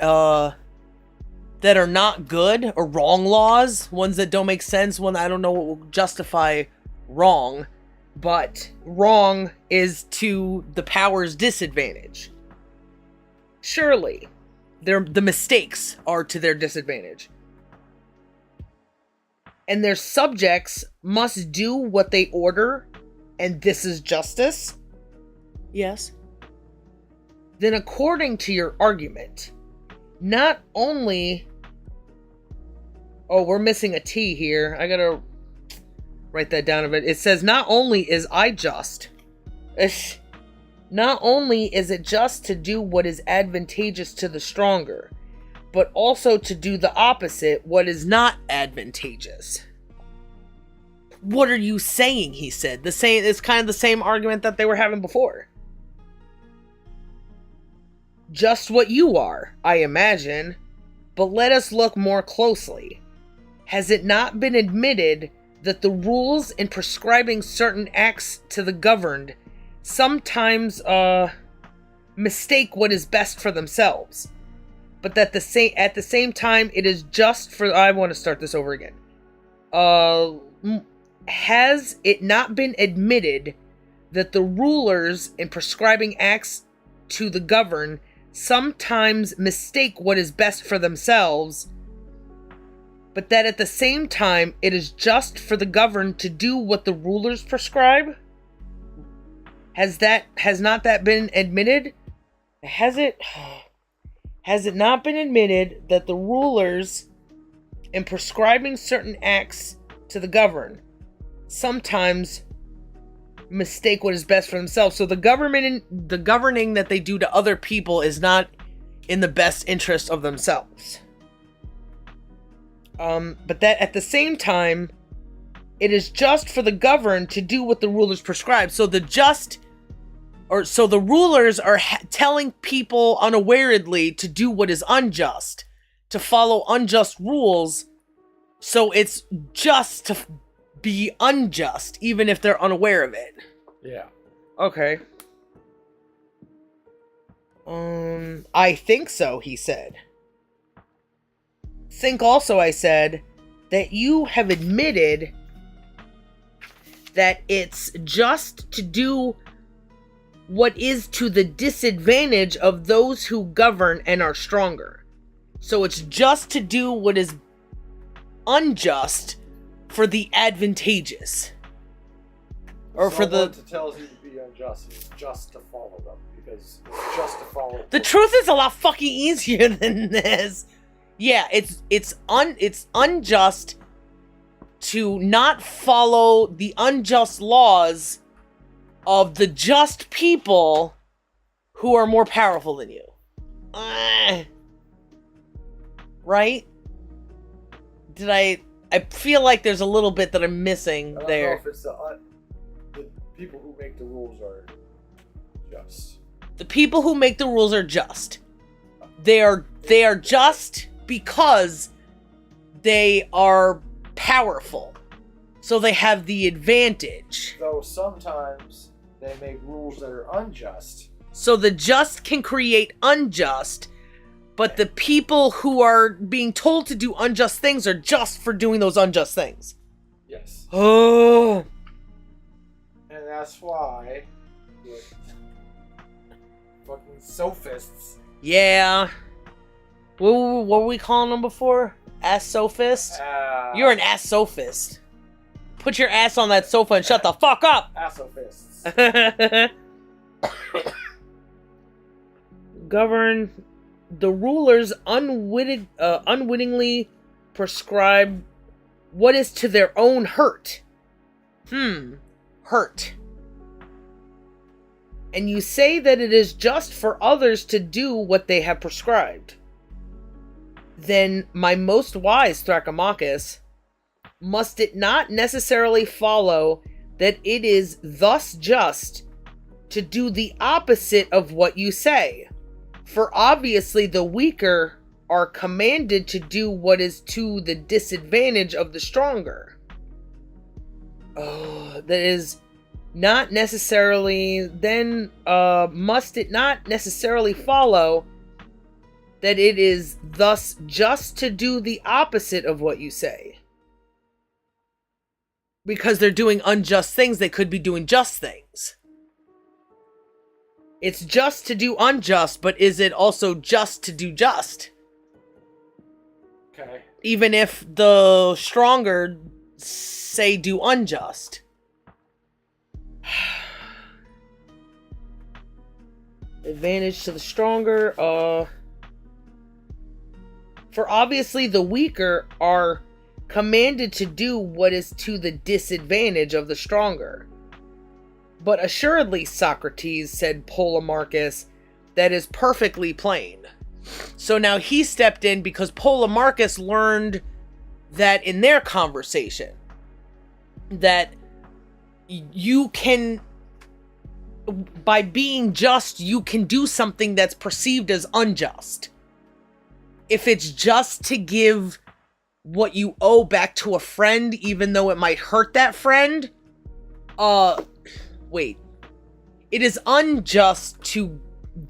are not good, or wrong laws, ones that don't make sense, one I don't know what will justify wrong, but wrong is to the power's disadvantage. Surely, the mistakes are to their disadvantage. And their subjects must do what they order, and this is justice? Yes. Then according to your argument, not only... Oh, we're missing a T here. I gotta write that down a bit. It says, not only is I just... Not only is it just to do what is advantageous to the stronger, but also to do the opposite, what is not advantageous. What are you saying, he said. It's kind of the same argument that they were having before. Just what you are, I imagine. But let us look more closely. Has it not been admitted that the rules in prescribing certain acts to the governed sometimes mistake what is best for themselves. But that at the same time, it is just for... I want to start this over again. Has it not been admitted that the rulers in prescribing acts to the governed sometimes mistake what is best for themselves, but that at the same time it is just for the governed to do what the rulers prescribe? Has not that been admitted? Has it not been admitted that the rulers in prescribing certain acts to the governed sometimes mistake what is best for themselves? So the governing that they do to other people is not in the best interest of themselves. But that at the same time, it is just for the governed to do what the rulers prescribe. So the rulers are telling people unawarely to do what is unjust, to follow unjust rules. So it's just to be unjust, even if they're unaware of it. Yeah. Okay. I think so, he said. Think also, I said, that you have admitted that it's just to do what is to the disadvantage of those who govern and are stronger. So it's just to do what is unjust for the advantageous. Or for the... Someone tells you to be unjust is just to follow them, because it's just to follow The truth is a lot fucking easier than this. Yeah, it's unjust to not follow the unjust laws of the just people who are more powerful than you. Right? I feel like there's a little bit that I'm missing there. I don't know if it's the people who make the rules are just. The people who make the rules are just. They are just because they are powerful. So they have the advantage. Though sometimes they make rules that are unjust. So the just can create unjust, but the people who are being told to do unjust things are just for doing those unjust things. Yes. Oh. And that's why fucking sophists. Yeah. What were we calling them before? Ass sophist? You're an ass sophist. Put your ass on that sofa and shut the fuck up! Assophists. Govern. The rulers unwittingly prescribe what is to their own hurt. Hurt. And you say that it is just for others to do what they have prescribed. Then, my most wise Thrasymachus, must it not necessarily follow that it is thus just to do the opposite of what you say? For obviously the weaker are commanded to do what is to the disadvantage of the stronger. Oh, that is not necessarily... Then, must it not necessarily follow that it is thus just to do the opposite of what you say? Because they're doing unjust things, they could be doing just things. It's just to do unjust, but is it also just to do just? Okay. Even if the stronger say do unjust. Advantage to the stronger, for obviously the weaker are commanded to do what is to the disadvantage of the stronger. But assuredly, Socrates, said Polemarchus, that is perfectly plain. So now he stepped in because Polemarchus learned that in their conversation, that you can, by being just, you can do something that's perceived as unjust. If it's just to give what you owe back to a friend, even though it might hurt that friend, wait. It is unjust to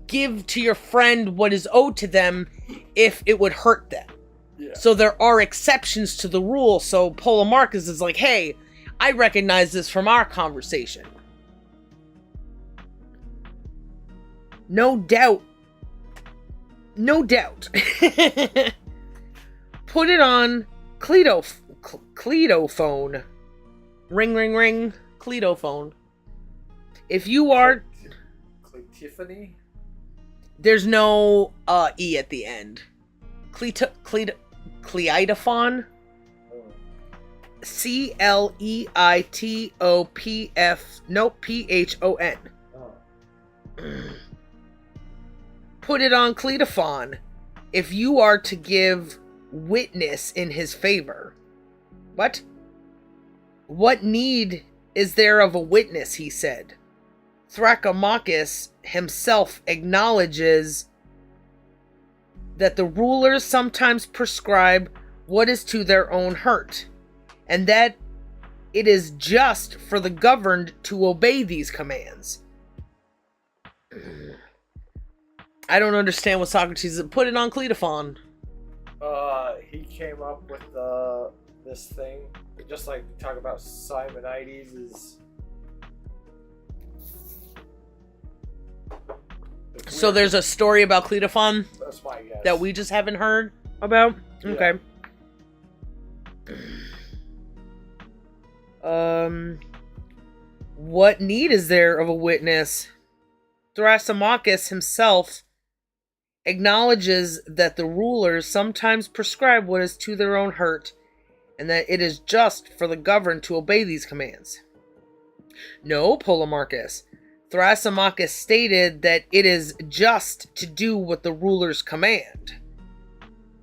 give to your friend what is owed to them if it would hurt them. Yeah. So there are exceptions to the rule. So Polemarchus is like, hey, I recognize this from our conversation. No doubt. No doubt. Put it on Cletophone. Ring, ring, ring. Cletophone. If you are... Tiffany? There's no E at the end. Cleitophon? Cleitopf... Nope, Phon. Oh. Put it on Cletophon if you are to give witness in his favor. What? What need is there of a witness, he said. Thrasymachus himself acknowledges that the rulers sometimes prescribe what is to their own hurt, and that it is just for the governed to obey these commands. I don't understand what Socrates is. Put it on Cletophon. He came up with this thing, just like we talk about Simonides is. So there's a story about Cletophon That's my guess. that we just haven't heard about? Okay. What need is there of a witness? Thrasymachus himself acknowledges that the rulers sometimes prescribe what is to their own hurt, and that it is just for the governed to obey these commands. No, Polemarchus. Thrasymachus stated that it is just to do what the rulers command.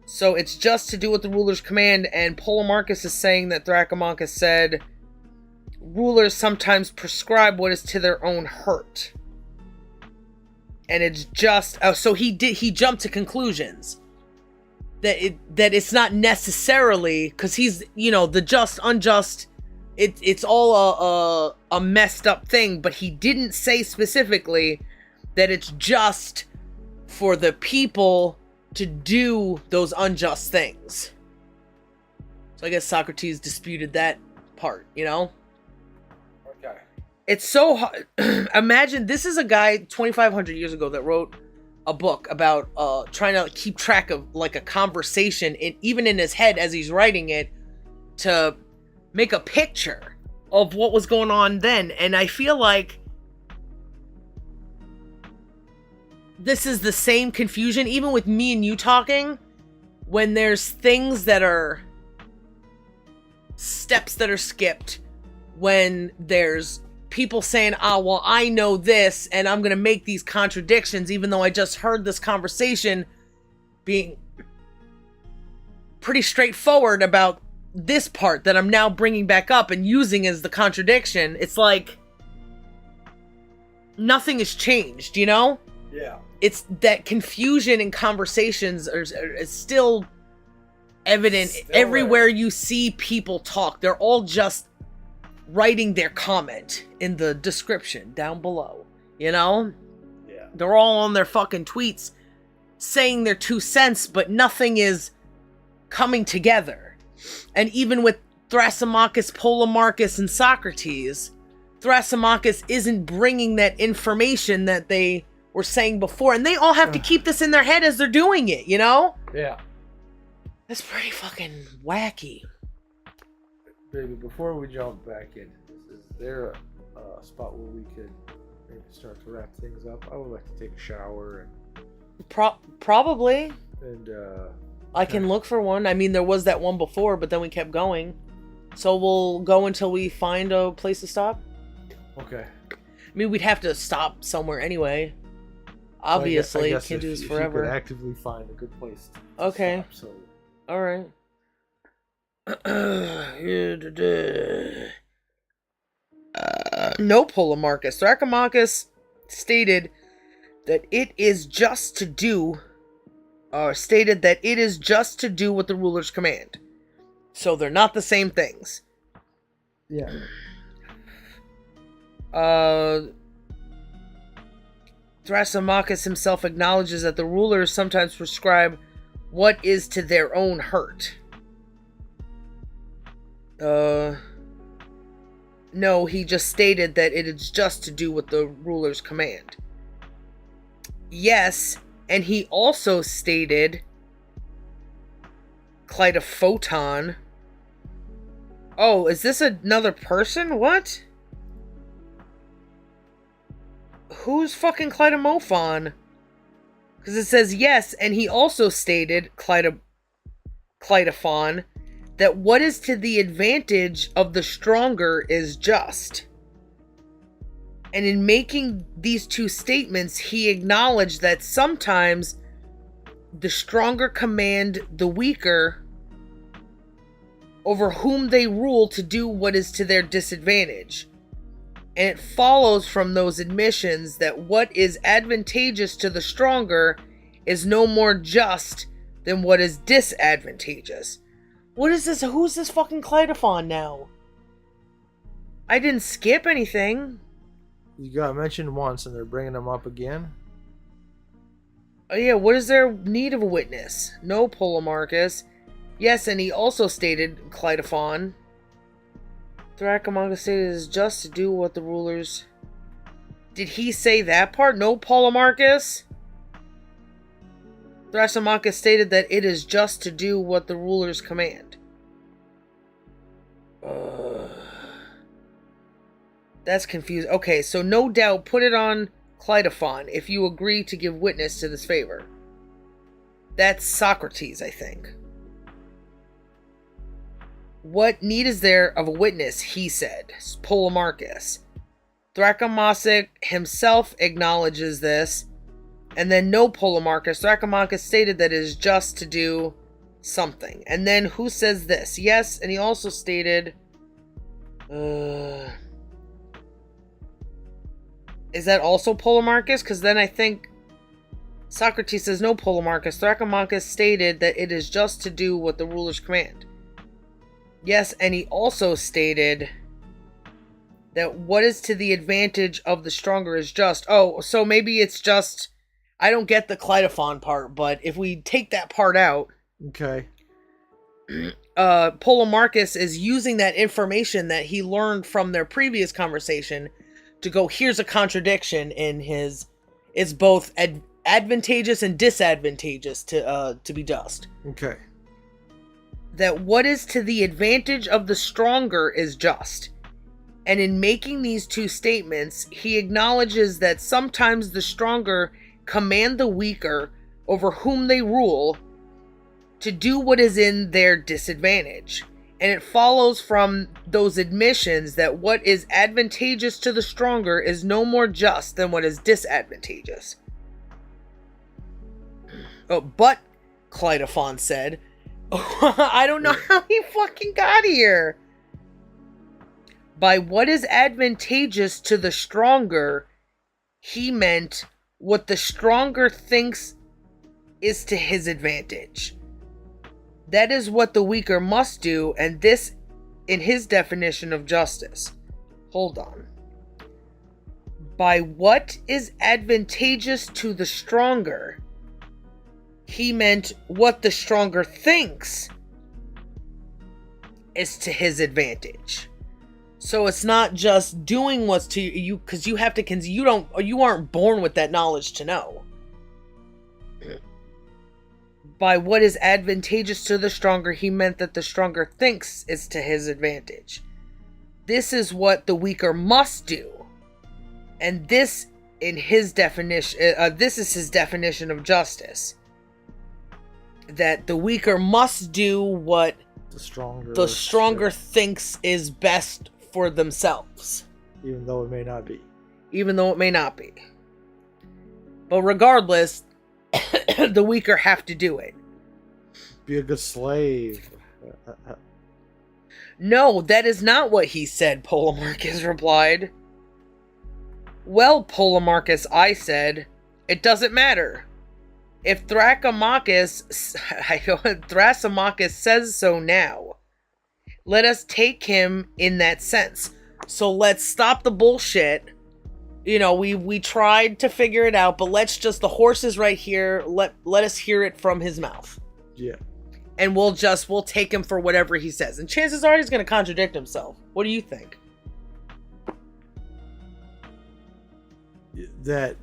So it's just to do what the rulers command, and Polemarchus is saying that Thrasymachus said rulers sometimes prescribe what is to their own hurt. And it's just so he jumped to conclusions that it's not necessarily, because he's, the just unjust, it's all a messed up thing, but he didn't say specifically that it's just for the people to do those unjust things. So I guess Socrates disputed that part, Okay. It's so hard. Imagine, this is a guy 2,500 years ago that wrote a book about trying to keep track of like a conversation, even in his head as he's writing it, to make a picture of what was going on then. And I feel like this is the same confusion, even with me and you talking, when there's things that are steps that are skipped, when there's people saying, well, I know this, and I'm going to make these contradictions, even though I just heard this conversation being pretty straightforward about this part that I'm now bringing back up and using as the contradiction. It's like nothing has changed, Yeah. It's that confusion in conversations is still evident everywhere you see people talk. They're all just writing their comment in the description down below, Yeah. They're all on their fucking tweets saying their 2 cents, but nothing is coming together. And even with Thrasymachus, Polemarchus, and Socrates, Thrasymachus isn't bringing that information that they were saying before, and they all have to keep this in their head as they're doing it, Yeah. That's pretty fucking wacky. Baby, before we jump back in, is there a spot where we could maybe start to wrap things up? I would like to take a shower Probably. and I can look for one. I mean, there was that one before, but then we kept going. So we'll go until we find a place to stop. okay. I mean, we'd have to stop somewhere anyway. Obviously, I guess can't do this if forever. You could actively find a good place to Okay. stop, so All right. No, Polemarchus. Thrasymachus stated that it is just to do, stated that it is just to do what the rulers command. So they're not the same things. yeah. Thrasymachus himself acknowledges that the rulers sometimes prescribe what is to their own hurt. No, he just stated that it is just to do what the rulers command. Yes, and he also stated Cleitophoton. Oh, is this another person? What? Who's fucking Cleitomophon? Because it says yes, and he also stated Cleitophon that what is to the advantage of the stronger is just. And in making these two statements, he acknowledged that sometimes the stronger command the weaker over whom they rule to do what is to their disadvantage. And it follows from those admissions that what is advantageous to the stronger is no more just than what is disadvantageous. What is this? Who's this fucking Cleitophon now? I didn't skip anything. You got mentioned once and they're bringing them up again. Oh yeah, what is their need of a witness? No, Polemarchus. Yes, and he also stated Cleitophon. Thrasymachus stated it is just to do what the rulers... Did he say that part? No, Polemarchus? Thrasymachus stated that it is just to do what the rulers command. That's confusing. Okay, so no doubt put it on Cleitophon if you agree to give witness to this favor. That's Socrates, I think. What need is there of a witness, he said. Polemarchus. Thrasymachus himself acknowledges this. And then no Polemarchus. Thrasymachus stated that it is just to do something. And then who says this? Yes, and he also stated... Is that also Polemarchus? Because then I think Socrates says no, Polemarchus. Thrasymachus stated that it is just to do what the rulers command. Yes, and he also stated that what is to the advantage of the stronger is just. Oh, so maybe it's just... I don't get the Cleitophon part, but if we take that part out... Okay. Polemarchus is using that information that he learned from their previous conversation to go, here's a contradiction in his... It's both advantageous and disadvantageous to be just. Okay. That what is to the advantage of the stronger is just. And in making these two statements, he acknowledges that sometimes the stronger command the weaker over whom they rule to do what is in their disadvantage. And it follows from those admissions that what is advantageous to the stronger is no more just than what is disadvantageous. Oh, but, Cleitophon said, I don't know how he fucking got here. By what is advantageous to the stronger, he meant what the stronger thinks is to his advantage. That is what the weaker must do, and this in his definition of justice. Hold on. By what is advantageous to the stronger, he meant what the stronger thinks is to his advantage. So it's not just doing what's to you, because you have to, you aren't born with that knowledge to know. By what is advantageous to the stronger, he meant that the stronger thinks is to his advantage. This is what the weaker must do. And this, in his definition, this is his definition of justice. That the weaker must do what the stronger thinks is best for themselves. Even though it may not be. Even though it may not be. But regardless, the weaker have to do it. Be a good slave. No, that is not what he said, Polemarchus replied. Well, Polemarchus, I said, it doesn't matter. If Thrasymachus says so now, let us take him in that sense. So let's stop the bullshit you know, we tried to figure it out, but the horse is right here. Let us hear it from his mouth. Yeah. And we'll take him for whatever he says. And chances are he's going to contradict himself. What do you think? That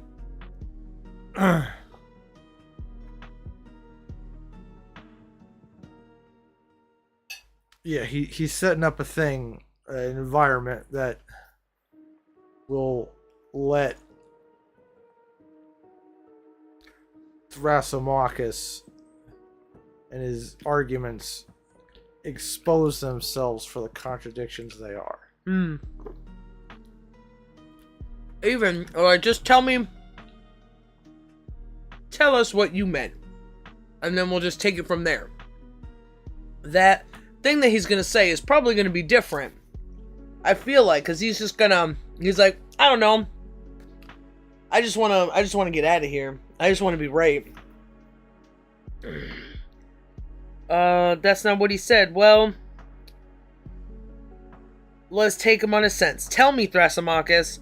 yeah, he's setting up a thing, an environment that will let Thrasymachus and his arguments expose themselves for the contradictions they are. Even, or just tell us what you meant, and then we'll just take it from there. That thing that he's gonna say is probably gonna be different, I feel like, because he's like, I don't know, I just wanna get out of here. I just want to be right. That's not what he said. Well, let's take him on his sense. Tell me, Thrasymachus,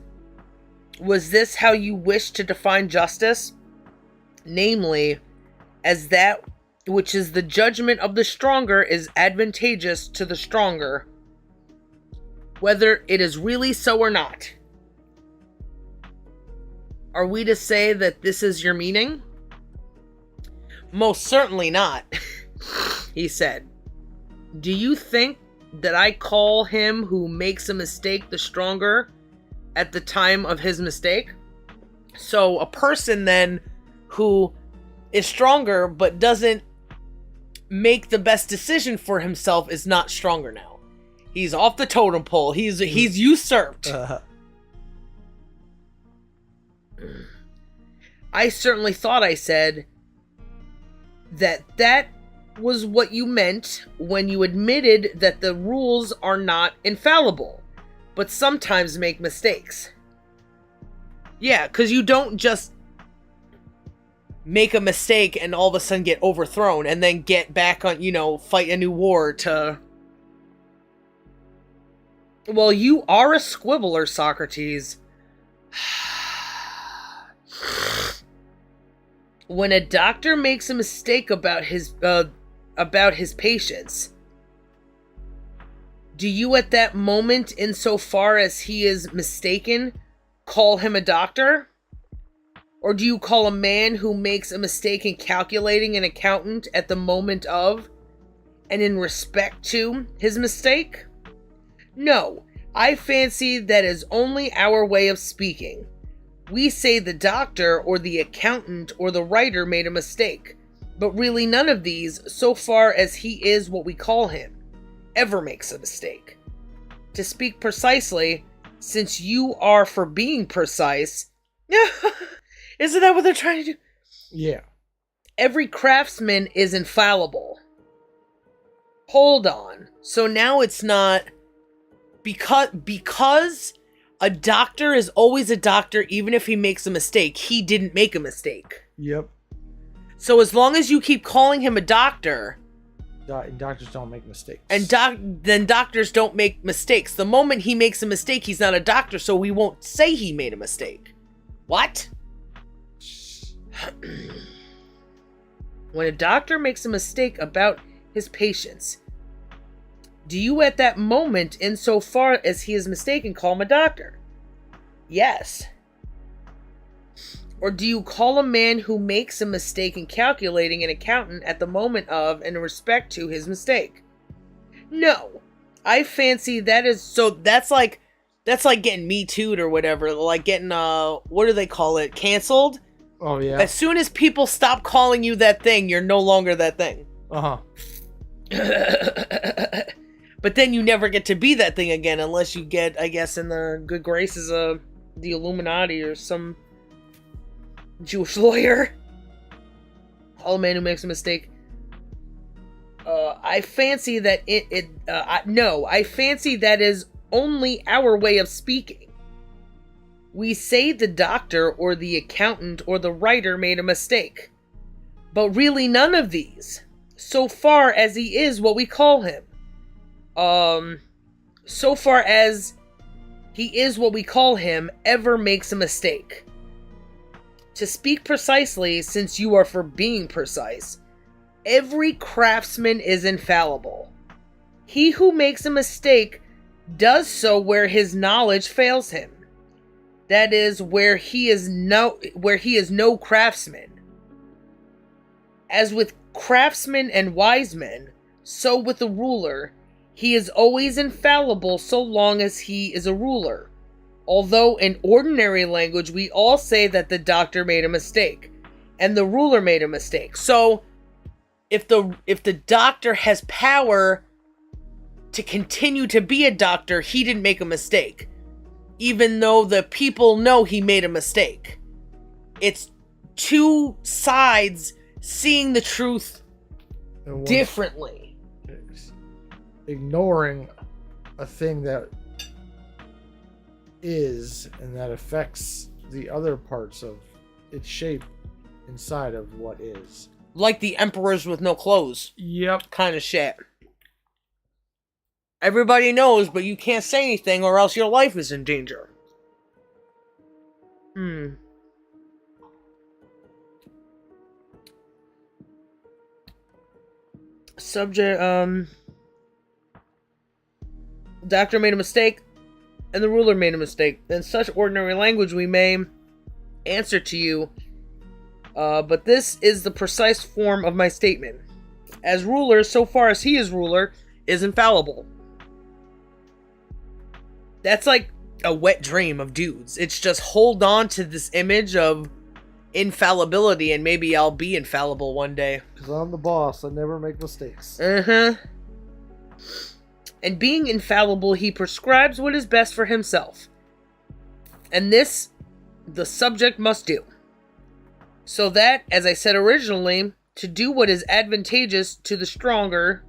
was this how you wish to define justice? Namely, as that which is the judgment of the stronger is advantageous to the stronger, whether it is really so or not. Are we to say that this is your meaning? Most certainly not, he said. Do you think that I call him who makes a mistake the stronger at the time of his mistake? So a person then who is stronger but doesn't make the best decision for himself is not stronger now. He's off the totem pole. He's usurped. I certainly thought I said that was what you meant when you admitted that the rules are not infallible, but sometimes make mistakes. Yeah, because you don't just make a mistake and all of a sudden get overthrown and then get back on, fight a new war to... Well, you are a squibbler, Socrates. When a doctor makes a mistake about his patients, do you at that moment, insofar as he is mistaken, call him a doctor? Or do you call a man who makes a mistake in calculating an accountant at the moment of, and in respect to, his mistake? No, I fancy that is only our way of speaking. We say the doctor or the accountant or the writer made a mistake, but really none of these, so far as he is what we call him, ever makes a mistake. To speak precisely, since you are for being precise, isn't that what they're trying to do? Yeah. Every craftsman is infallible. Hold on. So now it's not because a doctor is always a doctor, even if he makes a mistake. He didn't make a mistake. Yep. So as long as you keep calling him a doctor... Doctors don't make mistakes. And then doctors don't make mistakes. The moment he makes a mistake, he's not a doctor, so we won't say he made a mistake. What? When a doctor makes a mistake about his patients, do you at that moment, insofar as he is mistaken, call him a doctor? Yes. Or do you call a man who makes a mistake in calculating an accountant at the moment of and in respect to his mistake? No. I fancy that is... So that's like getting Me Too'd or whatever. Like getting, what do they call it? Canceled? Oh, yeah. As soon as people stop calling you that thing, you're no longer that thing. Uh-huh. But then you never get to be that thing again unless you get, I guess, in the good graces of the Illuminati or some Jewish lawyer. Call a man who makes a mistake. I fancy that I fancy that is only our way of speaking. We say the doctor or the accountant or the writer made a mistake. But really none of these, so far as he is what we call him. So far as he is what we call him, ever makes a mistake. To speak precisely, since you are for being precise, every craftsman is infallible. He who makes a mistake does so where his knowledge fails him. That is, where he is no craftsman. As with craftsmen and wise men, so with the ruler, he is always infallible so long as he is a ruler. Although in ordinary language we all say that the doctor made a mistake and the ruler made a mistake. So if the doctor has power to continue to be a doctor, he didn't make a mistake. Even though the people know he made a mistake. It's two sides seeing the truth differently. Ignoring a thing that is and that affects the other parts of its shape inside of what is. Like the emperors with no clothes. Yep. Kind of shit. Everybody knows, but you can't say anything or else your life is in danger. Subject, Doctor made a mistake, and the ruler made a mistake. In such ordinary language we may answer to you, but this is the precise form of my statement. As ruler, so far as he is ruler, is infallible. That's like a wet dream of dudes. It's just hold on to this image of infallibility and maybe I'll be infallible one day. Because I'm the boss, I never make mistakes. And being infallible, he prescribes what is best for himself. And this, the subject must do. So that, as I said originally, to do what is advantageous to the stronger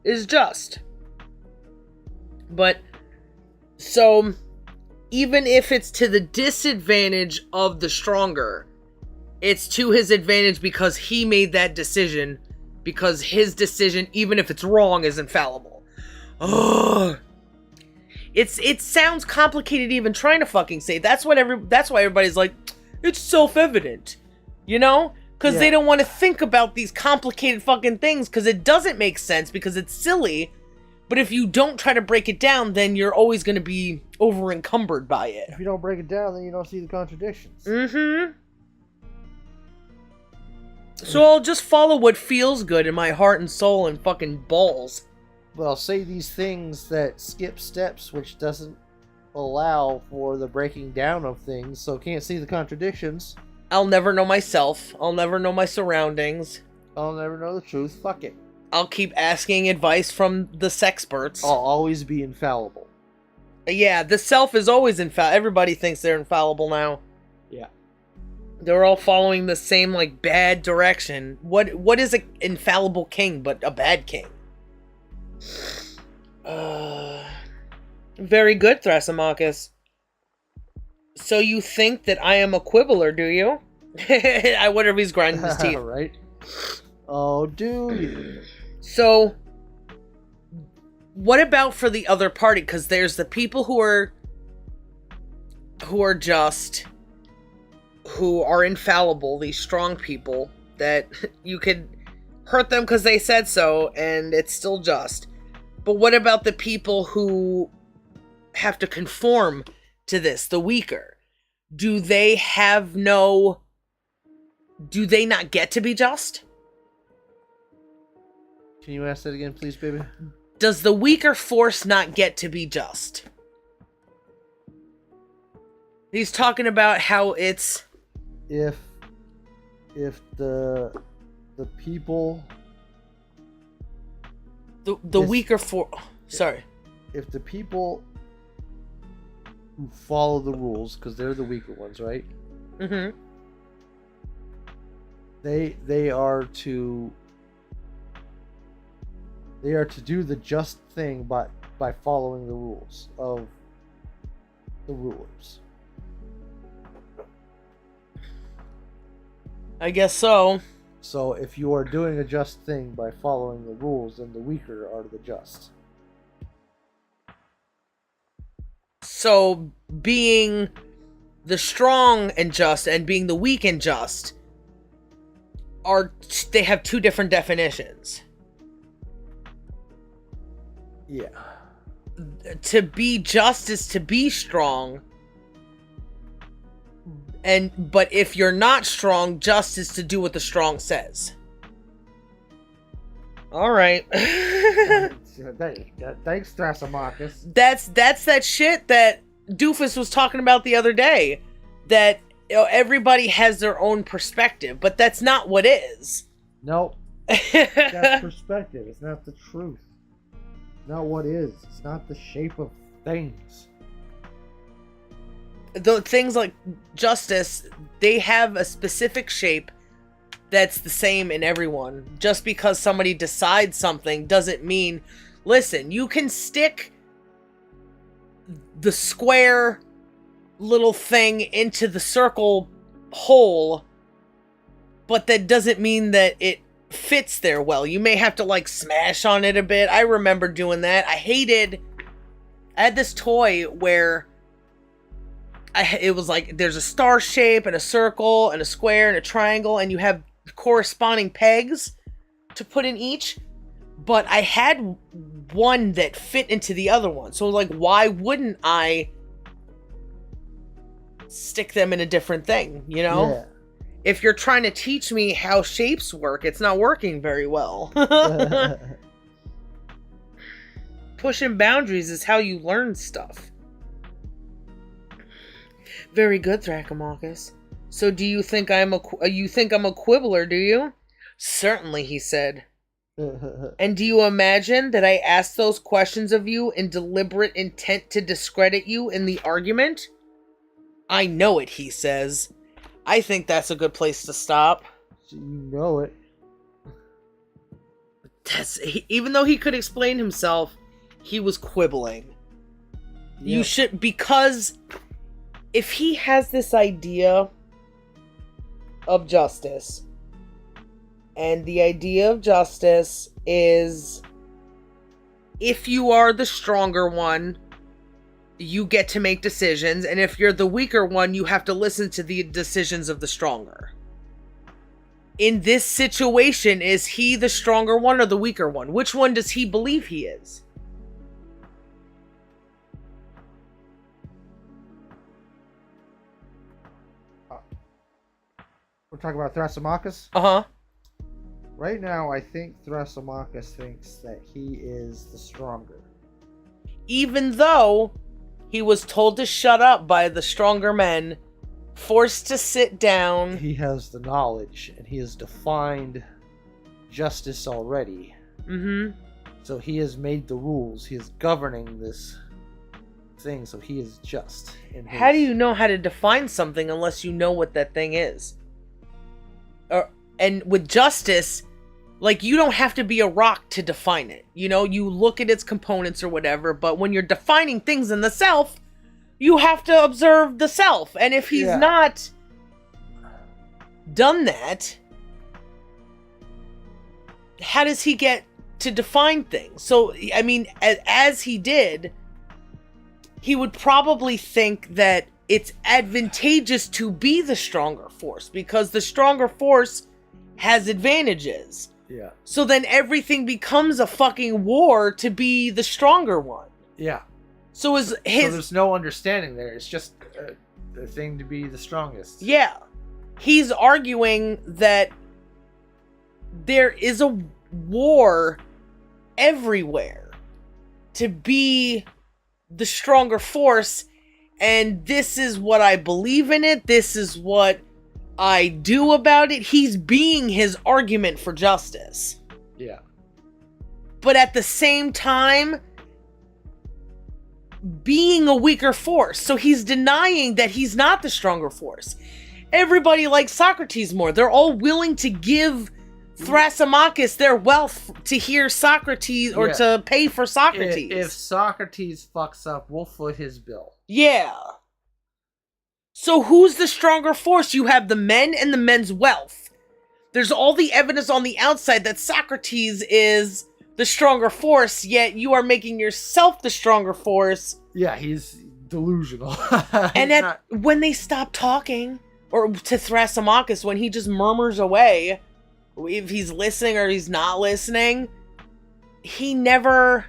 is just. But, so, even if it's to the disadvantage of the stronger, it's to his advantage because he made that decision, because his decision, even if it's wrong, is infallible. Ugh. It sounds complicated even trying to fucking say. That's why everybody's like, it's self-evident. You know? Because they don't want to think about these complicated fucking things, because it doesn't make sense, because it's silly. But if you don't try to break it down, then you're always going to be over-encumbered by it. If you don't break it down, then you don't see the contradictions. So I'll just follow what feels good in my heart and soul and fucking balls. Well, say these things that skip steps, which doesn't allow for the breaking down of things, so can't see the contradictions. I'll never know myself. I'll never know my surroundings. I'll never know the truth. Fuck it. I'll keep asking advice from the sexperts. I'll always be infallible. Yeah, the self is always infallible. Everybody thinks they're infallible now. Yeah. They're all following the same, like, bad direction. What is an infallible king but a bad king? Very good, Thrasymachus. So you think that I am a quibbler, do you? I wonder if he's grinding his teeth. Right? Oh, dude. So, what about for the other party? Because there's the people who are infallible, these strong people, that you could hurt them because they said so, and it's still just. But what about the people who have to conform to this, the weaker? Do they not get to be just? Can you ask that again, please, baby? Does the weaker force not get to be just? He's talking about how it's... If the people... The weaker force... Sorry. If the people who follow the rules, because they're the weaker ones, right? Mm-hmm. They are to do the just thing by following the rules of the rulers. I guess so. So if you are doing a just thing by following the rules, then the weaker are the just. So being the strong and just and being the weak and just they have two different definitions. Yeah. To be just is to be strong. But if you're not strong, just is to do what the strong says. All right. Thanks, Thrasymachus. That's that shit that Doofus was talking about the other day. That everybody has their own perspective, but that's not what is. Nope. That's perspective. It's not the truth. Not what is. It's not the shape of things. The things like justice, they have a specific shape that's the same in everyone. Just because somebody decides something doesn't mean... Listen, you can stick the square little thing into the circle hole, but that doesn't mean that it fits there well. You may have to, like, smash on it a bit. I remember doing that. I had this toy where... it was like there's a star shape and a circle and a square and a triangle, and you have corresponding pegs to put in each. But I had one that fit into the other one. So like, why wouldn't I stick them in a different thing, you know? Yeah. If you're trying to teach me how shapes work, it's not working very well. Pushing boundaries is how you learn stuff. Very good, Thrasymachus. So do you think I'm a quibbler, do you? Certainly, he said. And do you imagine that I asked those questions of you in deliberate intent to discredit you in the argument? I know it, he says. I think that's a good place to stop. You know it. Even though he could explain himself, he was quibbling. Yep. You should, because... if he has this idea of justice, and the idea of justice is if you are the stronger one, you get to make decisions, and if you're the weaker one, you have to listen to the decisions of the stronger. In this situation, is he the stronger one or the weaker one? Which one does he believe he is? We're talking about Thrasymachus? Uh-huh. Right now, I think Thrasymachus thinks that he is the stronger. Even though he was told to shut up by the stronger men, forced to sit down. He has the knowledge, and he has defined justice already. Mm-hmm. So he has made the rules. He is governing this thing, so he is just. How do you know how to define something unless you know what that thing is? And with justice, like, you don't have to be a rock to define it. You know, you look at its components or whatever, but when you're defining things in the self, you have to observe the self. And if he's not done that, how does he get to define things? So, I mean, as he did, he would probably think that it's advantageous to be the stronger force because the stronger force has advantages. Yeah. So then everything becomes a fucking war to be the stronger one. Yeah. So So there's no understanding there. It's just a thing to be the strongest. Yeah. He's arguing that there is a war everywhere to be the stronger force, and this is what I believe in it. This is what I do about it. He's being his argument for justice. Yeah. But at the same time, being a weaker force. So he's denying that he's not the stronger force. Everybody likes Socrates more. They're all willing to give Thrasymachus their wealth to hear Socrates or to pay for Socrates. If Socrates fucks up, we'll foot his bill. Yeah. So who's the stronger force? You have the men and the men's wealth. There's all the evidence on the outside that Socrates is the stronger force, yet you are making yourself the stronger force. Yeah, delusional. And when they stop talking, or to Thrasymachus, when he just murmurs away, if he's listening or he's not listening, he never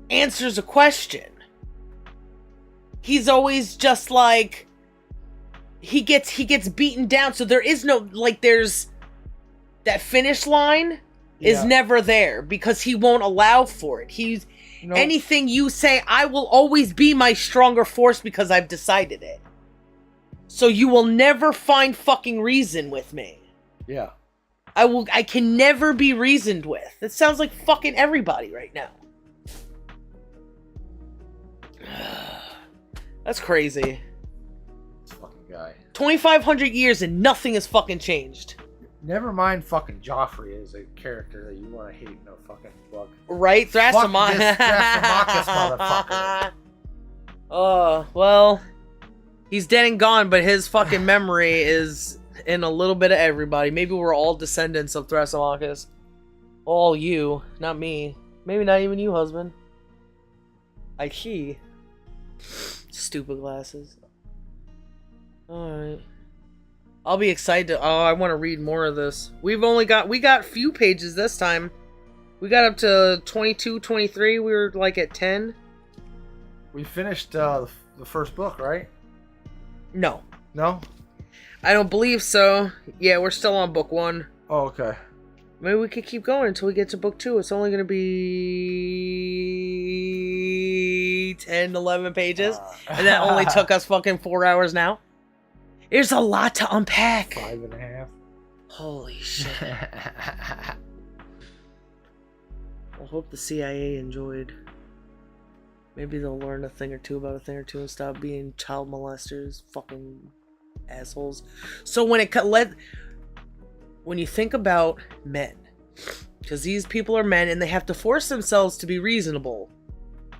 answers a question. He's always just like, he gets beaten down, so there is no, like, there's that finish line is never there because he won't allow for it. He's anything you say, I will always be my stronger force because I've decided it. So you will never find fucking reason with me. Yeah. I can never be reasoned with. That sounds like fucking everybody right now. That's crazy. This fucking guy. 2,500 years and nothing has fucking changed. Never mind fucking Joffrey is a character that you want to hate in a fucking book. Right? Thrasymachus, motherfucker. Well, he's dead and gone, but his fucking memory is in a little bit of everybody. Maybe we're all descendants of Thrasymachus. All you, not me. Maybe not even you, husband. I see. Stupid glasses. Alright. I'll be excited. I want to read more of this. We got few pages this time. We got up to 22, 23. We were like at 10. We finished the first book, right? No. No? I don't believe so. Yeah, we're still on book 1. Oh, okay. Maybe we could keep going until we get to book 2. It's only going to be 10, 11 pages. And that only took us fucking 4 hours now. There's a lot to unpack. 5.5. Holy shit. I hope the CIA enjoyed. Maybe they'll learn a thing or two about a thing or two and stop being child molesters. Fucking assholes. So when you think about men, because these people are men and they have to force themselves to be reasonable,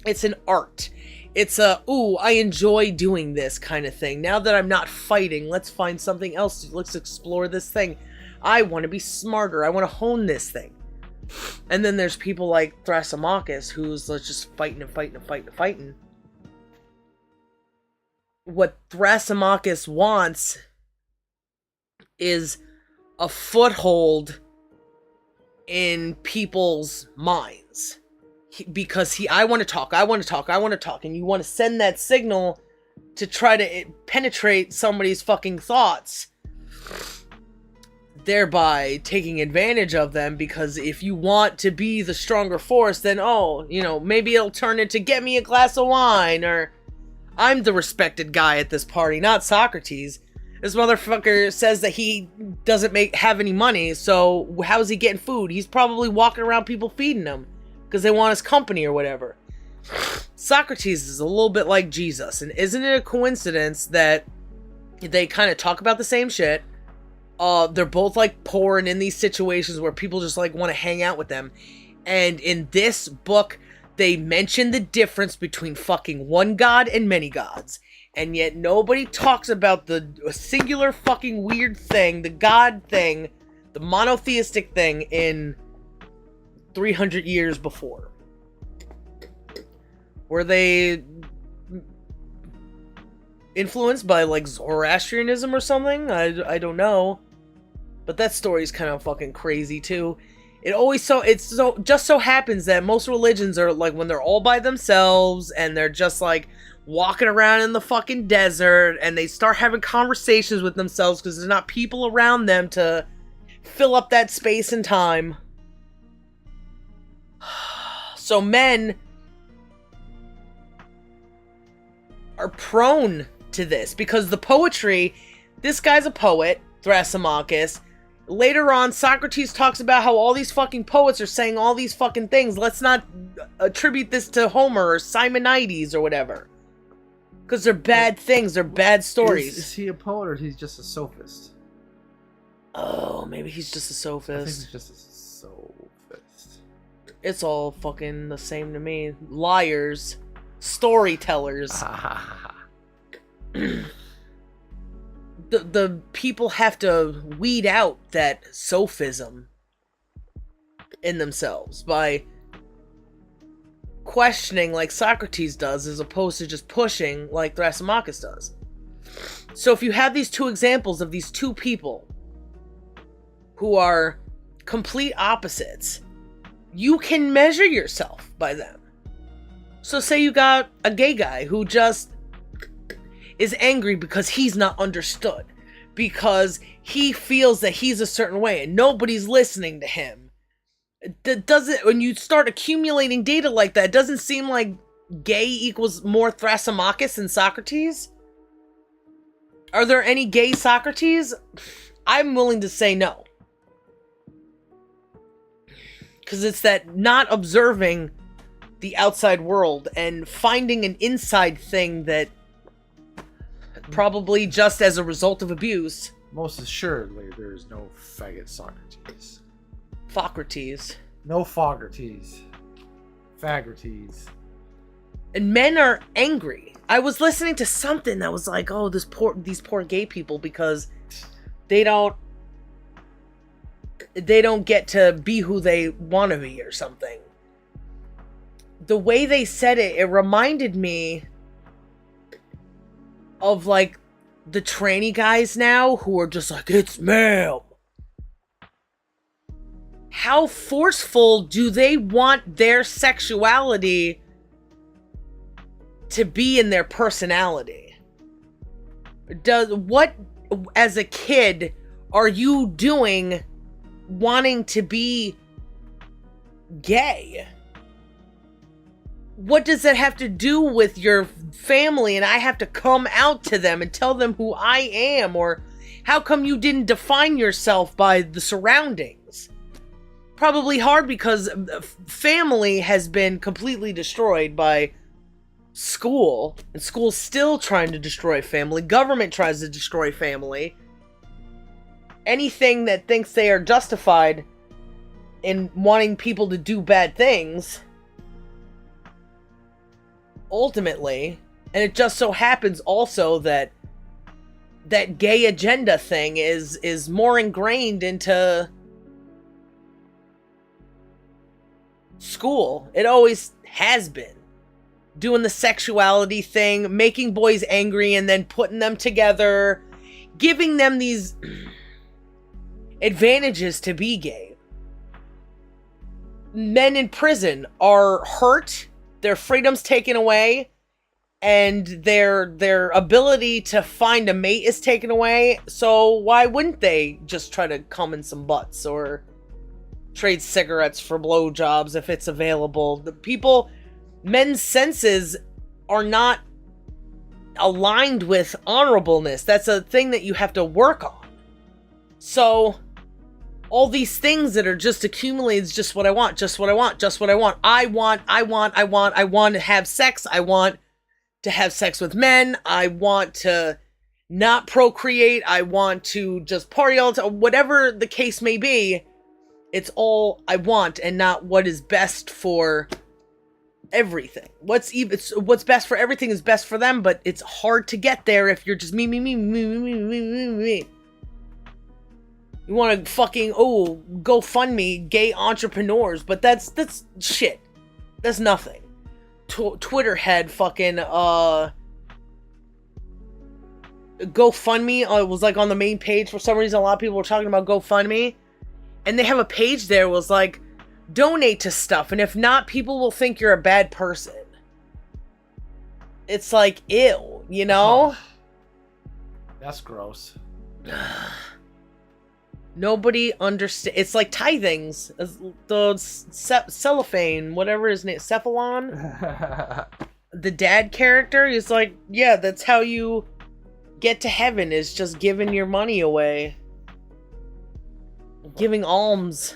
it's an art. It's I enjoy doing this kind of thing. Now that I'm not fighting, let's find something else. Let's explore this thing. I want to be smarter. I want to hone this thing. And then there's people like Thrasymachus, who's just fighting and fighting and fighting and fighting. What Thrasymachus wants is a foothold in people's minds. I want to talk, and you want to send that signal to try to penetrate somebody's fucking thoughts, thereby taking advantage of them, because if you want to be the stronger force, then maybe it'll turn into get me a glass of wine, or I'm the respected guy at this party, not Socrates. This motherfucker says that he doesn't have any money, so how's he getting food? He's probably walking around people feeding him because they want his company or whatever. Socrates is a little bit like Jesus, and isn't it a coincidence that they kind of talk about the same shit? They're both like poor and in these situations where people just like want to hang out with them. And in this book, they mention the difference between fucking one god and many gods. And yet nobody talks about the singular fucking weird thing, the god thing, the monotheistic thing in 300 years before. Were they influenced by like Zoroastrianism or something? I don't know. But that story's kind of fucking crazy too. Just so happens that most religions are like when they're all by themselves and they're just like walking around in the fucking desert and they start having conversations with themselves because there's not people around them to fill up that space and time. So men are prone to this because the poetry, this guy's a poet, Thrasymachus. Later on, Socrates talks about how all these fucking poets are saying all these fucking things. Let's not attribute this to Homer or Simonides or whatever. Because they're bad things, they're bad stories. Is he a poet or is he just a sophist? Oh, maybe he's just a sophist. I think he's just a sophist. It's all fucking the same to me. Liars. Storytellers. The people have to weed out that sophism in themselves by questioning like Socrates does, as opposed to just pushing like Thrasymachus does. So if you have these two examples of these two people who are complete opposites, you can measure yourself by them. So say you got a gay guy who just is angry because he's not understood, because he feels that he's a certain way and nobody's listening to him. That doesn't, when you start accumulating data like that, it doesn't seem like gay equals more Thrasymachus than Socrates. Are there any gay Socrates? I'm willing to say no. Because it's that not observing the outside world and finding an inside thing that probably just as a result of abuse. Most assuredly, there is no faggot Socrates. Socrates. No Fogarties. Faggerties. And men are angry. I was listening to something that was like, oh, these poor gay people, because they don't get to be who they want to be or something. The way they said it, it reminded me of like the tranny guys now who are just like, it's male. How forceful do they want their sexuality to be in their personality? What, as a kid, are you doing wanting to be gay? What does that have to do with your family and I have to come out to them and tell them who I am? Or how come you didn't define yourself by the surroundings? Probably hard because family has been completely destroyed by school, and school's still trying to destroy family. Government tries to destroy family. Anything that thinks they are justified in wanting people to do bad things, ultimately, and it just so happens also that that gay agenda thing is more ingrained into school. It always has been. Doing the sexuality thing, making boys angry and then putting them together, giving them these advantages to be gay. Men in prison are hurt, their freedom's taken away, and their ability to find a mate is taken away. So why wouldn't they just try to come in some butts or trade cigarettes for blowjobs if it's available? The people, men's senses are not aligned with honorableness. That's a thing that you have to work on. So all these things that are just accumulated is just what I want, just what I want, just what I want. I want to have sex. I want to have sex with men. I want to not procreate. I want to just party all the time. Whatever the case may be, it's all I want and not what is best for everything. What's best for everything is best for them, but it's hard to get there if you're just me. You want to fucking, go fund me gay entrepreneurs, but that's shit. That's nothing. Twitter had fucking GoFundMe. It was like on the main page for some reason. A lot of people were talking about GoFundMe, and they have a page there was like, donate to stuff, and if not, people will think you're a bad person. It's like, ew, you know? That's gross. Nobody understands. It's like tithings. The cellophane, whatever his name, Cephalon. The dad character, he's like, yeah, that's how you get to heaven, is just giving your money away. Giving alms.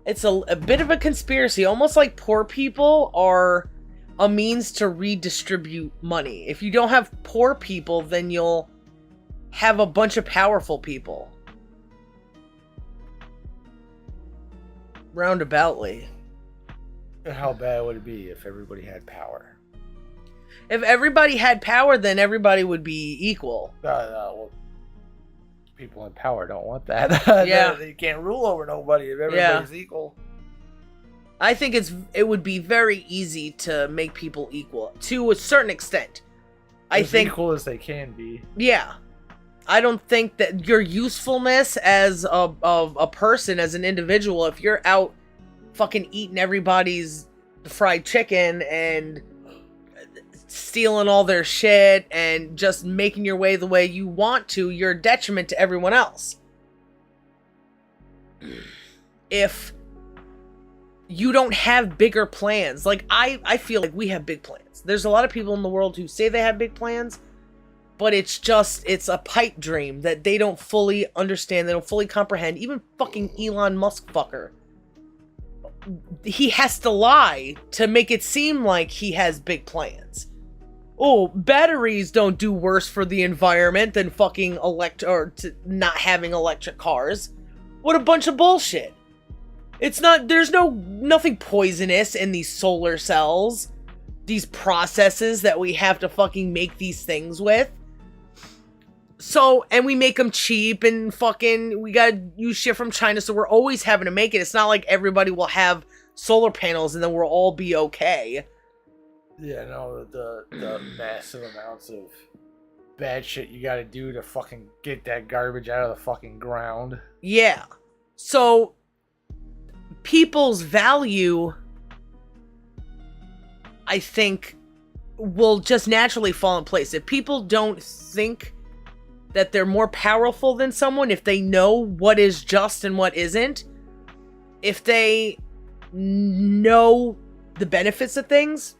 It's a bit of a conspiracy, almost like poor people are a means to redistribute money. If you don't have poor people, then you'll have a bunch of powerful people. Roundaboutly. How bad would it be if everybody had power? If everybody had power, then everybody would be equal. Well, people in power don't want that. Yeah. You can't rule over nobody if everybody's equal. I think it would be very easy to make people equal to a certain extent. I think equal as they can be. Yeah. I don't think that your usefulness as a person, as an individual, if you're out fucking eating everybody's fried chicken and stealing all their shit and just making your way the way you want to, you're a detriment to everyone else. If you don't have bigger plans, like I feel like we have big plans. There's a lot of people in the world who say they have big plans, but it's a pipe dream that they don't fully understand, they don't fully comprehend. Even fucking Elon Musk fucker. He has to lie to make it seem like he has big plans. Oh, batteries don't do worse for the environment than fucking not having electric cars. What a bunch of bullshit. It's not, there's nothing poisonous in these solar cells. These processes that we have to fucking make these things with. So, and we make them cheap and fucking, we gotta use shit from China, so we're always having to make it. It's not like everybody will have solar panels and then we'll all be okay. Yeah, no, the massive amounts of bad shit you gotta do to fucking get that garbage out of the fucking ground. Yeah. So, people's value, I think, will just naturally fall in place. If people don't think that they're more powerful than someone, if they know what is just and what isn't, if they know the benefits of things,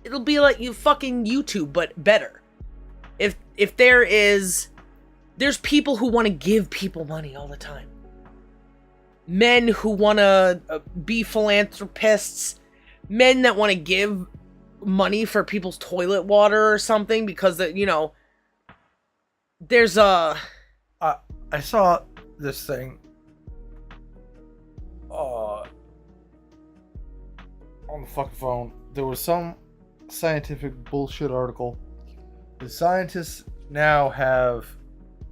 it'll be like you fucking YouTube, but better. If there's people who want to give people money all the time. Men who want to be philanthropists. Men that want to give money for people's toilet water or something because, there's a... I saw this thing on the fucking phone. There was some scientific bullshit article. The scientists now have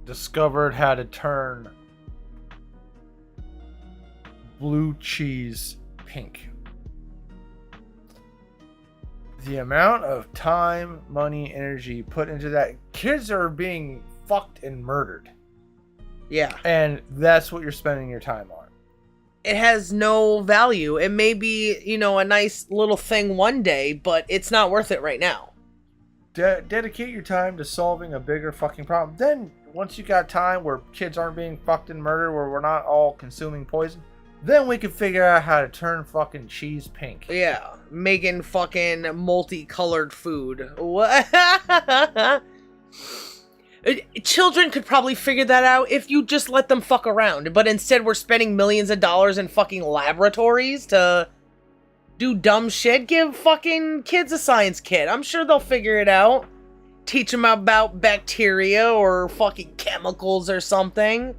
discovered how to turn blue cheese pink. The amount of time, money, energy put into that, kids are being fucked and murdered. Yeah. And that's what you're spending your time on. It has no value. It may be, a nice little thing one day, but it's not worth it right now. Dedicate your time to solving a bigger fucking problem. Then, once you got time where kids aren't being fucked and murdered, where we're not all consuming poison, then we can figure out how to turn fucking cheese pink. Yeah, making fucking multicolored food. What? Children could probably figure that out if you just let them fuck around. But instead we're spending millions of dollars in fucking laboratories to do dumb shit. Give fucking kids a science kit. I'm sure they'll figure it out. Teach them about bacteria or fucking chemicals or something.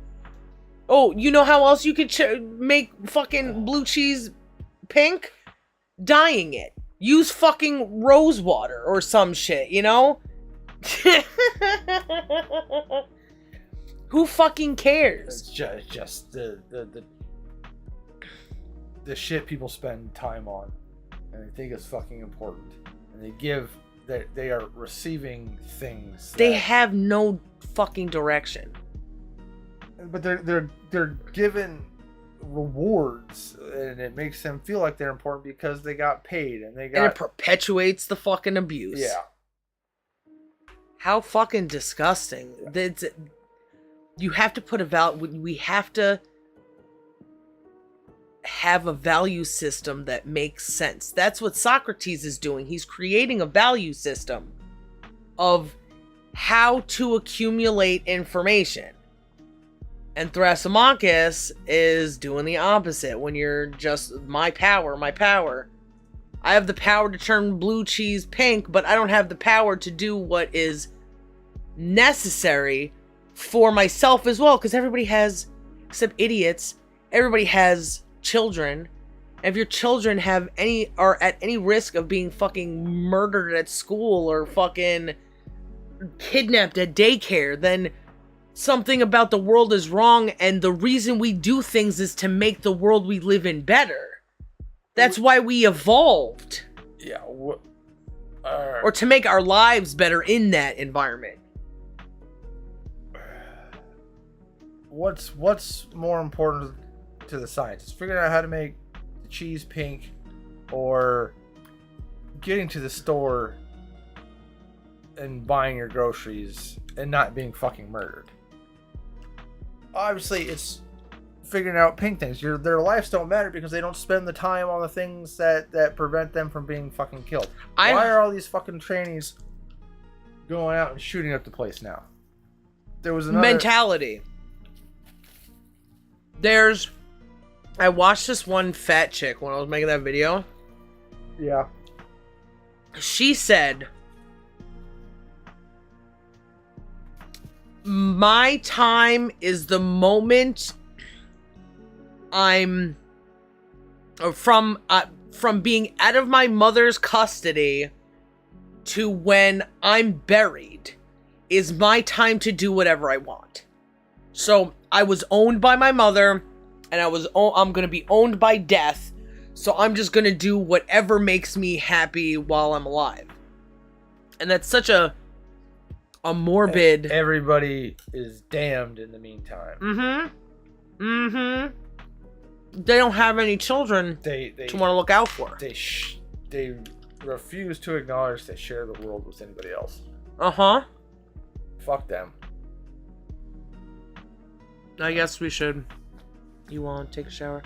Oh, you know how else you could make fucking blue cheese pink? Dyeing it. Use fucking rose water or some shit, Who fucking cares? It's just the shit people spend time on, and they think it's fucking important, and they are receiving things. They have no fucking direction. But they're given rewards, and it makes them feel like they're important because they got paid and it perpetuates the fucking abuse. Yeah. How fucking disgusting. You have to put we have to have a value system that makes sense. That's what Socrates is doing. He's creating a value system of how to accumulate information. And Thrasymachus is doing the opposite. When you're just, my power. I have the power to turn blue cheese pink, but I don't have the power to do what is necessary for myself as well. Because everybody has, except idiots, everybody has children. And if your children are at any risk of being fucking murdered at school or fucking kidnapped at daycare, then something about the world is wrong, and the reason we do things is to make the world we live in better. That's why we evolved. Yeah. Or to make our lives better in that environment. What's more important to the scientists? Figuring out how to make the cheese pink, or getting to the store and buying your groceries and not being fucking murdered? Obviously, it's figuring out pink things. Their lives don't matter because they don't spend the time on the things that prevent them from being fucking killed. Why are all these fucking trainees going out and shooting up the place now? There was another mentality. I watched this one fat chick when I was making that video. Yeah. She said, my time is the moment I'm from being out of my mother's custody to when I'm buried is my time to do whatever I want. So I was owned by my mother, and I'm gonna be owned by death. So I'm just gonna do whatever makes me happy while I'm alive. And that's such a morbid. Everybody is damned in the meantime. They don't have any children They to want to look out for. They refuse to acknowledge they share the world with anybody else. Fuck them. I guess we should. You want to take a shower?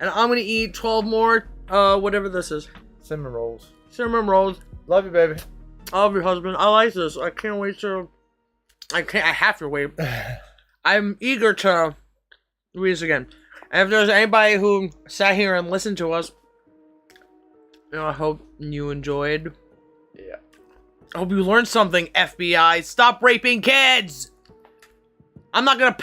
And I'm gonna eat 12 more, whatever this is. Cinnamon rolls. Cinnamon rolls. Love you, baby. I love your husband. I like this. I can't wait to. I have to wait. I'm eager to read this again. And if there's anybody who sat here and listened to us, I hope you enjoyed. Yeah. I hope you learned something, FBI. Stop raping kids! I'm not gonna